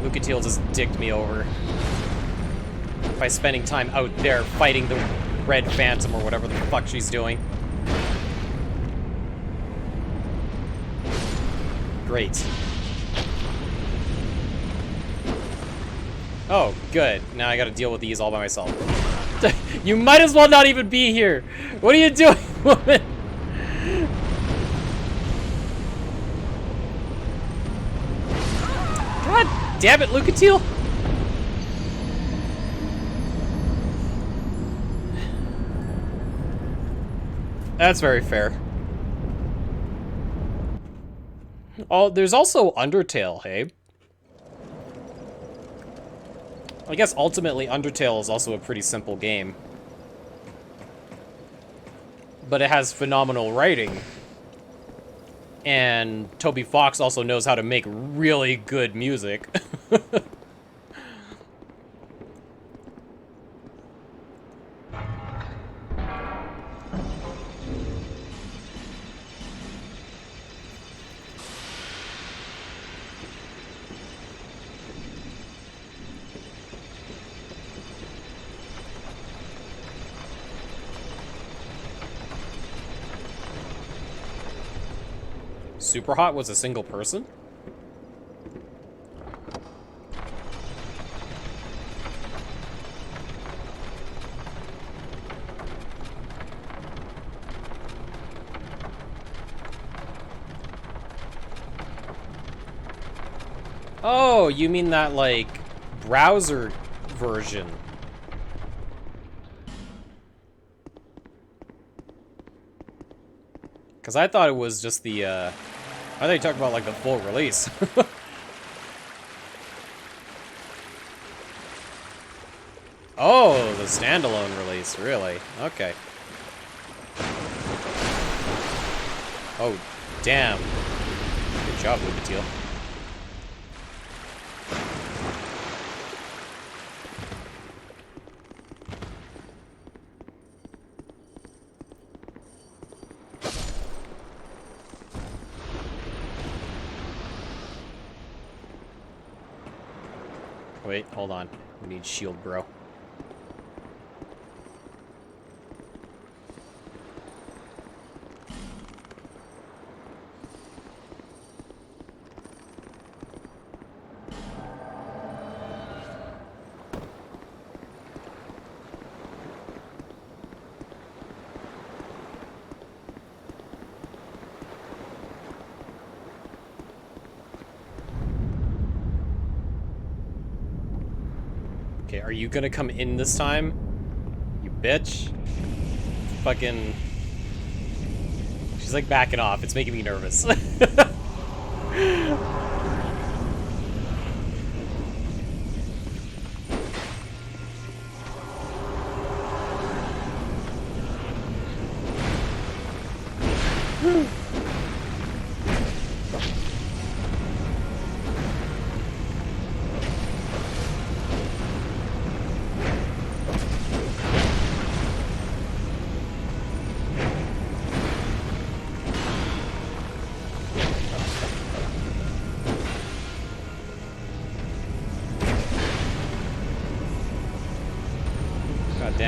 Lucatiel just dicked me over by spending time out there fighting the Red Phantom or whatever the fuck she's doing. Great. Oh, good. Now I gotta deal with these all by myself. You might as well not even be here! What are you doing, woman? God damn it, Lucatiel! That's very fair. Oh, there's also Undertale, hey? I guess ultimately Undertale is also a pretty simple game. But it has phenomenal writing. And Toby Fox also knows how to make really good music. Superhot was a single person? Oh, you mean that, like, browser version? Because I thought it was just the, I thought you talked about, like, the full release. Oh, the standalone release, really? Okay. Oh, damn. Good job, Lucatiel. Wait, hold on. We need shield, bro. Okay, are you gonna come in this time? You bitch. Fucking... She's like backing off. It's making me nervous.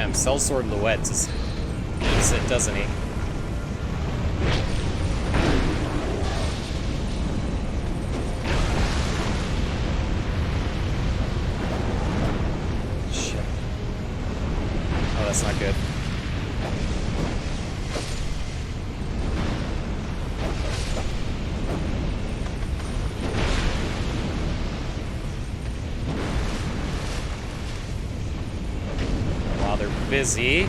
Damn, Sellsword Luet just eats it, doesn't he? Shit. Oh, that's not good. While they're busy.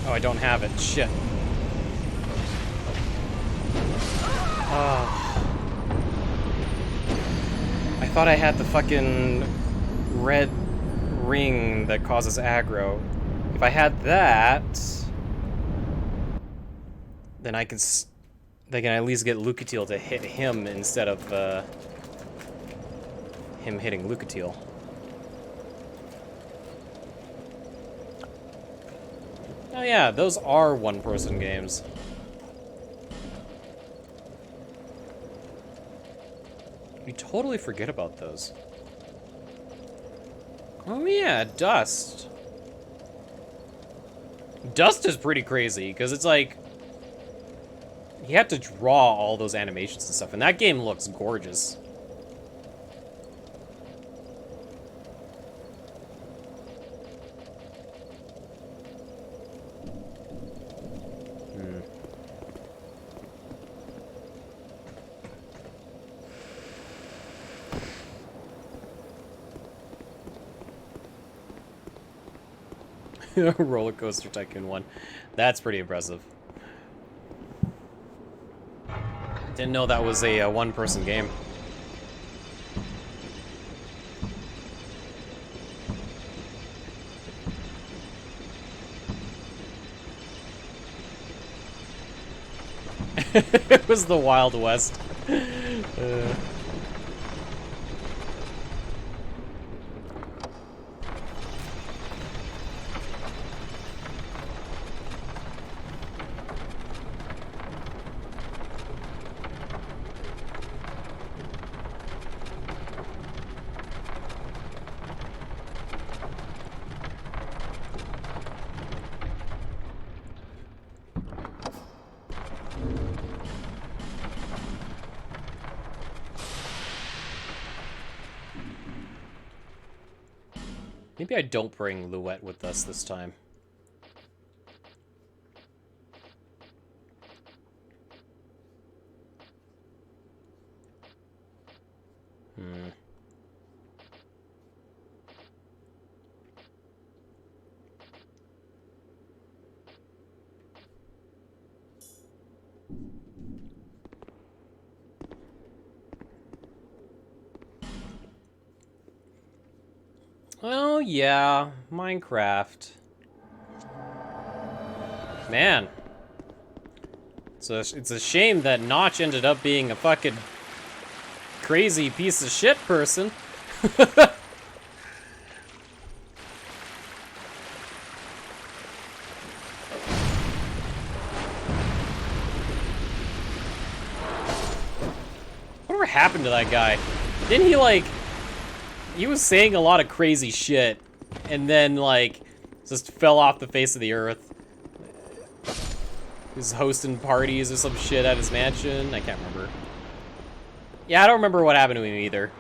Oh, I don't have it. Shit. Oh. I thought I had the fucking red ring that causes aggro. If I had that, then I can they can at least get Lucatil to hit him instead of him hitting Lucatil. Oh yeah, those are one-person games. We totally forget about those. Oh yeah, Dust. Dust is pretty crazy, because it's like... You have to draw all those animations and stuff, and that game looks gorgeous. Roller Coaster Tycoon 1. That's pretty impressive. Didn't know that was a one-person game. It was the Wild West. Maybe I don't bring Luet with us this time. Oh yeah, Minecraft. Man. So it's a shame that Notch ended up being a fucking crazy piece of shit person. Whatever happened to that guy? Didn't he like... He was saying a lot of crazy shit, and then, like, just fell off the face of the earth. He was hosting parties or some shit at his mansion. I can't remember. Yeah, I don't remember what happened to him either.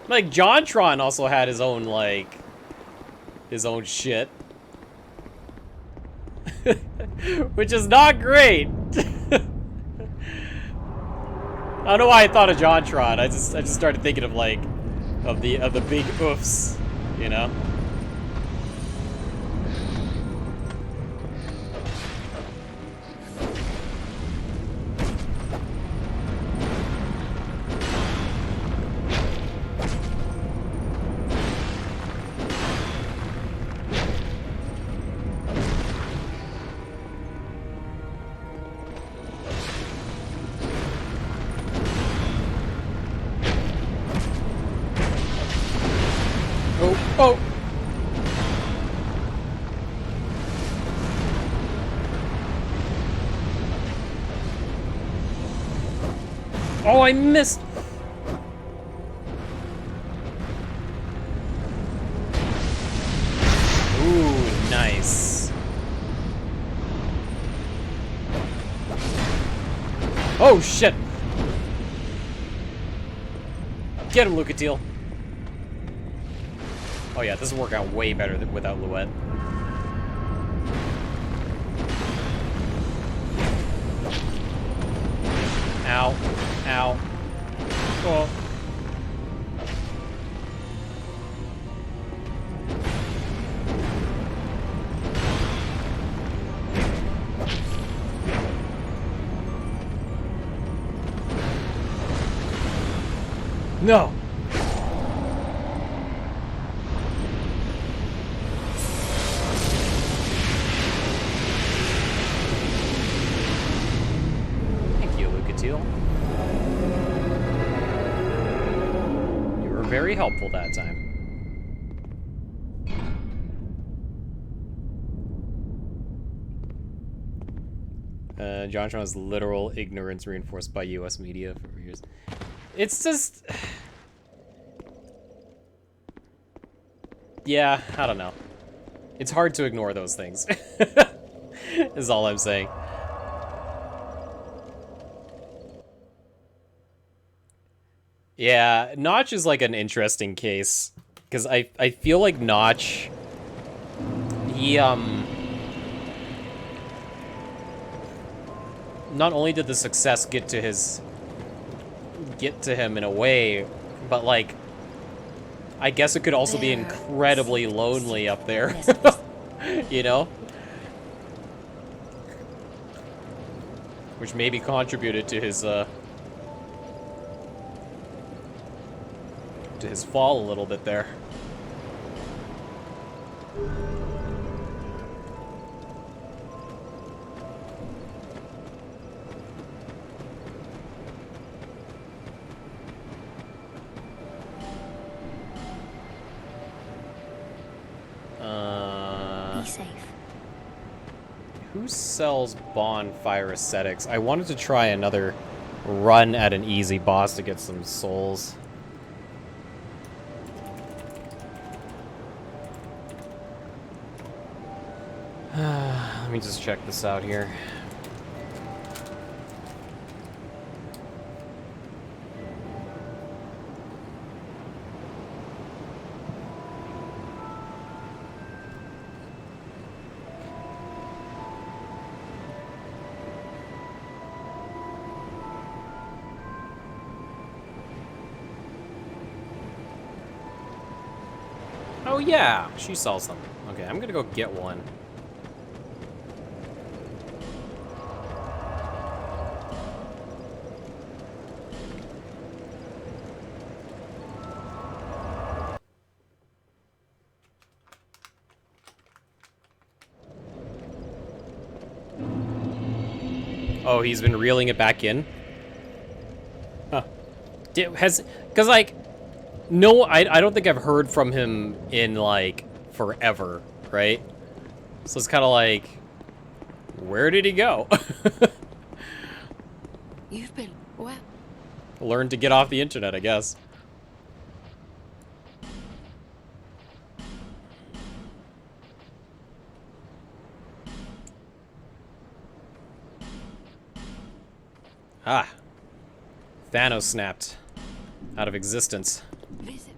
Like, JonTron also had his own, like, his own shit. Which is not great. I don't know why I thought of JonTron. I just started thinking of like of the big oofs, you know? Oh! Oh, I missed! Ooh, nice. Oh, shit! Get him, Lucatiel. Oh yeah, this will work out way better than without Luette. Ow. Ow. Oh. No! Thank you, Lucatiel. You were very helpful that time. John Sean's literal ignorance reinforced by U.S. media for years. It's just... Yeah, I don't know. It's hard to ignore those things. Is all I'm saying. Yeah, Notch is like an interesting case. Because I feel like Notch... He, not only did the success get to him in a way, but like, I guess it could also be incredibly lonely up there. You know? Which maybe contributed to his fall a little bit there. Be safe. Who sells bonfire ascetics? I wanted to try another run at an easy boss to get some souls. Let me just check this out here. Oh yeah, she sells them. Okay, I'm gonna go get one. Oh, he's been reeling it back in? Huh. Cause like, no, I don't think I've heard from him in like forever, right? So it's kind of like, where did he go? You've been well. Learn to get off the internet, I guess. Ah. Thanos snapped out of existence. Visit.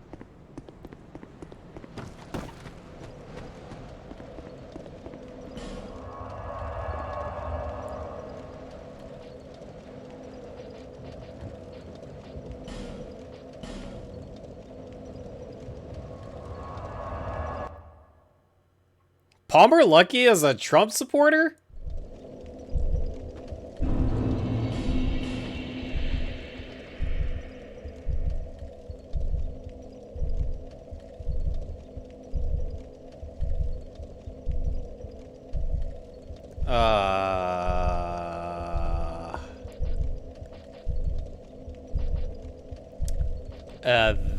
Palmer Luckey is a Trump supporter?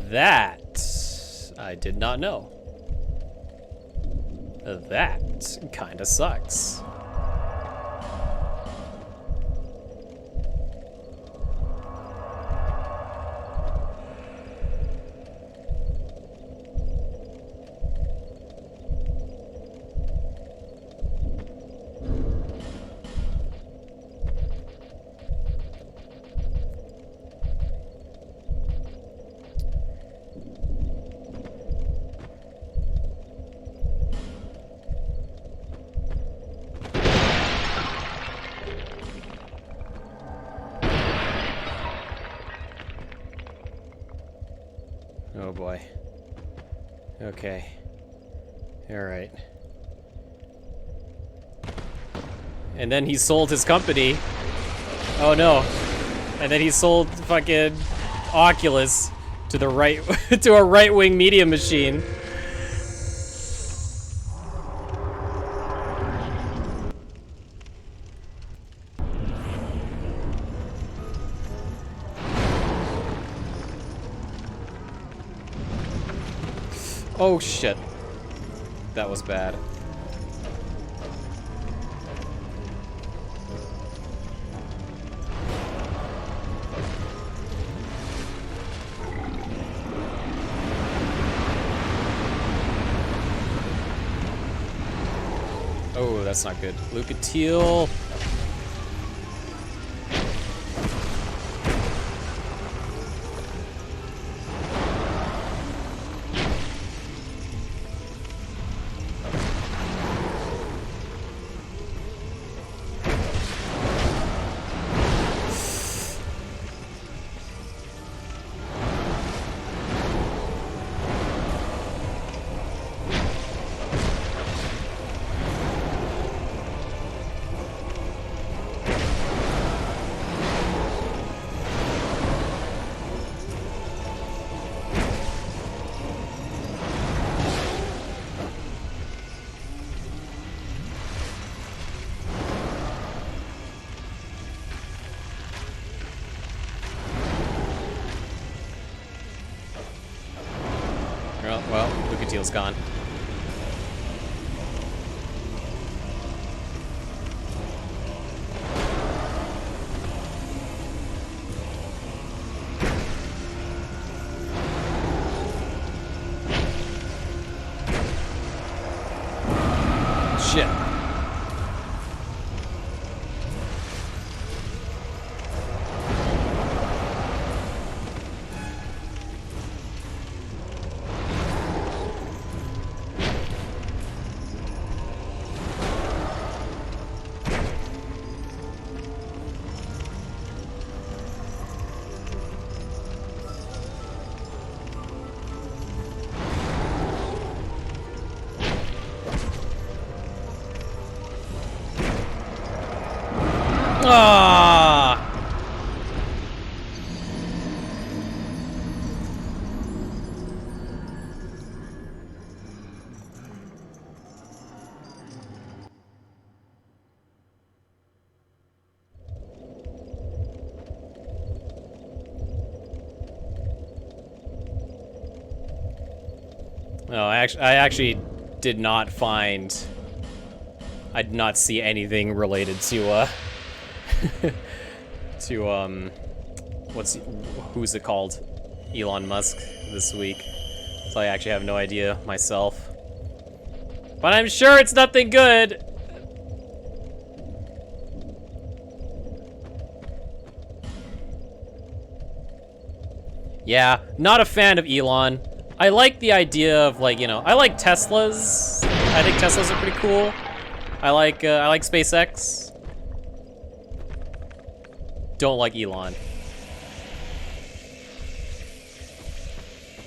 That I did not know. That kinda sucks. Oh boy. Okay. Alright. And then he sold his company. Oh no. And then he sold fucking Oculus to the right to a right-wing media machine. Oh shit. That was bad. Oh, that's not good. Lucatiel. Well, Lucatiel's gone. Shit. Ah! No, I actually did not find. I did not see anything related to to who's it called? Elon Musk this week. So I actually have no idea myself. But I'm sure it's nothing good. Yeah, not a fan of Elon. I like the idea of, like, you know, I like Teslas. I think Teslas are pretty cool. I like SpaceX. Don't like Elon.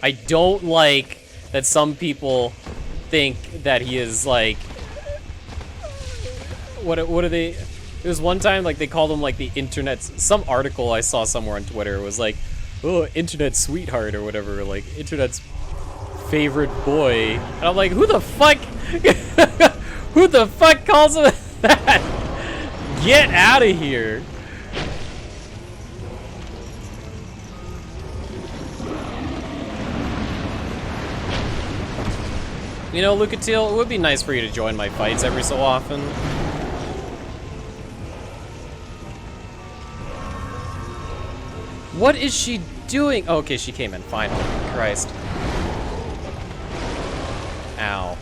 I don't like that some people think that he is like, what are they? It was one time like they called him like the internet. Some article I saw somewhere on Twitter was like, oh, internet sweetheart or whatever, like internet's favorite boy. And I'm like, who the fuck? Who the fuck calls him that? Get out of here. You know, Lucatiel, it would be nice for you to join my fights every so often. What is she doing? Oh, okay, she came in, finally. Christ. Ow.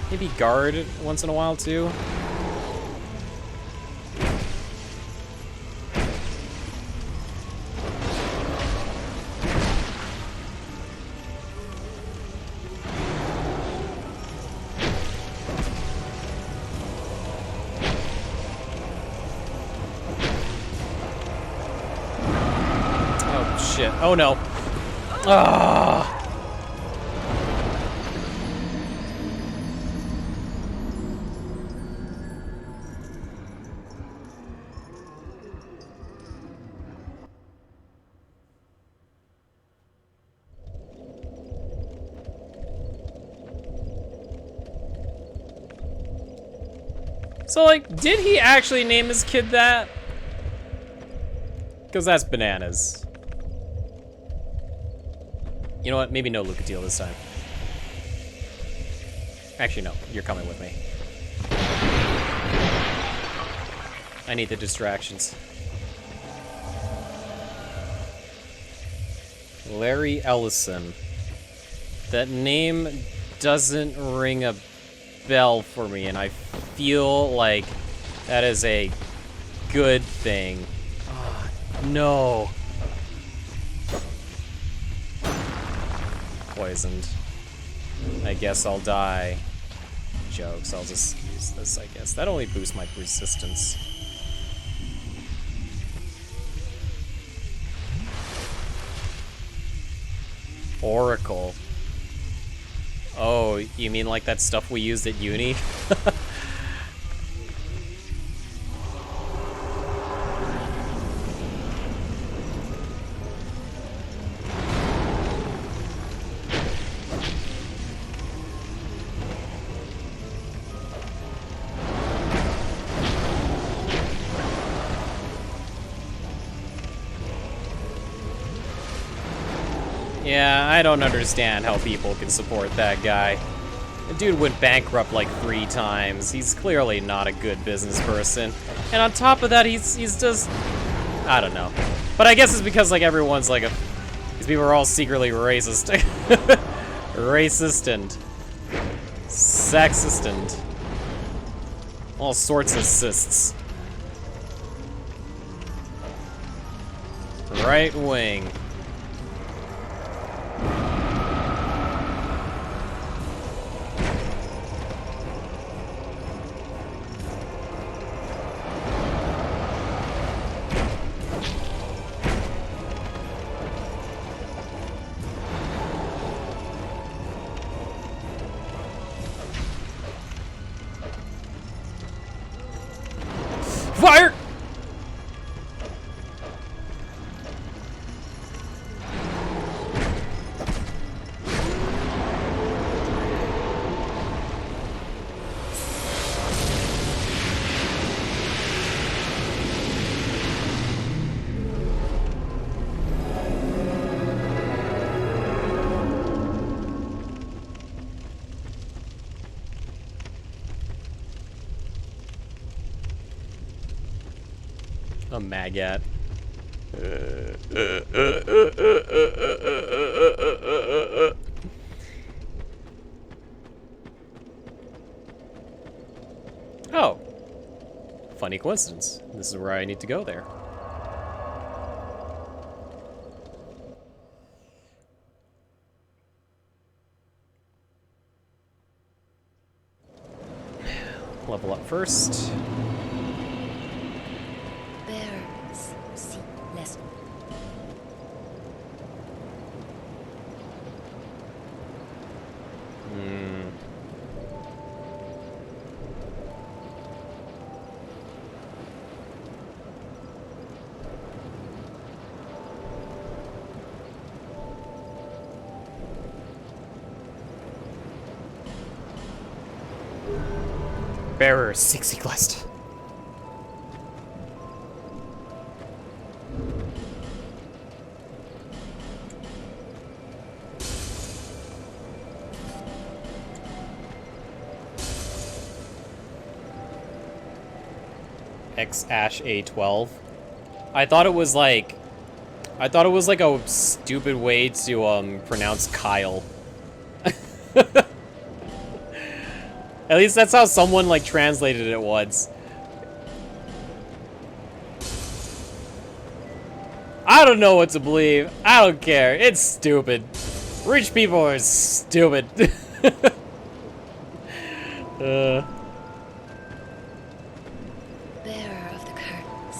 Maybe guard once in a while, too. shit. Oh no. Ah. So, like, did he actually name his kid that? Because that's bananas. You know what? Maybe no Lucatiel this time. Actually, no. You're coming with me. I need the distractions. Larry Ellison. That name doesn't ring a bell for me, and I feel like that is a good thing. Oh, no. Poisoned. I guess I'll die. Jokes. I'll just use this, I guess. That only boosts my resistance. Oracle. Oh, you mean like that stuff we used at uni? Yeah, I don't understand how people can support that guy. The dude went bankrupt like 3 times. He's clearly not a good business person. And on top of that, he's just... I don't know. But I guess it's because, like, everyone's like a... These people are all secretly racist. Racist and... sexist and... all sorts of cysts. Right wing. Fire! A maggot. Oh. Funny coincidence. This is where I need to go there. Level up first. Bearer 60 quest. X Ash A12. I thought it was like a stupid way to pronounce Kyle. At least that's how someone like translated it once. I don't know what to believe. I don't care. It's stupid. Rich people are stupid. Bearer of the curtain,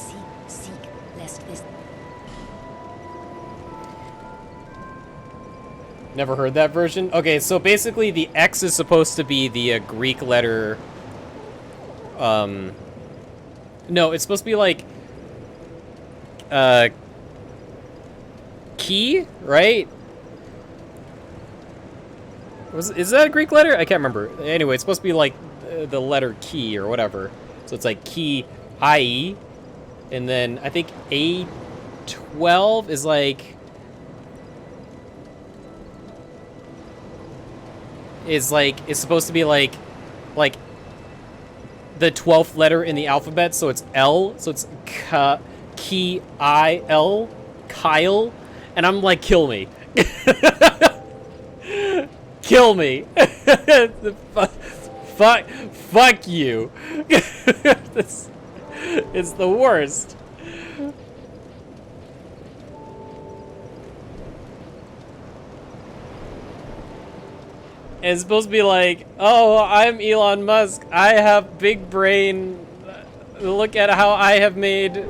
seek lest this. Never heard that version. Okay, so basically the X is supposed to be the Greek letter. No, it's supposed to be like key, right? Is that a Greek letter? I can't remember. Anyway, it's supposed to be like the letter key or whatever. So it's like key IE, and then I think A12 is like it's supposed to be like the 12th letter in the alphabet, so it's L, so it's key I-L, Kyle, and I'm like, kill me. Kill me. Fuck you. It's the worst. It's supposed to be like, oh, I'm Elon Musk. I have big brain. Look at how I have made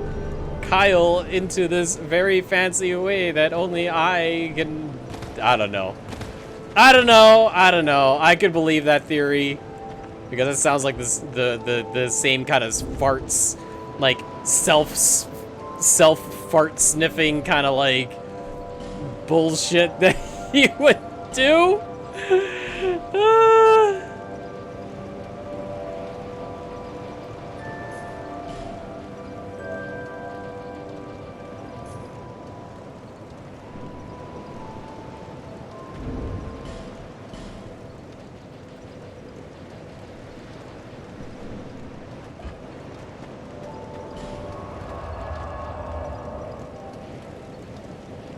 Kyle into this very fancy way that only I can. I don't know. I could believe that theory because it sounds like the same kind of farts, like self fart sniffing kind of like bullshit that he would do.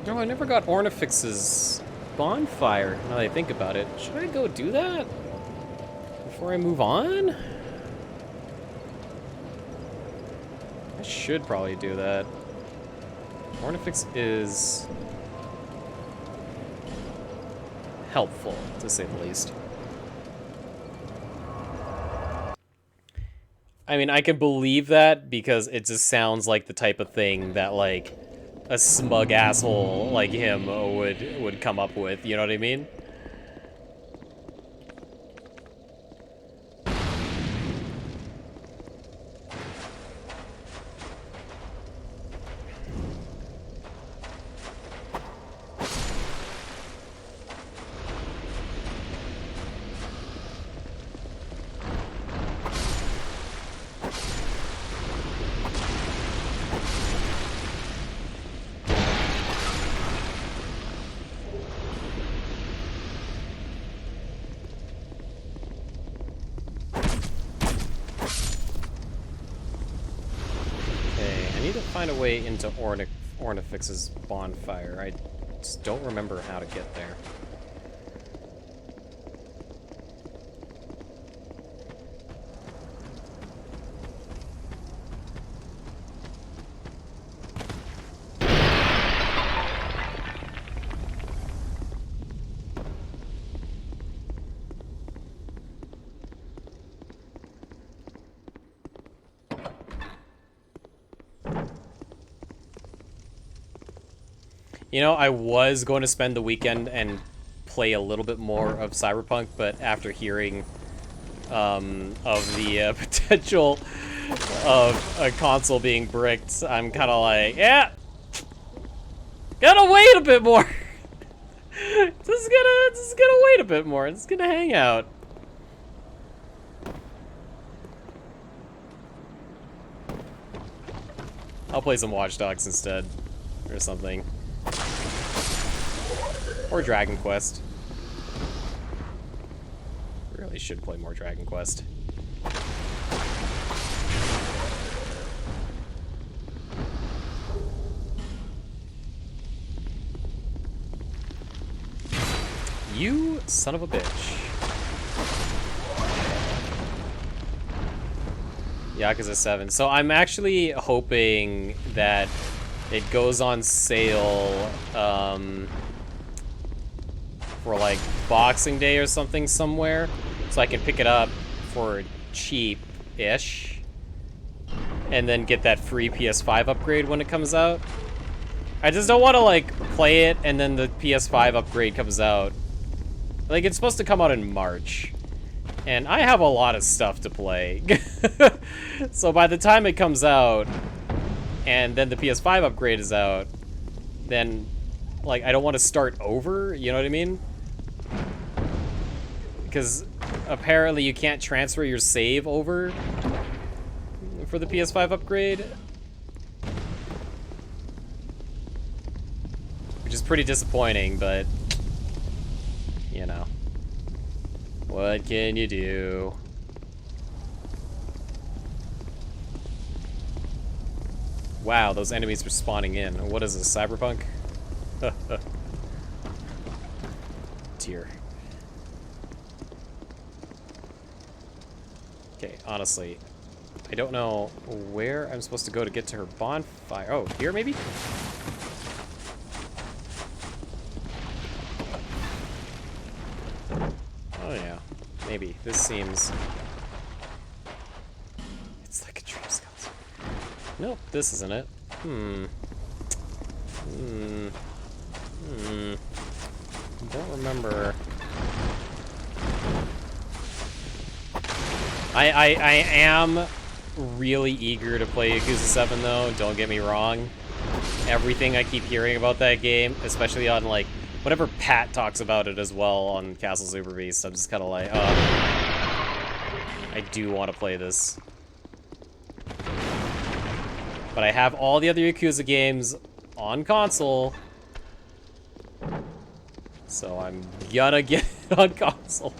No, I never got Ornifix's bonfire, now that I think about it. Should I go do that before I move on? I should probably do that. Ornifix is helpful, to say the least. I mean, I can believe that because it just sounds like the type of thing that, like, a smug asshole like him would come up with, you know what I mean? Find a way into Ornifix's bonfire. I just don't remember how to get there. You know, I was going to spend the weekend and play a little bit more of Cyberpunk, but after hearing of the potential of a console being bricked, I'm kind of like, yeah, gotta wait a bit more. just gonna wait a bit more. It's gonna hang out. I'll play some Watch Dogs instead, or something. Or Dragon Quest. Really should play more Dragon Quest. You son of a bitch. Yakuza 7. So I'm actually hoping that it goes on sale, for like Boxing Day or something somewhere, so I can pick it up for cheap-ish, and then get that free PS5 upgrade when it comes out. I just don't want to, like, play it and then the PS5 upgrade comes out. Like, it's supposed to come out in March. And I have a lot of stuff to play. So by the time it comes out, and then the PS5 upgrade is out, then, like, I don't want to start over, you know what I mean? Because apparently you can't transfer your save over for the PS5 upgrade. Which is pretty disappointing, but, you know. What can you do? Wow, those enemies were spawning in. What is this, Cyberpunk? Dear. Okay, honestly, I don't know where I'm supposed to go to get to her bonfire. Oh, here maybe? Oh yeah, maybe. This seems... It's like a dream skeleton. Nope, this isn't it. Don't remember. I am really eager to play Yakuza 7 though, don't get me wrong. Everything I keep hearing about that game, especially on like, whenever Pat talks about it as well on Castle Super Beast, I'm just kind of like, I do want to play this. But I have all the other Yakuza games on console, so I'm gonna get it on console.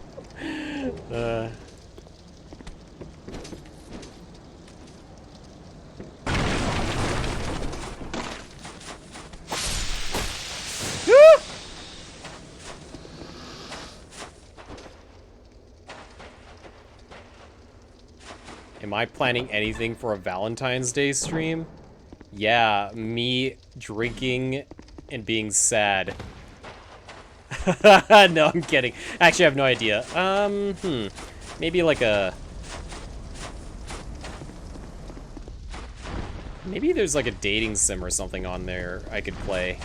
Am I planning anything for a Valentine's Day stream? Yeah, me drinking and being sad. No, I'm kidding. Actually, I have no idea. Maybe like a... Maybe there's like a dating sim or something on there I could play.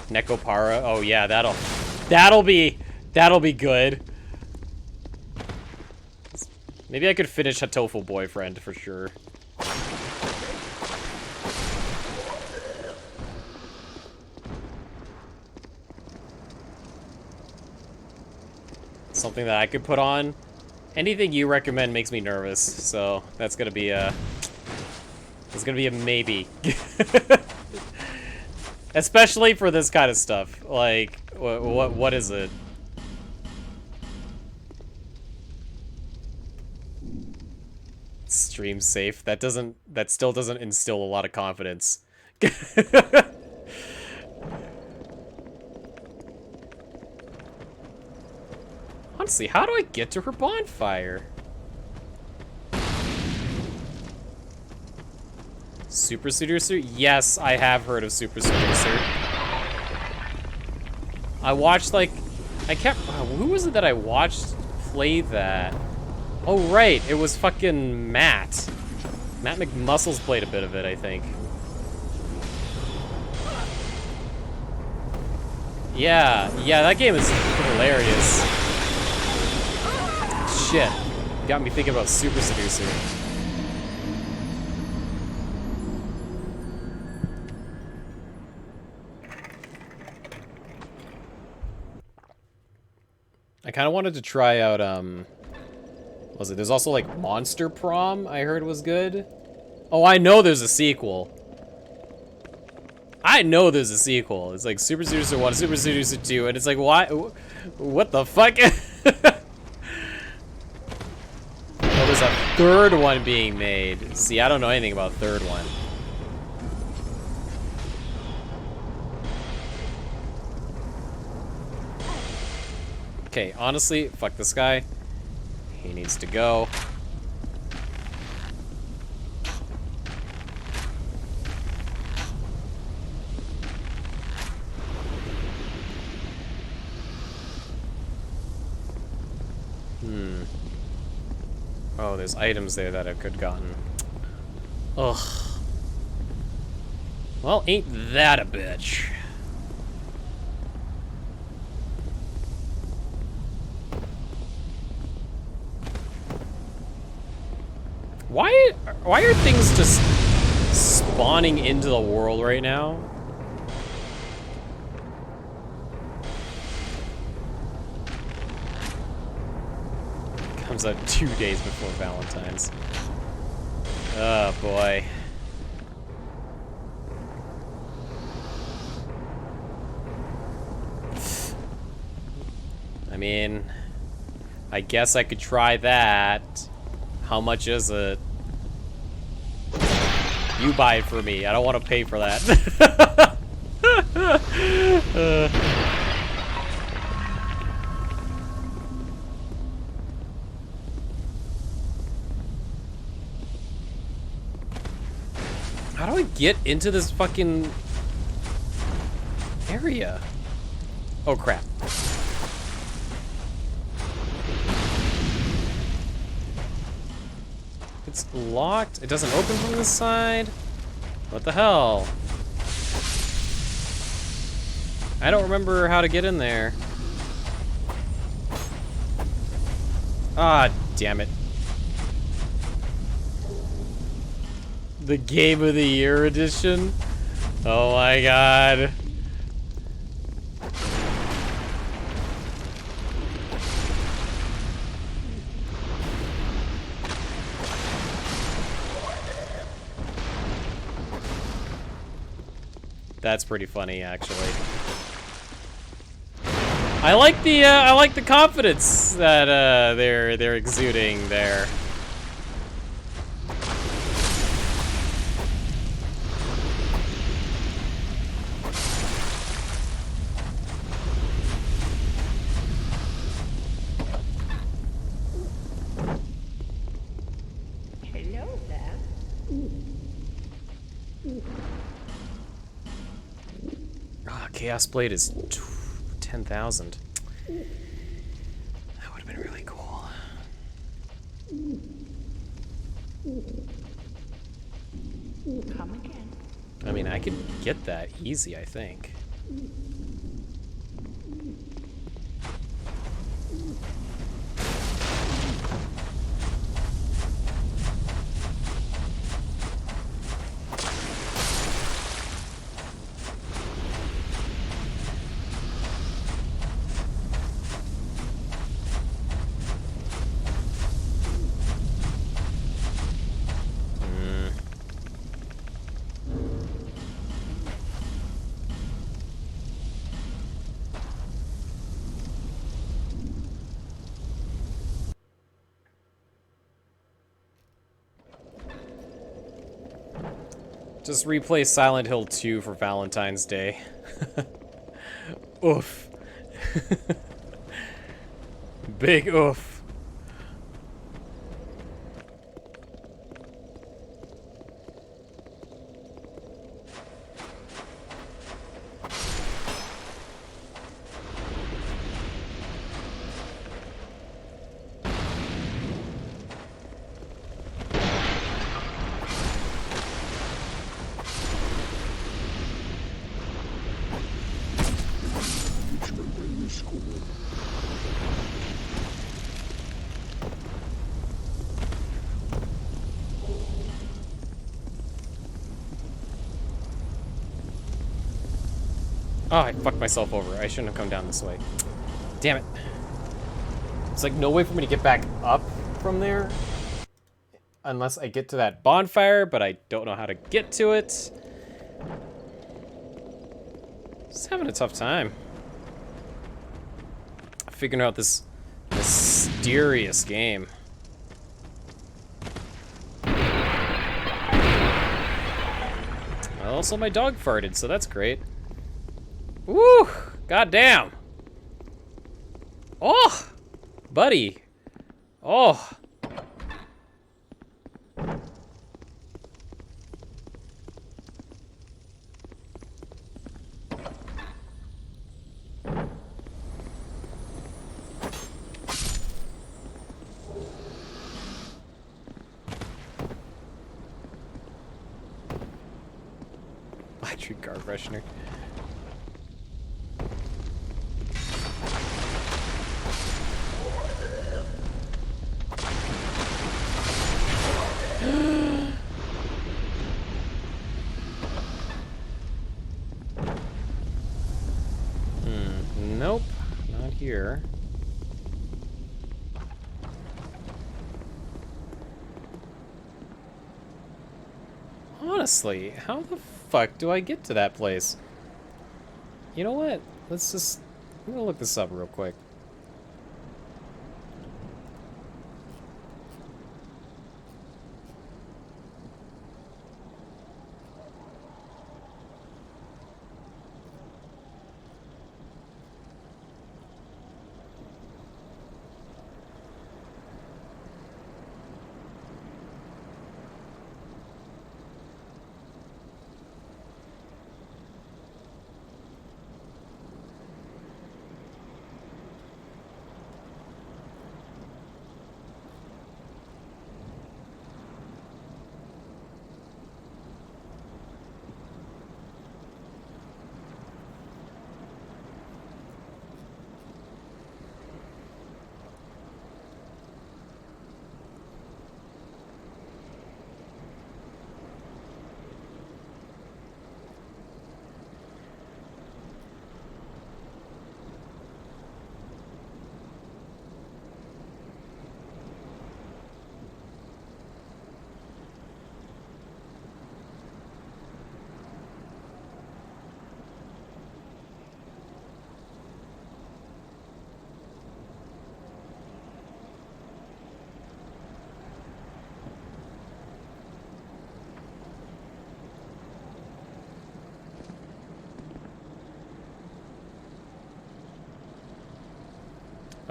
Nekopara. Oh yeah, that'll be good. Maybe I could finish Hatoful Boyfriend for sure. Something that I could put on. Anything you recommend makes me nervous, so that's gonna be a maybe. Especially for this kind of stuff. Like, what is it? Stream safe. That still doesn't instill a lot of confidence. Honestly, how do I get to her bonfire? Super Seducer? Yes, I have heard of Super Seducer. I watched, like... who was it that I watched play that? Oh, right. It was fucking Matt. Matt McMuscles played a bit of it, I think. Yeah, that game is hilarious. Shit. Got me thinking about Super Seducer. I kind of wanted to try out, what was it? There's also, like, Monster Prom, I heard was good. Oh, I know there's a sequel. I know there's a sequel. It's like Super Seducer 1, Super Seducer 2, and it's like, why? What the fuck? Oh, there's a third one being made. See, I don't know anything about third one. Okay, honestly, fuck this guy. He needs to go. Oh, there's items there that I could have gotten. Ugh. Well, ain't that a bitch? Why are things just spawning into the world right now? Comes out 2 days before Valentine's. Oh boy. I mean, I guess I could try that. How much is it? You buy it for me. I don't want to pay for that. How do I get into this fucking area? Oh crap. It's locked. It doesn't open from this side. What the hell? I don't remember how to get in there. Ah, damn it. The Game of the Year edition? Oh my god. That's pretty funny, actually. I like the confidence that they're exuding there. Hello there. Ah, Chaos Blade is 10,000. That would have been really cool. Come again. I mean, I could get that easy, I think. Just replay Silent Hill 2 for Valentine's Day. Oof. Big oof. Oh, I fucked myself over. I shouldn't have come down this way. Damn it. It's like no way for me to get back up from there unless I get to that bonfire, but I don't know how to get to it. Just having a tough time figuring out this mysterious game. Also, my dog farted, so that's great. Woo! Goddamn! Oh! Buddy! Oh! Electric car freshener. Nope, not here. Honestly, how the fuck do I get to that place? You know what? I'm gonna look this up real quick.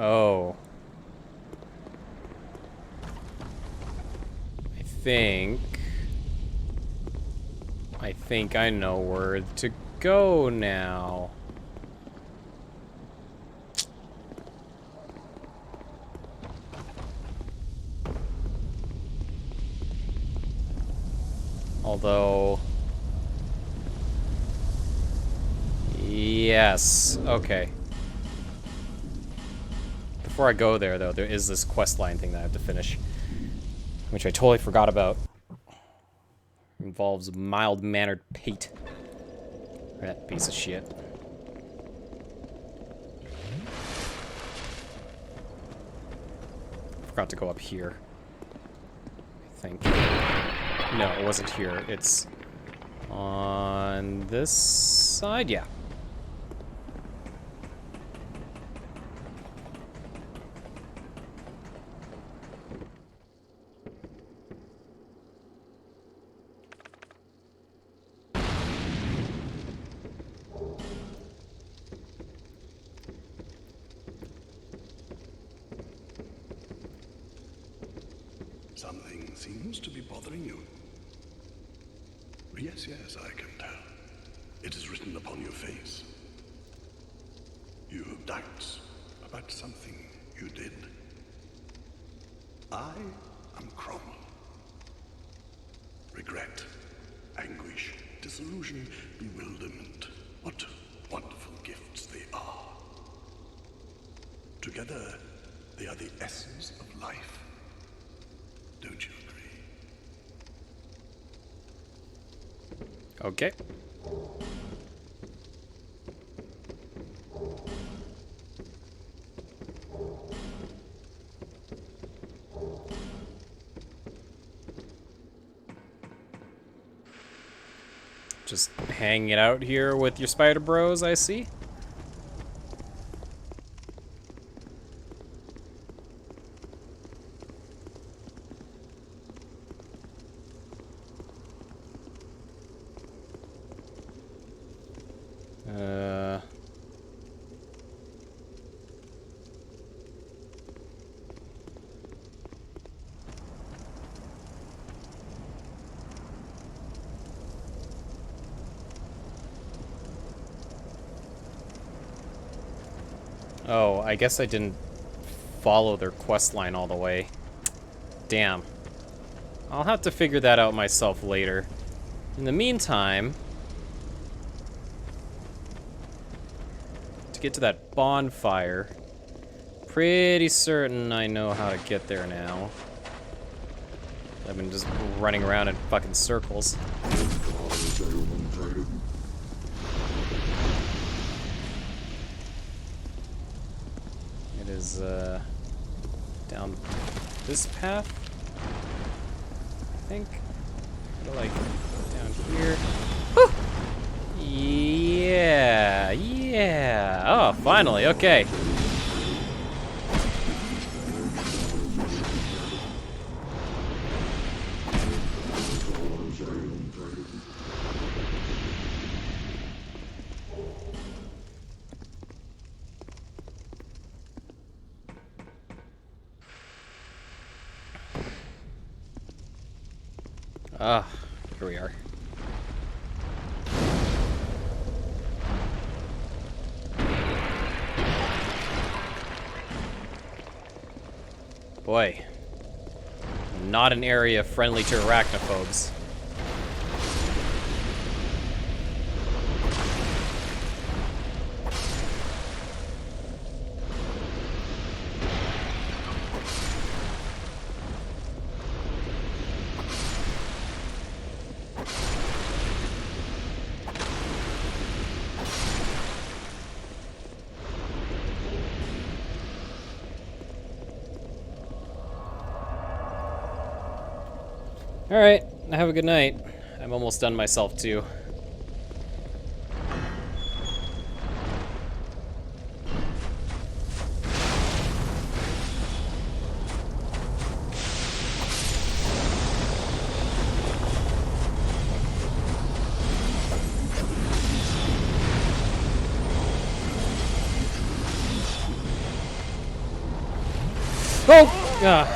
Oh. I think I know where to go now. Although... Yes, okay. Before I go there, though, there is this quest line thing that I have to finish, which I totally forgot about. Involves mild-mannered pate. That piece of shit. Forgot to go up here, I think. No, it wasn't here. It's on this side? Yeah. Something seems to be bothering you. Yes, yes, I can tell. It is written upon your face. You have doubts about something you did. I am Cromwell. Regret, anguish, disillusion, bewilderment. What wonderful gifts they are. Together, they are the essence of life. Don't you agree? Okay. Just hanging it out here with your spider bros, I see. Oh, I guess I didn't follow their quest line all the way. Damn. I'll have to figure that out myself later. In the meantime, to get to that bonfire. Pretty certain I know how to get there now. I've been just running around in fucking circles. It is, down this path, I think. Like, down here. Woo! Yeah, yeah. Oh, finally, okay. Ah, here we are. Boy, not an area friendly to arachnophobes. Alright, have a good night. I'm almost done myself, too. Oh! Ah.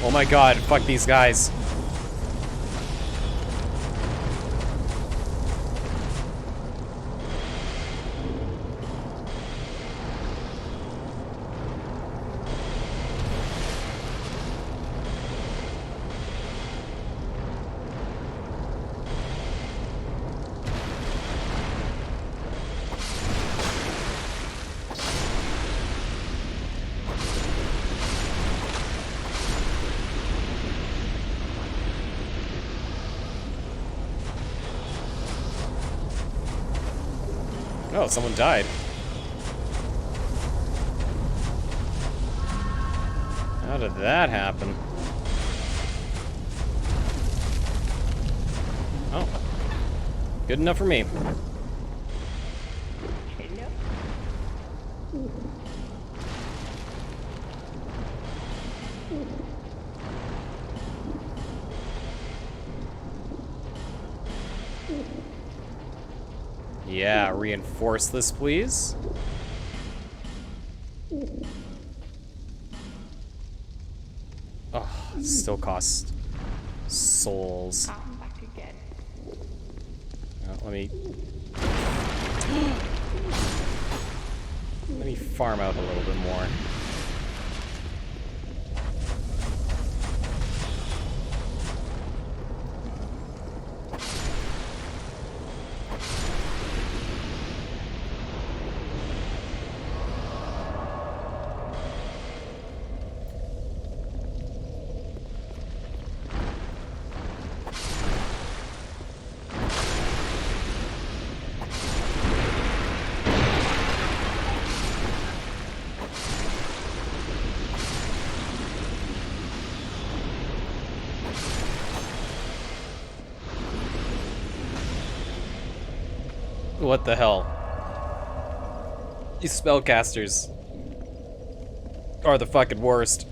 Oh my god, fuck these guys. Oh, someone died. How did that happen? Oh. Good enough for me. Yeah, reinforce this, please. Oh, still costs souls. Let me farm out a little bit more. What the hell? These spellcasters are the fucking worst.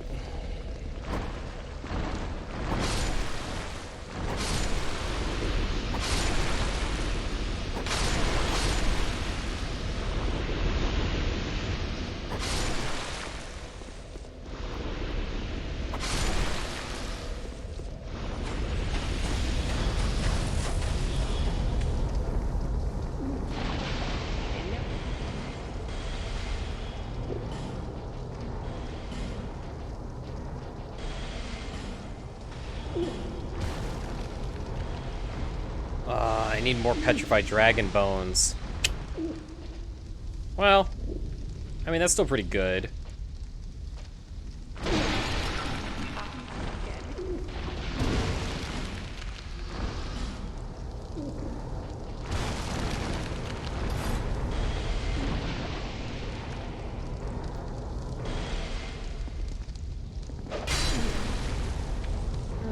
I need more petrified dragon bones. Well, I mean, that's still pretty good.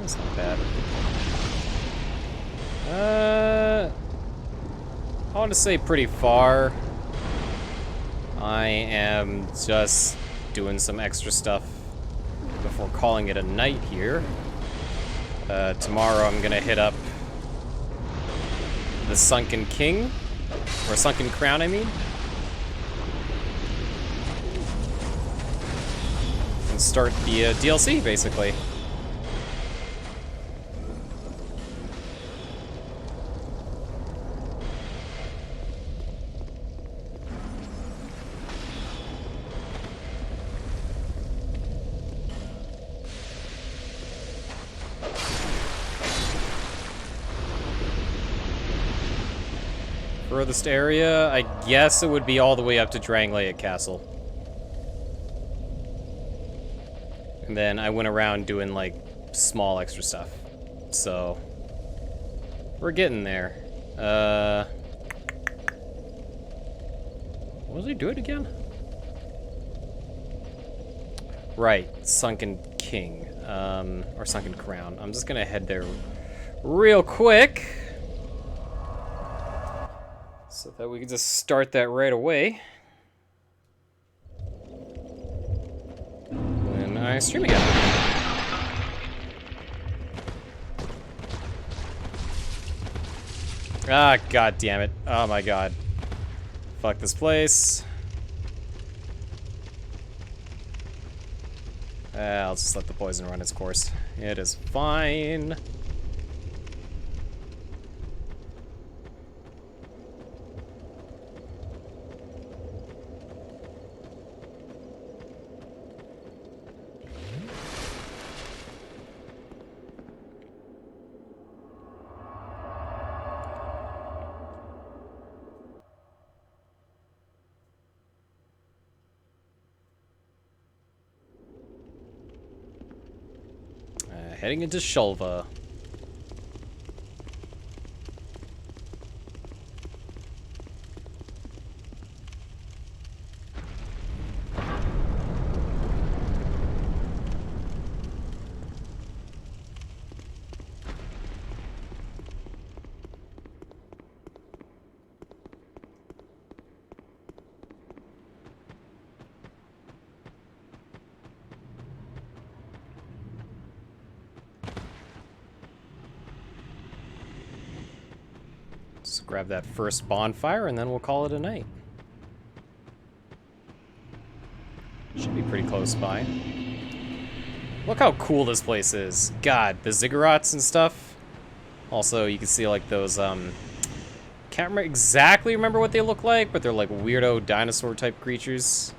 That's not bad. I want to say pretty far. I am just doing some extra stuff before calling it a night here. Tomorrow I'm gonna hit up the Sunken King, or Sunken Crown, I mean. And start the DLC, basically. Furthest area, I guess it would be all the way up to Drangleic Castle. And then I went around doing, like, small extra stuff. So, we're getting there. What was I doing again? Right, Sunken King, or Sunken Crown. I'm just gonna head there real quick, so that we can just start that right away when I stream again. Ah, god damn it. Oh my god. Fuck this place. I'll just let the poison run its course. It is fine. Heading into Shulva. Just grab that first bonfire and then we'll call it a night. Should be pretty close by. Look how cool this place is. God, the ziggurats and stuff. Also, you can see like those, can't exactly remember what they look like, but they're like weirdo dinosaur type creatures.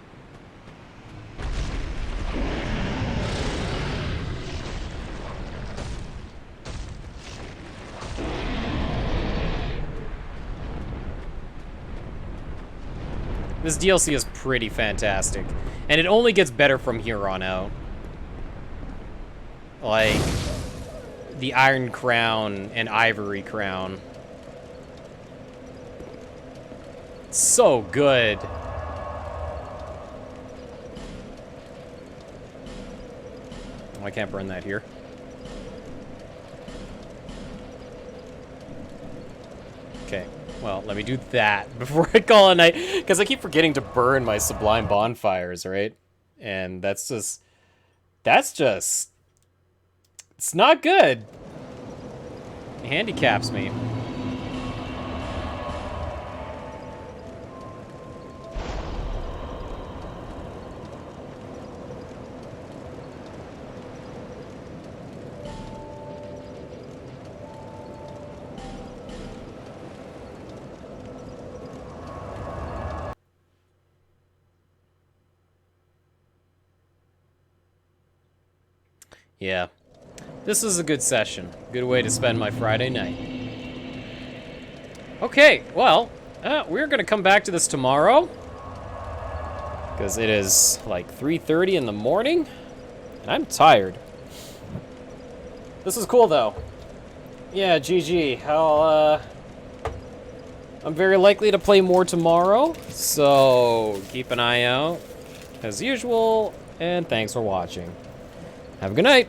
This DLC is pretty fantastic, and it only gets better from here on out. Like, the Iron Crown and Ivory Crown. It's so good. Oh, I can't burn that here. Okay. Well, let me do that before I call it a night, because I keep forgetting to burn my sublime bonfires, right? And that's just, it's not good. It handicaps me. Yeah, this is a good session. Good way to spend my Friday night. Okay, well, we're gonna come back to this tomorrow. Because it is like 3:30 in the morning. And I'm tired. This is cool, though. Yeah, GG. I'm very likely to play more tomorrow. So, keep an eye out. As usual. And thanks for watching. Have a good night.